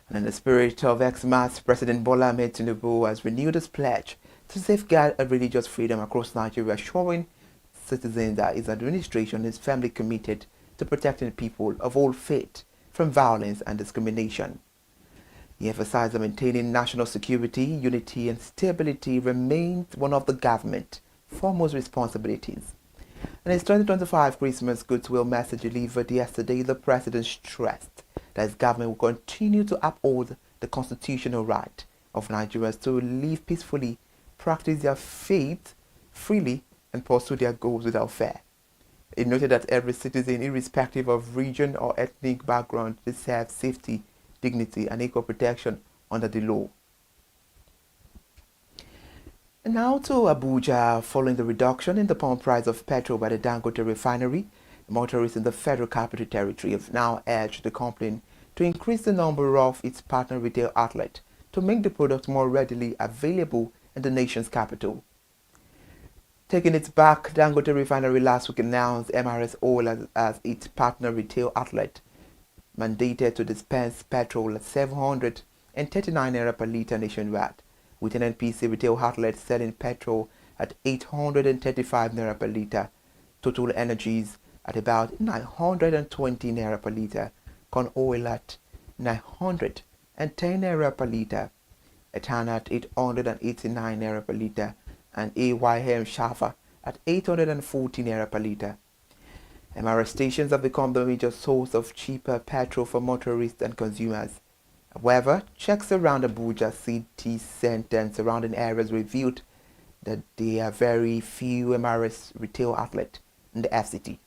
And in the spirit of Xmas, President Bola Ahmed Tinubu has renewed his pledge to safeguard religious freedom across Nigeria, assuring citizens that his administration is firmly committed to protecting people of all faith from violence and discrimination. He emphasized that maintaining national security, unity, and stability remains one of the government's foremost responsibilities. In his 2025 Christmas goodwill message delivered yesterday, the president stressed that his government will continue to uphold the constitutional right of Nigerians to live peacefully, practice their faith freely, and pursue their goals without fear. He noted that every citizen, irrespective of region or ethnic background, deserves safety, dignity, and equal protection under the law. And now to Abuja. Following the reduction in the pump price of petrol by the Dangote refinery, motorists in the Federal Capital Territory have now urged the company to increase the number of its partner retail outlets to make the product more readily available in the nation's capital. Taking its back, Dangote refinery last week announced MRS Oil as its partner retail outlet, mandated to dispense petrol at 739 naira per litre nationwide, with NNPC retail outlets selling petrol at 835 naira per litre, Total Energies at about 920 naira per litre, Con Oil at 910 naira per litre, Etana at 889 naira per litre, and AYM Shafa at 840 naira per litre. MRS stations have become the major source of cheaper petrol for motorists and consumers. However, checks around Abuja city centre and surrounding areas revealed that there are very few MRS retail outlets in the FCT.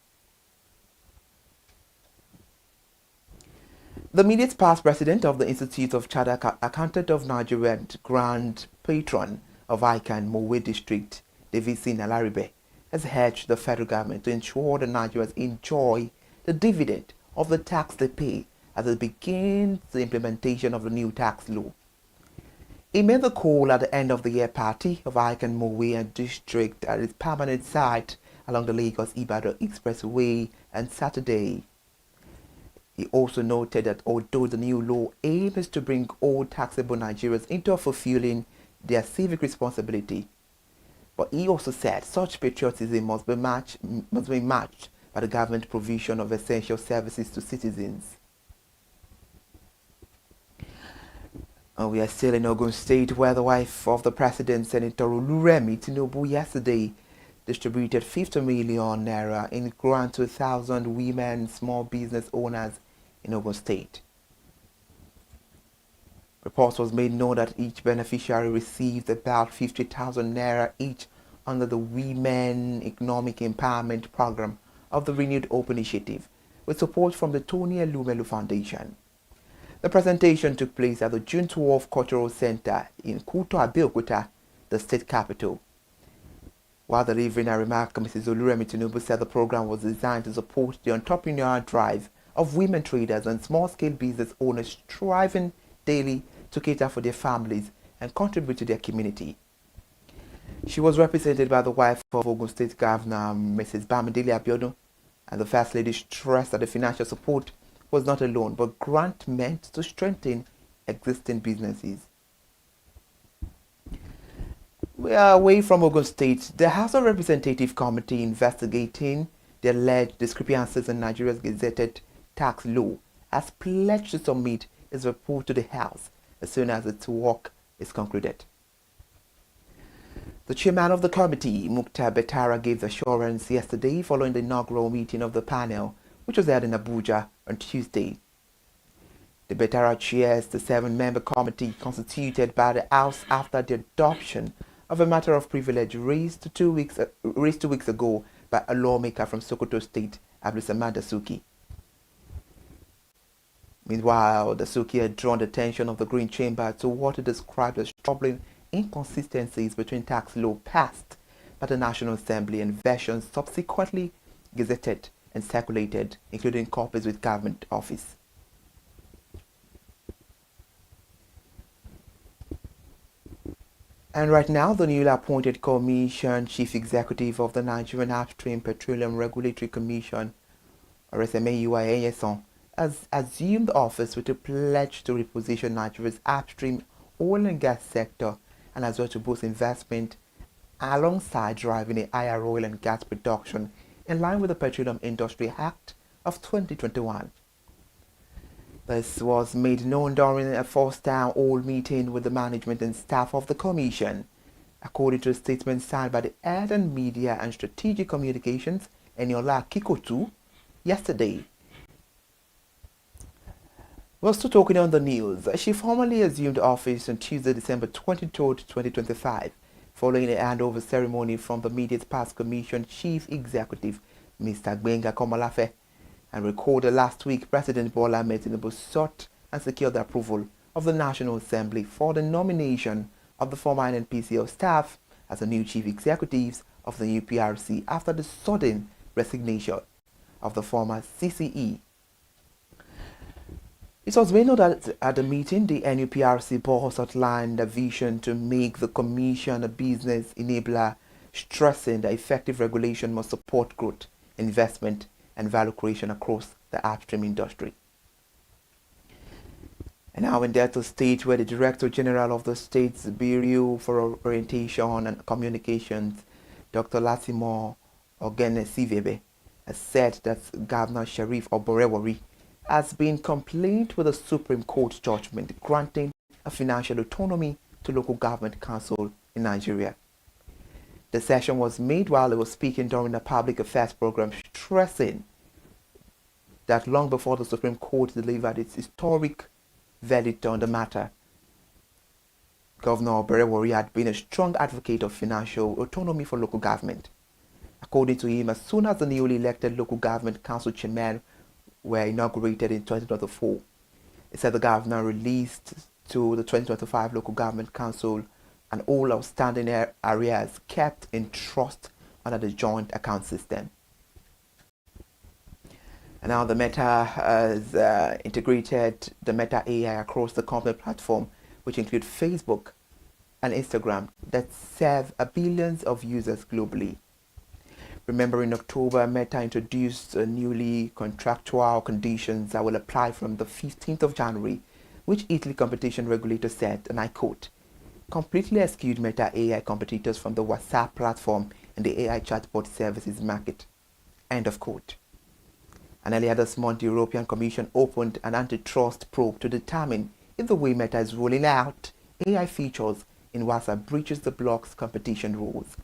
The immediate past president of the Institute of Chartered Accountant of Nigeria and Grand Patron of Ikan Mowe District, Davison Alaribe, has urged the federal government to ensure that Nigerians enjoy the dividend of the tax they pay as it begins the implementation of the new tax law. He made the call at the end of the year party of Ikan Mowe District at its permanent site along the Lagos-Ibadan Expressway on Saturday. He also noted that although the new law aims to bring all taxable Nigerians into fulfilling their civic responsibility, but he also said such patriotism must be matched by the government provision of essential services to citizens. We are still in Ogun State, where the wife of the president, Senator Oluremi Tinubu, yesterday distributed 50 million naira in grant to 1,000 women small business owners in Ogun State. Reports was made known that each beneficiary received about 50,000 naira each under the Women Economic Empowerment Program of the Renewed Hope Initiative, with support from the Tony Elumelu Foundation. The presentation took place at the June 12 Cultural Center in Kuto, Abeokuta, the state capital. While delivering a remark, Mrs. Oluremi Tinubu said the program was designed to support the entrepreneurial drive of women traders and small-scale business owners striving daily to cater for their families and contribute to their community. She was represented by the wife of Ogun State Governor, Mrs. Bamidele Abiodun, and the First Lady stressed that the financial support was not a loan, but grant meant to strengthen existing businesses. We are away from Ogun State. The House of Representative Committee investigating the alleged discrepancies in Nigeria's gazetted tax law has pledged to submit its report to the House as soon as its work is concluded. The chairman of the committee, Mukhtar Betara, gave the assurance yesterday following the inaugural meeting of the panel, which was held in Abuja on Tuesday. The Betara chairs the 7-member committee constituted by the House after the adoption of a matter of privilege raised 2 weeks ago by a lawmaker from Sokoto State, Abdulsamad Dasuki. Meanwhile, Dasuki had drawn the attention of the Green Chamber to what he described as troubling inconsistencies between tax law passed by the National Assembly and versions subsequently gazetted and circulated, including copies with government office. And right now, the newly appointed Commission Chief Executive of the Nigerian Upstream Petroleum Regulatory Commission, or SMAUIASON, has assumed office with a pledge to reposition Nigeria's upstream oil and gas sector and as well to boost investment alongside driving a higher oil and gas production in line with the Petroleum Industry Act of 2021. This was made known during a first town hall meeting with the management and staff of the Commission, according to a statement signed by the Head and Media and Strategic Communications, Eniola Kikotu, yesterday. We're still talking on the news. She formally assumed office on Tuesday, December 23, 2025, following a handover ceremony from the immediate past Commission Chief Executive, Mr. Gbenga Komolafe, and recorded last week, President Bola Ahmed Tinubu sought and secured the approval of the National Assembly for the nomination of the former NNPCL staff as the new chief executives of the new PRC after the sudden resignation of the former CCE. It was made known that at the meeting, the NUPRC boss outlined a vision to make the Commission a business enabler, stressing that effective regulation must support growth, investment, and value creation across the upstream industry. And now in Delta State, where the Director General of the State's Bureau for Orientation and Communications, Dr. Latimo Ogene has said that Governor Sharif Oborewori has been complained with the Supreme Court judgment granting a financial autonomy to local government council in Nigeria. The session was made while he was speaking during a public affairs program, stressing that long before the Supreme Court delivered its historic verdict on the matter, Governor Oborewori had been a strong advocate of financial autonomy for local government. According to him, as soon as the newly elected local government council chairmen were inaugurated in 2024, he said the governor released to the 2025 local government council and all outstanding areas kept in trust under the joint account system. And now the Meta has integrated the Meta AI across the company platform, which include Facebook and Instagram, that serve billions of users globally. Remember, in October, Meta introduced newly contractual conditions that will apply from the 15th of January, which Italy competition regulator said, and I quote, completely eschewed Meta AI competitors from the WhatsApp platform and the AI chatbot services market, end of quote. And earlier this month, the European Commission opened an antitrust probe to determine if the way Meta is rolling out AI features in WhatsApp breaches the bloc's competition rules.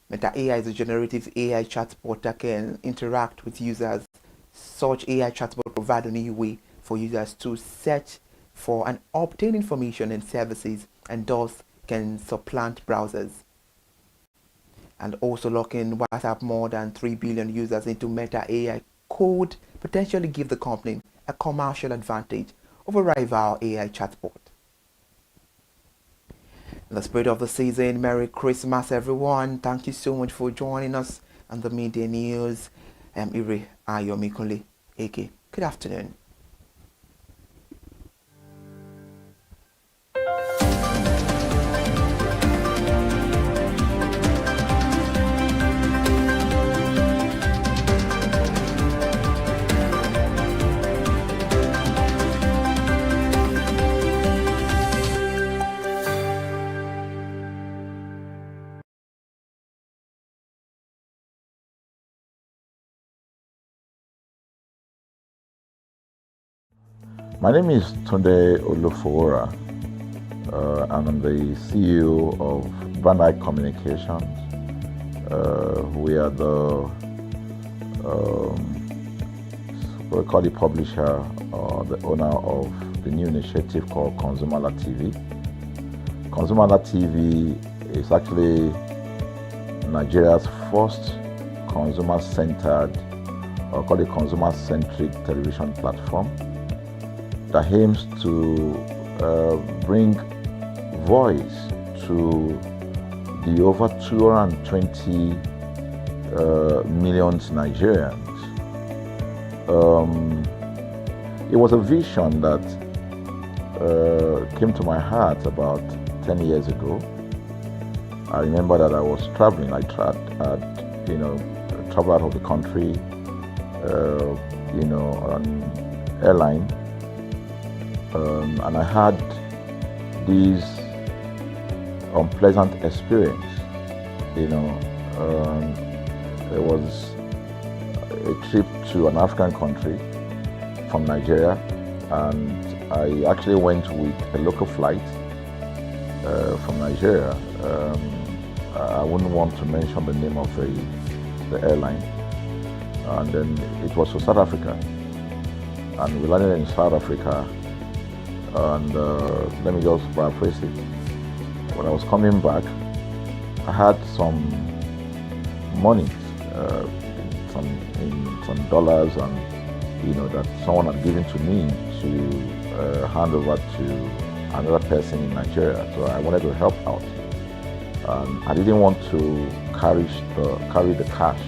Meta AI is a generative AI chatbot that can interact with users. Such AI chatbot provides a new way for users to search for and obtain information and services, and thus can supplant browsers. And also locking WhatsApp more than 3 billion users into Meta AI could potentially give the company a commercial advantage over rival AI chatbot. In the spirit of the season, Merry Christmas everyone. Thank you so much for joining us on the Media News. I'm Iri Ayomikunle Eke. Good afternoon. My name is Tunde Olufowora, and I'm the CEO of Bandai Communications. We are we call the publisher or the owner of the new initiative called ConsumerHallaTV. ConsumerHallaTV is actually Nigeria's first consumer-centered, or call it consumer-centric television platform that aims to bring voice to the over 220 million Nigerians. It was a vision that came to my heart about 10 years ago. I remember that I was traveling. I traveled out of the country, on airline. And I had this unpleasant experience. There was a trip to an African country from Nigeria, and I actually went with a local flight from Nigeria. I wouldn't want to mention the name of the airline. And then it was to South Africa. And we landed in South Africa. And let me just paraphrase it. When I was coming back, I had some money, some dollars, and that someone had given to me to hand over to another person in Nigeria. So I wanted to help out. I didn't want to carry the cash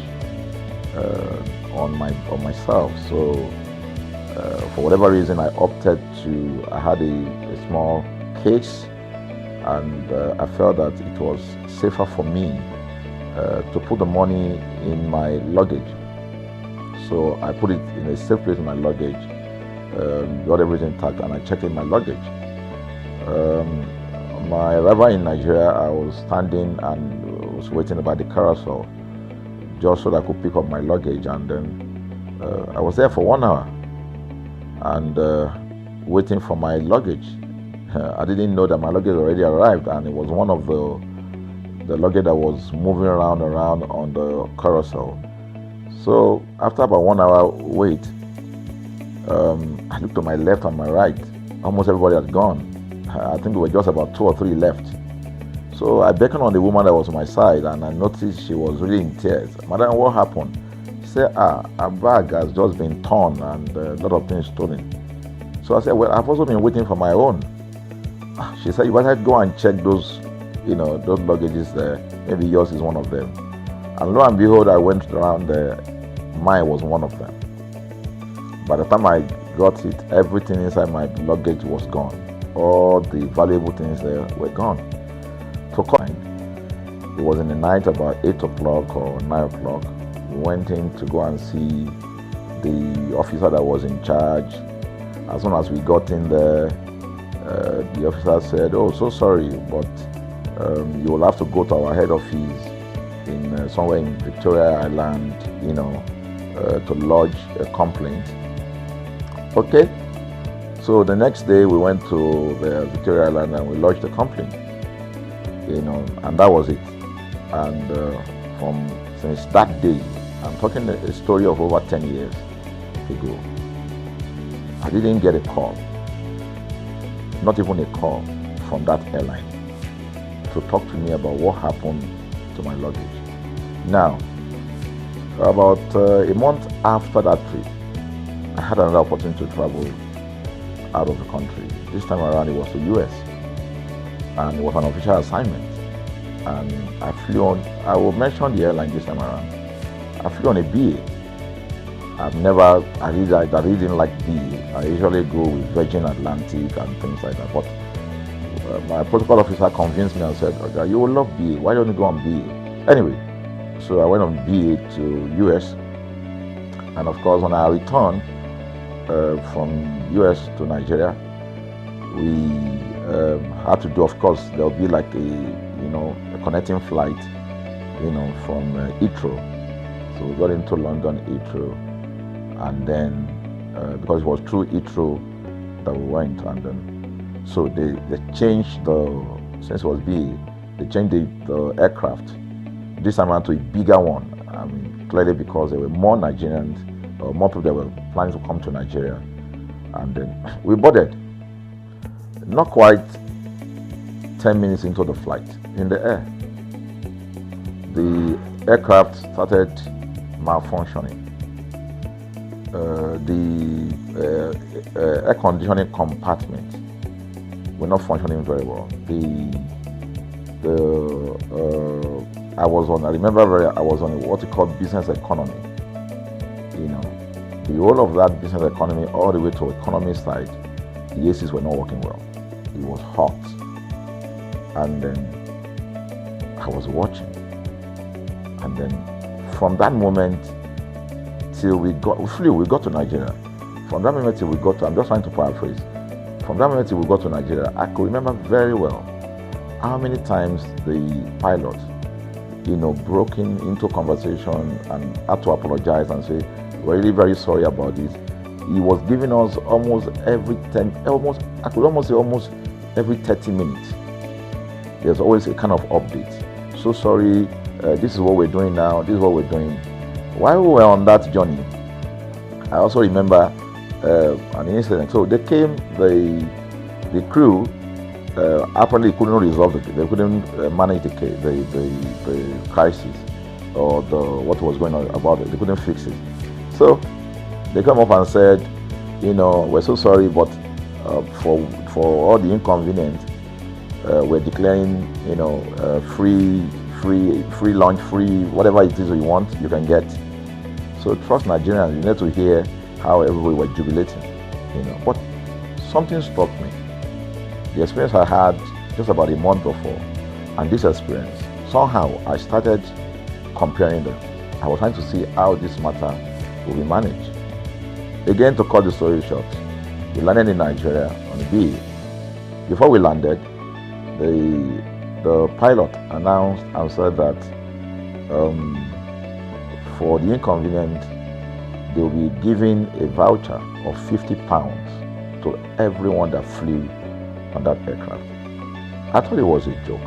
on myself. So for whatever reason, I opted to. I had a small case, and I felt that it was safer for me to put the money in my luggage. So I put it in a safe place in my luggage. got everything intact, and I checked in my luggage. My arrival in Nigeria, I was standing and was waiting by the carousel just so that I could pick up my luggage, and then I was there for 1 hour and waiting for my luggage. I didn't know that my luggage already arrived, and it was one of the luggage that was moving around on the carousel. So after about 1 hour wait, I looked to my left and my right. Almost everybody had gone. I think there were just about 2 or 3 left. So I beckoned on the woman that was on my side, and I noticed she was really in tears. Madam, what happened? She said, her bag has just been torn and a lot of things stolen. So I said, well, I've also been waiting for my own. She said, you better go and check those, those luggages there. Maybe yours is one of them. And lo and behold, I went around there. Mine was one of them. By the time I got it, everything inside my luggage was gone. All the valuable things there were gone. It was in the night, about 8 o'clock or 9 o'clock. We went in to go and see the officer that was in charge. As soon as we got in there, the officer said, oh, so sorry, but you will have to go to our head office in somewhere in Victoria Island, to lodge a complaint. Okay. So the next day we went to the Victoria Island and we lodged a complaint, and that was it. And since that day, I'm talking a story of over 10 years ago, I didn't get a call, not even a call from that airline to talk to me about what happened to my luggage. Now, about a month after that trip, I had another opportunity to travel out of the country. This time around it was to US, and it was an official assignment. And I flew on, I will mention the airline this time around. I flew on a BA. I really didn't like BA. I usually go with Virgin Atlantic and things like that. But my protocol officer convinced me and said, okay, you will love BA. Why don't you go on BA? Anyway, so I went on BA to US. And of course, when I returned from US to Nigeria, we had to do, of course, there'll be like a connecting flight, from Heathrow. So we got into London Heathrow, and then because it was through Heathrow that we went, and then so they changed since it was BA, they changed the aircraft this time around to a bigger one. I mean, clearly because there were more Nigerians, or more people that were planning to come to Nigeria, and then we boarded. Not quite 10 minutes into the flight, in the air, the aircraft started malfunctioning. The air conditioning compartment were not functioning very well. I was on what you call business economy. The whole of that business economy all the way to economy side, the ACs were not working well. It was hot. And then I was watching. And then from that moment till we got to Nigeria. From that moment till we got to, I'm just trying to paraphrase. From that moment till we got to Nigeria, I could remember very well how many times the pilot, broke into conversation and had to apologize and say, we're really very sorry about this. He was giving us almost every 30 minutes. There's always a kind of update. So sorry, this is what we're doing now, this is what we're doing. While we were on that journey, I also remember an incident. So they came, the crew apparently couldn't resolve it. They couldn't manage the crisis or what was going on about it. They couldn't fix it. So they come up and said, we're so sorry, but for all the inconvenience, we're declaring, free lunch, free whatever it is you want, you can get. So trust Nigerians, you need to hear how everybody were jubilating, But something struck me. The experience I had just about a month before, and this experience, somehow I started comparing them. I was trying to see how this matter will be managed. Again, to cut the story short, We landed in Nigeria on BA. Before we landed, the pilot announced and said that for the inconvenient, they will be giving a voucher of £50 to everyone that flew on that aircraft. I thought it was a joke.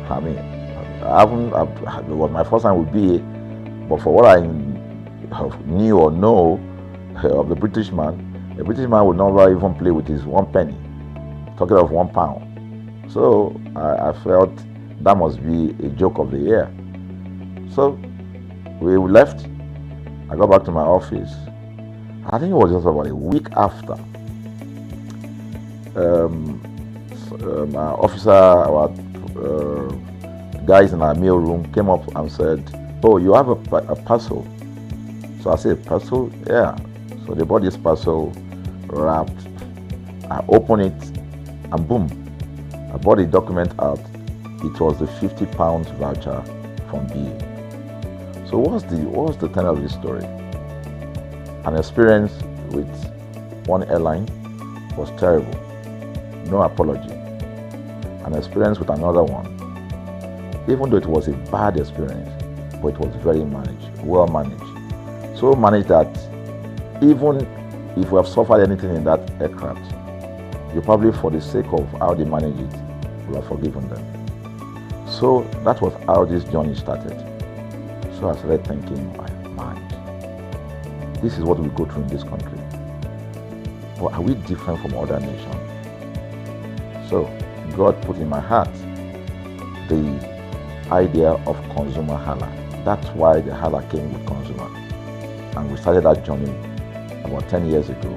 I mean, it was my first time with BA, but for what I knew or know of the British man would never even play with his 1 penny, talking of £1. So I felt that must be a joke of the year. So we left. I got back to my office. I think it was just about a week after. Our guys in our meal room came up and said, "Oh, you have a parcel." So I said, "Parcel? Yeah." So they bought this parcel, wrapped. I opened it, and boom, I bought the document out. It was the £50 voucher from BA. So what's the tenor of this story? An experience with one airline was terrible, no apology. An experience with another one, even though it was a bad experience, but it was very well managed. So managed that even if we have suffered anything in that aircraft, you probably, for the sake of how they manage it, will have forgiven them. So that was how this journey started. So I started thinking, man, this is what we go through in this country. But are we different from other nations? So God put in my heart the idea of ConsumerHalla. That's why the Halla came with consumer. And we started that journey about 10 years ago.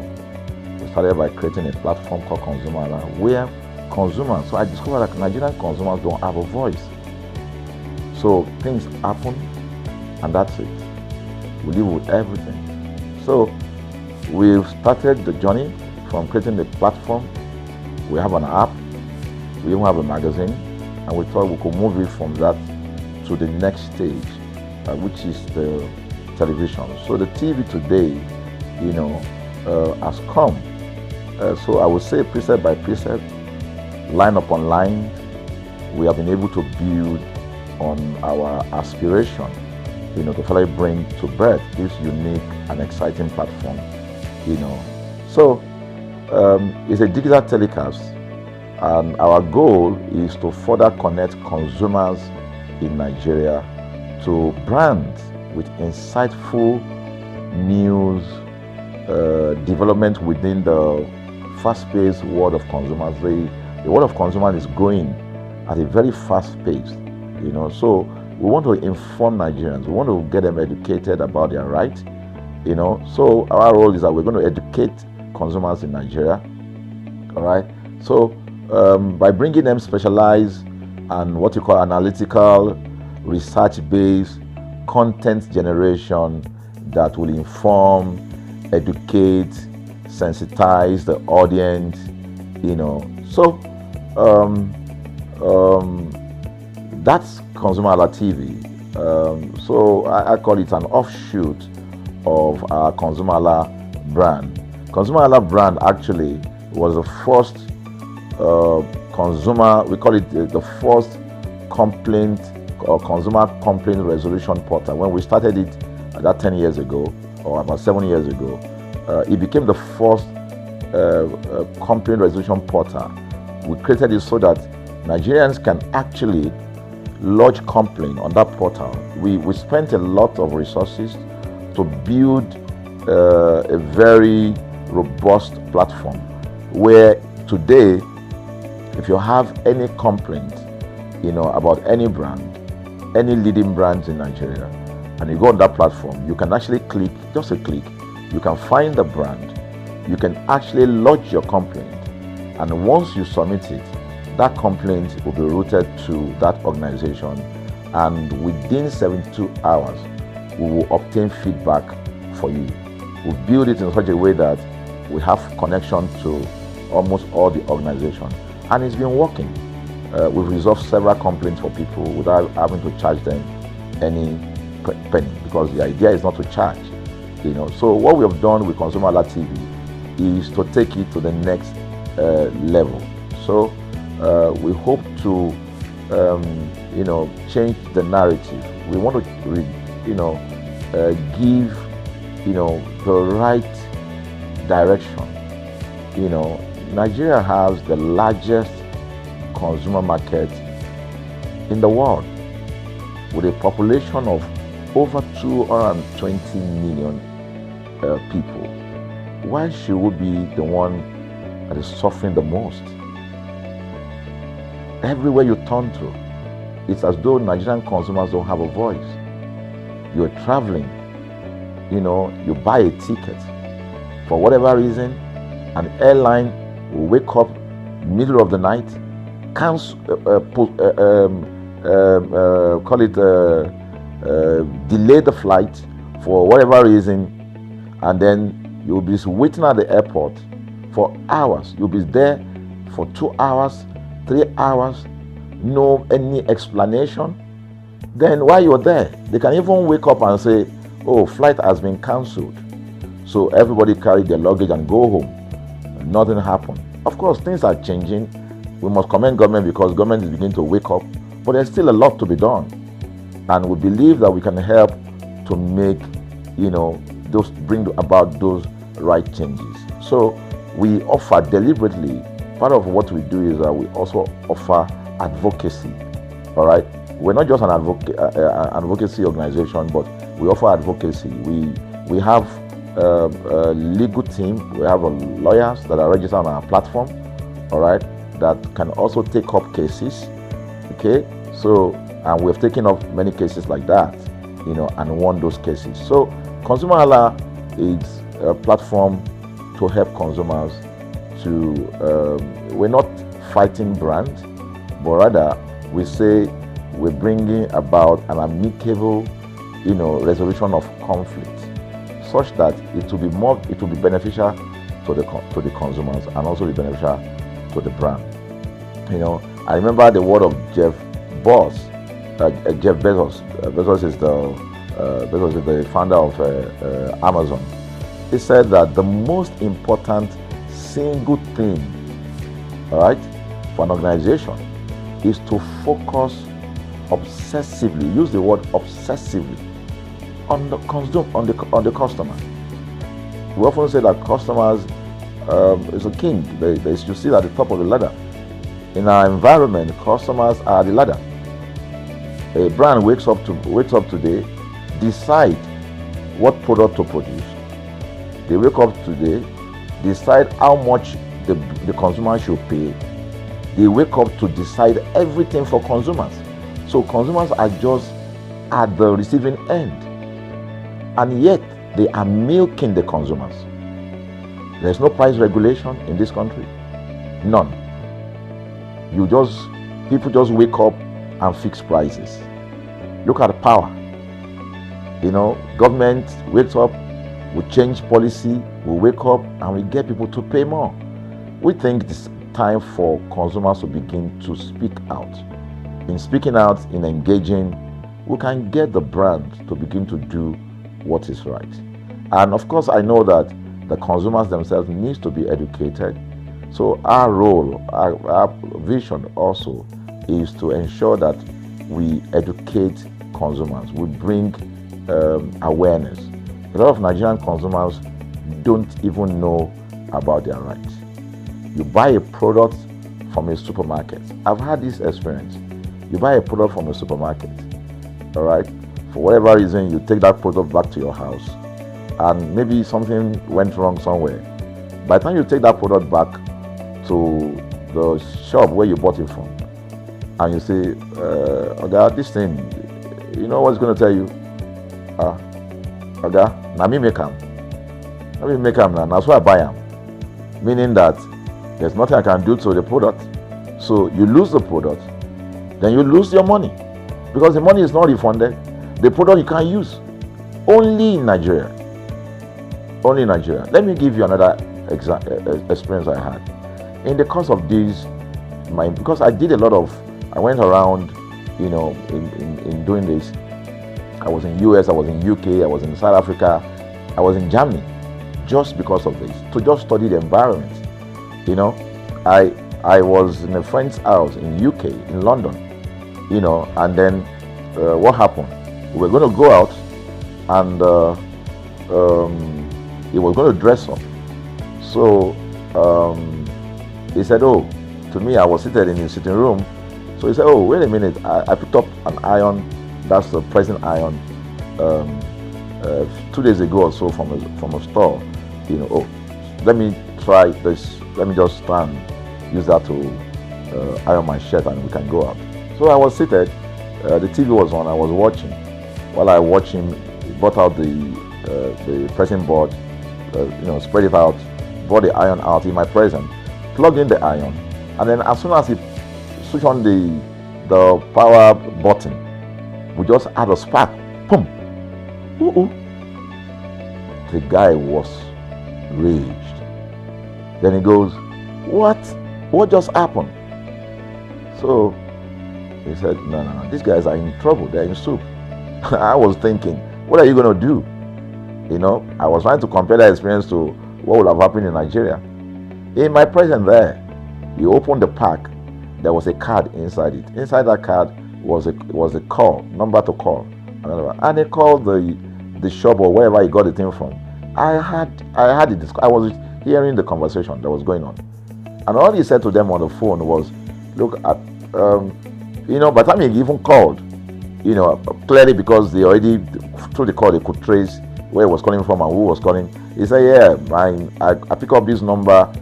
We started by creating a platform called ConsumerHalla, where consumers, so I discovered that Nigerian consumers don't have a voice. So things happen, and that's it. We live with everything. So we've started the journey from creating the platform. We have an app, we even have a magazine, and we thought we could move it from that to the next stage, which is the television. So the TV today, has come. So I would say precept by precept, line upon line, we have been able to build on our aspiration, to finally bring to birth this unique and exciting platform, So it's a digital telecast, and our goal is to further connect consumers in Nigeria to brands with insightful news, development within the fast-paced world of consumers. The world of consumers is growing at a very fast pace, So we want to inform Nigerians. We want to get them educated about their rights, So our role is that we're going to educate consumers in Nigeria, all right? So by bringing them specialized and what you call analytical, research-based content generation that will inform, educate, sensitize the audience, So that's ConsumerHalla TV. So I call it an offshoot of our ConsumerHalla brand. ConsumerHalla brand actually was the first we call it the first complaint or consumer complaint resolution portal. When we started it about 10 years ago, or about 7 years ago, it became the first complaint resolution portal. We created it so that Nigerians can actually lodge complaint on that portal. We spent a lot of resources to build a very robust platform where today, if you have any complaint, about any brand, any leading brands in Nigeria, and you go on that platform, you can actually click, just a click, you can find the brand, you can actually lodge your complaint, and once you submit it, that complaint will be routed to that organization, and within 72 hours, we will obtain feedback for you. We build it in such a way that we have connection to almost all the organizations, and it's been working. We've resolved several complaints for people without having to charge them any penny, because the idea is not to charge. So what we have done with ConsumerHalla TV is to take it to the next level. So we hope to, change the narrative. We want to, give, the right direction. Nigeria has the largest consumer market in the world, with a population of over 220 million people. Why should we be the one that is suffering the most? Everywhere you turn to, it's as though Nigerian consumers don't have a voice. You're traveling, you buy a ticket. For whatever reason, an airline will wake up middle of the night, delay the flight for whatever reason, and then you'll be waiting at the airport for hours. You'll be there for 2 hours, 3 hours, no any explanation. Then while you're there, they can even wake up and say, oh, flight has been cancelled. So everybody carry their luggage and go home. Nothing happened. Of course, things are changing. We must commend government because government is beginning to wake up, but there's still a lot to be done. And we believe that we can help to make, bring about those right changes. So we offer deliberately, part of what we do is that we also offer advocacy. All right, we're not just an advocacy organization, but we offer advocacy. We have a legal team. We have lawyers that are registered on our platform. All right, that can also take up cases. Okay, so and we've taken up many cases like that, and won those cases. So ConsumerHalla is a platform to help consumers to. We're not fighting brands, but rather we say we're bringing about an amicable, resolution of conflict, such that it will be beneficial to the consumers and also be beneficial to the brand. I remember the word of Jeff Bezos. Bezos is the founder of Amazon. He said that the most important single thing, all right, for an organization is to focus obsessively, use the word obsessively, on the customer. We often say that customers is a king. They should sit at the top of the ladder. In our environment, customers are the ladder. A brand wakes up today, decide what product to produce. They wake up today, decide how much the consumer should pay. They wake up to decide everything for consumers. So consumers are just at the receiving end, and yet they are milking the consumers. There's no price regulation in this country, none. People just wake up and fix prices. Look at the power. Government wakes up, we change policy, we wake up and we get people to pay more. We think it's time for consumers to begin to speak out. In speaking out, in engaging, we can get the brand to begin to do what is right. And of course, I know that the consumers themselves need to be educated. So our role, our vision also is to ensure that we educate consumers. We bring awareness. A lot of Nigerian consumers don't even know about their rights. You buy a product from a supermarket. I've had this experience. You buy a product from a supermarket, all right? For whatever reason, you take that product back to your house, and maybe something went wrong somewhere. By the time you take that product back to the shop where you bought it from, and you say, Oga, this thing, you know what's going to tell you? Oga, na me make am. Na me make am, that's why I buy am. Meaning that there's nothing I can do to the product. So you lose the product, then you lose your money, because the money is not refunded. The product you can't use. Only in Nigeria. Only in Nigeria. Let me give you another experience I had. In the course of this, because I did a lot of, I went around, in doing this. I was in US, I was in UK, I was in South Africa, I was in Germany just because of this, to just study the environment. You know, I was in a friend's house in UK, in London, you know, and then what happened? We were going to go out, and he was going to dress up. So he said, oh, to me, I was seated in his sitting room. So he said, oh, wait a minute, I picked up an iron, that's the pressing iron, 2 days ago or so from a store. You know, oh, let me try this, let me just stand, use that to iron my shirt, and we can go out. So I was seated, the TV was on, I was watching. While I watched him, he brought out the pressing board, you know, spread it out, brought the iron out in my presence, plugged in the iron, and then as soon as he switched on the power button, we just had a spark. Boom! Ooh. The guy was raged. Then he goes, what just happened? So he said, no, these guys are in trouble, they're in soup. I was thinking, what are you going to do? You know, I was trying to compare that experience to what would have happened in Nigeria. In my presence there, he opened the pack, there was a card inside it. Inside that card was a call, number to call. And he called the shop or wherever he got the thing from. I was hearing the conversation that was going on. And all he said to them on the phone was, look, you know, by the time he even called, you know, clearly because they already, through the call, they could trace where he was calling from and who was calling. He said, yeah, I picked up this number,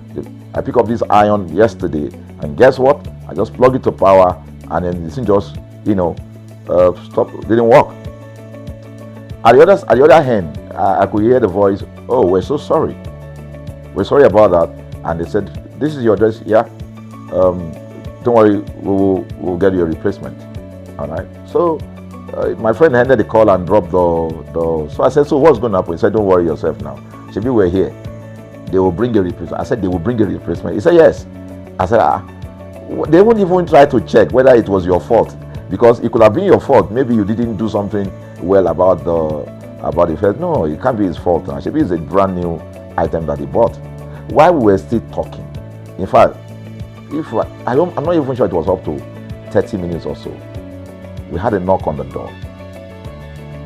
I picked up this iron yesterday, and guess what? I just plugged it to power, and then this thing just, you know, didn't work. At the other hand, I could hear the voice, oh, we're so sorry. We're sorry about that. And they said, this is your address, yeah? Don't worry, we'll get you a replacement. All right. So my friend handed the call and dropped the. So I said, so what's going to happen? He said, don't worry yourself now. Shebi, we're here. They will bring a replacement. I said, they will bring a replacement. He said, yes. I said, they won't even try to check whether it was your fault, because it could have been your fault. Maybe you didn't do something well about the first. No, it can't be his fault now. Shebi, it's a brand new item that he bought. While we were still talking, in fact, I'm not even sure it was up to 30 minutes or so, we had a knock on the door.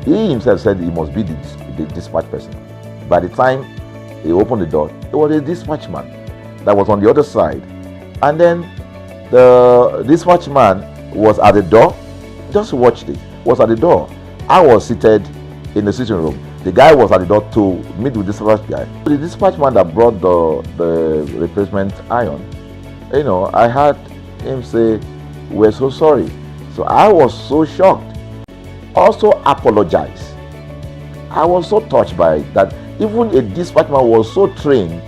He himself said he must be the dispatch person. By the time he opened the door, it was a dispatch man that was on the other side. And then the dispatch man was at the door. Just watch this. Was at the door. I was seated in the sitting room. The guy was at the door to meet with the dispatch guy. The dispatch man that brought the replacement iron, you know, I heard him say, we're so sorry. So I was so shocked. Also apologize. I was so touched by it that even a dispatch man was so trained,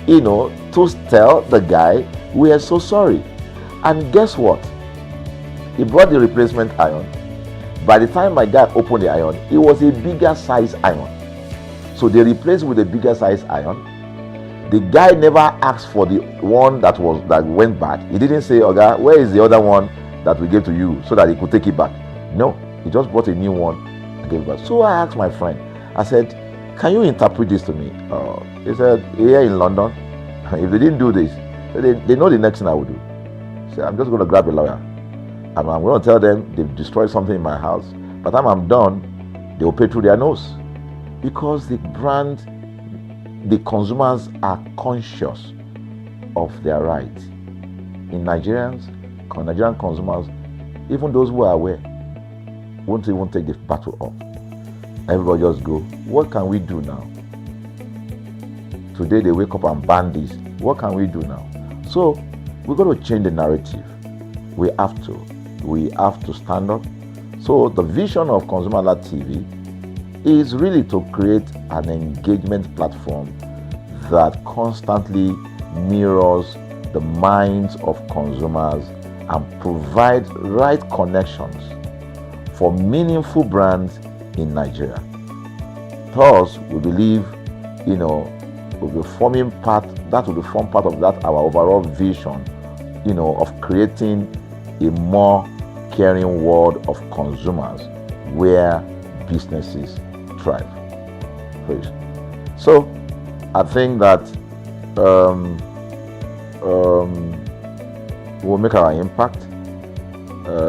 you know, to tell the guy, we are so sorry. And guess what? He brought the replacement iron. By the time my guy opened the iron, it was a bigger size iron. So they replaced with a bigger size iron. The guy never asked for the one that went bad. He didn't say, okay, where is the other one that we gave to you, so that he could take it back? No, he just bought a new one and gave it back. So I asked my friend, I said, can you interpret this to me? He said, here in London, if they didn't do this, they know the next thing I would do. So I'm just going to grab a lawyer, and I'm going to tell them they've destroyed something in my house. By the time I'm done, they will pay through their nose. Because the consumers are conscious of their rights. In Nigerian consumers, even those who are aware, won't even take the battle up. Everybody just go, what can we do now? Today they wake up and ban this. What can we do now? So we're going to change the narrative. We have to stand up. So the vision of ConsumerHallaTV is really to create an engagement platform that constantly mirrors the minds of consumers and provides right connections for meaningful brands in Nigeria. Thus, we believe, you know, will be forming part of that our overall vision, you know, of creating a more caring world of consumers where businesses thrive. So I think that we'll make our impact.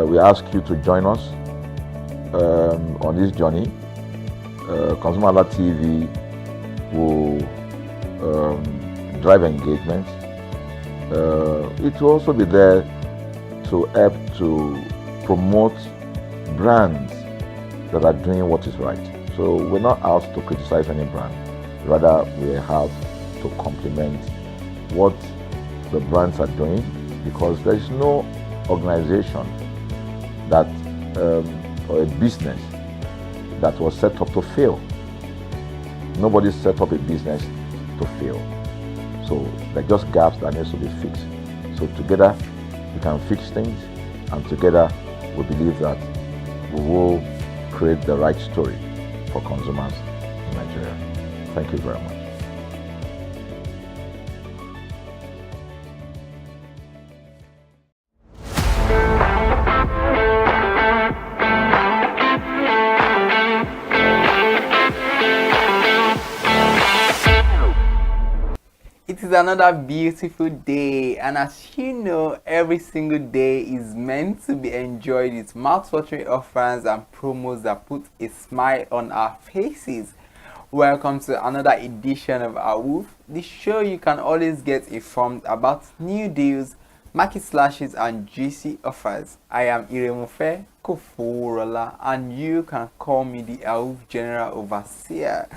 We ask you to join us on this journey. ConsumerHalla TV will drive engagement. It will also be there to help to promote brands that are doing what is right. So we're not out to criticize any brand, rather we have to complement what the brands are doing, because there is no organization that or a business that was set up to fail. Nobody set up a business to fail. So they're just gaps that needs to be fixed. So together we can fix things, and together we believe that we will create the right story for consumers in Nigeria. Thank you very much. It is another beautiful day, and as you know, every single day is meant to be enjoyed with mouth-watering offers and promos that put a smile on our faces. Welcome to another edition of AWOOF, the show you can always get informed about new deals, market slashes, and juicy offers. I am Iremofe Koforola, and you can call me the AWOOF General Overseer.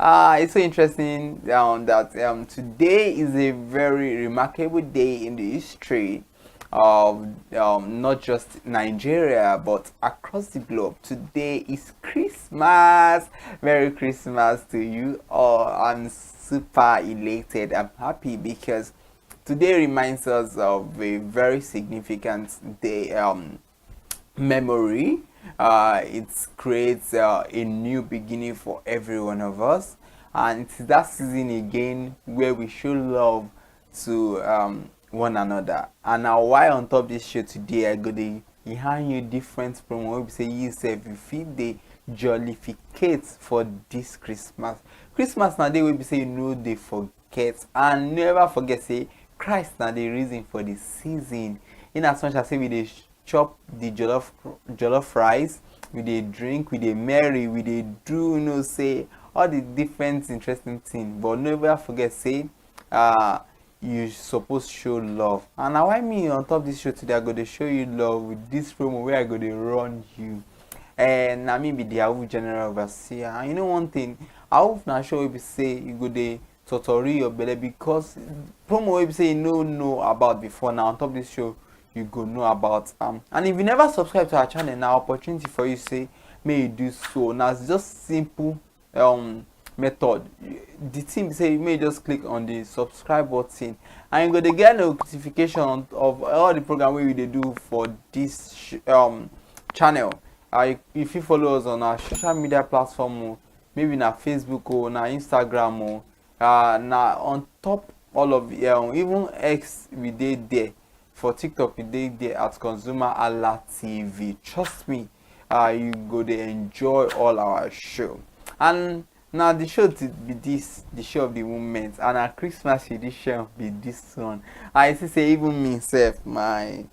It's so interesting that today is a very remarkable day in the history of not just Nigeria but across the globe. Today is Christmas. Merry Christmas to you all. I'm super elated. I'm happy because today reminds us of a very significant day memory. It creates a new beginning for every one of us, and it's that season again where we show love to one another. And now, while on top this show today, I go to hand you different promo. We say you feed the jollificate for this Christmas. Christmas now day we say you know they forget, and never forget say Christ now the reason for the season. In as much as say we dey chop the jollof rice, we dey drink, we dey merry, we dey do say all the different interesting things, but never forget say you supposed to show love. And now why me on top this show today I go to show you love with this promo where I go to run you. And I mean be the AWOOF General Overseer. And you know one thing, AWOOF na show we say you go to totori your belly, because promo we say you know about before. Now on top this show you go know about and if you never subscribe to our channel, now opportunity for you say may you do so. Now it's just simple method. The team say you may just click on the subscribe button and you go to get notification of all the program we will do for this channel. If you follow us on our social media platform, maybe na Facebook or na Instagram or na on top all of even X we did there. For TikTok, we did there at ConsumerHallaTV. Trust me, you go to enjoy all our show. And now the show to be this, the show of the moment, and our Christmas edition be this one. I see say even me self, my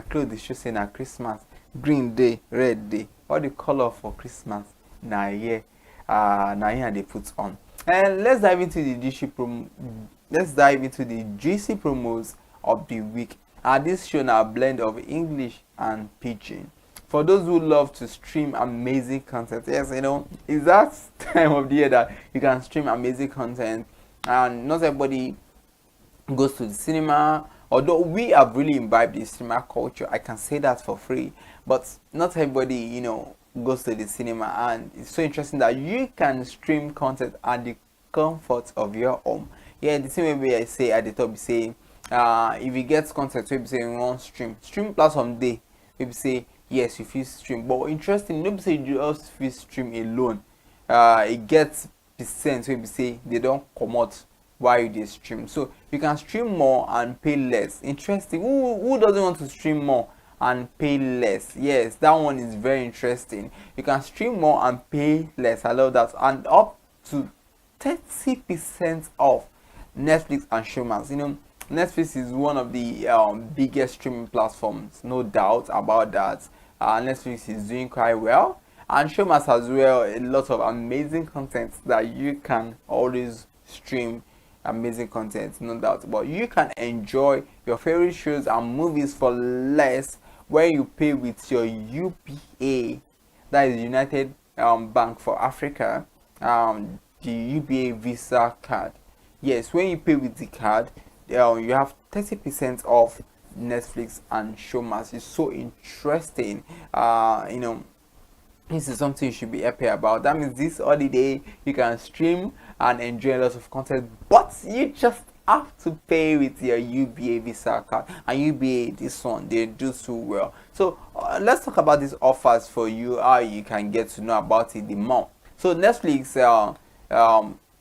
clothes show say na Christmas, green day, red day, all the color for Christmas. Now here they put on. And let's dive into the juicy promos of the week. This show now a blend of English and Pidgin. For those who love to stream amazing content, yes, it's that time of the year that you can stream amazing content, and not everybody goes to the cinema. Although we have really imbibed the cinema culture, I can say that for free, but not everybody, goes to the cinema. And it's so interesting that you can stream content at the comfort of your home. Yeah, the same way I say at the top, say if you get content, we say you want stream platform day, we say yes, if you stream. But interesting, nobody say you just feel stream alone. It gets percent, we say they don't come out while you stream. So you can stream more and pay less. Interesting. Who doesn't want to stream more and pay less? Yes, that one is very interesting. You can stream more and pay less. I love that. And up to 30% off Netflix and Showmax. You know, Netflix is one of the biggest streaming platforms, no doubt about that. Netflix is doing quite well, and Showmax as well. A lot of amazing content that you can always stream. Amazing content, no doubt. But you can enjoy your favorite shows and movies for less when you pay with your UBA, that is United Bank for Africa, the UBA Visa card. Yes, when you pay with the card, you have 30% off Netflix and Showmax. It's so interesting. You know, this is something you should be happy about. That means this holiday you can stream and enjoy lots of content, but you just have to pay with your UBA Visa card. And UBA, this one, they do so well. So let's talk about these offers for you, how you can get to know about it the more. So Netflix,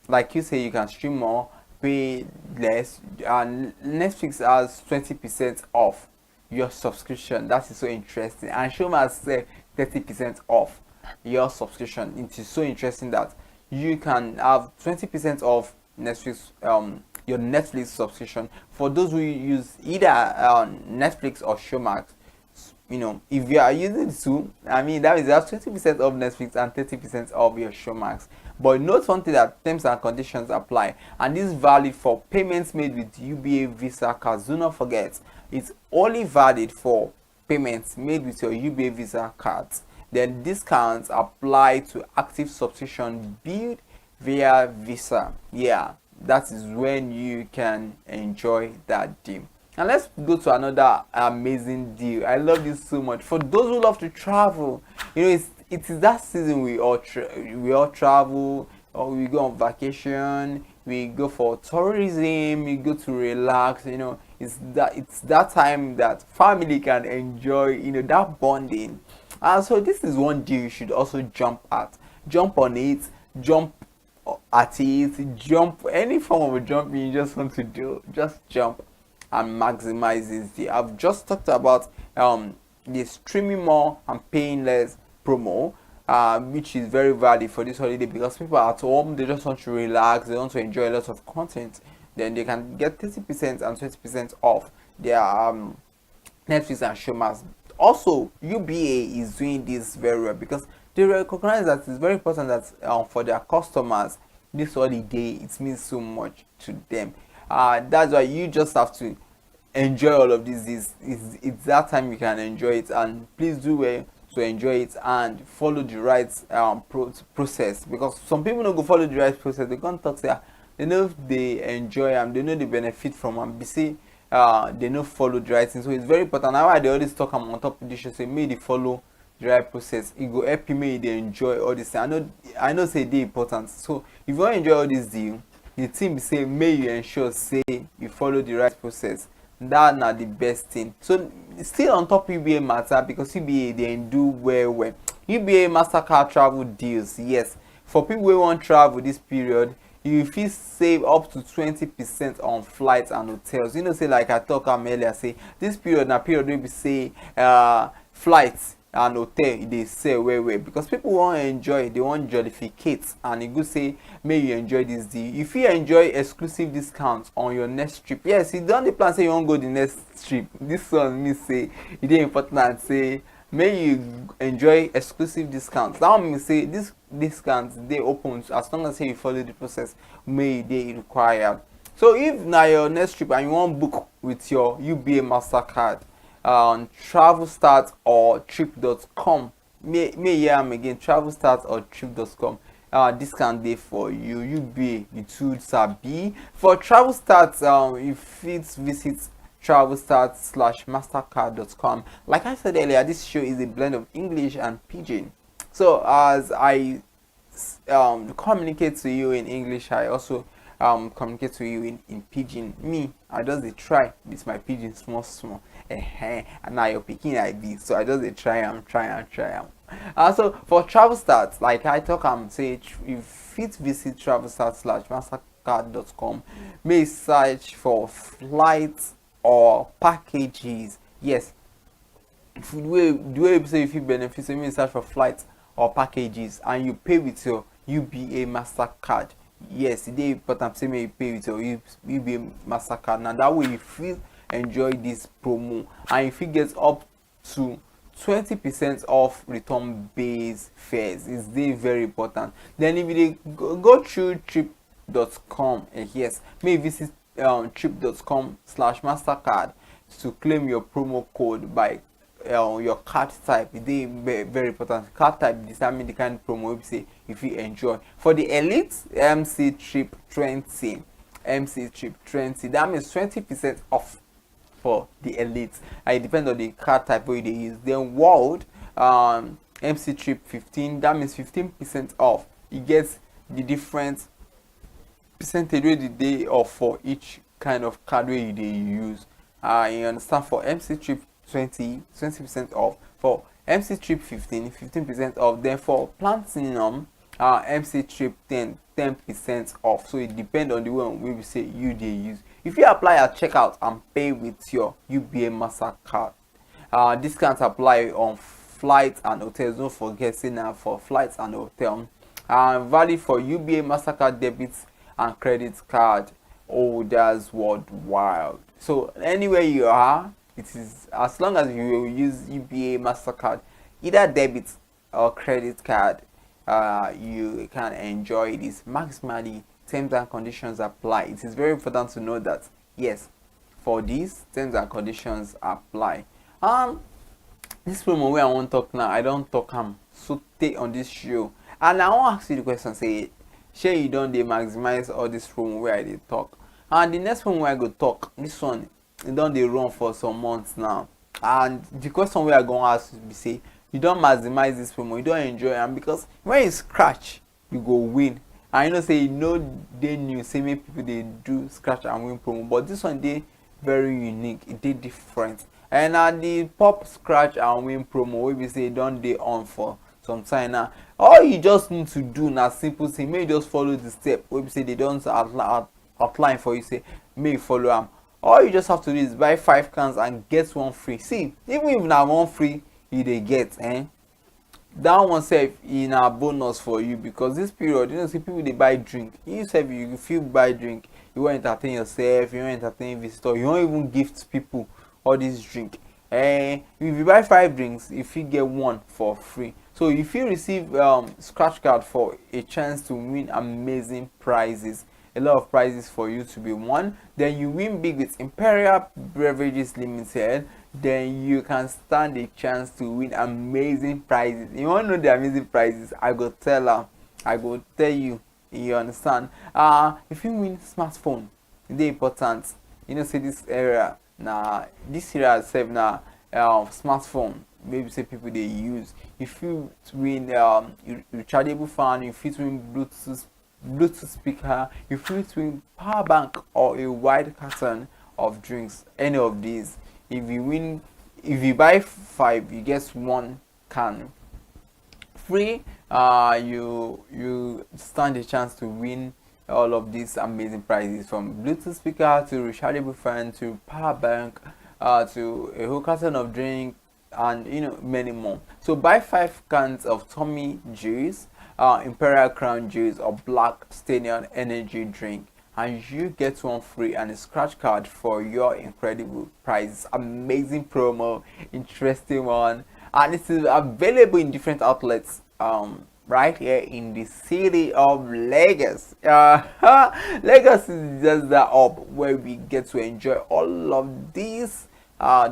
like you say, you can stream more, pay less, and Netflix has 20% off your subscription. That is so interesting. And Showmax 30% off your subscription. It is so interesting that you can have 20% off Netflix, your Netflix subscription for those who use either Netflix or Showmax. You know, if you are using the two, I mean, that means you have 20% off Netflix and 30% off your Showmax. But note one thing, that terms and conditions apply, and this is valid for payments made with UBA Visa cards. Do not forget, it's only valid for payments made with your UBA Visa cards. Then discounts apply to active subscription billed via Visa. Yeah, that is when you can enjoy that deal. And let's go to another amazing deal. I love this so much. For those who love to travel, you know, it is that season we all travel, or we go on vacation, we go for tourism, we go to relax. You know, it's that time that family can enjoy, you know, that bonding. So this is one deal you should also jump on it, jump at it, jump any form of jumping you just want to do, just jump and maximize this deal. I've just talked about the streaming more and paying less promo, which is very valid for this holiday, because people are at home, they just want to relax, they want to enjoy a lot of content. Then they can get 30% and 20% off their Netflix and Showmax. Also, UBA is doing this very well because they recognize that it's very important that for their customers, this holiday, it means so much to them. That's why you just have to enjoy all of this. It's that time you can enjoy it, and please do well to enjoy it and follow the right process, because some people don't go follow the right process. They can't talk there. They know if they enjoy them, they know they benefit from them. They say they know follow the right thing. So it's very important. Now I they always talk on top of this show, say may they follow the right process. It go help you, may they enjoy all this. I know say they important. So if you want to enjoy all this deal, the team say may you ensure say you follow the right process. That's not the best thing. So still on top UBA matter, because UBA they do well. UBA MasterCard travel deals, yes. For people who want travel this period, you fit save up to 20% on flights and hotels. You know, say like I talk earlier, say this period na period wey be say flights and hotel they sell well, because people want to enjoy, they want jollificate, and it go say may you enjoy this deal. If you enjoy exclusive discounts on your next trip, yes, you don't plan say you want go the next trip. This one means say it is important and say may you enjoy exclusive discounts. That one means say this discounts they open as long as say you follow the process may they required. So if now your next trip and you want book with your UBA MasterCard on TravelStart or Trip.com, may hear am again, TravelStart or Trip.com, discount day for you. UBA the two sabi. For TravelStart, you fit visit TravelStart/mastercard.com. Like I said earlier, this show is a blend of English and Pidgin. So as I communicate to you in English, I also communicate to you in Pidgin. Me, I just try with my Pidgin small. And now you're picking ID, so I just try. So for TravelStart, like I talk, say you fit visit TravelStart/mastercard.com. May search for flights or packages. Yes, the way say if you benefit, so you may search for flights or packages, and you pay with your UBA MasterCard. yes, it dey important say make you pay with your UBA Mastercard. Now that way you fit enjoy this promo and you fit get up to 20% off return based fares. It's very important. Then if you go through trip.com, yes, may visit trip.com/mastercard to claim your promo code by your card type. It is very important. Card type determine the kind of promo you say if you enjoy. For the elite, MC Trip 20, that means 20% off for the elite. It depends on the card type where they use. Then world, MC Trip 15, that means 15% off. You get the different percentage where the day off for each kind of card where they use. You understand? For MC Trip 20% off. For MC Trip 15% off. Then for Platinum, MC Trip 10% off. So it depends on the one we say you they use. If you apply at checkout and pay with your UBA Mastercard, discounts apply on flights and hotels. Don't forget, say now for flights and hotel. Valid for UBA Mastercard debits and credit card holders worldwide. So anywhere you are, it is as long as you use UBA Mastercard, either debit or credit card, you can enjoy this maximally. Terms and conditions apply. It is very important to know that yes, for these terms and conditions apply. This promo where I want to talk now, I don't talk so take on this show, and I want to ask you the question. Say, share you don't they maximize all this promo where I did talk, and the next one where I go talk, this one it don't they run for some months now, and the question where I gonna ask you be say you don't maximize this promo, you don't enjoy them because when you scratch, you go win. I know say they new say many people they do scratch and win promo, but this one they very unique, it did different. And the pop scratch and win promo we say don't they on for some time now. All you just need to do now simple thing, may you just follow the step we say they don't outline for you, say may you follow them. All you just have to do is buy 5 cans and get one free. See, even if now one free you they get, that one sef in a bonus for you, because this period, you know, see people they buy drink. You sef you feel buy drink, you want to entertain yourself, you want to entertain visitor, you won't even gift people all this drink. If you buy 5 drinks, if you get 1 for free. So if you receive scratch card for a chance to win amazing prizes, a lot of prizes for you to be won, then you win big with Imperial Beverages Limited, then you can stand a chance to win amazing prizes. You want to know the amazing prizes? I go tell you, you understand? If you win smartphone, it's important. You know, say this area now, this area itself now, smartphone, maybe say people they use. If you win rechargeable fan, if you win Bluetooth speaker, if you win power bank or a wide carton of drinks, any of these. If you buy 5, you get 1 can free. You stand a chance to win all of these amazing prizes, from Bluetooth speaker to rechargeable fan to power bank to a whole carton of drink, and you know, many more. So buy 5 cans of Tommy juice, Imperial Crown juice, or Black Stallion energy drink, and you get 1 free and a scratch card for your incredible prizes. Amazing promo, interesting one, and this is available in different outlets right here in the city of Lagos. Lagos is just the hub where we get to enjoy all of these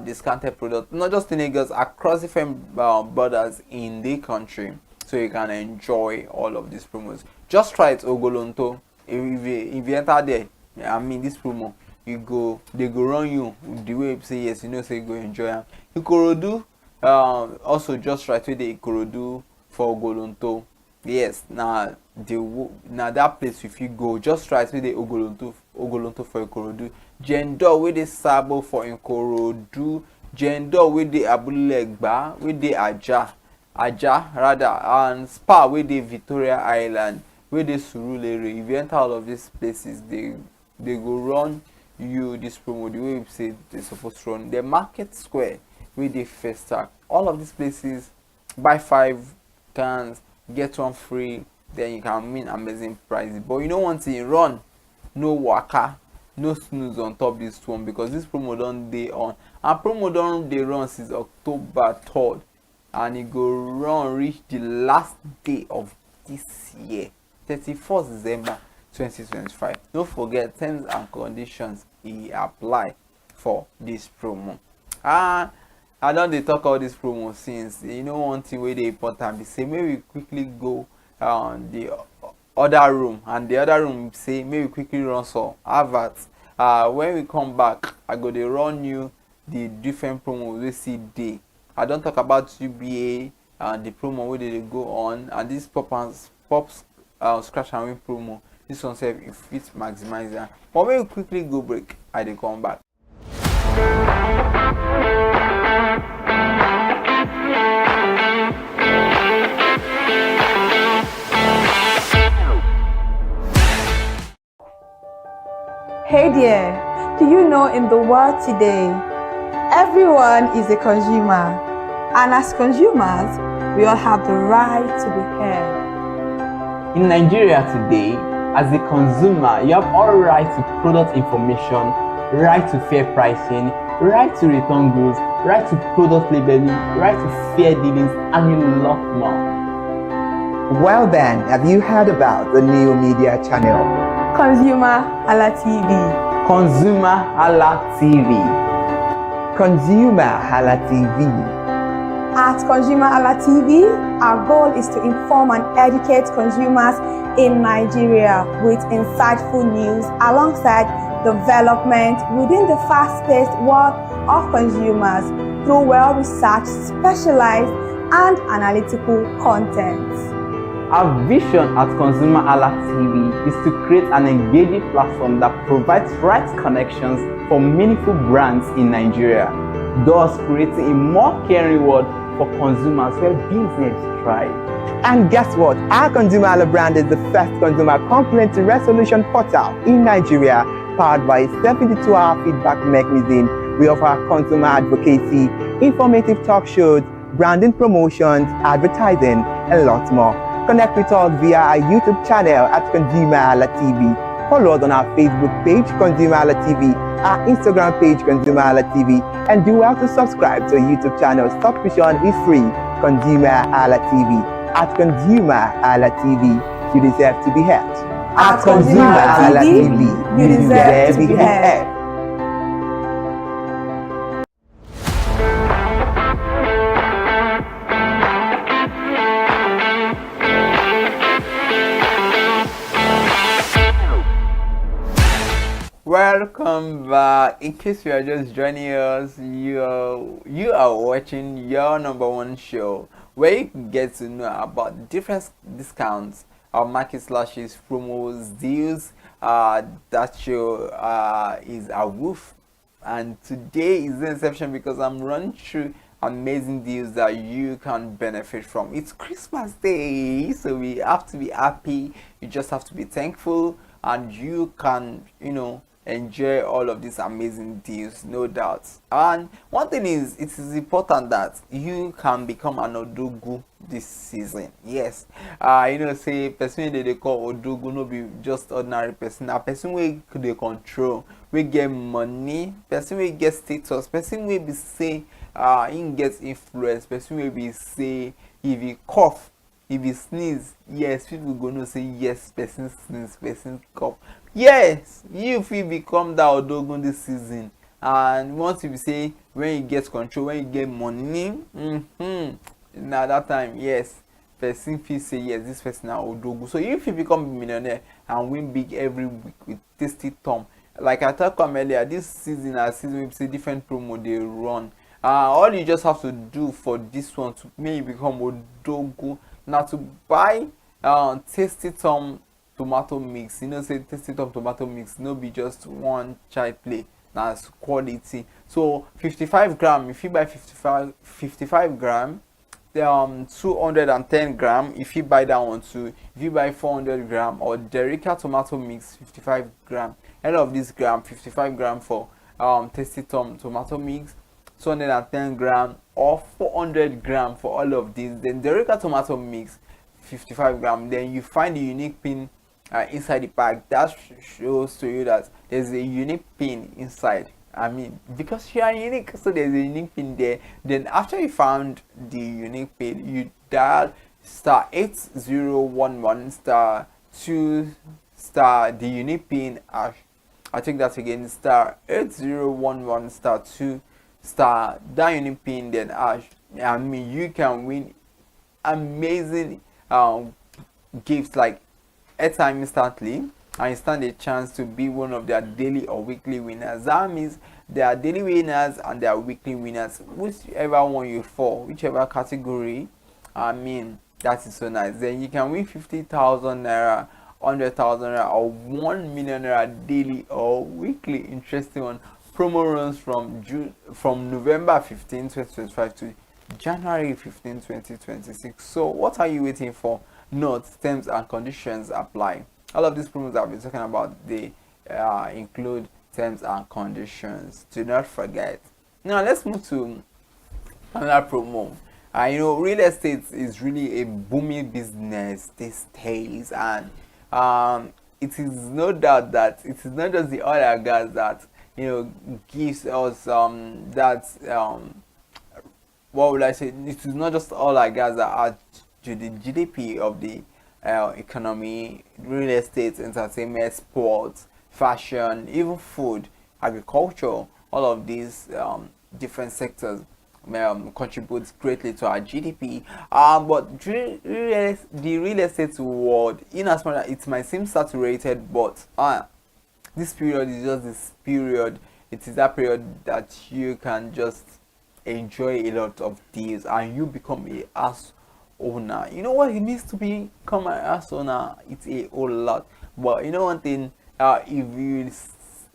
discounted products, not just in Lagos, across different borders in the country, so you can enjoy all of these promos. Just try it, Ogolonto. If you enter there, I mean this promo, they go run you the way you say yes, you know, say you go enjoy them. Ikorodu, also just try to the Ikorodu for Ogolonto. Yes, now that place if you go, just try to the Ogolonto for Ikorodu. Jendo with the Sabo for Ikorodu. Jendo with the Abulegba, with the Aja rather, and Spa with the Victoria Island, with the Surulere. If you enter all of these places, they go run you this promo the way we say they're supposed to run. The Market Square with the Festac. All of these places, buy 5 cans, get 1 free. then you can win amazing prizes. But you know one thing, run, no waka, no snooze on top this one, because this promo don dey on, and promo don dey run since October 3rd, and it go run reach the last day of this year, 31st December 2025. Don't forget, terms and conditions e apply for this promo. I don dey talk all this promo since. You know one thing wey dey important be say make we quickly go the other room, and the other room say make we quickly run some adverts. When we come back, I go dey run you the different promos wey still dey. I don talk about UBA and the promo wey dey go on, and this pops scratch and win promo. This one sef e fit maximize am. But make we quickly go break, I dey come back. Hey there, do you know in the world today, everyone is a consumer, and as consumers, we all have the right to be heard. In Nigeria today, as a consumer, you have all right to product information, right to fair pricing, right to return goods, right to product labeling, right to fair dealings, and a lot more. Well then, have you heard about the new media channel? ConsumerHalla TV. ConsumerHallaTV. ConsumerHalla TV. At ConsumerHalla TV, our goal is to inform and educate consumers in Nigeria with insightful news alongside development within the fast-paced world of consumers through well-researched, specialized, and analytical content. Our vision at ConsumerHalla TV is to create an engaging platform that provides right connections for meaningful brands in Nigeria, thus creating a more caring world for consumers where business thrive. And guess what? Our ConsumerHalla brand is the first consumer complaint resolution portal in Nigeria, powered by a 72-hour feedback mechanism. We offer consumer advocacy, informative talk shows, branding promotions, advertising, and lots more. Connect with us via our YouTube channel at ConsumerHallaTV. Follow us on our Facebook page, ConsumerHallaTV, our Instagram page, ConsumerHallaTV, and do well to subscribe to our YouTube channel. Subscription is free. ConsumerHallaTV. At ConsumerHallaTV, you deserve to be heard. At ConsumerHallaTV, you deserve to be heard. Welcome back. In case you are just joining us, you are watching your number one show where you can get to know about different discounts, market slashes, promos, deals. That show is a woof, and today is the exception because I'm running through amazing deals that you can benefit from. It's Christmas Day, so we have to be happy. You just have to be thankful, and you can, enjoy all of these amazing deals, no doubt. And one thing is, it is important that you can become an odogu this season. Yes, say person they call odogu no be just ordinary person. A person wey they control, we get money, person wey get status, person wey be say he get influence, person wey be say if he cough, if he sneeze, yes, people gonna say yes, person sneeze, person cough. Yes, you fit become that odogun this season. And once you say when you get control, when you get money, now that time, yes, person fit say yes, this person na odogu. So if you become a millionaire and win big every week with tasty Tom, like I talked earlier, this season we see different promo they run. All you just have to do for this one to make you become odogu now to buy tasty Tom tomato mix. Say tasty Tom tomato mix no be just one child play, that's quality. So 55 gram, if you buy 55 gram, 210 gram, if you buy that one too, if you buy 400 gram, or Derica tomato mix 55 gram, all of this gram, 55 gram for tasty Tom tomato mix, 210 gram or 400 gram for all of these. Then Derica tomato mix 55 gram. Then you find the unique pin inside the pack. That shows to you that there's a unique pin inside. I mean, because you are unique, so there's a unique pin there. Then after you found the unique pin, you dial star 8011 star 2 star the unique pin hash. I think that's again star 8011 star 2 star that unique pin then hash. I mean, you can win amazing gifts like airtime instantly, and you stand a chance to be one of their daily or weekly winners. That means there are daily winners and there are weekly winners, whichever one you fall, whichever category. I mean, that is so nice. Then you can win 50,000 naira, 100,000 naira, or 1 million naira daily or weekly. Interesting one. Promo runs from November 15, 2025 to January 15, 2026. So what are you waiting for? Note, terms and conditions apply. All of these promos I've been talking about, they include terms and conditions. Do not forget. Now let's move to another promo. You know, real estate is really a booming business these days, and it is no doubt that it is not just the oil and gas that, you know, gives us what would I say? It is not just oil and gas that add to the GDP of the economy. Real estate, entertainment, sports, fashion, even food, agriculture, all of these different sectors contributes greatly to our GDP. But the real estate world, in as much as it might seem saturated, but this period is just this period. It is that period that you can just enjoy a lot of deals and you become a house owner. You know what it means to become a house owner? It's a whole lot. But you know one thing, if you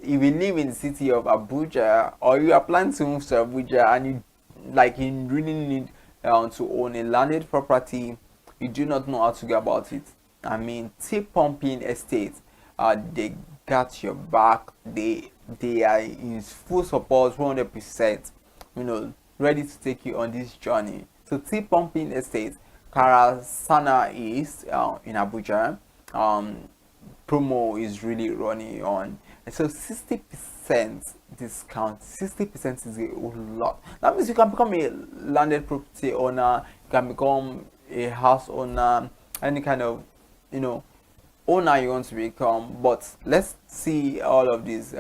live in the city of Abuja, or you are planning to move to Abuja and you really need to own a landed property, you do not know how to go about it. I mean, T-Pumping Estate, they got your back. They are in full support, 100%. You know, ready to take you on this journey. So T-Pumping Estate, Karasana East in Abuja. Promo is really running on, and so 60% discount. 60% is a whole lot. That means you can become a landed property owner, you can become a house owner, any kind of, you know, owner you want to become. But let's see all of these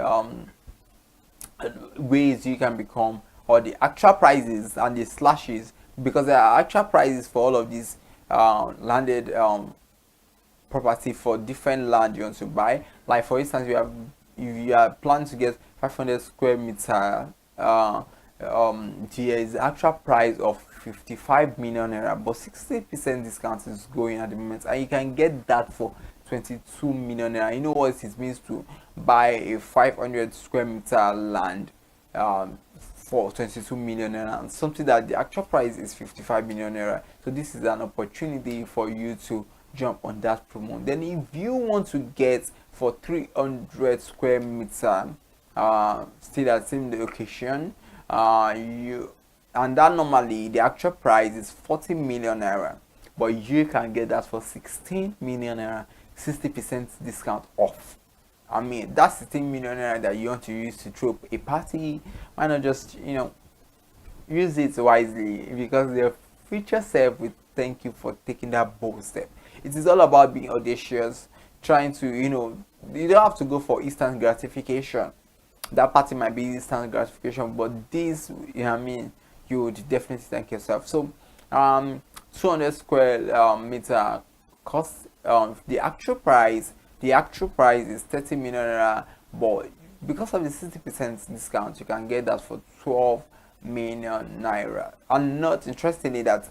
ways you can become, or the actual prices and the slashes, because there are actual prices for all of these landed property for different land you want to buy. Like for instance, you are planning to get 500 square meter, there is actual price of 55 million naira, but 60% discount is going at the moment, and you can get that for 22 million naira. You know what it means to buy a 500 square meter land for 22 million naira, and something that the actual price is 55 million naira. So this is an opportunity for you to jump on that promo. Then if you want to get for 300 square meter, still at same location, and that normally the actual price is 40 million naira, but you can get that for 16 million naira, 60% discount off. I mean, that's 16 million naira that you want to use to throw a party. Why not just, you know, use it wisely, because your future self will thank you for taking that bold step. It is all about being audacious, trying to, you know, you don't have to go for instant gratification. That party might be instant gratification, but this, you know what I mean, you would definitely thank yourself. So 200 square meter cost, the actual price is 30 million naira, but because of the 60% discount, you can get that for 12 million naira. And not interestingly, that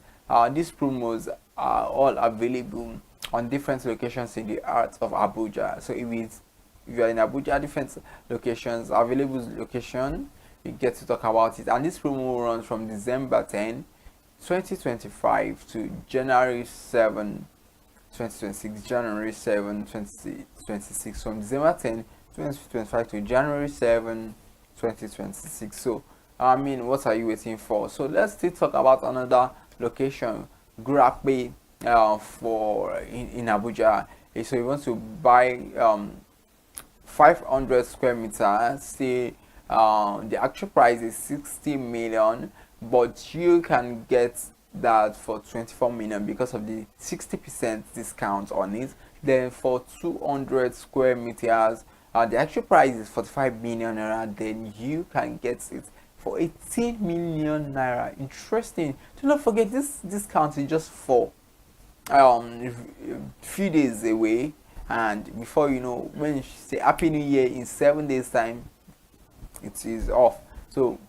these promos are all available on different locations in the heart of Abuja. So if you are in Abuja, different locations, available location, you get to talk about it. And this promo runs from December 10, 2025 to January 7, 2026. January 7, 2026. From December 10, 2025 to January 7, 2026. So I mean, what are you waiting for? So let's still talk about another location, Grape for in Abuja. So he wants to buy 500 square meters. Say the actual price is 60 million, but you can get that for 24 million because of the 60% discount on it. Then for 200 square meters, the actual price is 45 million naira. Then you can get it for 18 million naira. Interesting. Do not forget, this discount is just for few days away, and before you know, when you say Happy New Year in 7 days time, it is off. So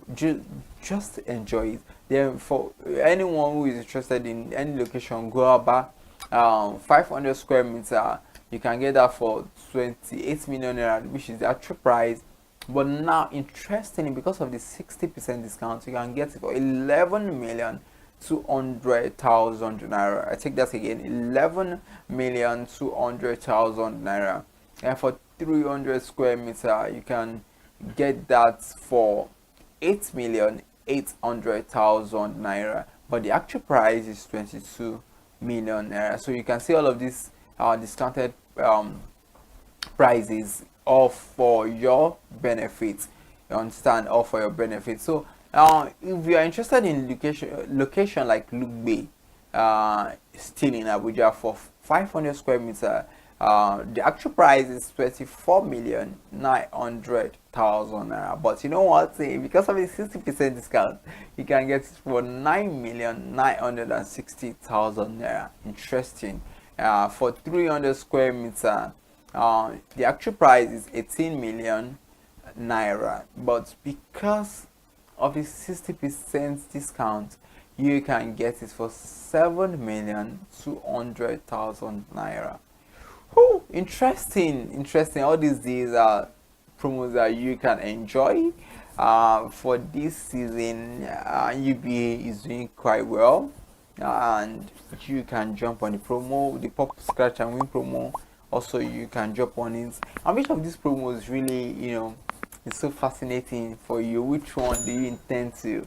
just enjoy it. Then for anyone who is interested in any location, go about 500 square meter, you can get that for 28 million naira, which is the actual price. But now, interestingly, because of the 60% discount, you can get it for 11,200,000 naira. I take that again, 11,200,000 naira. And for 300 square meter, you can get that for 8,800,000 naira. But the actual price is 22 million naira. So you can see all of these discounted prices, all for your benefit. You understand? All for your benefit. So if you are interested in location like Lugbe, still in Abuja, for 500 square meter, the actual price is 24,900,000 naira. But you know what? Because of the 60% discount, you can get it for 9,960,000 naira. Interesting. For 300 square meter, the actual price is 18 million naira. But because of the 60% discount, you can get it for 7,200,000 naira. Whew, interesting. All these days are promos that you can enjoy. For this season, UBA is doing quite well, and you can jump on the promo, the pop scratch and win promo. Also, you can jump on it. And which of these promos really, is so fascinating for you? Which one do you intend to,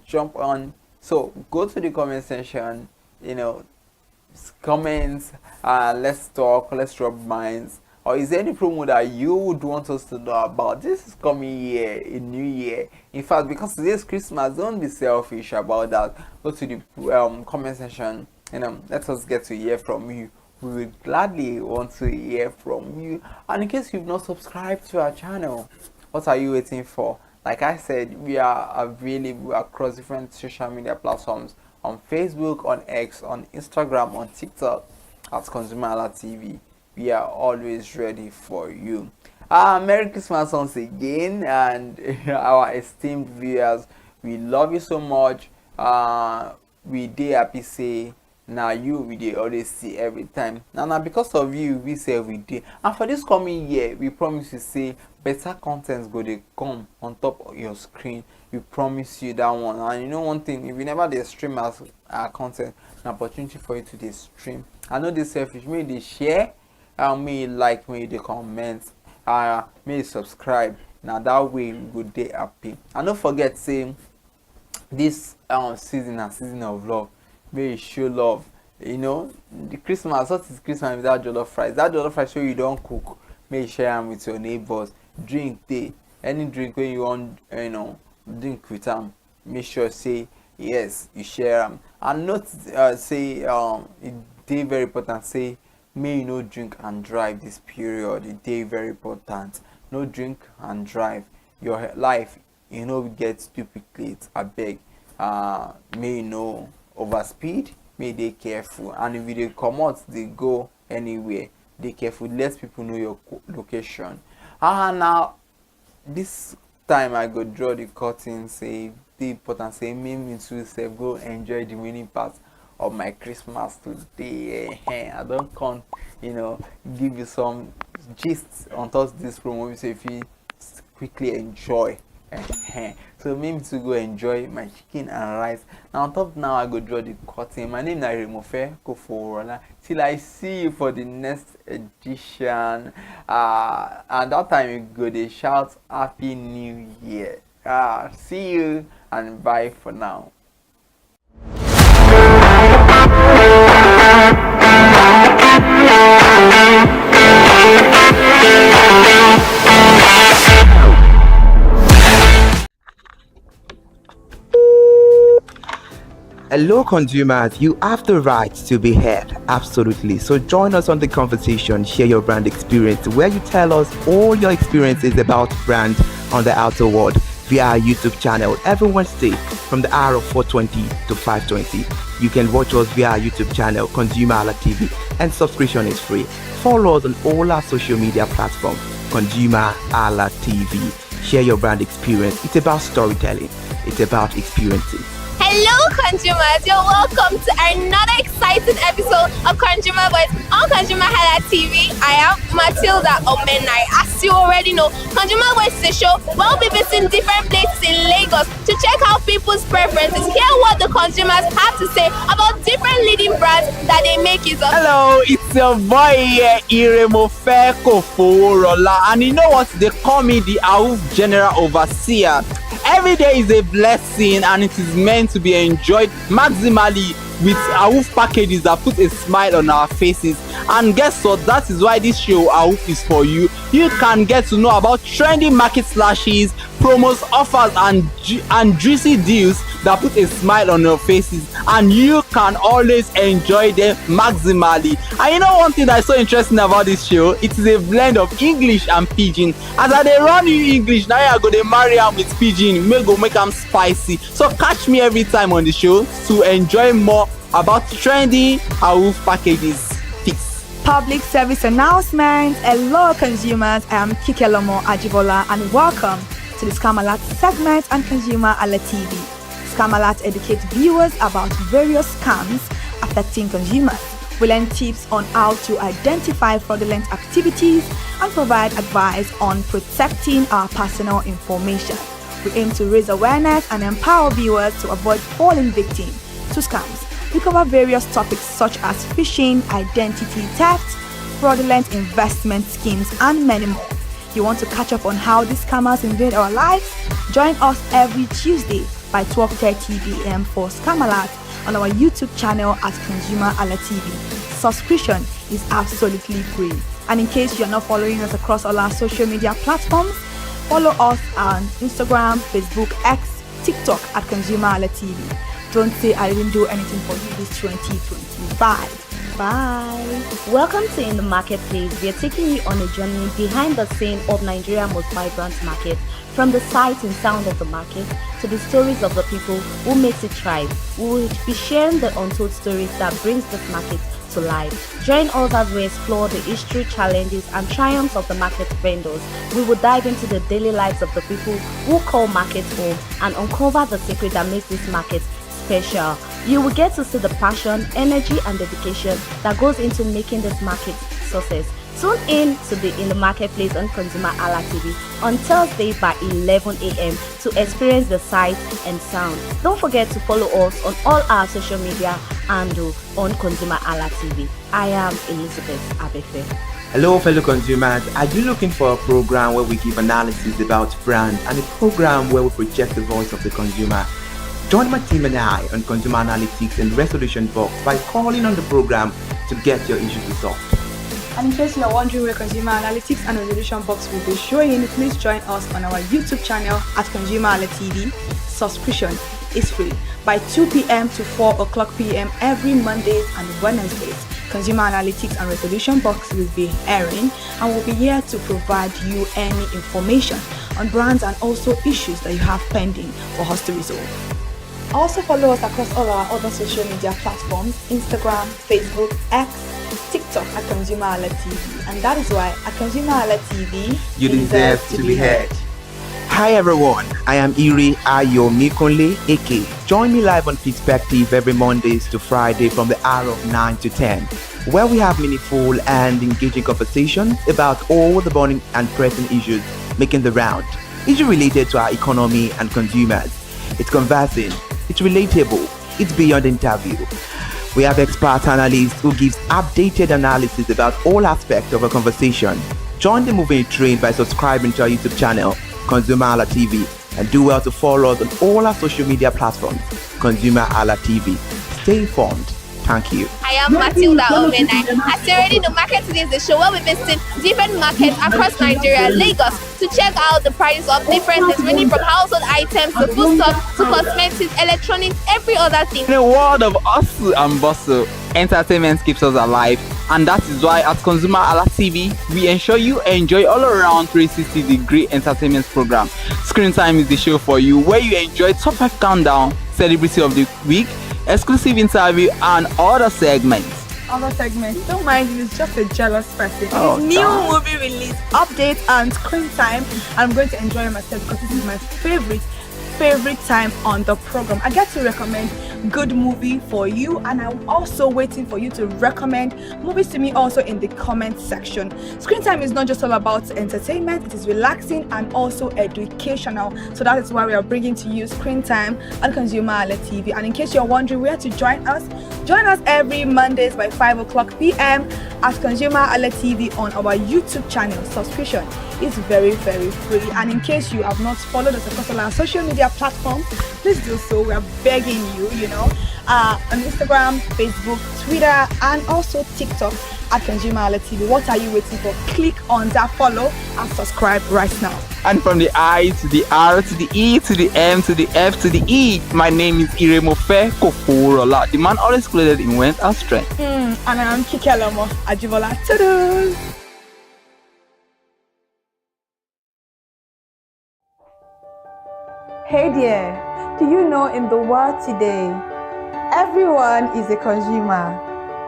jump on? So go to the comment section, comments, let's talk, let's drop minds. Or is there any promo that you would want us to know about? This is coming year, a new year. In fact, because today's Christmas, don't be selfish about that. Go to the comment section, let us get to hear from you. We would gladly want to hear from you. And in case you've not subscribed to our channel, what are you waiting for? Like I said, we are available across different social media platforms, on Facebook, on X, on Instagram, on TikTok, at ConsumerHallaTV. We are always ready for you. Merry Christmas once again, and our esteemed viewers, we love you so much. We dey happy say now you we dey always see every time. Now because of you, we say every day. And for this coming year, we promise you say better content go dey come on top of your screen. We promise you that one. And you know one thing, if you never dey stream our content, an opportunity for you to dey stream. I know this selfish, may they share, may you like, may you comment, may you subscribe. Now that way we go dey happy. And don't forget, say this season a season of love. May you show love. The Christmas, what is Christmas without jollof rice? That jollof rice wey you don't cook, may you share them with your neighbors. Drink day, any drink when you want, drink with them. Make sure say yes, you share them. And not say it dey very important. Say may you no drink and drive this period. It dey very important. No drink and drive. Your life, get duplicate. I beg. May you know overspeed, may they careful. And if they come out, they go anywhere, they careful. Let people know your location. Now this time I go draw the curtain, say the important, say me too say go enjoy the remaining part of my Christmas today. I don't come, give you some gist on top this promo, so if you quickly enjoy. So maybe to go enjoy my chicken and rice. Now on top now I go draw the curtain. My name is Remofe Koforola. Till I see you for the next edition. And that time you go they shout Happy New Year. See you and bye for now. Hello, consumers. You have the right to be heard. Absolutely. So join us on the conversation, share your brand experience, where you tell us all your experiences about brand on the outer world via our YouTube channel every Wednesday from the hour of 4:20 to 5:20. You can watch us via our YouTube channel, ConsumerHallaTV, and subscription is free. Follow us on all our social media platforms, ConsumerHallaTV. Share your brand experience. It's about storytelling. It's about experiences. Hello, consumers. You're welcome to another exciting episode of Consumer Voice on ConsumerHallaTV. I am Matilda Omenai. As you already know, Consumer Voice is a show where we'll be visiting different places in Lagos to check out people's preferences, hear what the consumers have to say about different leading brands that they make use of. Hello, it's your boy here, Iremofeko Foworola, and you know what? They call me the AWUF General Overseer. Every day is a blessing and it is meant to be enjoyed maximally with AWUF packages that put a smile on our faces. And guess what? That is why this show AWUF is for you. You can get to know about trendy market slashes, promos, offers and juicy deals that put a smile on your faces, and you can always enjoy them maximally. And you know one thing that is so interesting about this show? It is a blend of English and Pidgin. As I dey run you English, now I go dey marry am with Pidgin, make am spicy. So catch me every time on the show to enjoy more about trendy AWUF packages. Peace. Public service announcement. Hello, consumers. I am Kikelomo Ajibola, and welcome to the ConsumerHalla segment on ConsumerHalla TV. ConsumerHalla educates viewers about various scams affecting consumers. We learn tips on how to identify fraudulent activities and provide advice on protecting our personal information. We aim to raise awareness and empower viewers to avoid falling victim to scams. We cover various topics such as phishing, identity theft, fraudulent investment schemes, and many more. You want to catch up on how these scammers invade our lives? Join us every Tuesday by 12:30 p.m. for ConsumerHalla on our YouTube channel at ConsumerHallaTV. Subscription is absolutely free. And in case you're not following us across all our social media platforms, follow us on Instagram, Facebook, X, TikTok at ConsumerHallaTV. Don't say I didn't do anything for you this 2025. Bye. Welcome to In the Marketplace. We are taking you on a journey behind the scene of Nigeria's most vibrant market, from the sight and sound of the market to the stories of the people who makes it thrive. We will be sharing the untold stories that brings this market to life. Join us as we explore the history, challenges, and triumphs of the market vendors. We will dive into the daily lives of the people who call markets home and uncover the secret that makes this market special. You will get to see the passion, energy, and dedication that goes into making this market success. Tune in to be In the Marketplace on ConsumerHallaTV on Thursday by 11 a.m. to experience the sight and sound. Don't forget to follow us on all our social media handle on ConsumerHallaTV. I am Elizabeth Abefe. Hello, fellow consumers. Are you looking for a program where we give analysis about brand and a program where we project the voice of the consumer? Join my team and I on Consumer Analytics and Resolution Box by calling on the program to get your issues resolved. And in case you are wondering where Consumer Analytics and Resolution Box will be showing, please join us on our YouTube channel at ConsumerHallaTV. Subscription is free by 2 p.m. to 4 o'clock p.m. every Mondays and Wednesdays. Consumer Analytics and Resolution Box will be airing and will be here to provide you any information on brands and also issues that you have pending for us to resolve. Also follow us across all our other social media platforms, Instagram, Facebook, X, TikTok at ConsumerHallaTV. And that is why at ConsumerHallaTV, you deserve to be heard. Hi everyone, I am Iri Ayomikunle Eke. Join me live on Perspective every Mondays to Friday from the hour of 9 to 10, where we have meaningful and engaging conversations about all the burning and pressing issues making the round. Issues related to our economy and consumers. It's conversing, it's relatable, it's beyond interview. We have expert analysts who gives updated analysis about all aspects of a conversation. Join the moving train by subscribing to our YouTube channel, ConsumerHallaTV, and do well to follow us on all our social media platforms, ConsumerHallaTV. Stay informed, Thank you. I am Matilda Omenai. As you already know, Market Today is the show where we visit different markets across Nigeria, Lagos, to check out the prices of different things, ranging from household items to food stuff to cosmetics, electronics, every other thing. In a world of hustle and bustle, entertainment keeps us alive, and that is why at ConsumerHallaTV, we ensure you enjoy all around 360-degree entertainment program. Screen Time is the show for you, where you enjoy top 5 countdown, celebrity of the week, exclusive interview, and other segments. Don't mind him, he's just a jealous person. Oh, His new movie release, update, and screen time. I'm going to enjoy myself because this is my favorite time on the program. I get to recommend good movie for you, and I'm also waiting for you to recommend movies to me also in the comment section. Screen time is not just all about entertainment, it is relaxing and also educational. So that is why we are bringing to you Screen Time on ConsumerHallaTV. And in case you're wondering where to join us every Mondays by 5 o'clock p.m. at ConsumerHallaTV on our YouTube channel. Subscription is very, very free. And in case you have not followed us across all our social media platforms, please do so. We are begging you, on Instagram, Facebook, Twitter, and also TikTok at ConsumerHallaTV. What are you waiting for? Click on that follow and subscribe right now. And from the I to the R to the E to the M to the F to the E, my name is Iremofe Koforola, the man always clothed in wealth and strength. And I am Kikelomo Ajibola. Toodles! Hey there, do you know in the world today, everyone is a consumer,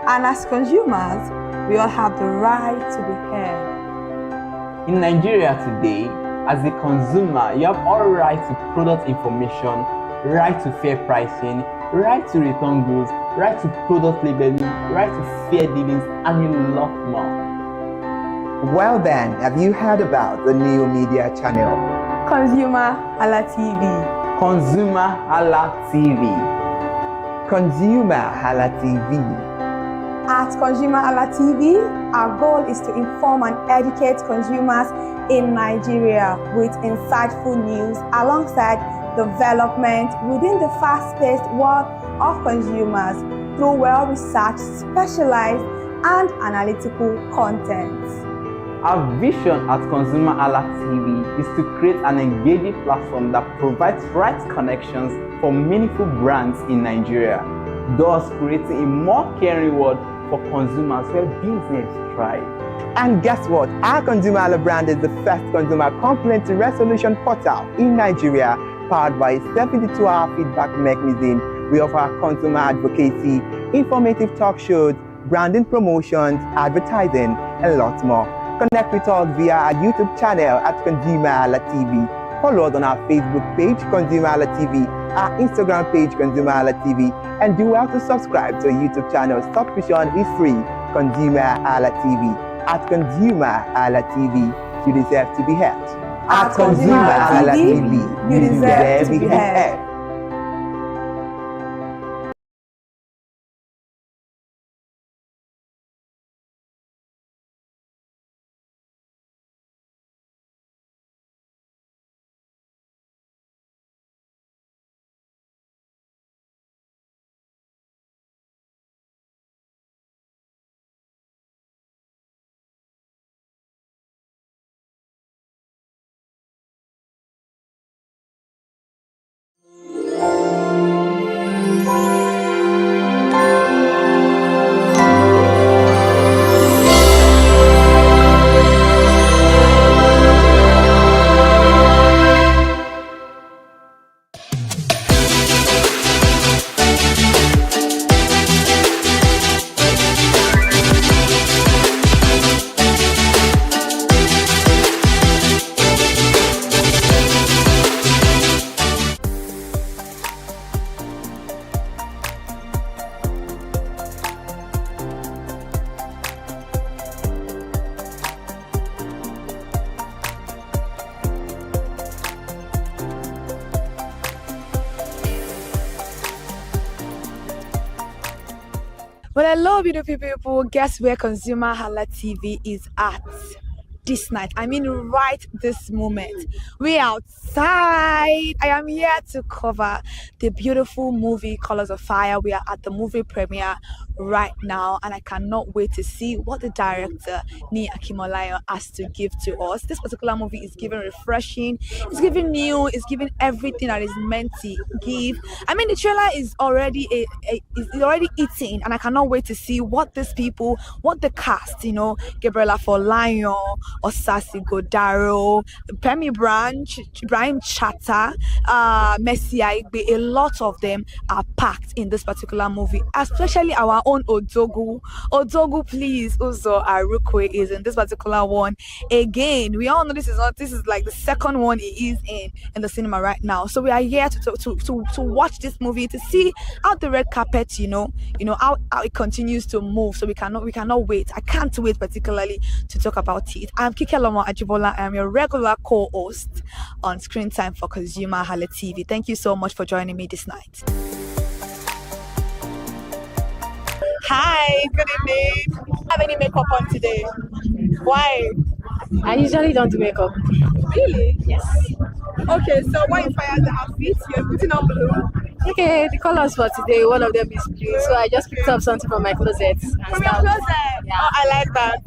and as consumers, we all have the right to be heard. In Nigeria today, as a consumer, you have all right to product information, right to fair pricing, right to return goods, right to product labeling, right to fair dealings, and a lot more. Well then, have you heard about the new media channel? ConsumerHallaTV. ConsumerHallaTV. ConsumerHallaTV. At ConsumerHallaTV, our goal is to inform and educate consumers in Nigeria with insightful news alongside development within the fast-paced world of consumers through well-researched, specialized, and analytical content. Our vision at ConsumerHallaTV is to create an engaging platform that provides right connections for meaningful brands in Nigeria, thus creating a more caring world for consumers where business thrive. And guess what? Our ConsumerHalla brand is the first consumer complaint resolution portal in Nigeria, powered by a 72-hour feedback mechanism. We offer consumer advocacy, informative talk shows, branding promotions, advertising, and lots more. Connect with us via our YouTube channel at ConsumerHallaTV. Follow us on our Facebook page, ConsumerHallaTV, our Instagram page, ConsumerHallaTV, and do well to subscribe to our YouTube channel. Subscription is free. ConsumerHallaTV. At ConsumerHallaTV, you deserve to be heard. At ConsumerHallaTV, you deserve to be heard. Well, hello, beautiful people. Guess where ConsumerHallaTV is at? this night. I mean, right this moment. We're outside. I am here to cover the beautiful movie Colors of Fire. We are at the movie premiere right now, and I cannot wait to see what the director Ni Akimolayo has to give to us. This particular movie is giving refreshing, it's giving new, it's giving everything that is meant to give. I mean, the trailer is already is already eating, and I cannot wait to see what these people, what the cast, Gabriela Folayan, Osasi Godaro, Pemi Branch, Ibrahim Chata, Messi Aigbe, a lot of them are packed in this particular movie, especially our own Odogu. Odogu, please, Uzo Arukwe is in this particular one. Again, we all know this is like the second one he is in the cinema right now. So we are here to watch this movie, to see how the red carpet, how it continues to move. So we cannot wait. I can't wait particularly to talk about it. I'm Kikelomo Ajibola. I'm your regular co-host on Screen Time for ConsumerHalla TV. Thank you so much for joining me this night. Hi, good evening. Have any makeup on today? Why? I usually don't do makeup. Really? Yes. Okay, so what inspires the outfit? You're putting on blue. Okay, the colors for today, one of them is blue, so I just picked up something from my closet. From your closet? Yeah. Oh, I like that.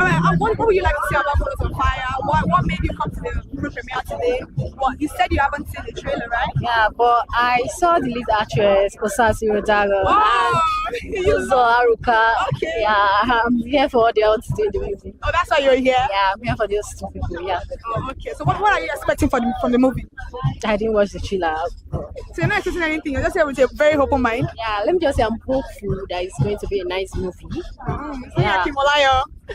Alright, what would you like to say about Colors of Fire? What made you come to the movie premiere today? You said you haven't seen the trailer, right? Yeah, but I saw the lead actress, Osasi Godaro, and Uzo Aruka. Okay. Yeah, I'm here for what they want to do in the movie. Oh, that's why you're here? Yeah, I'm here for those two people, yeah. Oh, okay. So what are you expecting from the movie? I didn't watch the trailer. So you're not expecting anything? You're just here with a very open mind? Yeah, let me just say I'm hopeful that it's going to be a nice movie. Yeah.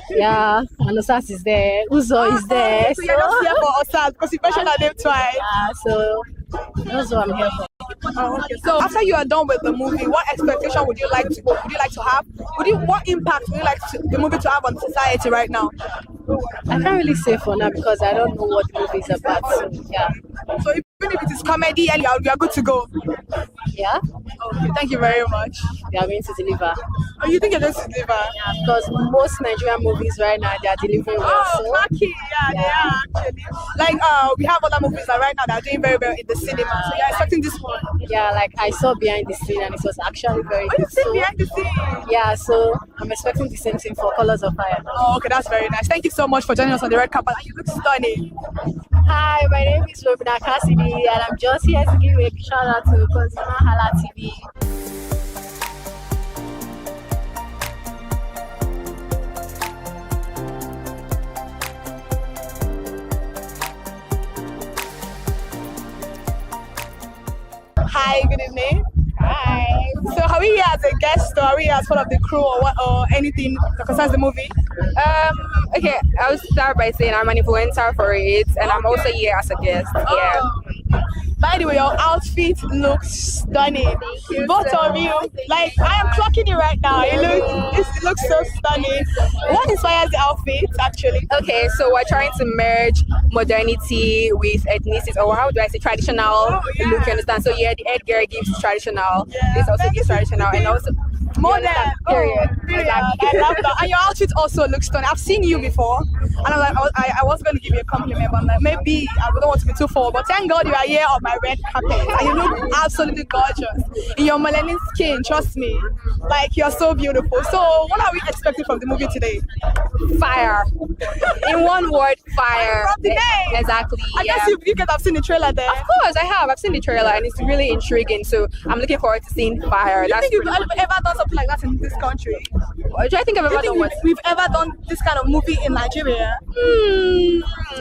Yeah, and Osas is there, Uzo is there. So you're just here for Osas because you mentioned her name twice. Yeah, so that's what I'm here for. Oh, okay. So after you are done with the movie, what expectation would you like to have? What impact would you like the movie to have on society right now? I can't really say for now because I don't know what the movie is about. So, yeah. So even if it is comedy and you are good to go. Yeah. Okay. Thank you very much. They are going to deliver. Oh, you think you're going to deliver? Yeah, because most Nigerian movies right now they are delivering well. Oh, lucky. Yeah, they are actually. Like we have other movies that right now that are doing very well in the cinema. So you're expecting this one? Yeah, like I saw Behind the Scene and it was actually very good. You see Behind the Scene? Yeah, so I'm expecting the same thing for Colors of Fire. Oh, okay, that's very nice. Thank you so much for joining us on the red carpet. You look stunning. Hi, my name is Robina Cassidy and I'm just here to give a shout out to ConsumerHalla TV. Hi, good evening. Hi. So are we here as a guest or are we here as part of the crew or anything that concerns the movie? Okay, I'll start by saying I'm an influencer for it and I'm also here as a guest. Yeah. By the way, your outfit looks stunning. Both of you, like I am clocking you right now. It looks so stunning. What inspires the outfit actually? Okay, so we're trying to merge modernity with ethnicity, or how do I say traditional look, you understand? So yeah, the headgear gives traditional, this also gives traditional, and also modern. Period. Exactly. I love that. And your outfit also looks stunning. I've seen you before, and I'm like, I was going to give you a compliment, but like, maybe I don't want to be too forward. But thank God you are here on my red carpet, and you look absolutely gorgeous in your melanin skin. Trust me, like you're so beautiful. So, what are we expecting from the movie today? Fire. In one word, fire. From the name. Exactly. I guess you could have seen the trailer there. Of course, I have. I've seen the trailer, and it's really intriguing. So I'm looking forward to seeing fire. Do you think you've ever done something like that in this country? Do I think I've ever done what? We've ever done this kind of movie in Nigeria?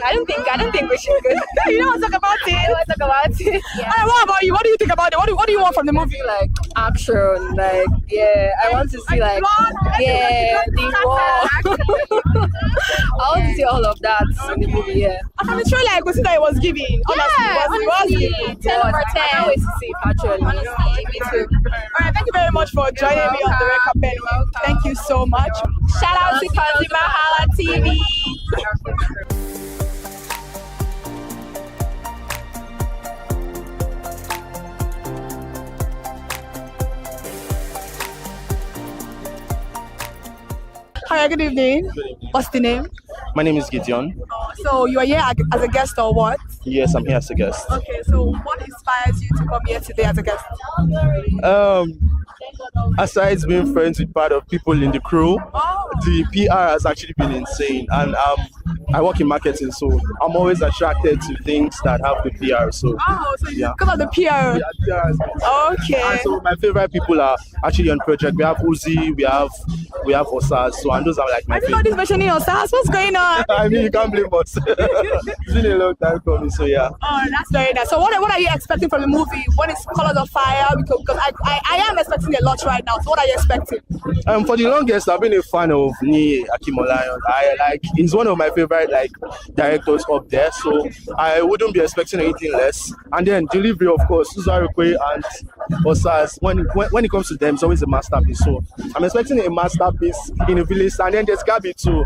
I don't think we should. You don't want to talk about it. I don't want to talk about it. Yeah. Alright, what about you? What do you think about it? What do you want from the movie? Like action, like I want to see like the war. I want to see all of that in the movie. Yeah. And from the trailer, I could see that it was giving. Honestly, 10 over 10. I can't wait to see it actually. Honestly, me too. Alright, thank you very much for joining me on the red carpet. Thank you so much. Shout out to ConsumerHalla TV. Hi, good evening. What's the name? My name is Gideon. So you are here as a guest or what? Yes, I'm here as a guest. Okay, so what inspires you to come here today as a guest? Aside being friends with part of people in the crew, the PR has actually been insane, and I work in marketing, so I'm always attracted to things that have the PR. So, Because of the PR. Yeah, PR has been Okay. And so my favorite people are actually on project. We have Uzi, we have Osas, so and those are like my favorite. Everybody's mentioning your stars. What's going on? I mean, you can't blame us. It's been a long time coming, so yeah. Oh, that's very nice. So what are you expecting from the movie? What is Colors of Fire? Because I am expecting a lot right now. So what are you expecting? For the longest, I've been a fan of Ni Akimolayan. He's one of my favorite directors up there, so I wouldn't be expecting anything less. And then delivery, of course, Suzarekwe and Osas. When it comes to them, it's always a masterpiece. So I'm expecting a masterpiece in a village, and then there's Gabi too.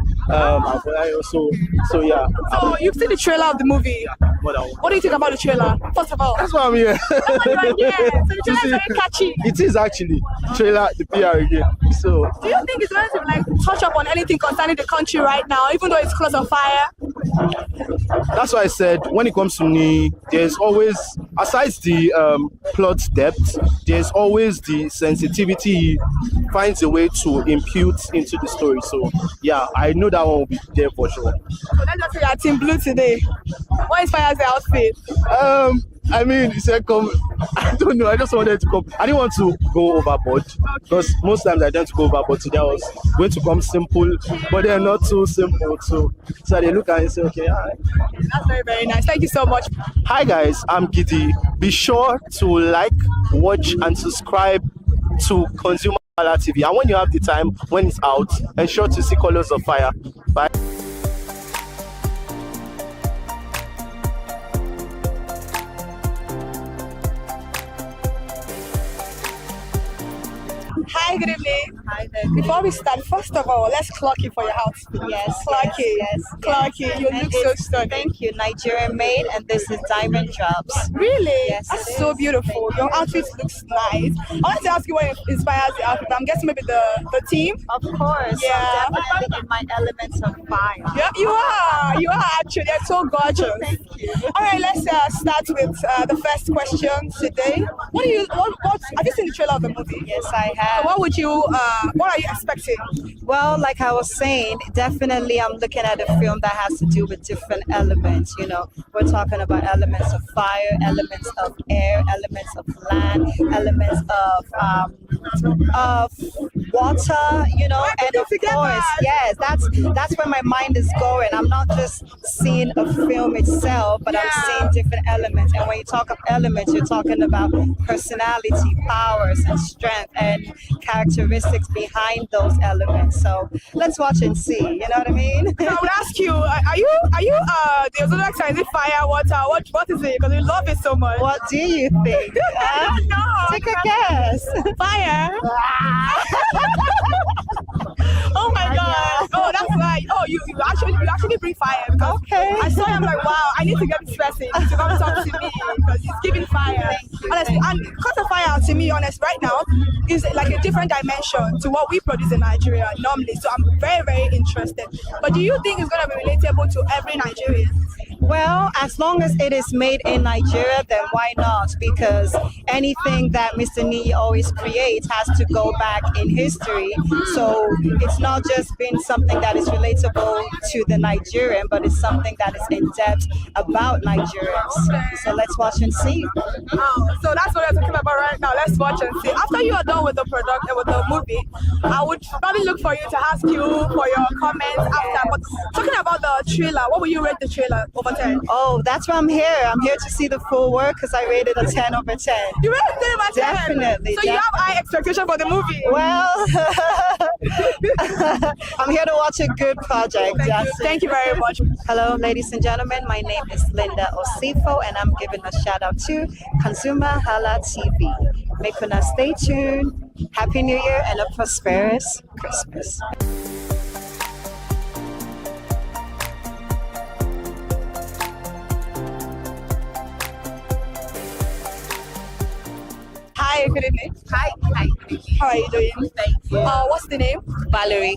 So yeah. So you've seen the trailer of the movie. What do you think about the trailer? First of all, that's why I'm here. That's why you're here. So the trailer is very catchy. It is actually trailer, the PR again. So do you think it's going to touch up on anything concerning the country right now, even though it's Colors of Fire? That's why I said when it comes to me, there's always, aside the plot depth, there's always the sensitivity he finds a way to impute into the story. So yeah, I know that one will be there for sure. So let's just say you're Team Blue today. What inspires the outfit? I mean, he said come. I don't know. I just wanted to come. I didn't want to go overboard because most times I tend to go overboard. Today I was going to come simple, but they're not too simple. So they look at it and say, okay, all right. That's very, very nice. Thank you so much. Hi guys, I'm Giddy. Be sure to like, watch, and subscribe to ConsumerHalla TV. And when you have the time, when it's out, ensure to see Colors of Fire. Bye. Hi, good evening. Hi there. Before we start, first of all, let's clock you for your house. Yes. Clock it. Yes. Clock it. You look so stunning. Thank you. Nigerian made, and this is diamond drops. Really? Yes. That's so beautiful. Your outfit looks nice. I want to ask you what inspires the outfit. I'm guessing maybe the team. Of course. Yeah. I'm definitely in my elements of fire. Yeah, you are. You are actually. You're so gorgeous. Thank you. All right, let's start with the first question today. What have you seen the trailer of the movie? Yes, I have. So what are you expecting? Well, like I was saying, definitely I'm looking at a film that has to do with different elements. You know, we're talking about elements of fire, elements of air, elements of land, elements of water, you know, and of course, yes, that's where my mind is going. I'm not just seeing a film itself, but I'm seeing different elements. And when you talk of elements, you're talking about personality, powers, and strength, and characteristics behind those elements. So let's watch and see. You know what I mean? So I would ask you, are you the zodiac sign? Is it fire, water? What is it? Because we love it so much. What do you think? I don't know. Take a guess. Fire. Oh my God! Oh, that's right. Oh, you actually bring fire. Okay. I saw him like, wow, I need to get this person to come talk to me because he's giving fire. Honestly, and Colors of Fire to me, honest, right now is like a different dimension to what we produce in Nigeria normally. So I'm very, very interested. But do you think it's gonna be relatable to every Nigerian? Well, as long as it is made in Nigeria, then why not? Because anything that Mr. Nee always creates has to go back in history. So it's not just been something that is relatable to the Nigerian, but it's something that is in depth about Nigerians. So let's watch and see. Oh, so that's what we're talking about right now. Let's watch and see. After you are done with the product and with the movie, I would probably look for you to ask you for your comments after. But talking about the trailer, what will you rate the trailer over 10? Oh, that's why I'm here. I'm here to see the full work because I rated a 10 over 10. You rated 10 over 10? Definitely. So you have high expectation for the movie? Well, I'm here to watch a good project. Thank you very much. Hello, ladies and gentlemen. My name is Linda Osifo, and I'm giving a shout out to ConsumerHalla TV. Make sure stay tuned. Happy New Year and a prosperous Christmas. Hi, good evening. Hi. How are you doing? Thank you. What's the name? Valerie.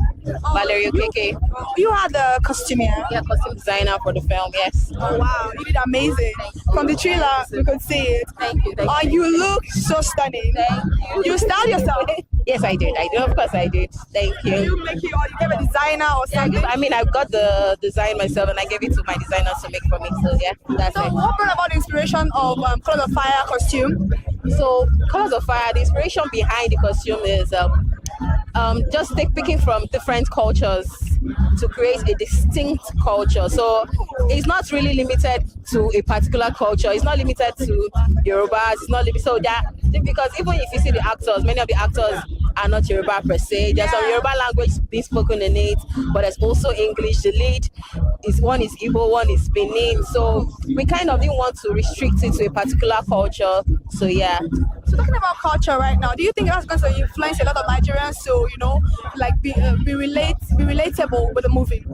Valerie Okeke. You are the costumier. Yeah, costume designer for the film, yes. Oh wow, you did amazing. From the trailer, we could see it. Thank you. You look so stunning. Thank you. You styled yourself. Yes, I did. Of course I did. Thank you. Did you make it, or you gave a designer or something? Yeah, I mean, I've got the design myself and I gave it to my designers to make for me. So yeah, that's so it. What brought about the inspiration of Colors of Fire costume? So Colors of Fire, the inspiration behind the costume is just picking from different cultures to create a distinct culture. So it's not really limited to a particular culture. It's not limited to Yorubas. It's not limited. So that because even if you see the actors, many of the actors are not Yoruba per se. There's some Yoruba language being spoken in it, but there's also English. The lead is one is Igbo, one is Benin. So we kind of didn't want to restrict it to a particular culture. So yeah. So talking about culture right now, do you think that's going to influence a lot of Nigerians to, be relatable with the movie?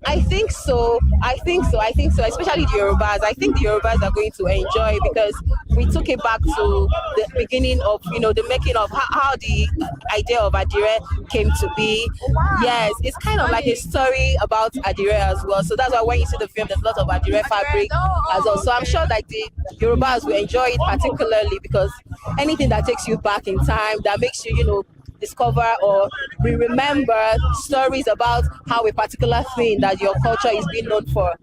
I think so. Especially the Yorubas. I think the Yorubas are going to enjoy because we took it back to the beginning of, the making of how the idea of Adire came to be. Wow. Yes, it's kind of like a story about Adire as well. So that's why when you see the film, there's a lot of Adire fabric as well. So I'm sure that the Yorubas will enjoy it particularly because anything that takes you back in time, that makes you, discover or remember stories about how a particular thing that your culture is being known for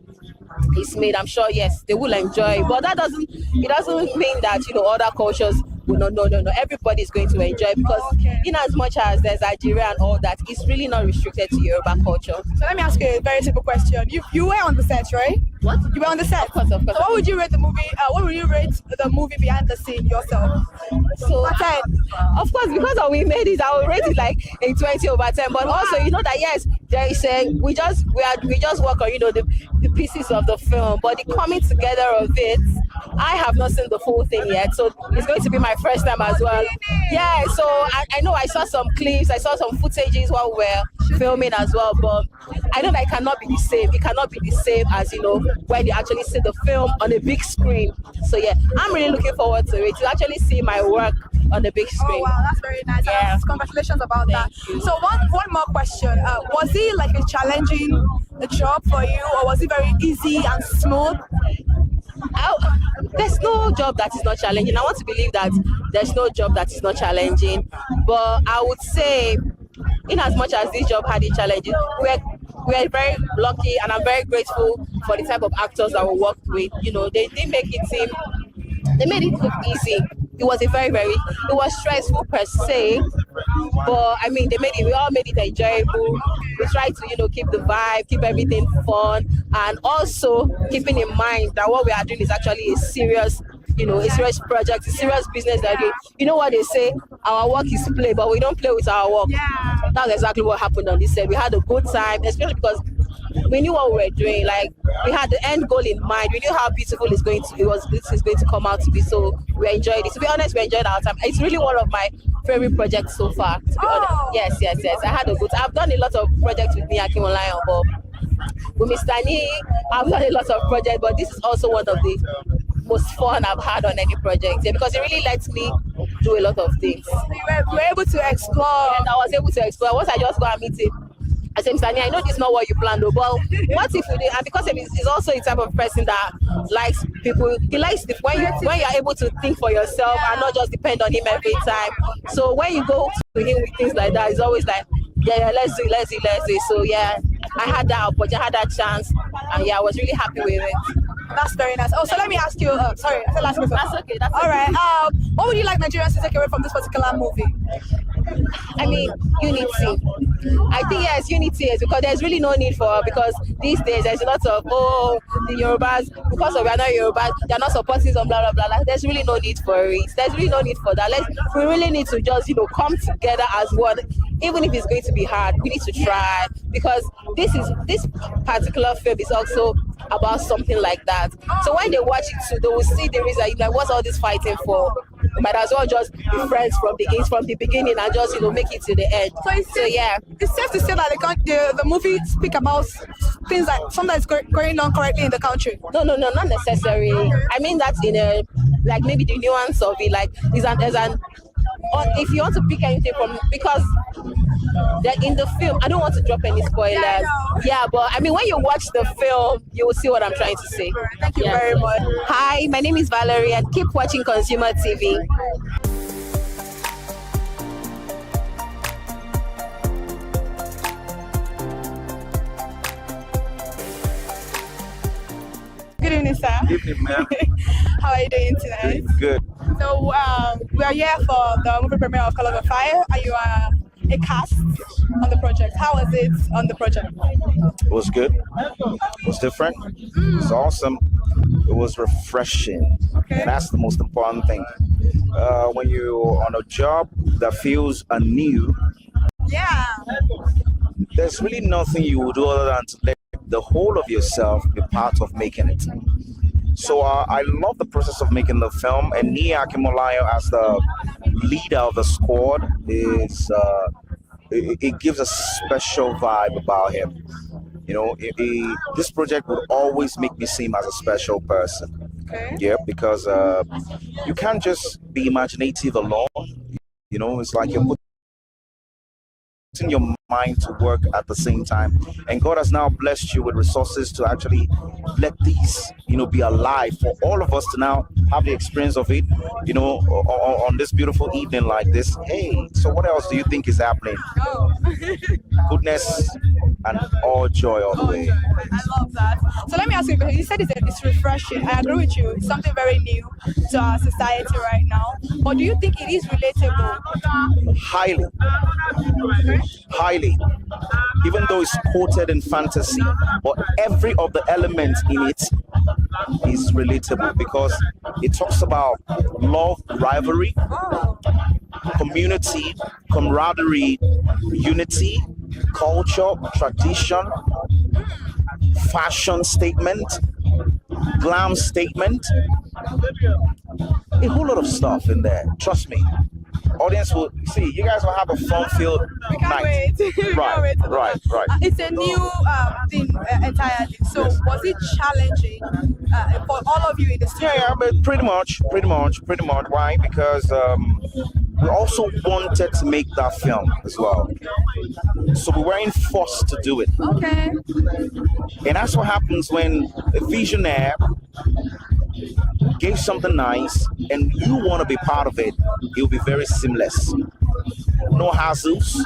is made. I'm sure, yes, they will enjoy. But it doesn't mean that, other cultures will not. No. Everybody is going to enjoy because in as much as there's Nigeria and all that, it's really not restricted to Yoruba culture. So let me ask you a very simple question. You were on the set, right? What? You were on the set? Of course. So what would you rate the movie? What would you rate the movie behind the scene yourself? So, of course, because we made it, I will rate it like a 20/10. But also, that yes, there is we just work on the pieces of the film, but the coming together of it, I have not seen the full thing yet, so it's going to be my first time as well. Yeah, so I know I saw some clips, I saw some footages while we were filming as well, but I know that it cannot be the same. It cannot be the same as when you actually see the film on a big screen. So yeah, I'm really looking forward to it, to actually see my work on the big screen. Oh wow, that's very nice. Yeah. Congratulations about that. So one more question. Was it like a challenging job for you, or was it very easy and smooth? There's no job that is not challenging. I want to believe that there's no job that is not challenging. But I would say, in as much as this job had its challenges, we're very lucky, and I'm very grateful for the type of actors that we worked with. They made it look easy. It was it was stressful per se, but I mean, we all made it enjoyable. We tried to, keep the vibe, keep everything fun, and also keeping in mind that what we are doing is actually a serious project, a serious business that you know what they say, our work is play, but we don't play with our work. Yeah. That's exactly what happened on this set. We had a good time, especially because we knew what we were doing. Like, we had the end goal in mind. We knew how beautiful this is going to come out to be. So we enjoyed it. To be honest, we enjoyed our time. It's really one of my favorite projects so far. To be honest. Yes. I've done a lot of projects with me, Akim Olayan, but with Mr. Ni, I've done a lot of projects, but this is also one of the most fun I've had on any project, because it really lets me do a lot of things. You were able to explore. And I was able to explore. Once I just go and meet him, I said, Mr. Ni, I know this is not what you planned, though, but what if you did? And because he's also a type of person that likes people. He likes when you're able to think for yourself and not just depend on him every time. So when you go to him with things like that, it's always like, yeah, let's do it. So yeah, I had that opportunity, I had that chance, and yeah, I was really happy with it. That's very nice. Oh, so let me ask you. Sorry, I said last question. That's okay. All right. What would you like Nigerians to take away from this particular movie? I mean, unity. I think yes, unity is because there's really no need because these days there's a lot of the Yorubas, because we are not Yorubas, they're not supporting some blah blah blah. There's really no need for it. There's really no need for that. We really need to just come together as one. Even if it's going to be hard, we need to try, because this particular film is also about something like that. So when they watch it too, they will see the reason, like, what's all this fighting for? You might as well just be friends from the beginning and just make it to the end. So yeah, it's safe to say that the movie speak about things like something that's going on correctly in the country. No, not necessarily. I mean, that's in maybe the nuance of it, like there's an if you want to pick anything from, because in the film, I don't want to drop any spoilers. Yeah, but I mean, when you watch the film, you will see what I'm trying to say. Thank you very much. Hi, my name is Valerie, and keep watching Consumer TV. Good evening, sir. Good evening, ma'am. How are you doing tonight? Good. So we are here for the movie premiere of Colors of Fire, and you are a cast on the project. How was it on the project? It was good. It was different. It was awesome. It was refreshing. Okay. That's the most important thing. When you're on a job that feels anew, Yeah. there's really nothing you would do other than to let the whole of yourself be part of making it. So I love the process of making the film, and Nia Akimolayo as the leader of the squad is it gives a special vibe about him. You know, this project will always make me seem as a special person. Okay. Yeah, because you can't just be imaginative alone. You know, it's like you're putting your mind to work at the same time, and God has now blessed you with resources to actually let these, be alive for all of us to now have the experience of it, on this beautiful evening like this. Hey, so what else do you think is happening? Oh. Goodness and all joy all the way. I love that. So let me ask you, because you said it's refreshing. I agree with you. It's something very new to our society right now. But do you think it is relatable? Highly. Highly. Even though it's quoted in fantasy, but every of the elements in it is relatable because it talks about love, rivalry, community, camaraderie, unity, culture, tradition, fashion statement, glam statement, a whole lot of stuff in there. Trust me. Audience will see. You guys will have a fun-filled night. Right. It's a new thing entirely. So was it challenging for all of you in the studio? Yeah, but pretty much. Why? Because we also wanted to make that film as well. So we weren't forced to do it. Okay. And that's what happens when a visionary gave something nice and you want to be part of it. It will be very seamless. No hassles,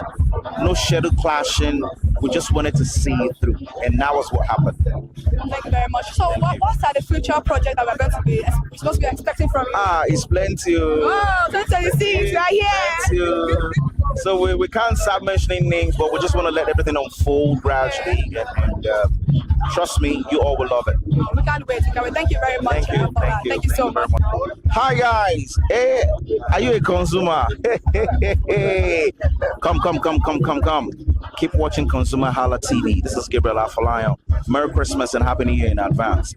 no schedule clashing. We just wanted to see it through, and that was what happened. Thank you very much. So what are the future projects that we're going to be supposed to be expecting from you? It's plenty. Oh, 2026, right here. So we can't start mentioning names, but we just want to let everything unfold gradually, and trust me, you all will love it. We can't wait. Thank you very much. Thank you so much. Hi guys. Hey, are you a consumer? Come. Keep watching ConsumerHalla TV. This is Gabriel Afolayan. Merry Christmas and Happy New Year in advance.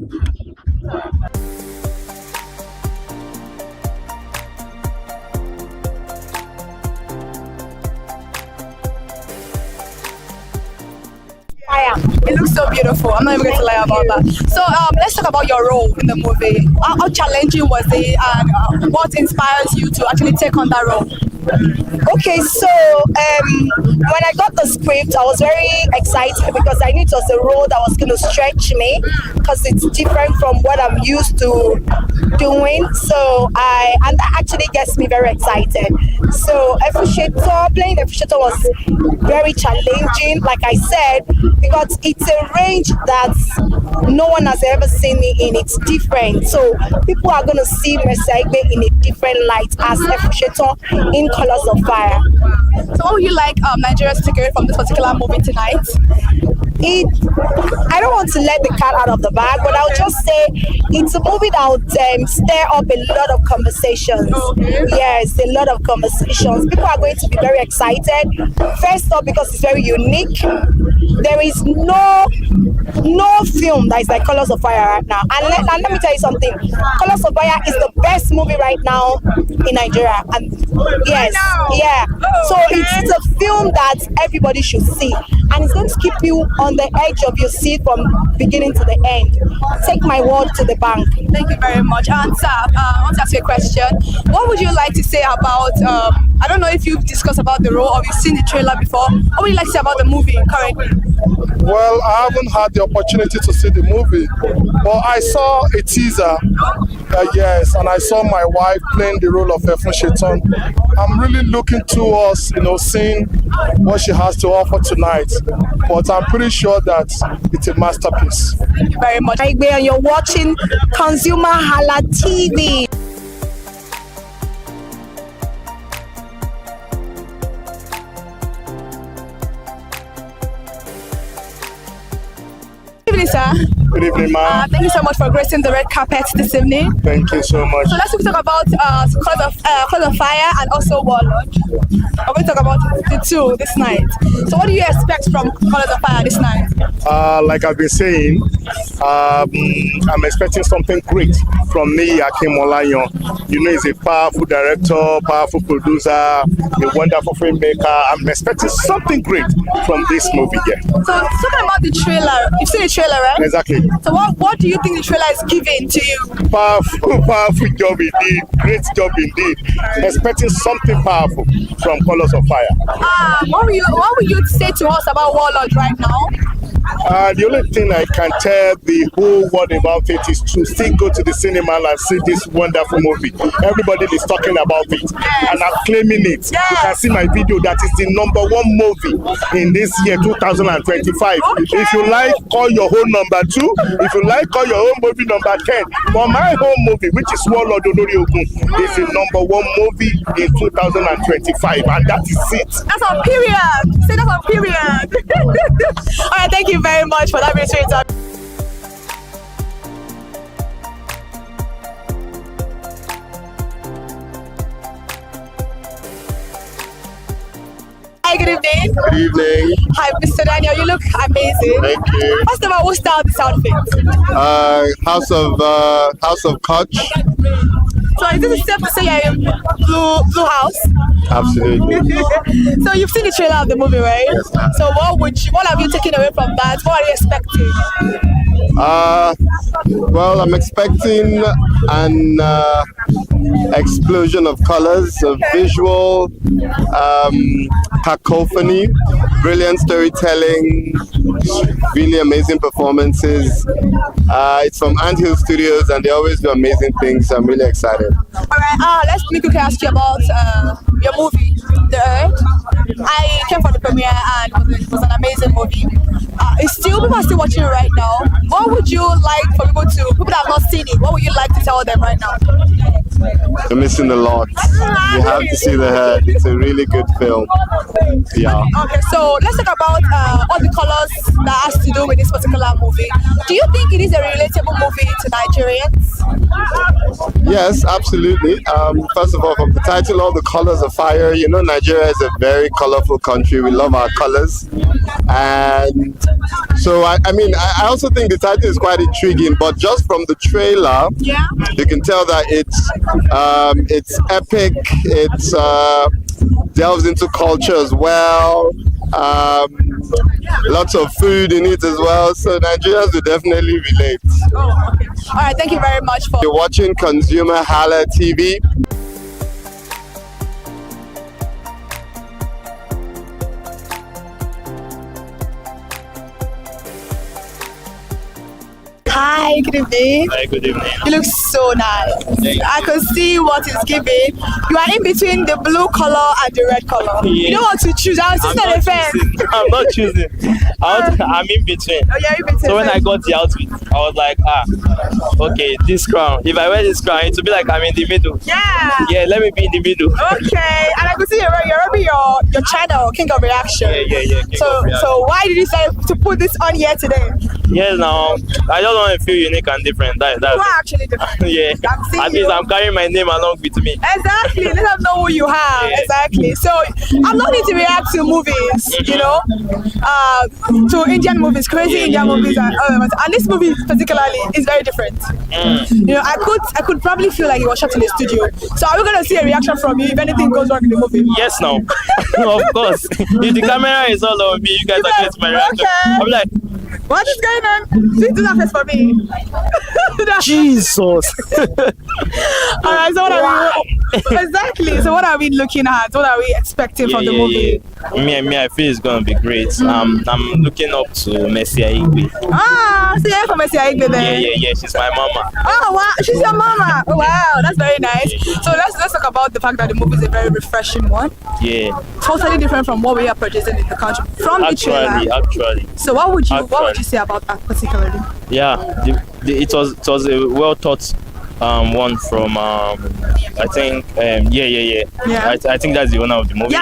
It looks so beautiful. I'm not even going to lie about that. So let's talk about your role in the movie. How challenging was it, and what inspires you to actually take on that role? Okay, so when I got the script, I was very excited because I knew it was a role that was going to stretch me because it's different from what I'm used to doing. So and that actually gets me very excited. So playing Efusheto was very challenging, like I said, because it's a range that no one has ever seen me in. It's different. So people are going to see Mesaigbe in a different light as Efusheto in Colors of Fire. So what would you like Nigerians to get from this particular movie tonight? I don't want to let the cat out of the bag, but I'll just say it's a movie that would stir up a lot of conversations. Yes, a lot of conversations. People are going to be very excited. First off, because it's very unique. There is no film that is like Colors of Fire right now. And let me tell you something. Colors of Fire is the best movie right now in Nigeria. And yes, yeah. So it's a film that everybody should see. And it's going to keep you on the edge of your seat from beginning to the end. Take my word to the bank. Thank you very much. And sir, I want to ask you a question. What would you like to say about, I don't know if you've discussed about the role or you've seen the trailer before. What would you like to say about the movie currently? Well, I haven't had the opportunity to see the movie, but I saw a teaser, yes, and I saw my wife playing the role of Efun Shetan. I'm really looking towards, seeing what she has to offer tonight, but I'm pretty sure that it's a masterpiece. Thank you very much. And you're watching ConsumerHallaTV. Good evening, sir. Good evening, ma'am. Thank you so much for gracing the red carpet this evening. Thank you so much. So let's talk about Cause of Fire and also Warlord. We're going to talk about the two this night. So what do you expect from Cause of Fire this night? Like I've been saying, I'm expecting something great from me, Akimolayo. He's a powerful director, powerful producer, a wonderful filmmaker. I'm expecting something great from this movie here. So talking about the trailer, you've seen the trailer, right? Exactly. So what do you think the trailer is giving to you? Powerful job indeed, great job indeed. Expecting something powerful from Colors of Fire. What would you say to us about Warlord right now? The only thing I can tell the whole world about it is to still go to the cinema and see this wonderful movie. Everybody is talking about it, and I'm claiming it. You can see my video that is the #1 movie in this year 2025. If you like, call your own #2. If you like, call your own movie #10. For my home movie, which is Warlord Olori Ogun, is the #1 movie in 2025, and that is it. That's on period. Say that's on period. All right, thank you very much for that very sweet talk. Hi, good evening. Good evening. Hi, Mr. Daniel. You look amazing. Thank you. First of all, who styled this outfit? House of Koch. So is it safe to say you're in Blue House? Absolutely. So you've seen the trailer of the movie, right? Yes, ma'am. So what have you taken away from that? What are you expecting? Well, I'm expecting an explosion of colors, of visual cacophony, brilliant storytelling, really amazing performances. It's from Anthill Studios, and they always do amazing things. So I'm really excited. All right, let's quickly ask you about your movie, The Earth. I came for the premiere and it was an amazing movie. People are still watching it right now. What would you like for people that have not seen it? What would you like to tell them right now? You're missing a lot. You have to see The Head. It's a really good film. Yeah. Okay, so let's talk about all the colors that has to do with this particular movie. Do you think it is a relatable movie to Nigerians? Yes, absolutely. First of all, from the title, All the Colors of Fire, Nigeria is a very colorful country. We love our colors. And so, I also think the title is quite intriguing, but just from the trailer, you can tell that it's epic, it's delves into culture as well, lots of food in it as well, so Nigerians will definitely relate. Oh, okay. All right, thank you very much for... You're watching ConsumerHallaTV. Hi, good evening. Hi, good evening. You look so nice. I can see what is giving. You are in between the blue color and the red color. Yeah. You don't want to choose. I was just on the fence. I'm not choosing. I'm in between. Oh, yeah, in between. So when I got the outfit, I was like, okay, this crown. If I wear this crown, it will be like I'm in the middle. Yeah. Yeah, let me be in the middle. Okay. And I could see you're rubbing your channel, King of Reaction. Yeah. So why did you decide to put this on here today? Yes, now I just want to feel unique and different. That's you are actually different. Yeah. At least I'm carrying my name along with me. Exactly. Let them know who you have. Yeah. Exactly. So I'm not need to react to movies, to Indian movies, crazy Indian movies, and this movie particularly is very different. I could probably feel like it was shot in the studio. So are we gonna see a reaction from you if anything goes wrong in the movie? Yes, no. Of course. If the camera is all on me, you guys are getting my reaction. Okay. I'm like, what is going on? Please do that face for me. Jesus. All right, so what are we exactly? So what are we looking at? What are we expecting from the movie? Me, I feel it's gonna be great. I'm looking up to Messi Aigbe. Ah, so you're from Messi Aigbe then? Yeah. She's my mama. Oh wow, she's your mama. Oh, wow, that's very nice. So let's talk about the fact that the movie is a very refreshing one. Yeah. Totally different from what we are producing in the country. From the trailer. Actually. So what would you say about that particularly? Yeah, it was a well thought one from I think Yeah. I think that's the owner of the movie.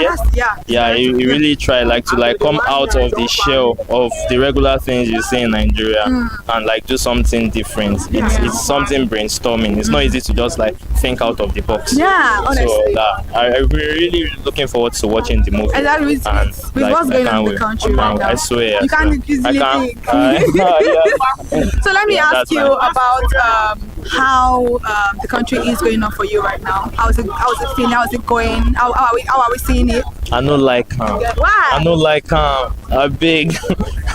He really tried to come out of the shell of the regular things you see in Nigeria and do something different. It's something brainstorming. It's not easy to just think out of the box. Yeah, honestly. So I'm really looking forward to watching the movie. And that with what's going on in the country right now. I swear. You can't easily think. So let me ask you about how the country is going on for you right now. How's it feeling? How's it going? How are we seeing it? I don't like Why? I don't like a big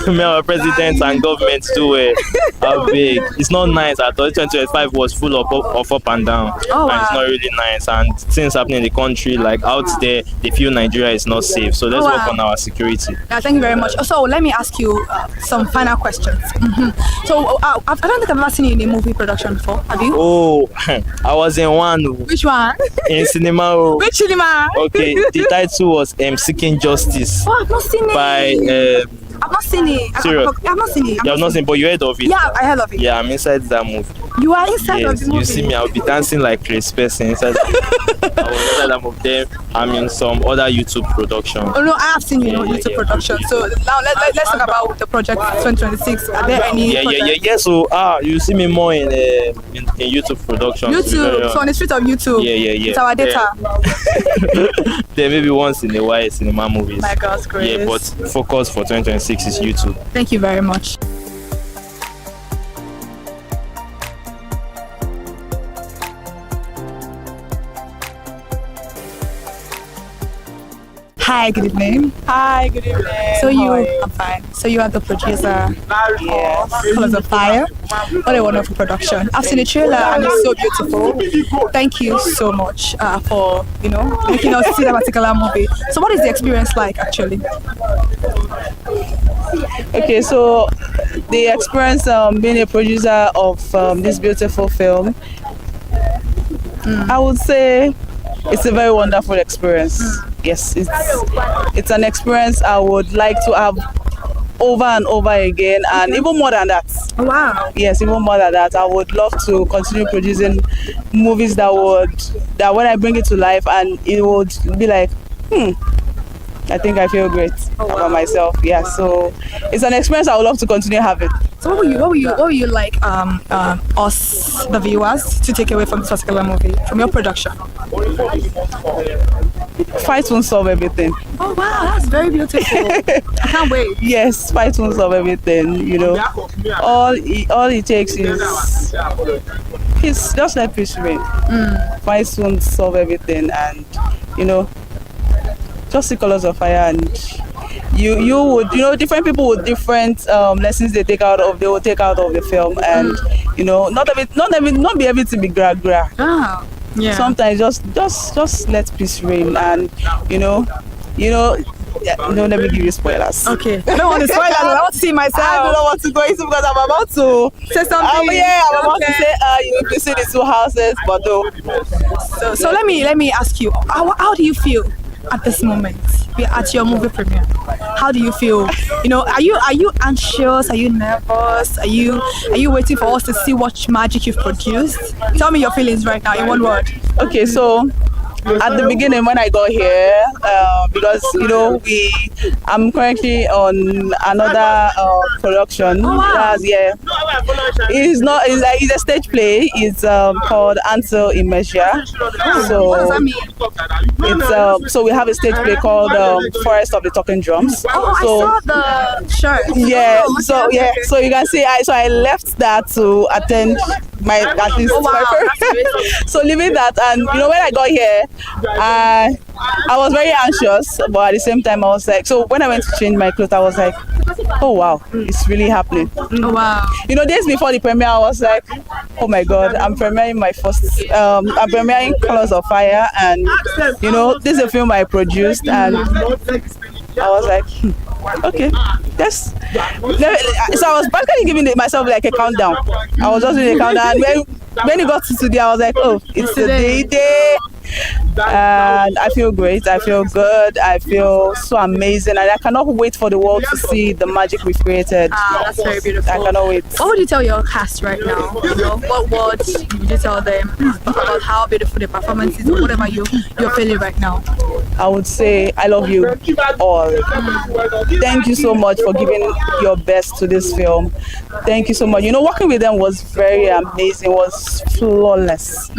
our president and government do it. A big. It's not nice at all. 2025 was full of up and down. Oh, and it's not really nice. And things happening in the country, out there, they feel Nigeria is not safe. So let's work on our security. Yeah, thank you very much. So let me ask you some final questions. So I don't think I've ever seen you in a movie production before. Have you? Oh, I was in one. Which one? In cinema. Which cinema? Okay, the title was Seeking Justice. Oh, I've not seen it. By I've not seen it. Serious? I've not seen it. You have not seen, but you heard of it? Yeah, I heard of it. Yeah, I'm inside that movie. You are inside of the movie? You see me, I'll be dancing like Chris person inside I was inside that movie. Then I'm in some other YouTube production. Oh no, I have seen you in YouTube production. So now let's talk about the project 2026. Are there any Yeah. So you see me more in YouTube production. YouTube, so on the street of YouTube. Yeah. It's our data. Then maybe once in a while cinema movies. My God's grace. Yeah, but focus for 2026 is YouTube. Thank you very much. Hi, good evening. Hi, good evening. I'm fine. So you are the producer of Colors of Fire. What a wonderful production. I've seen the trailer and it's so beautiful. Thank you so much for making us see that particular movie. So what is the experience like actually? Okay, so the experience being a producer of this beautiful film, I would say it's a very wonderful experience. Yes, it's an experience I would like to have over and over again, and even more than that. Wow. Yes, even more than that. I would love to continue producing movies that when I bring it to life, and it would be like, I think I feel great about myself. Yeah, so it's an experience I would love to continue having. So what would you like us, the viewers, to take away from this particular movie, from your production? Fight won't solve everything. Oh wow, that's very beautiful. I can't wait. Yes, fight won't solve everything. All it takes is just let peace reign. Fight won't solve everything, and just the Colors of Fire, and you would different people with different lessons they will take out of the film, and not be everything be gra. Yeah. Sometimes just let peace reign, and let me give you spoilers. Okay. I don't want to spoil that. I want to see myself. I don't know what to go into because I'm about to say something. I'm about to say you see the two houses, but no. So let me ask you, how do you feel at this moment? We're at your movie premiere. How do you feel? Are you anxious? Are you nervous? Are you waiting for us to see what magic you've produced? Tell me your feelings right now in one word. Okay, so at the beginning when I got here, because I'm currently on another production. Oh, wow. It's a stage play. It's called Ansel in Measure. So what does that mean? It's so we have a stage play called Forest of the Talking Drums. Oh, so, I saw the shirt. Yeah. Oh, okay. So you can see I left that to attend my first. So leaving that, and when I got here, I was very anxious, but at the same time, I was like, so when I went to change my clothes, I was like, oh wow, it's really happening. Oh, wow. You know, days before the premiere, I was like, oh my God, I'm premiering I'm premiering Colors of Fire, and you know, this is a film I produced, and I was like, okay, yes. So I was practically giving myself like a countdown. I was just doing a countdown. And when it got to today, I was like, oh, it's the day. And I feel great. I feel good. I feel so amazing, and I cannot wait for the world to see the magic we've created. That's very beautiful. I cannot wait. What would you tell your cast right now? You know, what words would you tell them about how beautiful the performance is, or whatever you're feeling right now? I would say I love you all. Thank you so much for giving your best to this film. Thank you so much. You know, working with them was very amazing. It was flawless.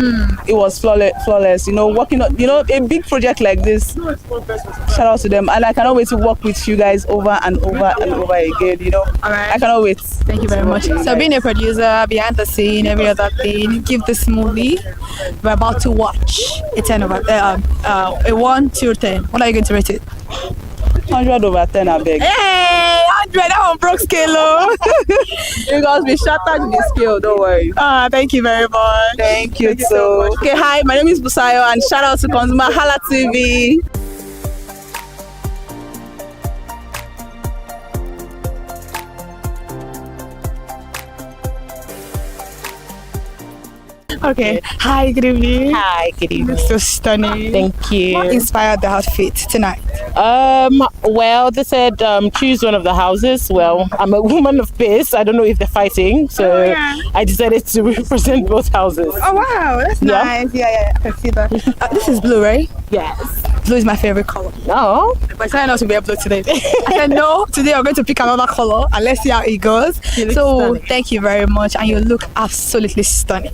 It was flawless. You know, working on, you know, a big project like this. Shout out to them, and I cannot wait to work with you guys over and over and over again. You know, all right. I cannot wait. Thank you very much. So, being a producer, behind the scene, every other thing, give this movie we're about to watch a 10 over a 1 to 10. What are you going to rate it? 100 over 10, I beg. Hey, 100, that one broke scale. Because we shattered the scale, don't worry. Thank you very much. Thank you too. Okay, hi, my name is Busayo, and shout out to ConsumerHallaTV. Okay. Hi, good evening. Hi, good evening. So stunning. Thank you. What inspired the outfit tonight? Well, they said choose one of the houses. Well, I'm a woman of peace. I don't know if they're fighting, so I decided to represent both houses. Oh wow, that's nice. Yeah, I can see that. This is blue, right? Yes. Blue is my favorite color. No. But I decided not to wear blue today. I said no, today I'm going to pick another color and let's see how it goes. So stunning. thank you very much, and you look absolutely stunning.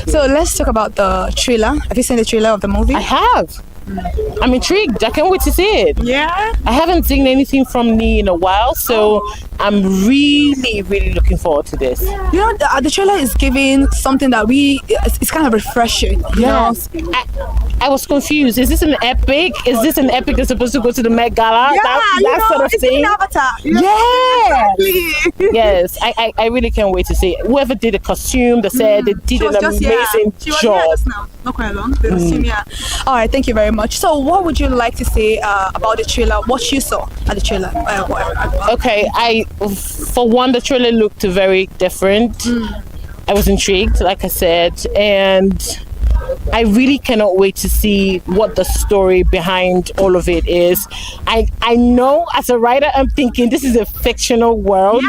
So let's talk about the trailer. Have you seen the trailer of the movie? I have. I'm intrigued. I can't wait to see it. Yeah. I haven't seen anything from Nee in a while, so I'm really, really looking forward to this. You know, the trailer is giving something that it's kind of refreshing. Yes. I was confused. Is this an epic? Is this an epic that's supposed to go to the Met Gala? Yeah, that sort of it's thing. an Avatar. Yes. Yes. I really can't wait to see it. Whoever did the costume, the set, they did an amazing job. Not quite long. All right, thank you very much. So what would you like to say about the trailer, what you saw at the trailer? Okay, for one, the trailer looked very different. I was intrigued, like I said, and I really cannot wait to see what the story behind all of it is. I know as a writer, I'm thinking this is a fictional world,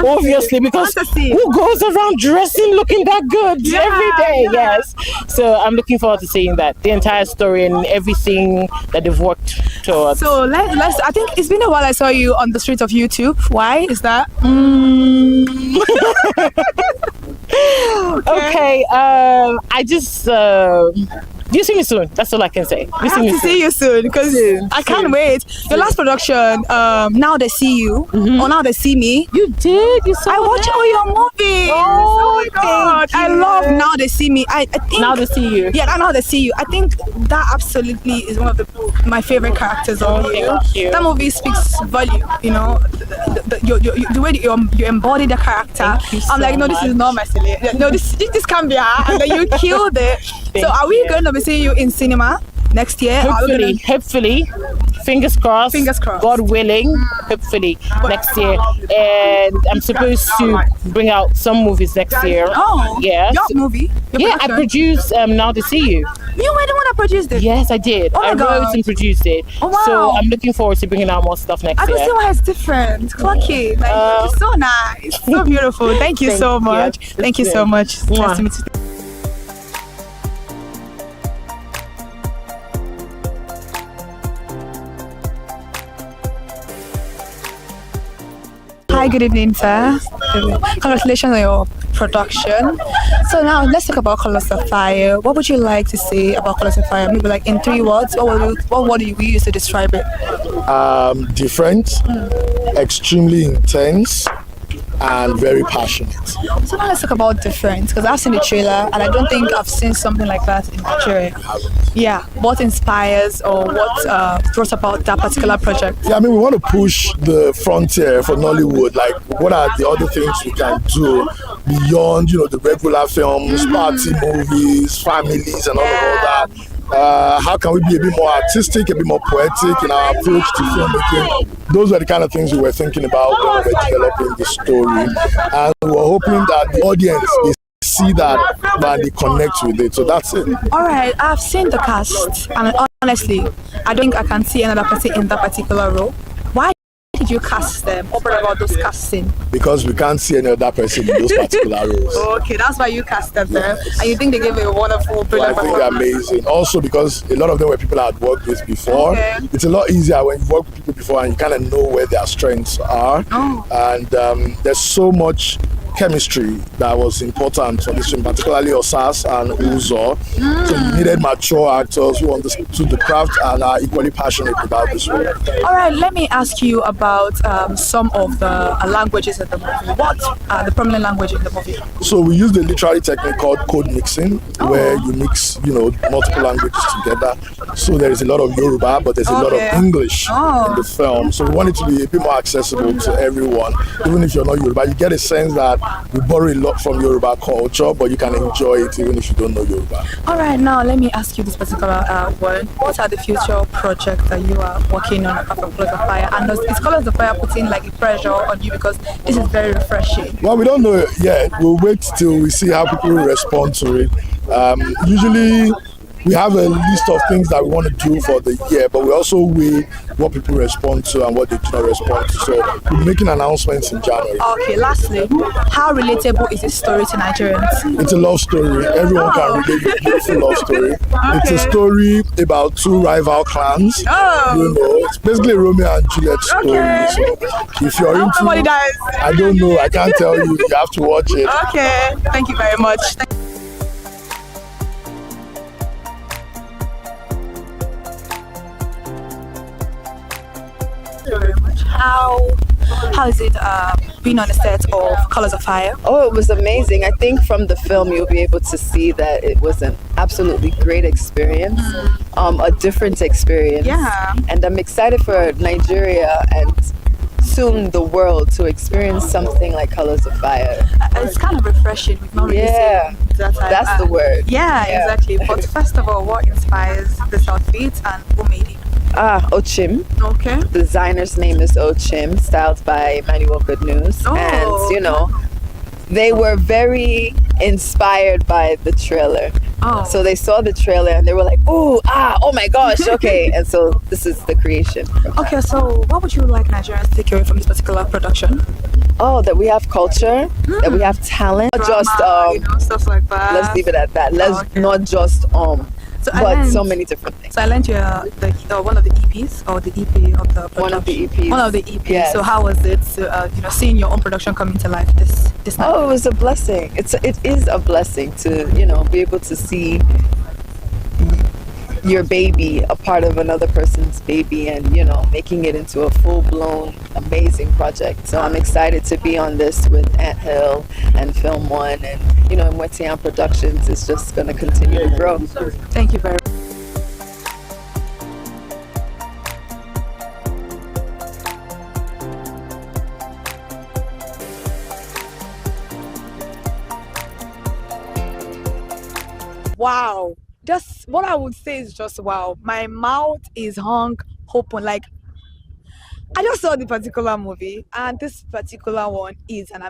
obviously, because who goes around dressing looking that good every day? Yes. So I'm looking forward to seeing that, the entire story and everything that they've worked towards. So let's I think it's been a while I saw you on the streets of YouTube. Why is that? Okay, I just you see me soon. That's all I can say. I have to see you soon because I can't wait. Your last production, Now They See You, or Now They See Me. You did. You saw. I watched all your movies. Oh my God, I love Now They See Me. I think Now They See You. Yeah, Now They See You. I think that absolutely is one of my favorite characters of you. That movie speaks volume. You know, the way you embody the character. I'm like, no, this is not my silly. No, this can't be her. And then you killed it. So are we going to be seeing you in cinema next year? Hopefully, fingers crossed. God willing, hopefully next year. And I'm supposed to bring out some movies next year. Oh, yeah. Your movie? Your I produced Now They See You. You were the one that produced it? Yes, I did. Oh my I God. wrote and produced it. Oh, wow. So I'm looking forward to bringing out more stuff next I year. can see why it's different. Clucky. Like, it's so nice. So beautiful. Thank you so much. Thank you so much. Nice to meet you. Hi, good evening, sir. Congratulations on your production. So now let's talk about Colors of Fire. What would you like to say about Colors of Fire? Maybe like in 3 words. What word do you use to describe it? Different, extremely intense, and very passionate. So now let's talk about difference, because I've seen the trailer and I don't think I've seen something like that in Nigeria. Yeah, what inspires or what brought about that particular project? Yeah, I mean, we want to push the frontier for Nollywood. Like, what are the other things we can do beyond, the regular films, party movies, families, and all of that? How can we be a bit more artistic, a bit more poetic in our approach to filmmaking? Those were the kind of things we were thinking about when we were developing the story, and we were hoping that the audience they see that and they connect with it. So that's it. All right, I've seen the cast, and honestly, I don't think I can see another person in that particular role. Why did you cast them? What about those casting? Because we can't see any other person in those particular roles. Okay, that's why you casted them, and you think they gave a wonderful, brilliant I think they're amazing. Also, because a lot of them were people I had worked with before. Okay. It's a lot easier when you work with people before and you kind of know where their strengths are. Oh. And there's so much chemistry that was important for this film, particularly Osas and Uzo. So you needed mature actors who understood the craft and are equally passionate about this role. All right, let me ask you about some of the languages in the movie. What are the prominent language in the movie? So we use the literary technique called code mixing, where you mix, multiple languages together. So there is a lot of Yoruba, but there's a lot of English in the film. So we want it to be a bit more accessible to everyone. Even if you're not Yoruba, you get a sense that we borrow a lot from Yoruba culture, but you can enjoy it even if you don't know Yoruba. All right, now let me ask you this particular one. What are the future projects that you are working on apart from Colors of Fire? And is Colors of Fire putting like a pressure on you, because this is very refreshing? Well, we don't know yet. We'll wait till we see how people respond to it. Usually we have a list of things that we want to do for the year, but we also weigh what people respond to and what they do not respond to. So we're making announcements in January. Okay, lastly, how relatable is this story to Nigerians? It's a love story. Everyone can relate to a beautiful love story. It's a story about two rival clans. It's basically a Romeo and Juliet story. So if you're into somebody dies. I don't know, I can't tell you. You have to watch it. Okay, thank you very much. How is it being on the set of Colors of Fire? Oh, it was amazing. I think from the film you'll be able to see that it was an absolutely great experience, a different experience. Yeah. And I'm excited for Nigeria and soon the world to experience something like Colors of Fire. It's kind of refreshing. We've not really seen that type. That's the word. Yeah, exactly. But first of all, what inspires this outfit and who made it? Ochim. Okay. The designer's name is Ochim, styled by Manuel Good News. And, they were very inspired by the trailer. So they saw the trailer and they were like, oh my gosh, okay. And so this is the creation. Okay, so what would you like Nigerians to take away from this particular production? Oh, that we have culture, that we have talent. Not just stuff like that. Let's leave it at that. Let's not just so many different things. So I learned you're one of the EPs or the EP of the production. One of the EPs. One of the EPs. Yes. So how was it seeing your own production come into life this night? Oh, it was a blessing. It is a blessing to be able to see your baby a part of another person's baby and making it into a full-blown amazing project. So I'm excited to be on this with Ant Hill and Film One, and Mwetian Productions is just going to continue to grow. Thank you very much. Wow. Just what I would say is just wow. My mouth is hung open. Like, I just saw the particular movie, and this particular one is an